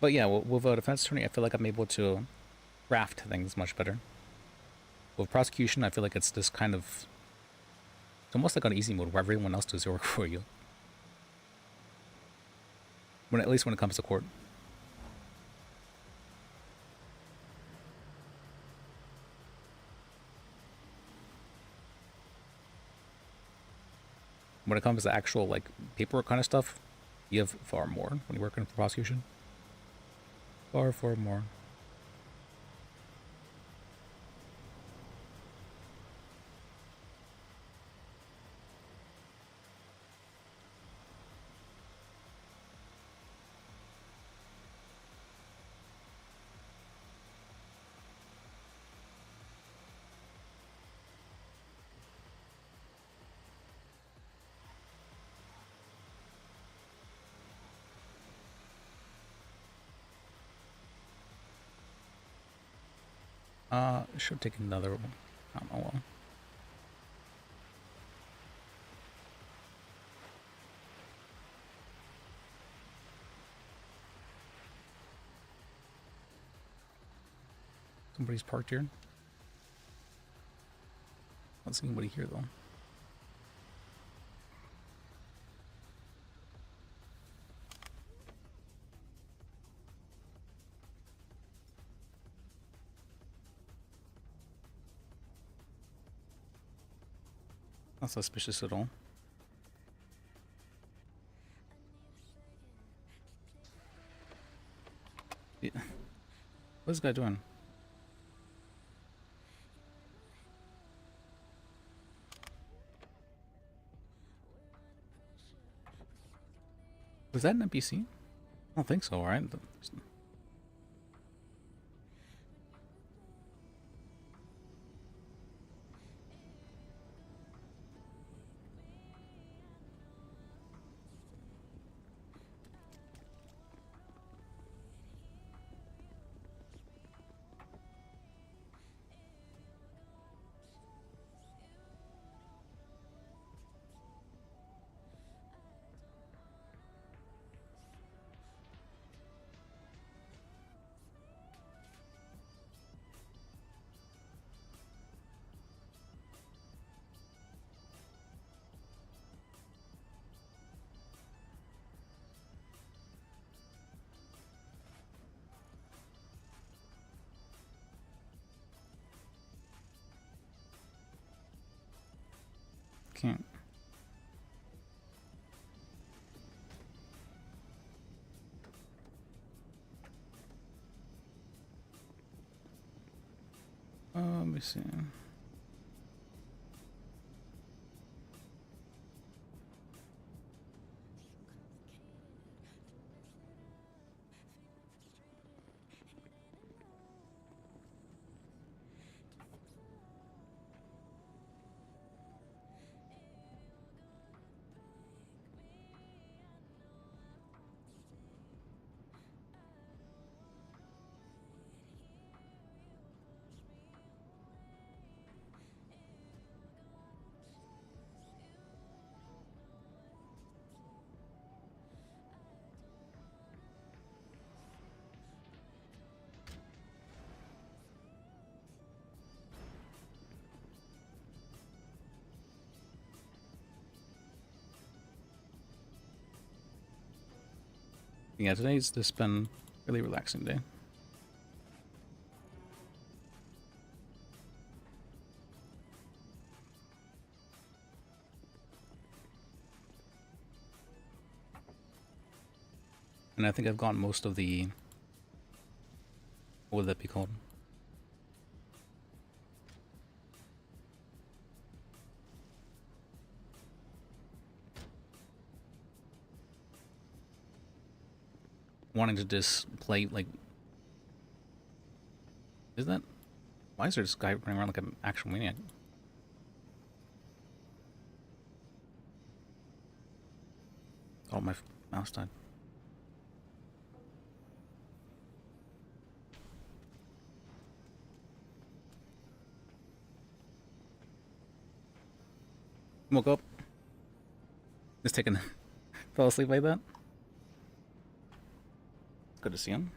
But yeah, with a defense attorney, I feel like I'm able to craft things much better. With prosecution, I feel like it's this kind of... It's almost like on easy mode where everyone else does your work for you. At least when it comes to court. When it comes to actual, like, paperwork kind of stuff, you have far more when you're working for prosecution. Far more. It should take another one. I don't know. Well. Somebody's parked here. Not seeing anybody here though. Not suspicious at all. Yeah. What's this guy doing? Was that an NPC? I don't think so, right? Can't. Let me see. Yeah, today's just been a really relaxing day. And I think I've gotten most of the... What would that be called? Wanting to just play, like... Is that... Why is there this guy running around like an actual maniac? Oh, my mouse died. Woke up. Just taking. Fell asleep like that. Good to see him.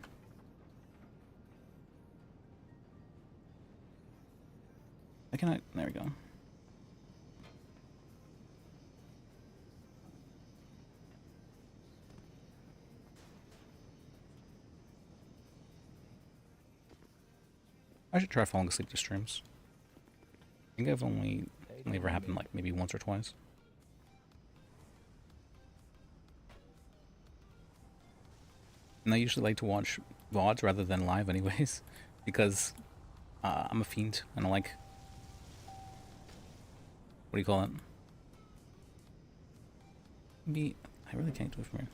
I cannot. There we go. I should try falling asleep to streams. I think I've only ever happened like maybe once or twice. And I usually like to watch VODs rather than live anyways, because I'm a fiend. I don't like, what do you call it? Maybe, I really can't do it from here.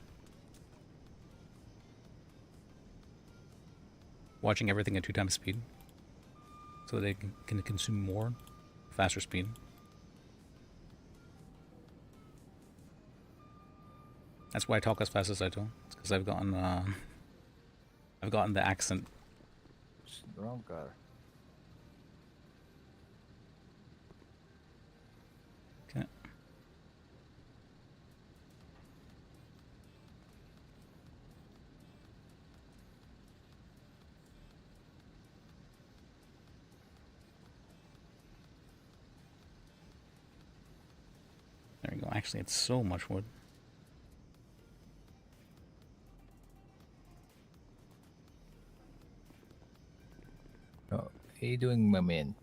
Watching everything at 2 times speed, so that they can consume more, faster speed. That's why I talk as fast as I do. It's because I've gotten the accent. Wrong car. Okay. There we go. Actually, it's so much wood. Oh, how you doing, my man?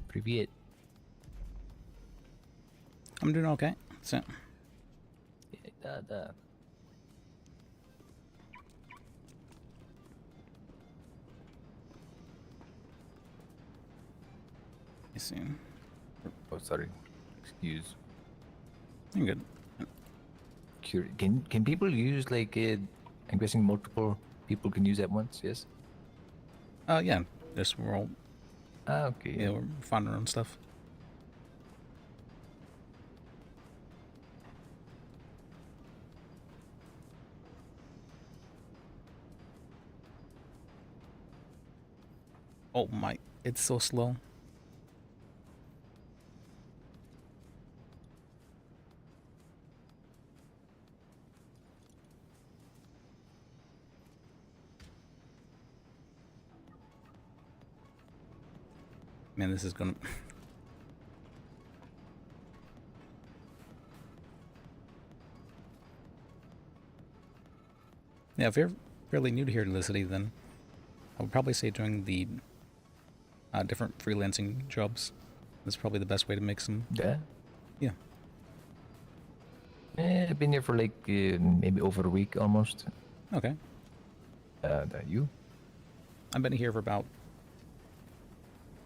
Привет. I'm doing okay. So. Да. You see. Oh, sorry. Excuse. You're good. Can people use like I'm guessing multiple people can use at once? Yes. Yeah. This we're all. Okay. Yeah, we're finding our own stuff. Oh my! It's so slow. Man, this is gonna... Yeah, if you're fairly new to here to the city, then I would probably say doing the different freelancing jobs is probably the best way to make some... Yeah? Yeah. I've been here for like maybe over a week almost. Okay. You? I've been here for about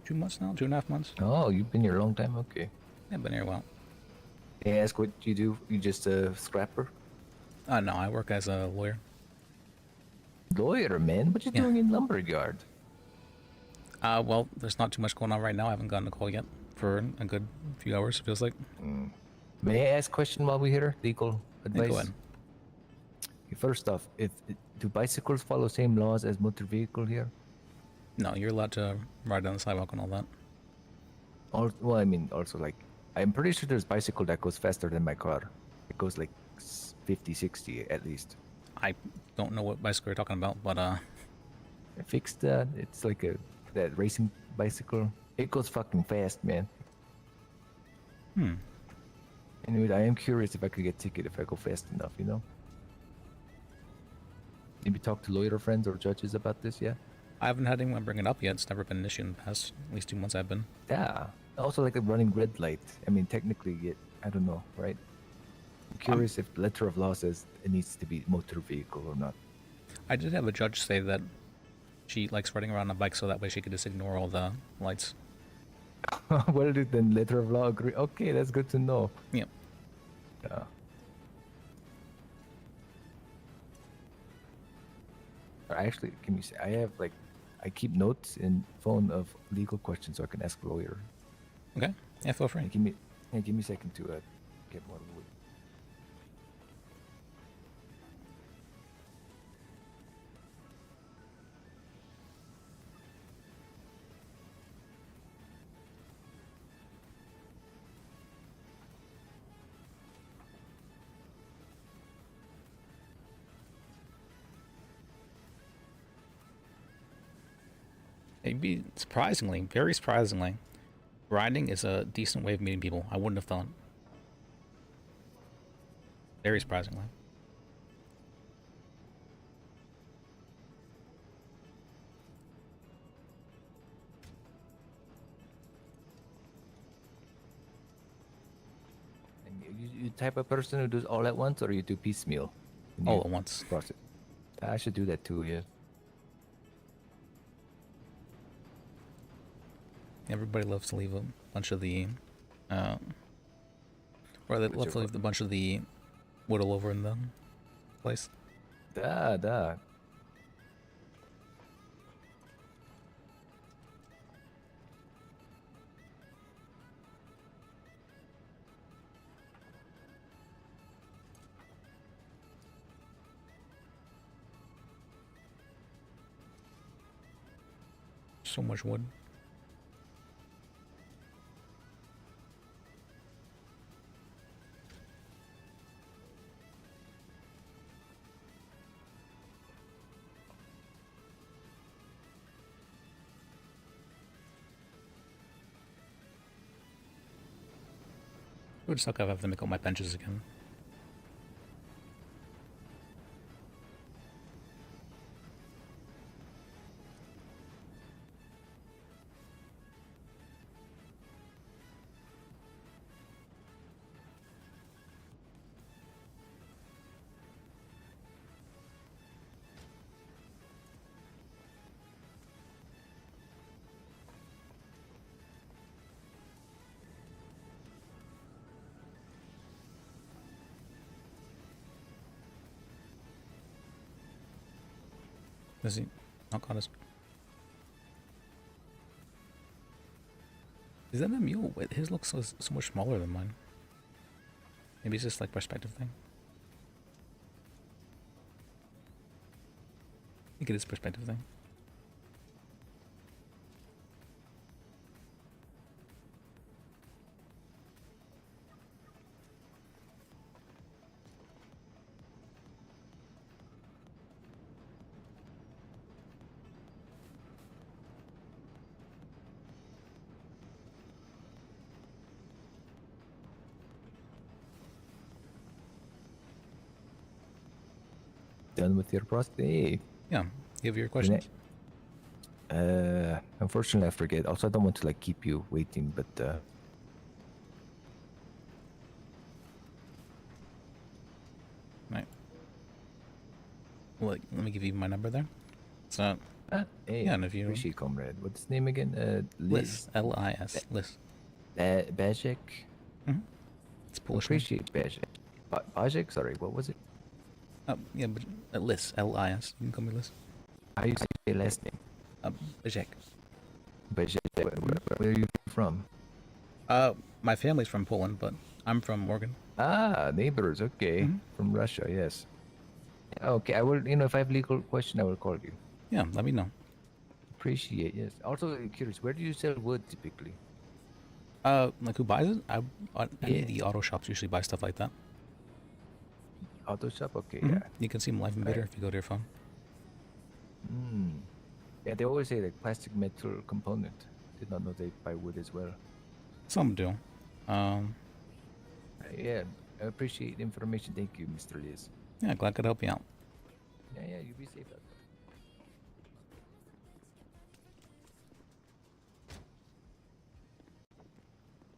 2 months now, 2.5 months. Oh, you've been here a long time? Okay. Yeah, I've been here a while. May I ask what you do? You just a scrapper? No, I work as a lawyer. Lawyer, man? What you doing in lumberyard? Well, there's not too much going on right now. I haven't gotten a call yet for a good few hours, it feels like. May I ask a question while we're here? Legal advice? Yeah, go ahead. First off, do bicycles follow same laws as motor vehicle here? No, you're allowed to ride down the sidewalk and all that. Well, I mean, also like, I'm pretty sure there's bicycle that goes faster than my car. It goes like 50, 60 at least. I don't know what bicycle you're talking about, but I fixed that. It's like that racing bicycle. It goes fucking fast, man. Anyway, I am curious if I could get ticket if I go fast enough, you know? Maybe talk to lawyer friends or judges about this, yeah? I haven't had anyone bring it up yet. It's never been an issue in the past, at least 2 months I've been. Yeah. Also like a running red light. I mean, technically, I don't know, right? I'm curious if the letter of law says it needs to be motor vehicle or not. I did have a judge say that she likes riding around on a bike so that way she could just ignore all the lights. Well, then letter of law agree. Okay, that's good to know. Yep. Yeah. Actually, can you say I have like I keep notes in phone of legal questions so I can ask lawyer. Okay. Yeah, feel free. Give me a second to get more wood. Maybe surprisingly, very surprisingly, riding is a decent way of meeting people. I wouldn't have thought. Very surprisingly. And you type of person who does all at once, or you do piecemeal? when All you at once. Process. I should do that too. Yeah. Everybody loves to leave a bunch of the, or they love to leave a bunch of the whittle over in the place. Da. So much wood. It would suck if I have to make all my benches again. Is he not got his? Is that a mule? Wait, his looks so much smaller than mine. Maybe it's just like perspective thing. I think it is perspective thing. Done with your process? Hey. Yeah. You have your questions? Unfortunately, I forget. Also, I don't want to like keep you waiting, but Right. Well, let me give you my number there. So, hey, yeah, and if you appreciate comrade. What's his name again? Lis, L-I-S, Lis. Bajek. It's Polish. Appreciate Bajek. Bajek. Sorry, what was it? Yeah, but Lis, L-I-S. You can call me Lis. How you say your last name? Bajek. Bajek. Where are you from? My family's from Poland, but I'm from Oregon. Ah, neighbors. Okay, from Russia. Yes. Okay, I will. If I have legal question, I will call you. Yeah, let me know. Appreciate. Yes. Also curious, where do you sell wood typically? Like who buys it? Any of the auto shops usually buy stuff like that. Auto shop. Okay. Mhm. Yeah. You can see them live and better Right. if you go to your phone. Yeah, they always say like plastic metal component. Did not know they buy wood as well. Some do. Yeah, I appreciate the information. Thank you, Mr. Liz. Yeah, glad I could help you out. Yeah, you be safe out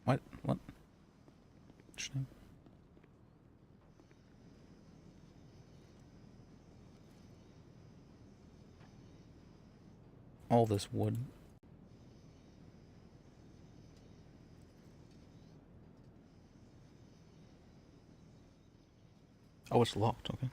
there. What? Interesting. All this wood. Oh, it's locked. Okay.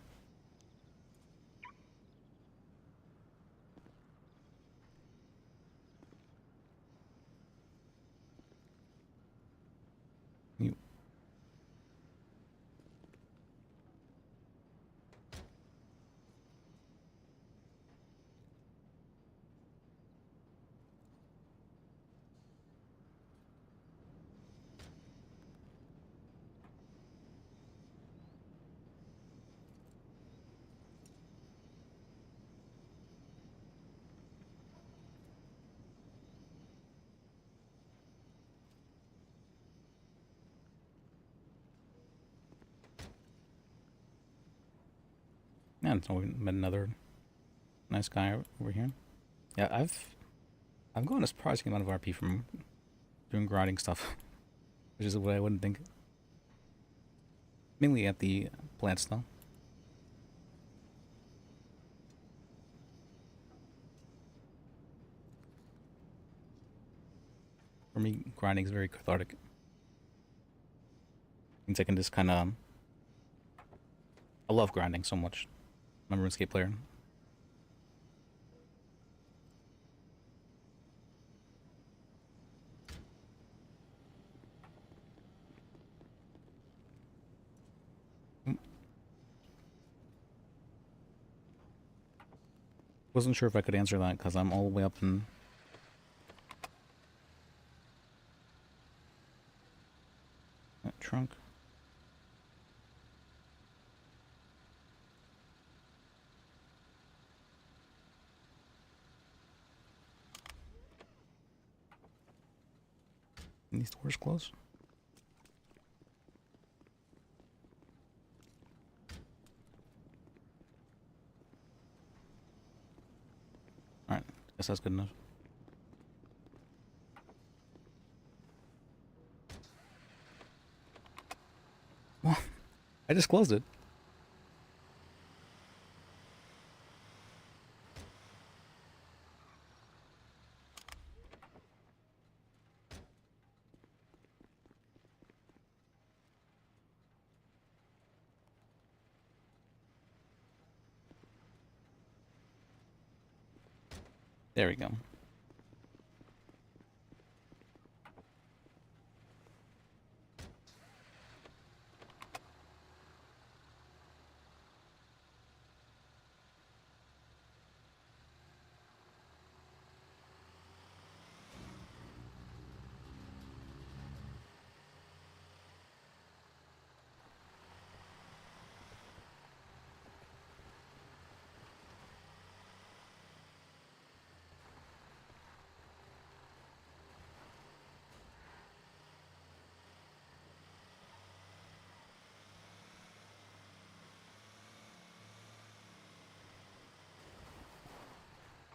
And so we met another nice guy over here. Yeah, I've gotten a surprising amount of RP from doing grinding stuff, which is what I wouldn't think. Mainly at the plants, though. For me, grinding is very cathartic. Means I can just kind of... I love grinding so much. I'm a RuneScape player. Wasn't sure if I could answer that because I'm all the way up in... that trunk. And these doors closed. Alright, guess that's good enough. Well, I just closed it. There we go.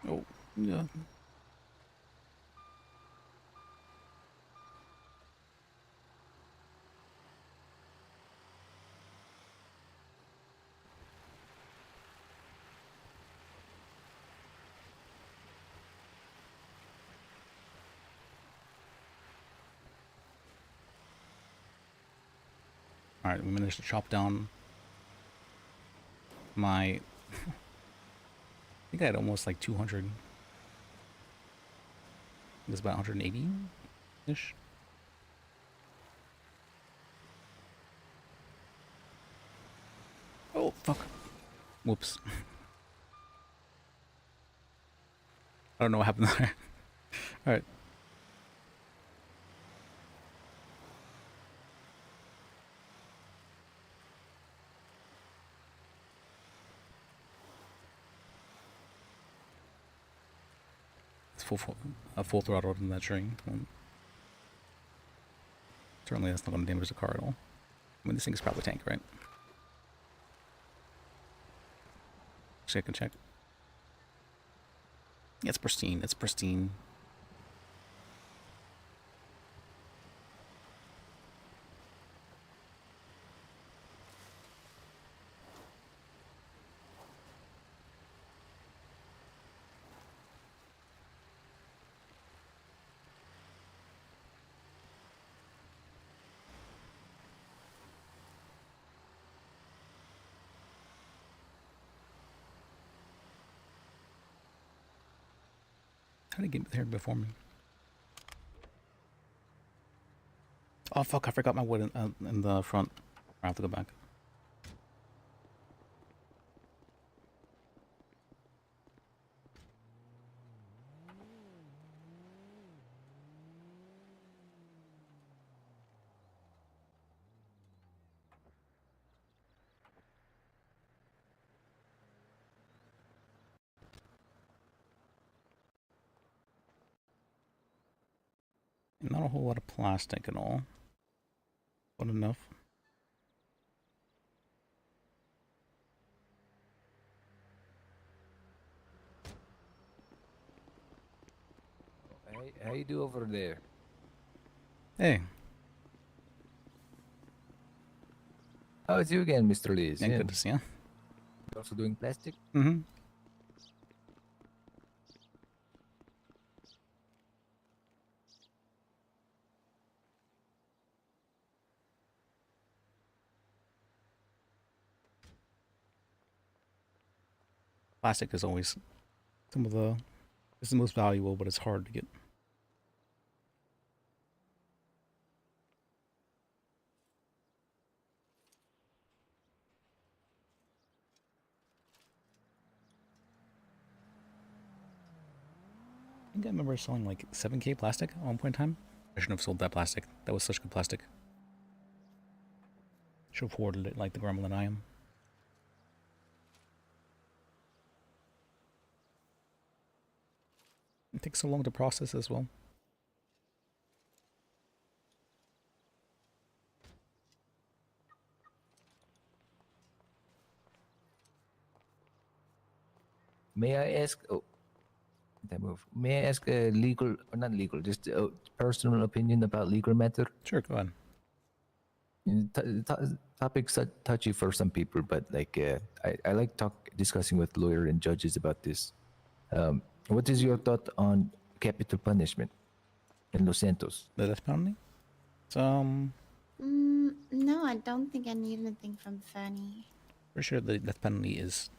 Oh, yeah. Alright, we managed to chop down my... I think I had almost like 200. It was about 180-ish. Oh, fuck. Whoops. I don't know what happened there. Alright. Full throttle in that tree. Certainly that's not going to damage the car at all. I mean, this thing is probably tank, right? Actually, I can check. Yeah, it's pristine. It's pristine. How did he get there before me? Oh fuck, I forgot my wood in the front. I have to go back. Not a whole lot of plastic at all, but enough. How you do over there? Hey. Oh, it's you again, Mr. Lis. Yeah, good to see you. You also doing plastic? Mm-hmm. Plastic is always it's the most valuable, but it's hard to get. I think I remember selling like 7K plastic at one point in time. I shouldn't have sold that plastic. That was such good plastic. Should have hoarded it like the gremlin I am. It takes so long to process as well. May I ask? Oh, that move. May I ask a legal or not legal, just a personal opinion about legal matter? Sure, go ahead. Topics touchy for some people, but like I like discussing with lawyer and judges about this. What is your thought on capital punishment in Los Santos? The death penalty? No, I don't think I need anything from Fernie. Pretty sure the death penalty is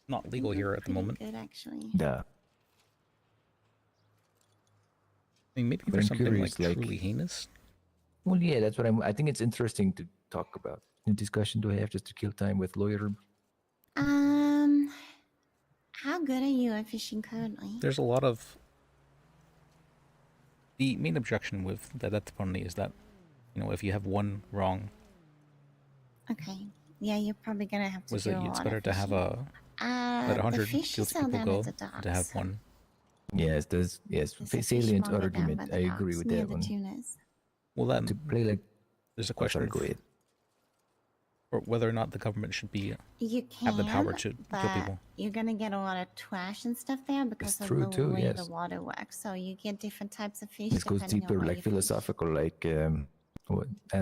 not legal here at the moment. Good, actually. Yeah. I mean, maybe But for I'm something curious, like truly heinous. Well, yeah, that's what I think it's interesting to talk about. A discussion to have just to kill time with lawyer. How good are you at fishing currently? There's a lot of... The main objection with the death penalty is that, you know, if you have one wrong, Okay. Yeah, you're probably gonna have to was do that a it's lot better of to have fishing. let 100 the fish guilty sell people them go at the than to docks. have one. Yes, there's There's a fish salient market down argument. by the I agree docks with near that the one. tunas. Well, then To play like there's a oh, question sorry, go of ahead. or whether or not the government should be You can, have the power to kill but people. you're gonna get a lot of trash and stuff there because of true the too, way yes. the water works. So you get different types of fish This goes depending on deeper, where like you fish. philosophical, like and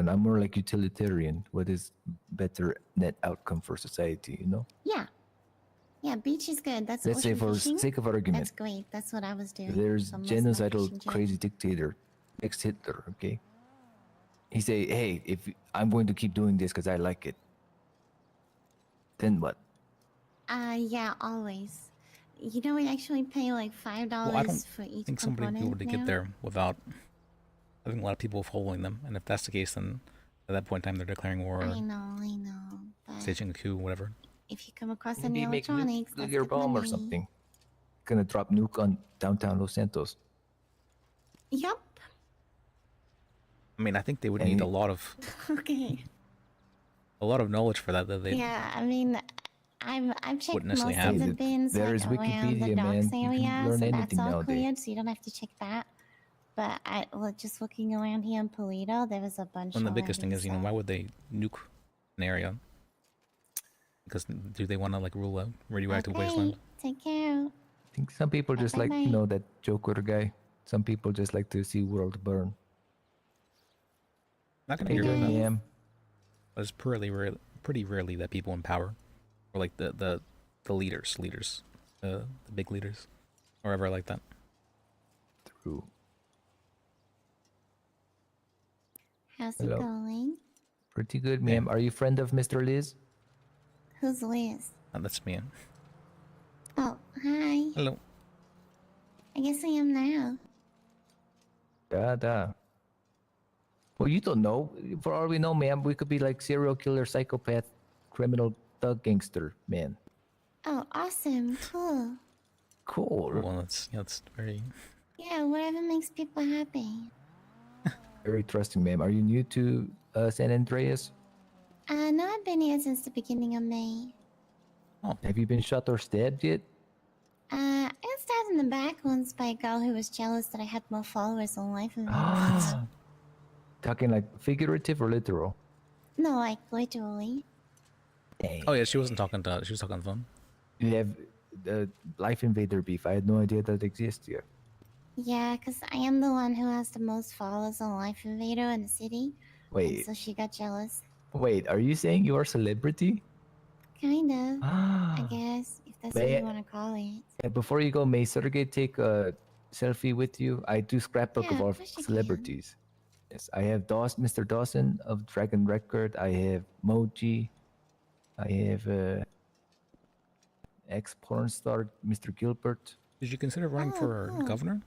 I'm more like utilitarian. What is better net outcome for society? You know. Yeah. Yeah, beach is good. That's Let's say ocean for fishing. sake of argument, That's great. That's what I was doing. there's for most of my genocidal fishing trips. crazy dictator, ex-Hitler. Okay. He say, hey, if I'm going to keep doing this because I like it, then what? Yeah, always. You know, we actually pay like $5 Well, I don't for each think somebody would be able to component get now. there without having a lot of people following them. And if that's the case, then at that point in time they're declaring war I or know. But staging a coup, whatever. if you come across any Maybe make electronics, that's nuclear good bomb or money. something. Gonna drop nuke on downtown Los Santos. Yup. I mean, I think they would And need you- a lot of Okay. knowledge for that. That they Yeah, I mean, I've checked Wouldn't most necessarily of the have. bins There like is around the Wikipedia, man. docks You can area, learn so that's anything all nowadays. cleared, so you don't have to check that. But just looking around here in Polito, there was a bunch. And the all biggest thing empty, is, you know, so- why would they nuke an area? Because do they want to like rule a radioactive Okay, wasteland? take care. I think some people just like, you know, that Joker guy. Some people just like to see world burn. Not gonna Hey, hear about that. ma'am. But it's pretty rarely that people in power, or like the leaders, the big leaders, or ever like that. True. How's Hello. it going? Pretty good, ma'am. Are you friend of Mr. Lis? Who's Liz? That's me. Oh, hi. Hello. I guess I am now. Da. Well, you don't know. For all we know, ma'am, we could be like serial killer, psychopath, criminal, thug, gangster, man. Oh, awesome. Cool. Cool. Well, that's very. Yeah, whatever makes people happy. Very trusting, ma'am. Are you new to San Andreas? No, I've been here since the beginning of May. Have you been shot or stabbed yet? I got stabbed in the back once by a girl who was jealous that I had more followers on life of me. Talking like figurative or literal? No, like literally. Oh yeah, she wasn't talking to. She was talking on the phone. You have Life Invader beef. I had no idea that exists here. Yeah, because I am the one who has the most followers on Life Invader in the city. And Wait, so she got jealous. wait. Are you saying you're a celebrity? Kind of. I Ah. guess, if that's what May you want to call it. before you go, may Sergey take a selfie with you? I do scrapbook Yeah, of of our course you can. celebrities. Yes, I have Mr. Dawson of Dragon Record. I have Moji. I have ex porn star Mr. Gilbert. Did you consider running Oh, for cool. governor?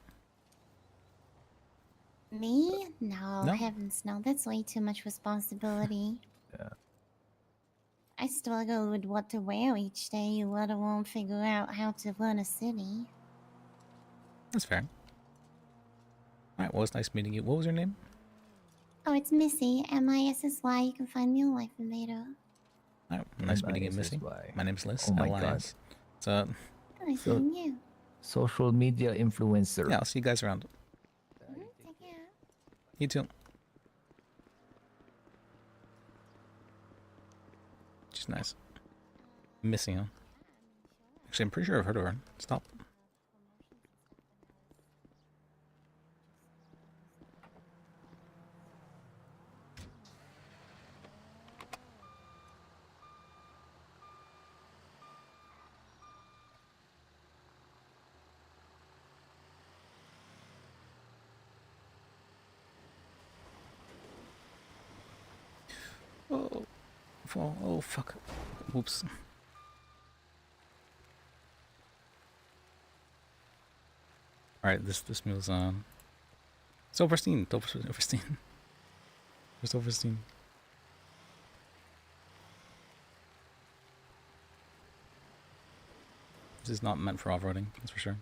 Me? No, No? heavens no. That's way too much responsibility. Yeah. I struggle with what to wear each day, let alone figure out how to run a city. That's fair. Alright, well, it's nice meeting you. What was your name? Oh, it's Missy. M-I-S-S-Y. You can find me on Life Invader. Alright, nice meeting you, Missy. MISSY. My name's Liz. Oh my L-I-S. God. So, Nice So- meeting you. Social media influencer. yeah, I'll see you guys around. Take care. You too. She's nice. Missy, huh? Actually, I'm pretty sure I've heard of her. Stop. Oh, oh, fuck. Whoops. Alright, this meal's on. Silverstein. Silverstein. Where's Silverstein? This is not meant for off-roading, that's for sure.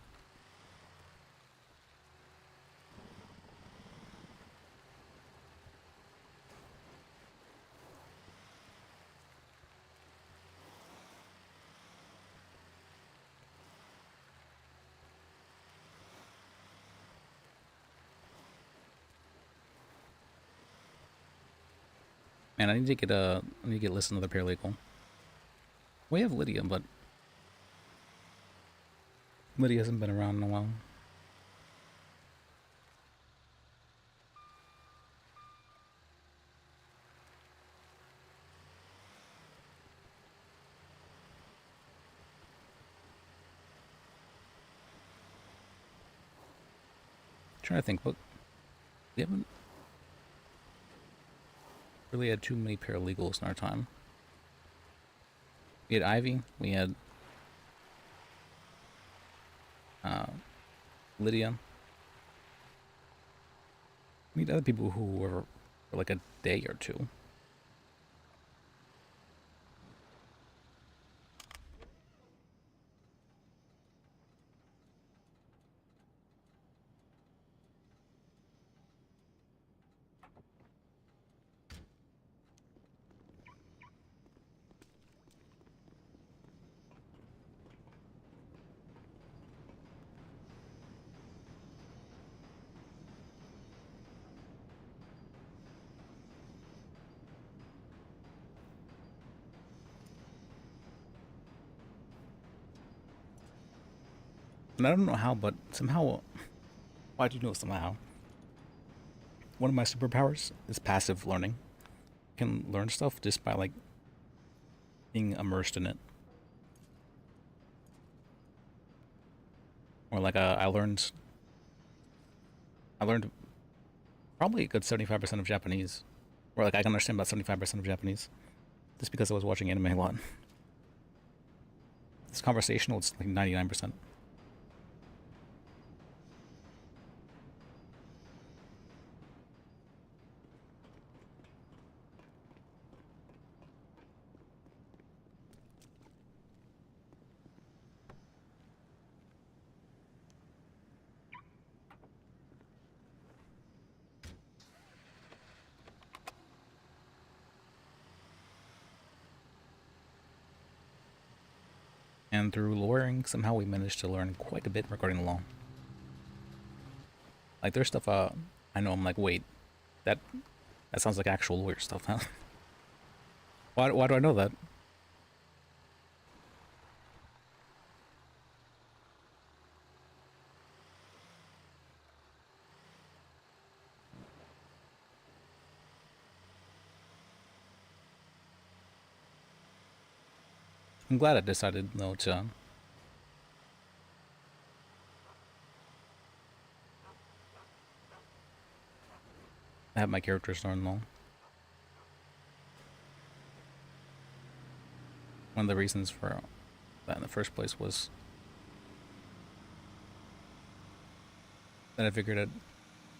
Man, I need to get Lis another paralegal. We have Lydia, but Lydia hasn't been around in a while. Trying to think, but we haven't really had too many paralegals in our time. We had Ivy, we had Lydia. We had other people who were for like a day or two. And I don't know how, but somehow, well, I do know somehow. One of my superpowers is passive learning. I can learn stuff just by like being immersed in it. Or like I learned probably a good 75% of Japanese. Or like I can understand about 75% of Japanese. Just because I was watching anime a lot. This conversational, it's like 99%. And through lawyering, somehow we managed to learn quite a bit regarding the law. Like there's stuff I know, I'm like, wait, that sounds like actual lawyer stuff, huh? Why do I know that? I'm glad I decided though to have my characters learn though. One of the reasons for that in the first place was that I figured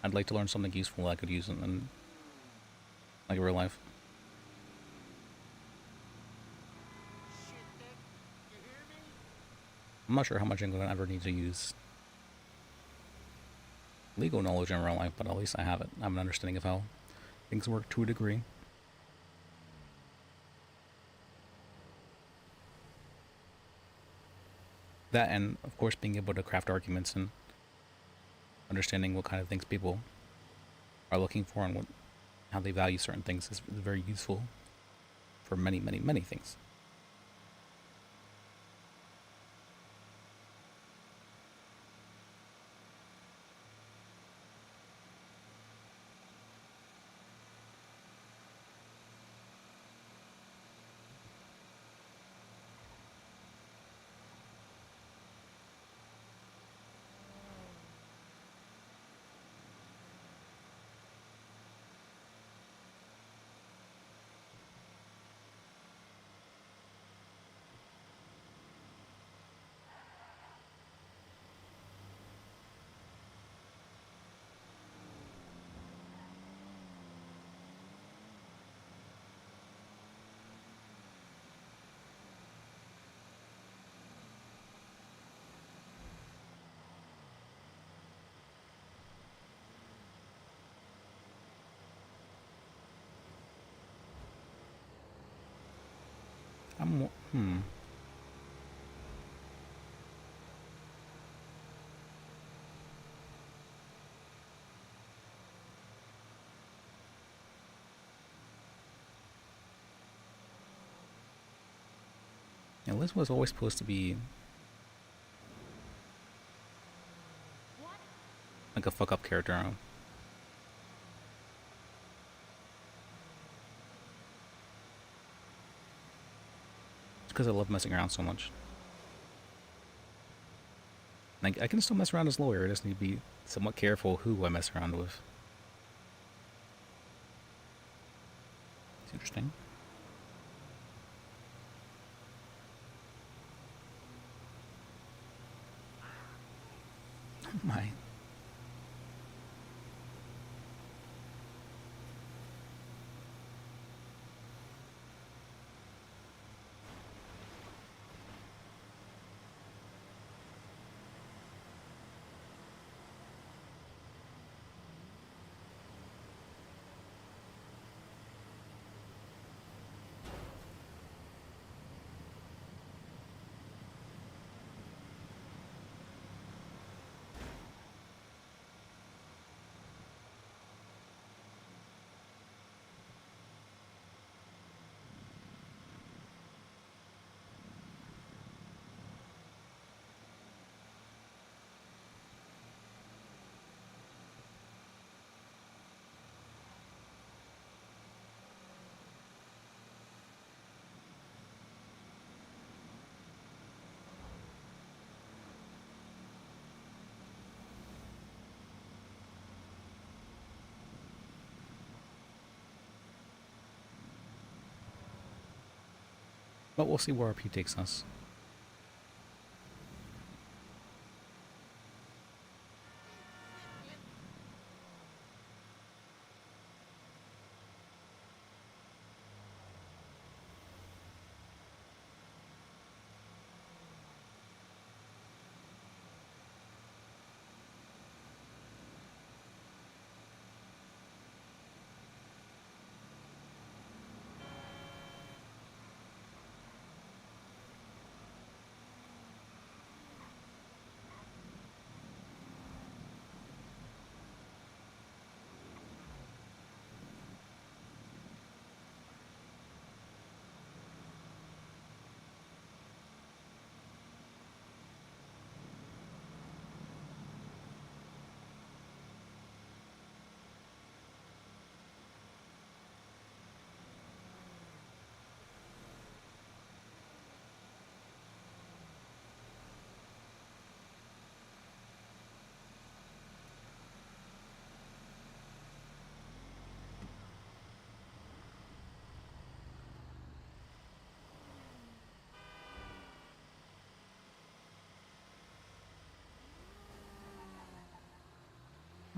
I'd like to learn something useful I could use in like real life. I'm not sure how much I'm going to ever need to use legal knowledge in real life, but at least I have it. I have an understanding of how things work to a degree. That, and of course being able to craft arguments and understanding what kind of things people are looking for and how they value certain things is very useful for many, many, many things. Yeah, Liz was always supposed to be like a fuck up character. It's because I love messing around so much. Like, I can still mess around as a lawyer, I just need to be somewhat careful who I mess around with. It's interesting. Oh my. But we'll see where RP takes us.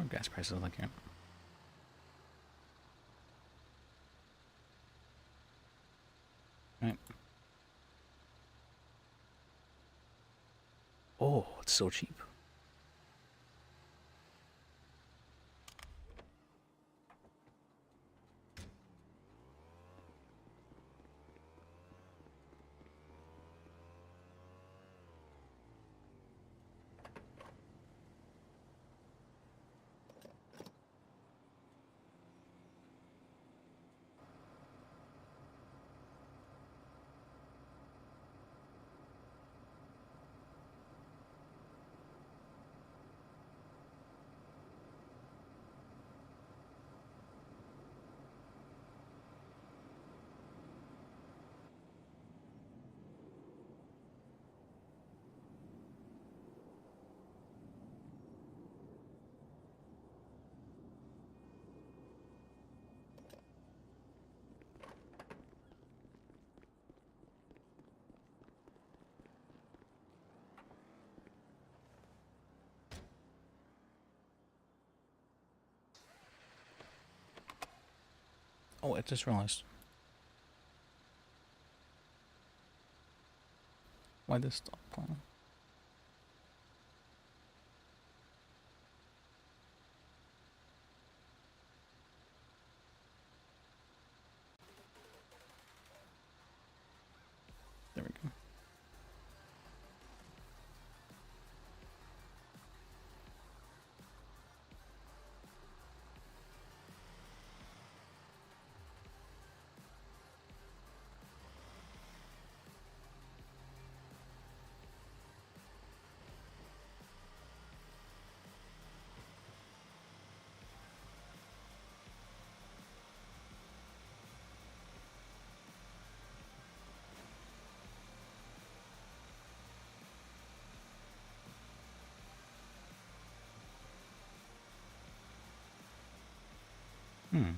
gas prices like here. Right. Oh, it's so cheap. Oh, I just realized. Why this stop playing? There we go. Hmm.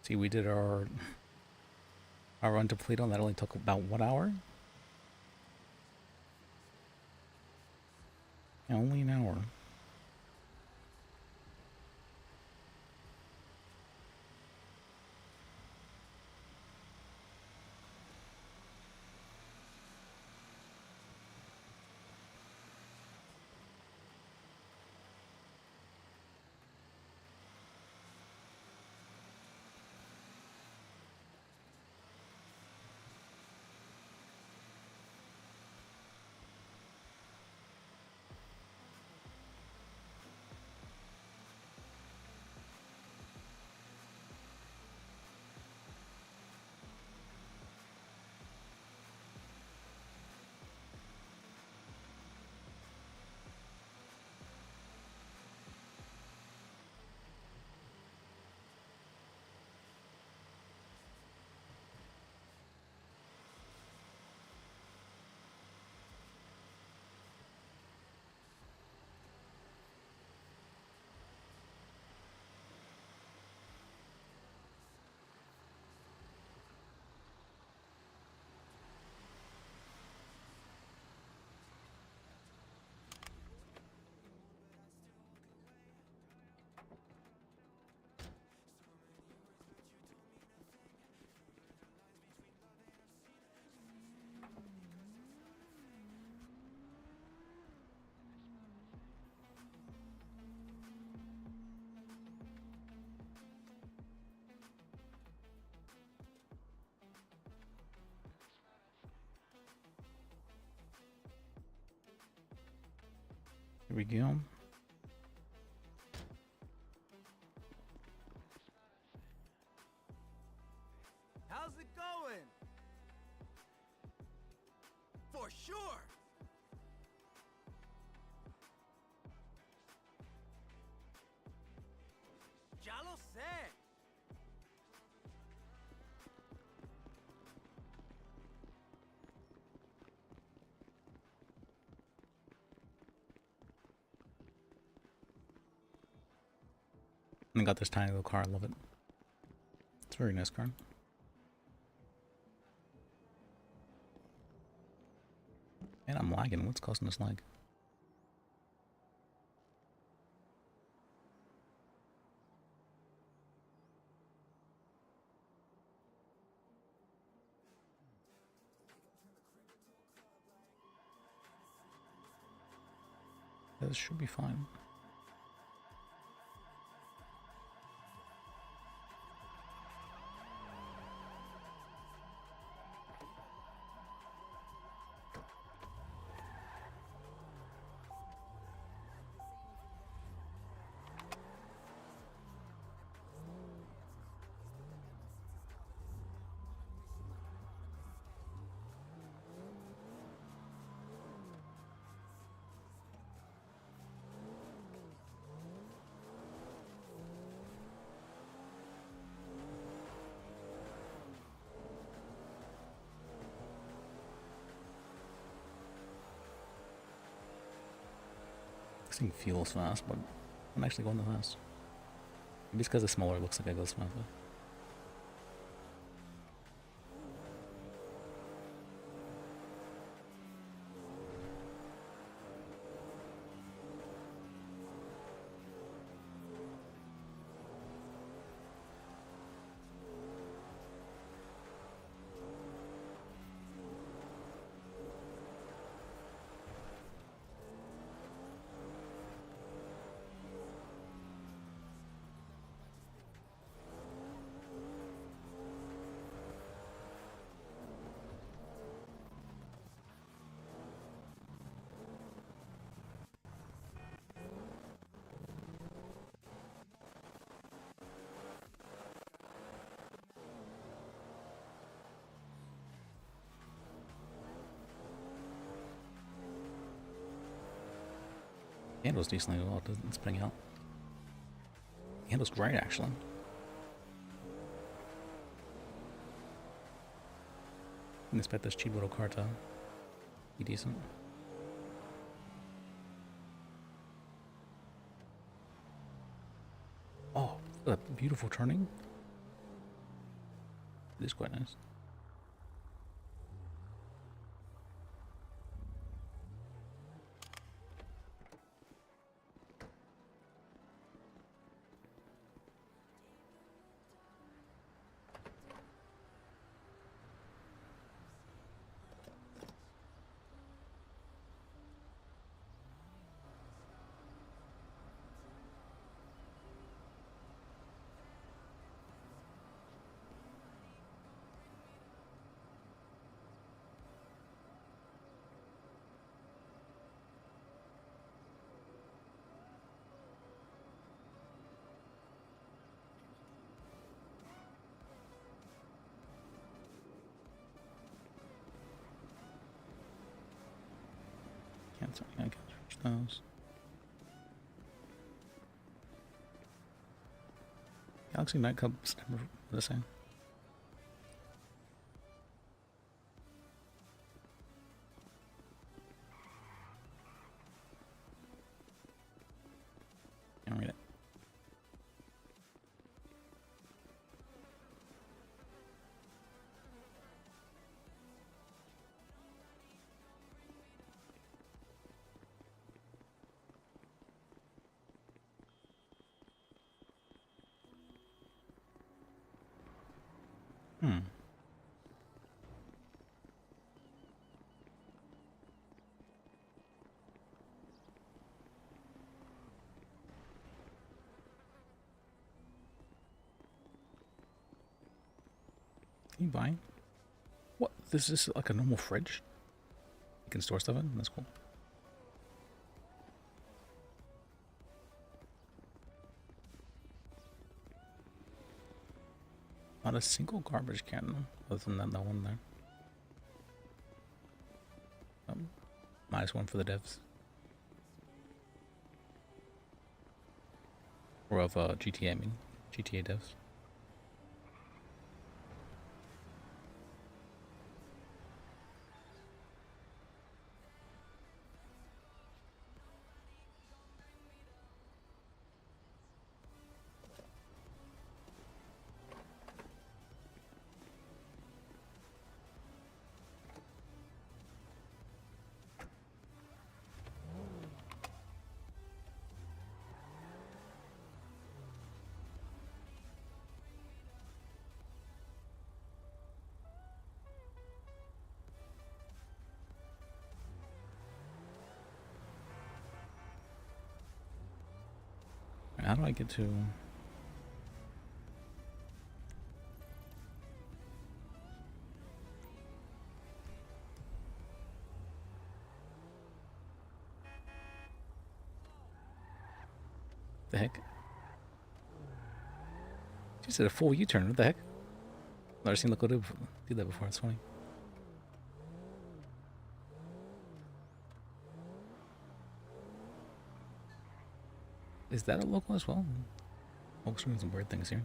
See, we did our run to Toledo, and that only took about 1 hour. Yeah, only an hour. Here we go. sure. Ya lo sé. And I got this tiny little car. I love it. It's a very nice car. And I'm lagging. What's causing this lag? This should be fine. This thing feels fast, but I'm actually going that fast. Maybe it's because it's smaller, it looks like it goes faster. Handles decently well, it's putting out. Handles great, actually. I expect this cheap little car to be decent. Oh, a beautiful turning. It is quite nice. I can't reach those. Galaxy Nightclub's never the same. Can't read it. Hmm. Can you buy? What? This is like a normal fridge? You can store stuff in? That's cool. Not a single garbage can other than that one there. -1 for the devs. Or of GTA, I mean. GTA devs. How do I get to... The heck? Just did a full U-turn. What the heck? Never seen Loco do that before. It's funny. Is that a local as well? Oh, doing some weird things here.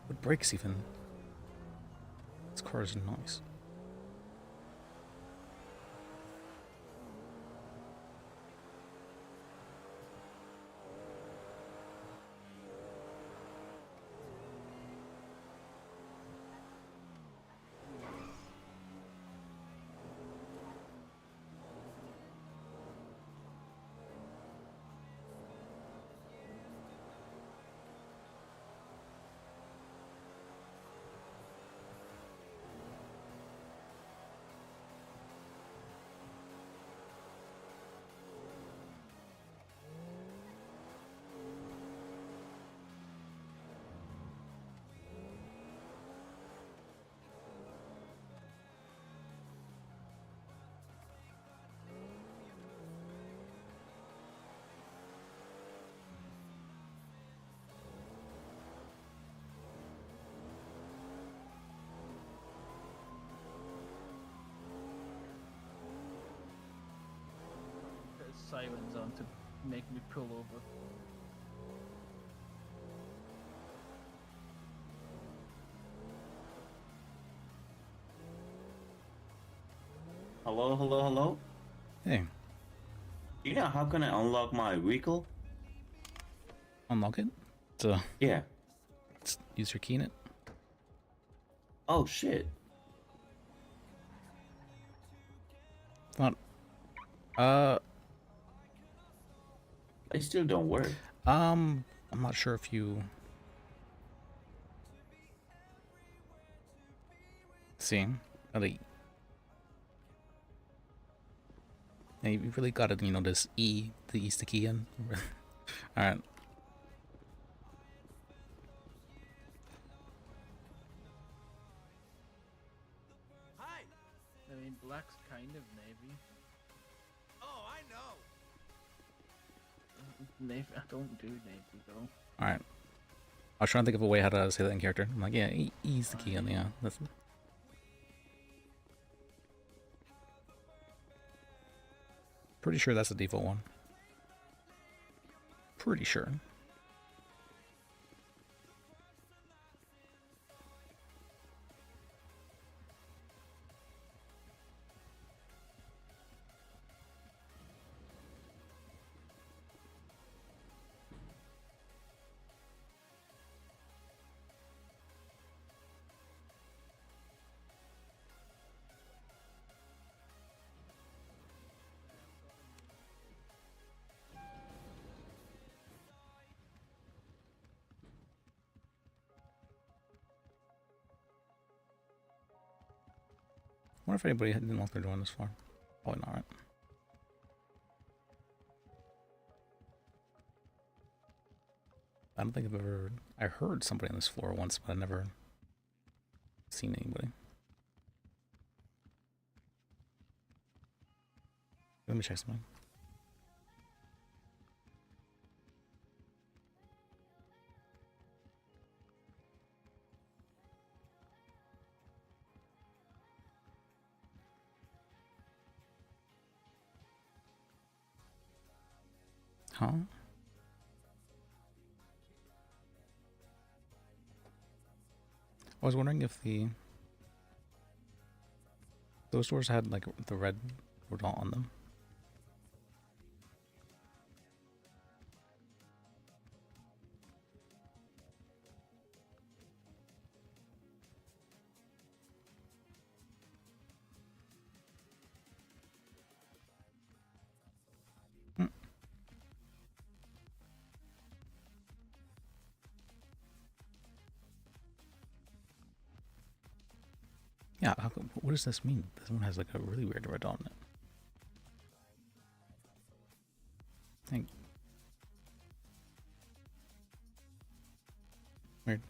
What brakes even? This car is nice. Sirens on to make me pull over. Hello, hello, hello. Hey. Yeah, how can I unlock my vehicle? Unlock it? Yeah. Use your key in it. Oh shit. It's not. They still don't work. I'm not sure if you see. Really, yeah, you really got to, this E, the E's the key in. All right. I mean, black's kind of navy. Oh, I know. Navy, I don't do navy though. All right. I was trying to think of a way how to say that in character. I'm like, yeah, E's the key in. Yeah, that's. Pretty sure that's the default one. Pretty sure. I wonder if anybody didn't lock their door this far. Probably not, right? I don't think I've ever... I heard somebody on this floor once, but I've never seen anybody. Let me check something. Huh? I was wondering if those doors had like the red dot on them. Yeah, what does this mean? This one has like a really weird red on it. Weird.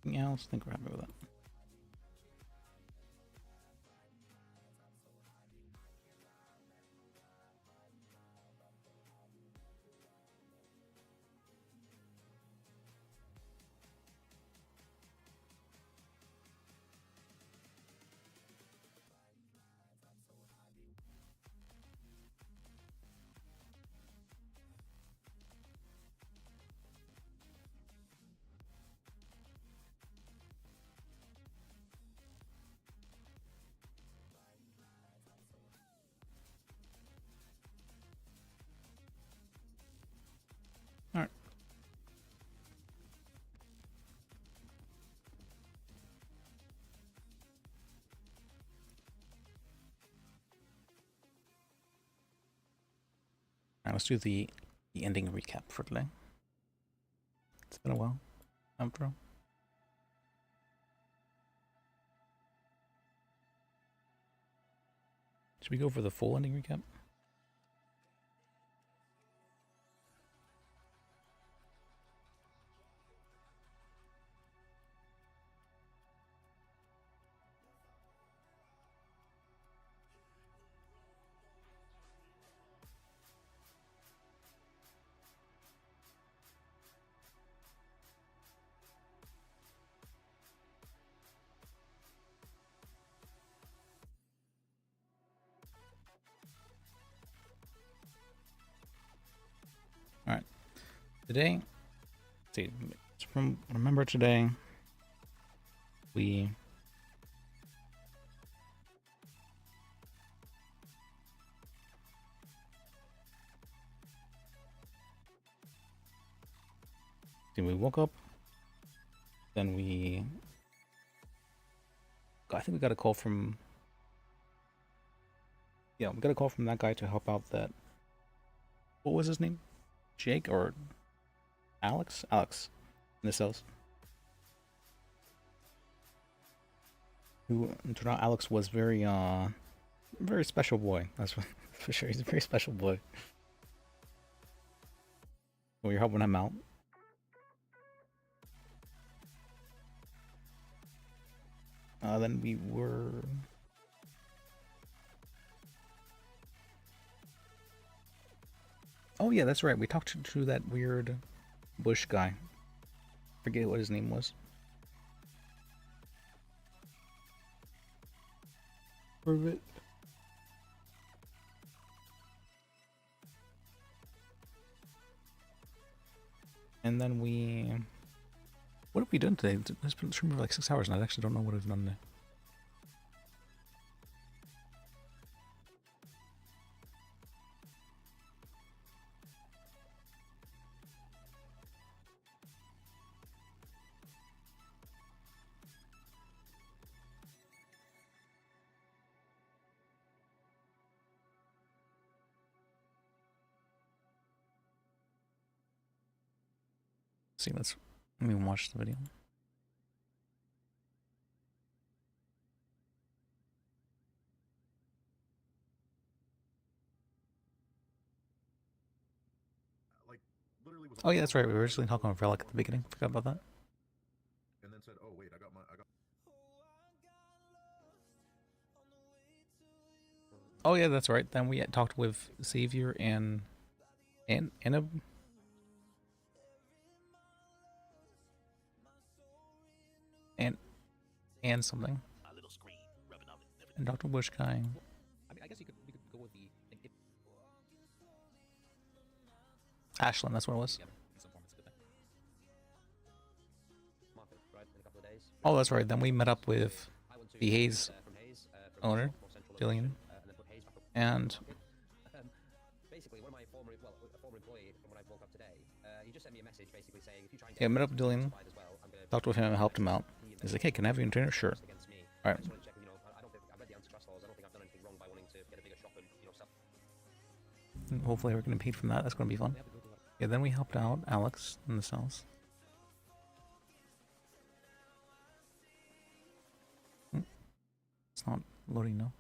Yeah, let's think we're happy with that. All right. All right, let's do the ending recap for today. It's been a while, after all. Should we go for the full ending recap? All right. Today, let's see, remember today, we woke up, then I think we got a call from, yeah, we got a call from that guy to help out that, what was his name? Jake or Alex? Alex in the cells. Who turned out Alex was very special boy. That's what, for sure. He's a very special boy. Well, you're helping him out. Then we were. Oh yeah, that's right. We talked to that weird Bush guy. Forget what his name was. Prove it. And then what have we done today? It's been streaming for like 6 hours, and I actually don't know what I've done today. See, let me watch the video. Oh yeah, that's right. We were originally talking about Relic at the beginning. Forgot about that. And then said, "Oh wait, I got." Oh yeah, that's right. Then we had talked with Xavier and Anna. And something. And Dr. Bush guy. I mean, I guess we could go with the Ashland. That's what it was. Oh, that's right. Then we met up with the Hayes owner, Jillian, and basically one of my former employee from when I woke up today, he just sent me a message basically saying if you try and yeah, met up with Jillian, talked with him, and helped him out. He's like, "Hey, can I have you in trainer?" Sure. All right. Hopefully we're getting paid from that. That's going to be fun. Yeah, then we helped out Alex in the cells. It's not loading now.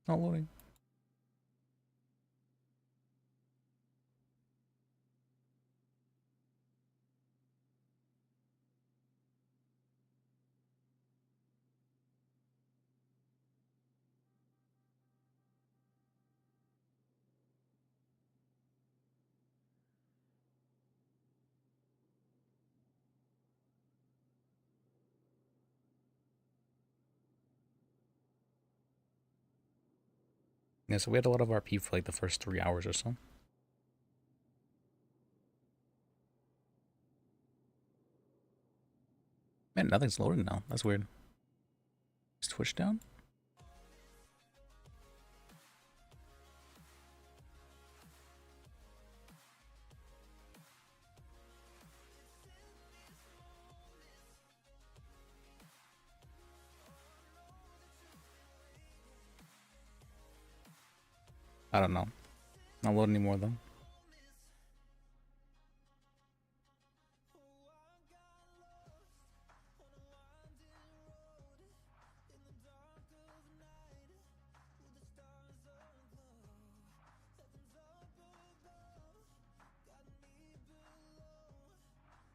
Not loading. Yeah, so we had a lot of RP for like the first 3 hours or so. Man, nothing's loading now. That's weird. Is Twitch down? I don't know. Not loading anymore though.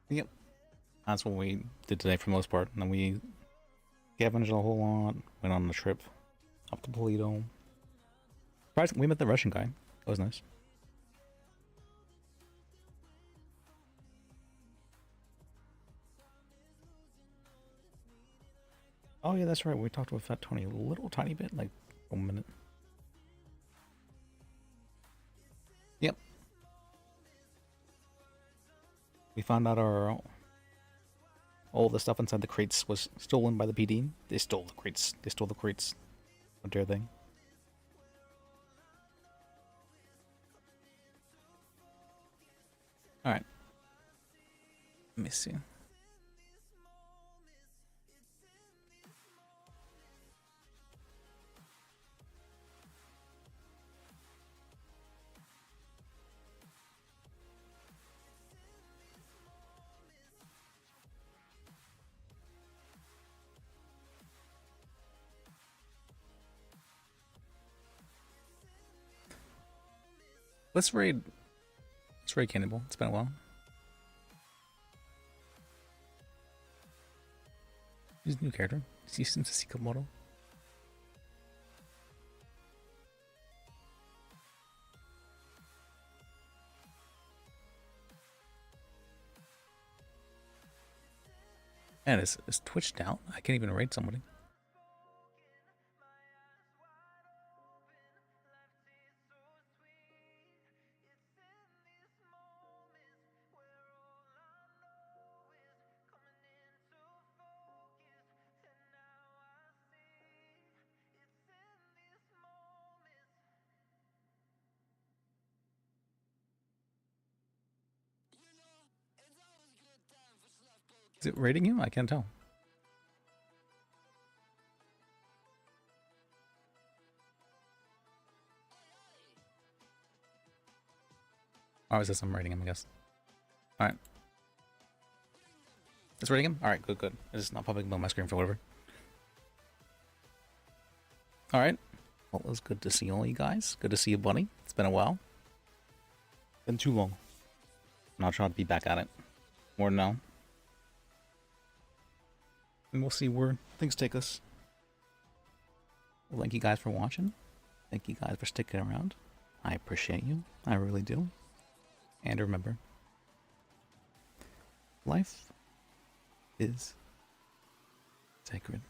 Yep. That's what we did today for the most part. And then we scavenged a whole lot, went on the trip up to Polito. We met the Russian guy. That was nice. Oh yeah, that's right. We talked with Fat Tony a little tiny bit, like 1 minute. Yep. We found out all the stuff inside the crates was stolen by the PD. They stole the crates. They stole the crates. How dare they? Alright. Let me see. Let's raid Cannibal. It's been a while. He's a new character. He seems to seek a model. Man, is Twitch down? I can't even raid somebody. Is it rating you? I can't tell. Oh, it says I'm rating him, I guess. Alright. It's rating him? Alright, good, good. It's just not popping up on my screen for whatever. Alright. Well, it was good to see all you guys. Good to see you, buddy. It's been a while. Been too long. I'm not trying to be back at it. More now. And we'll see where things take us. Well, thank you guys for watching. Thank you guys for sticking around. I appreciate you. I really do. And remember, life is sacred.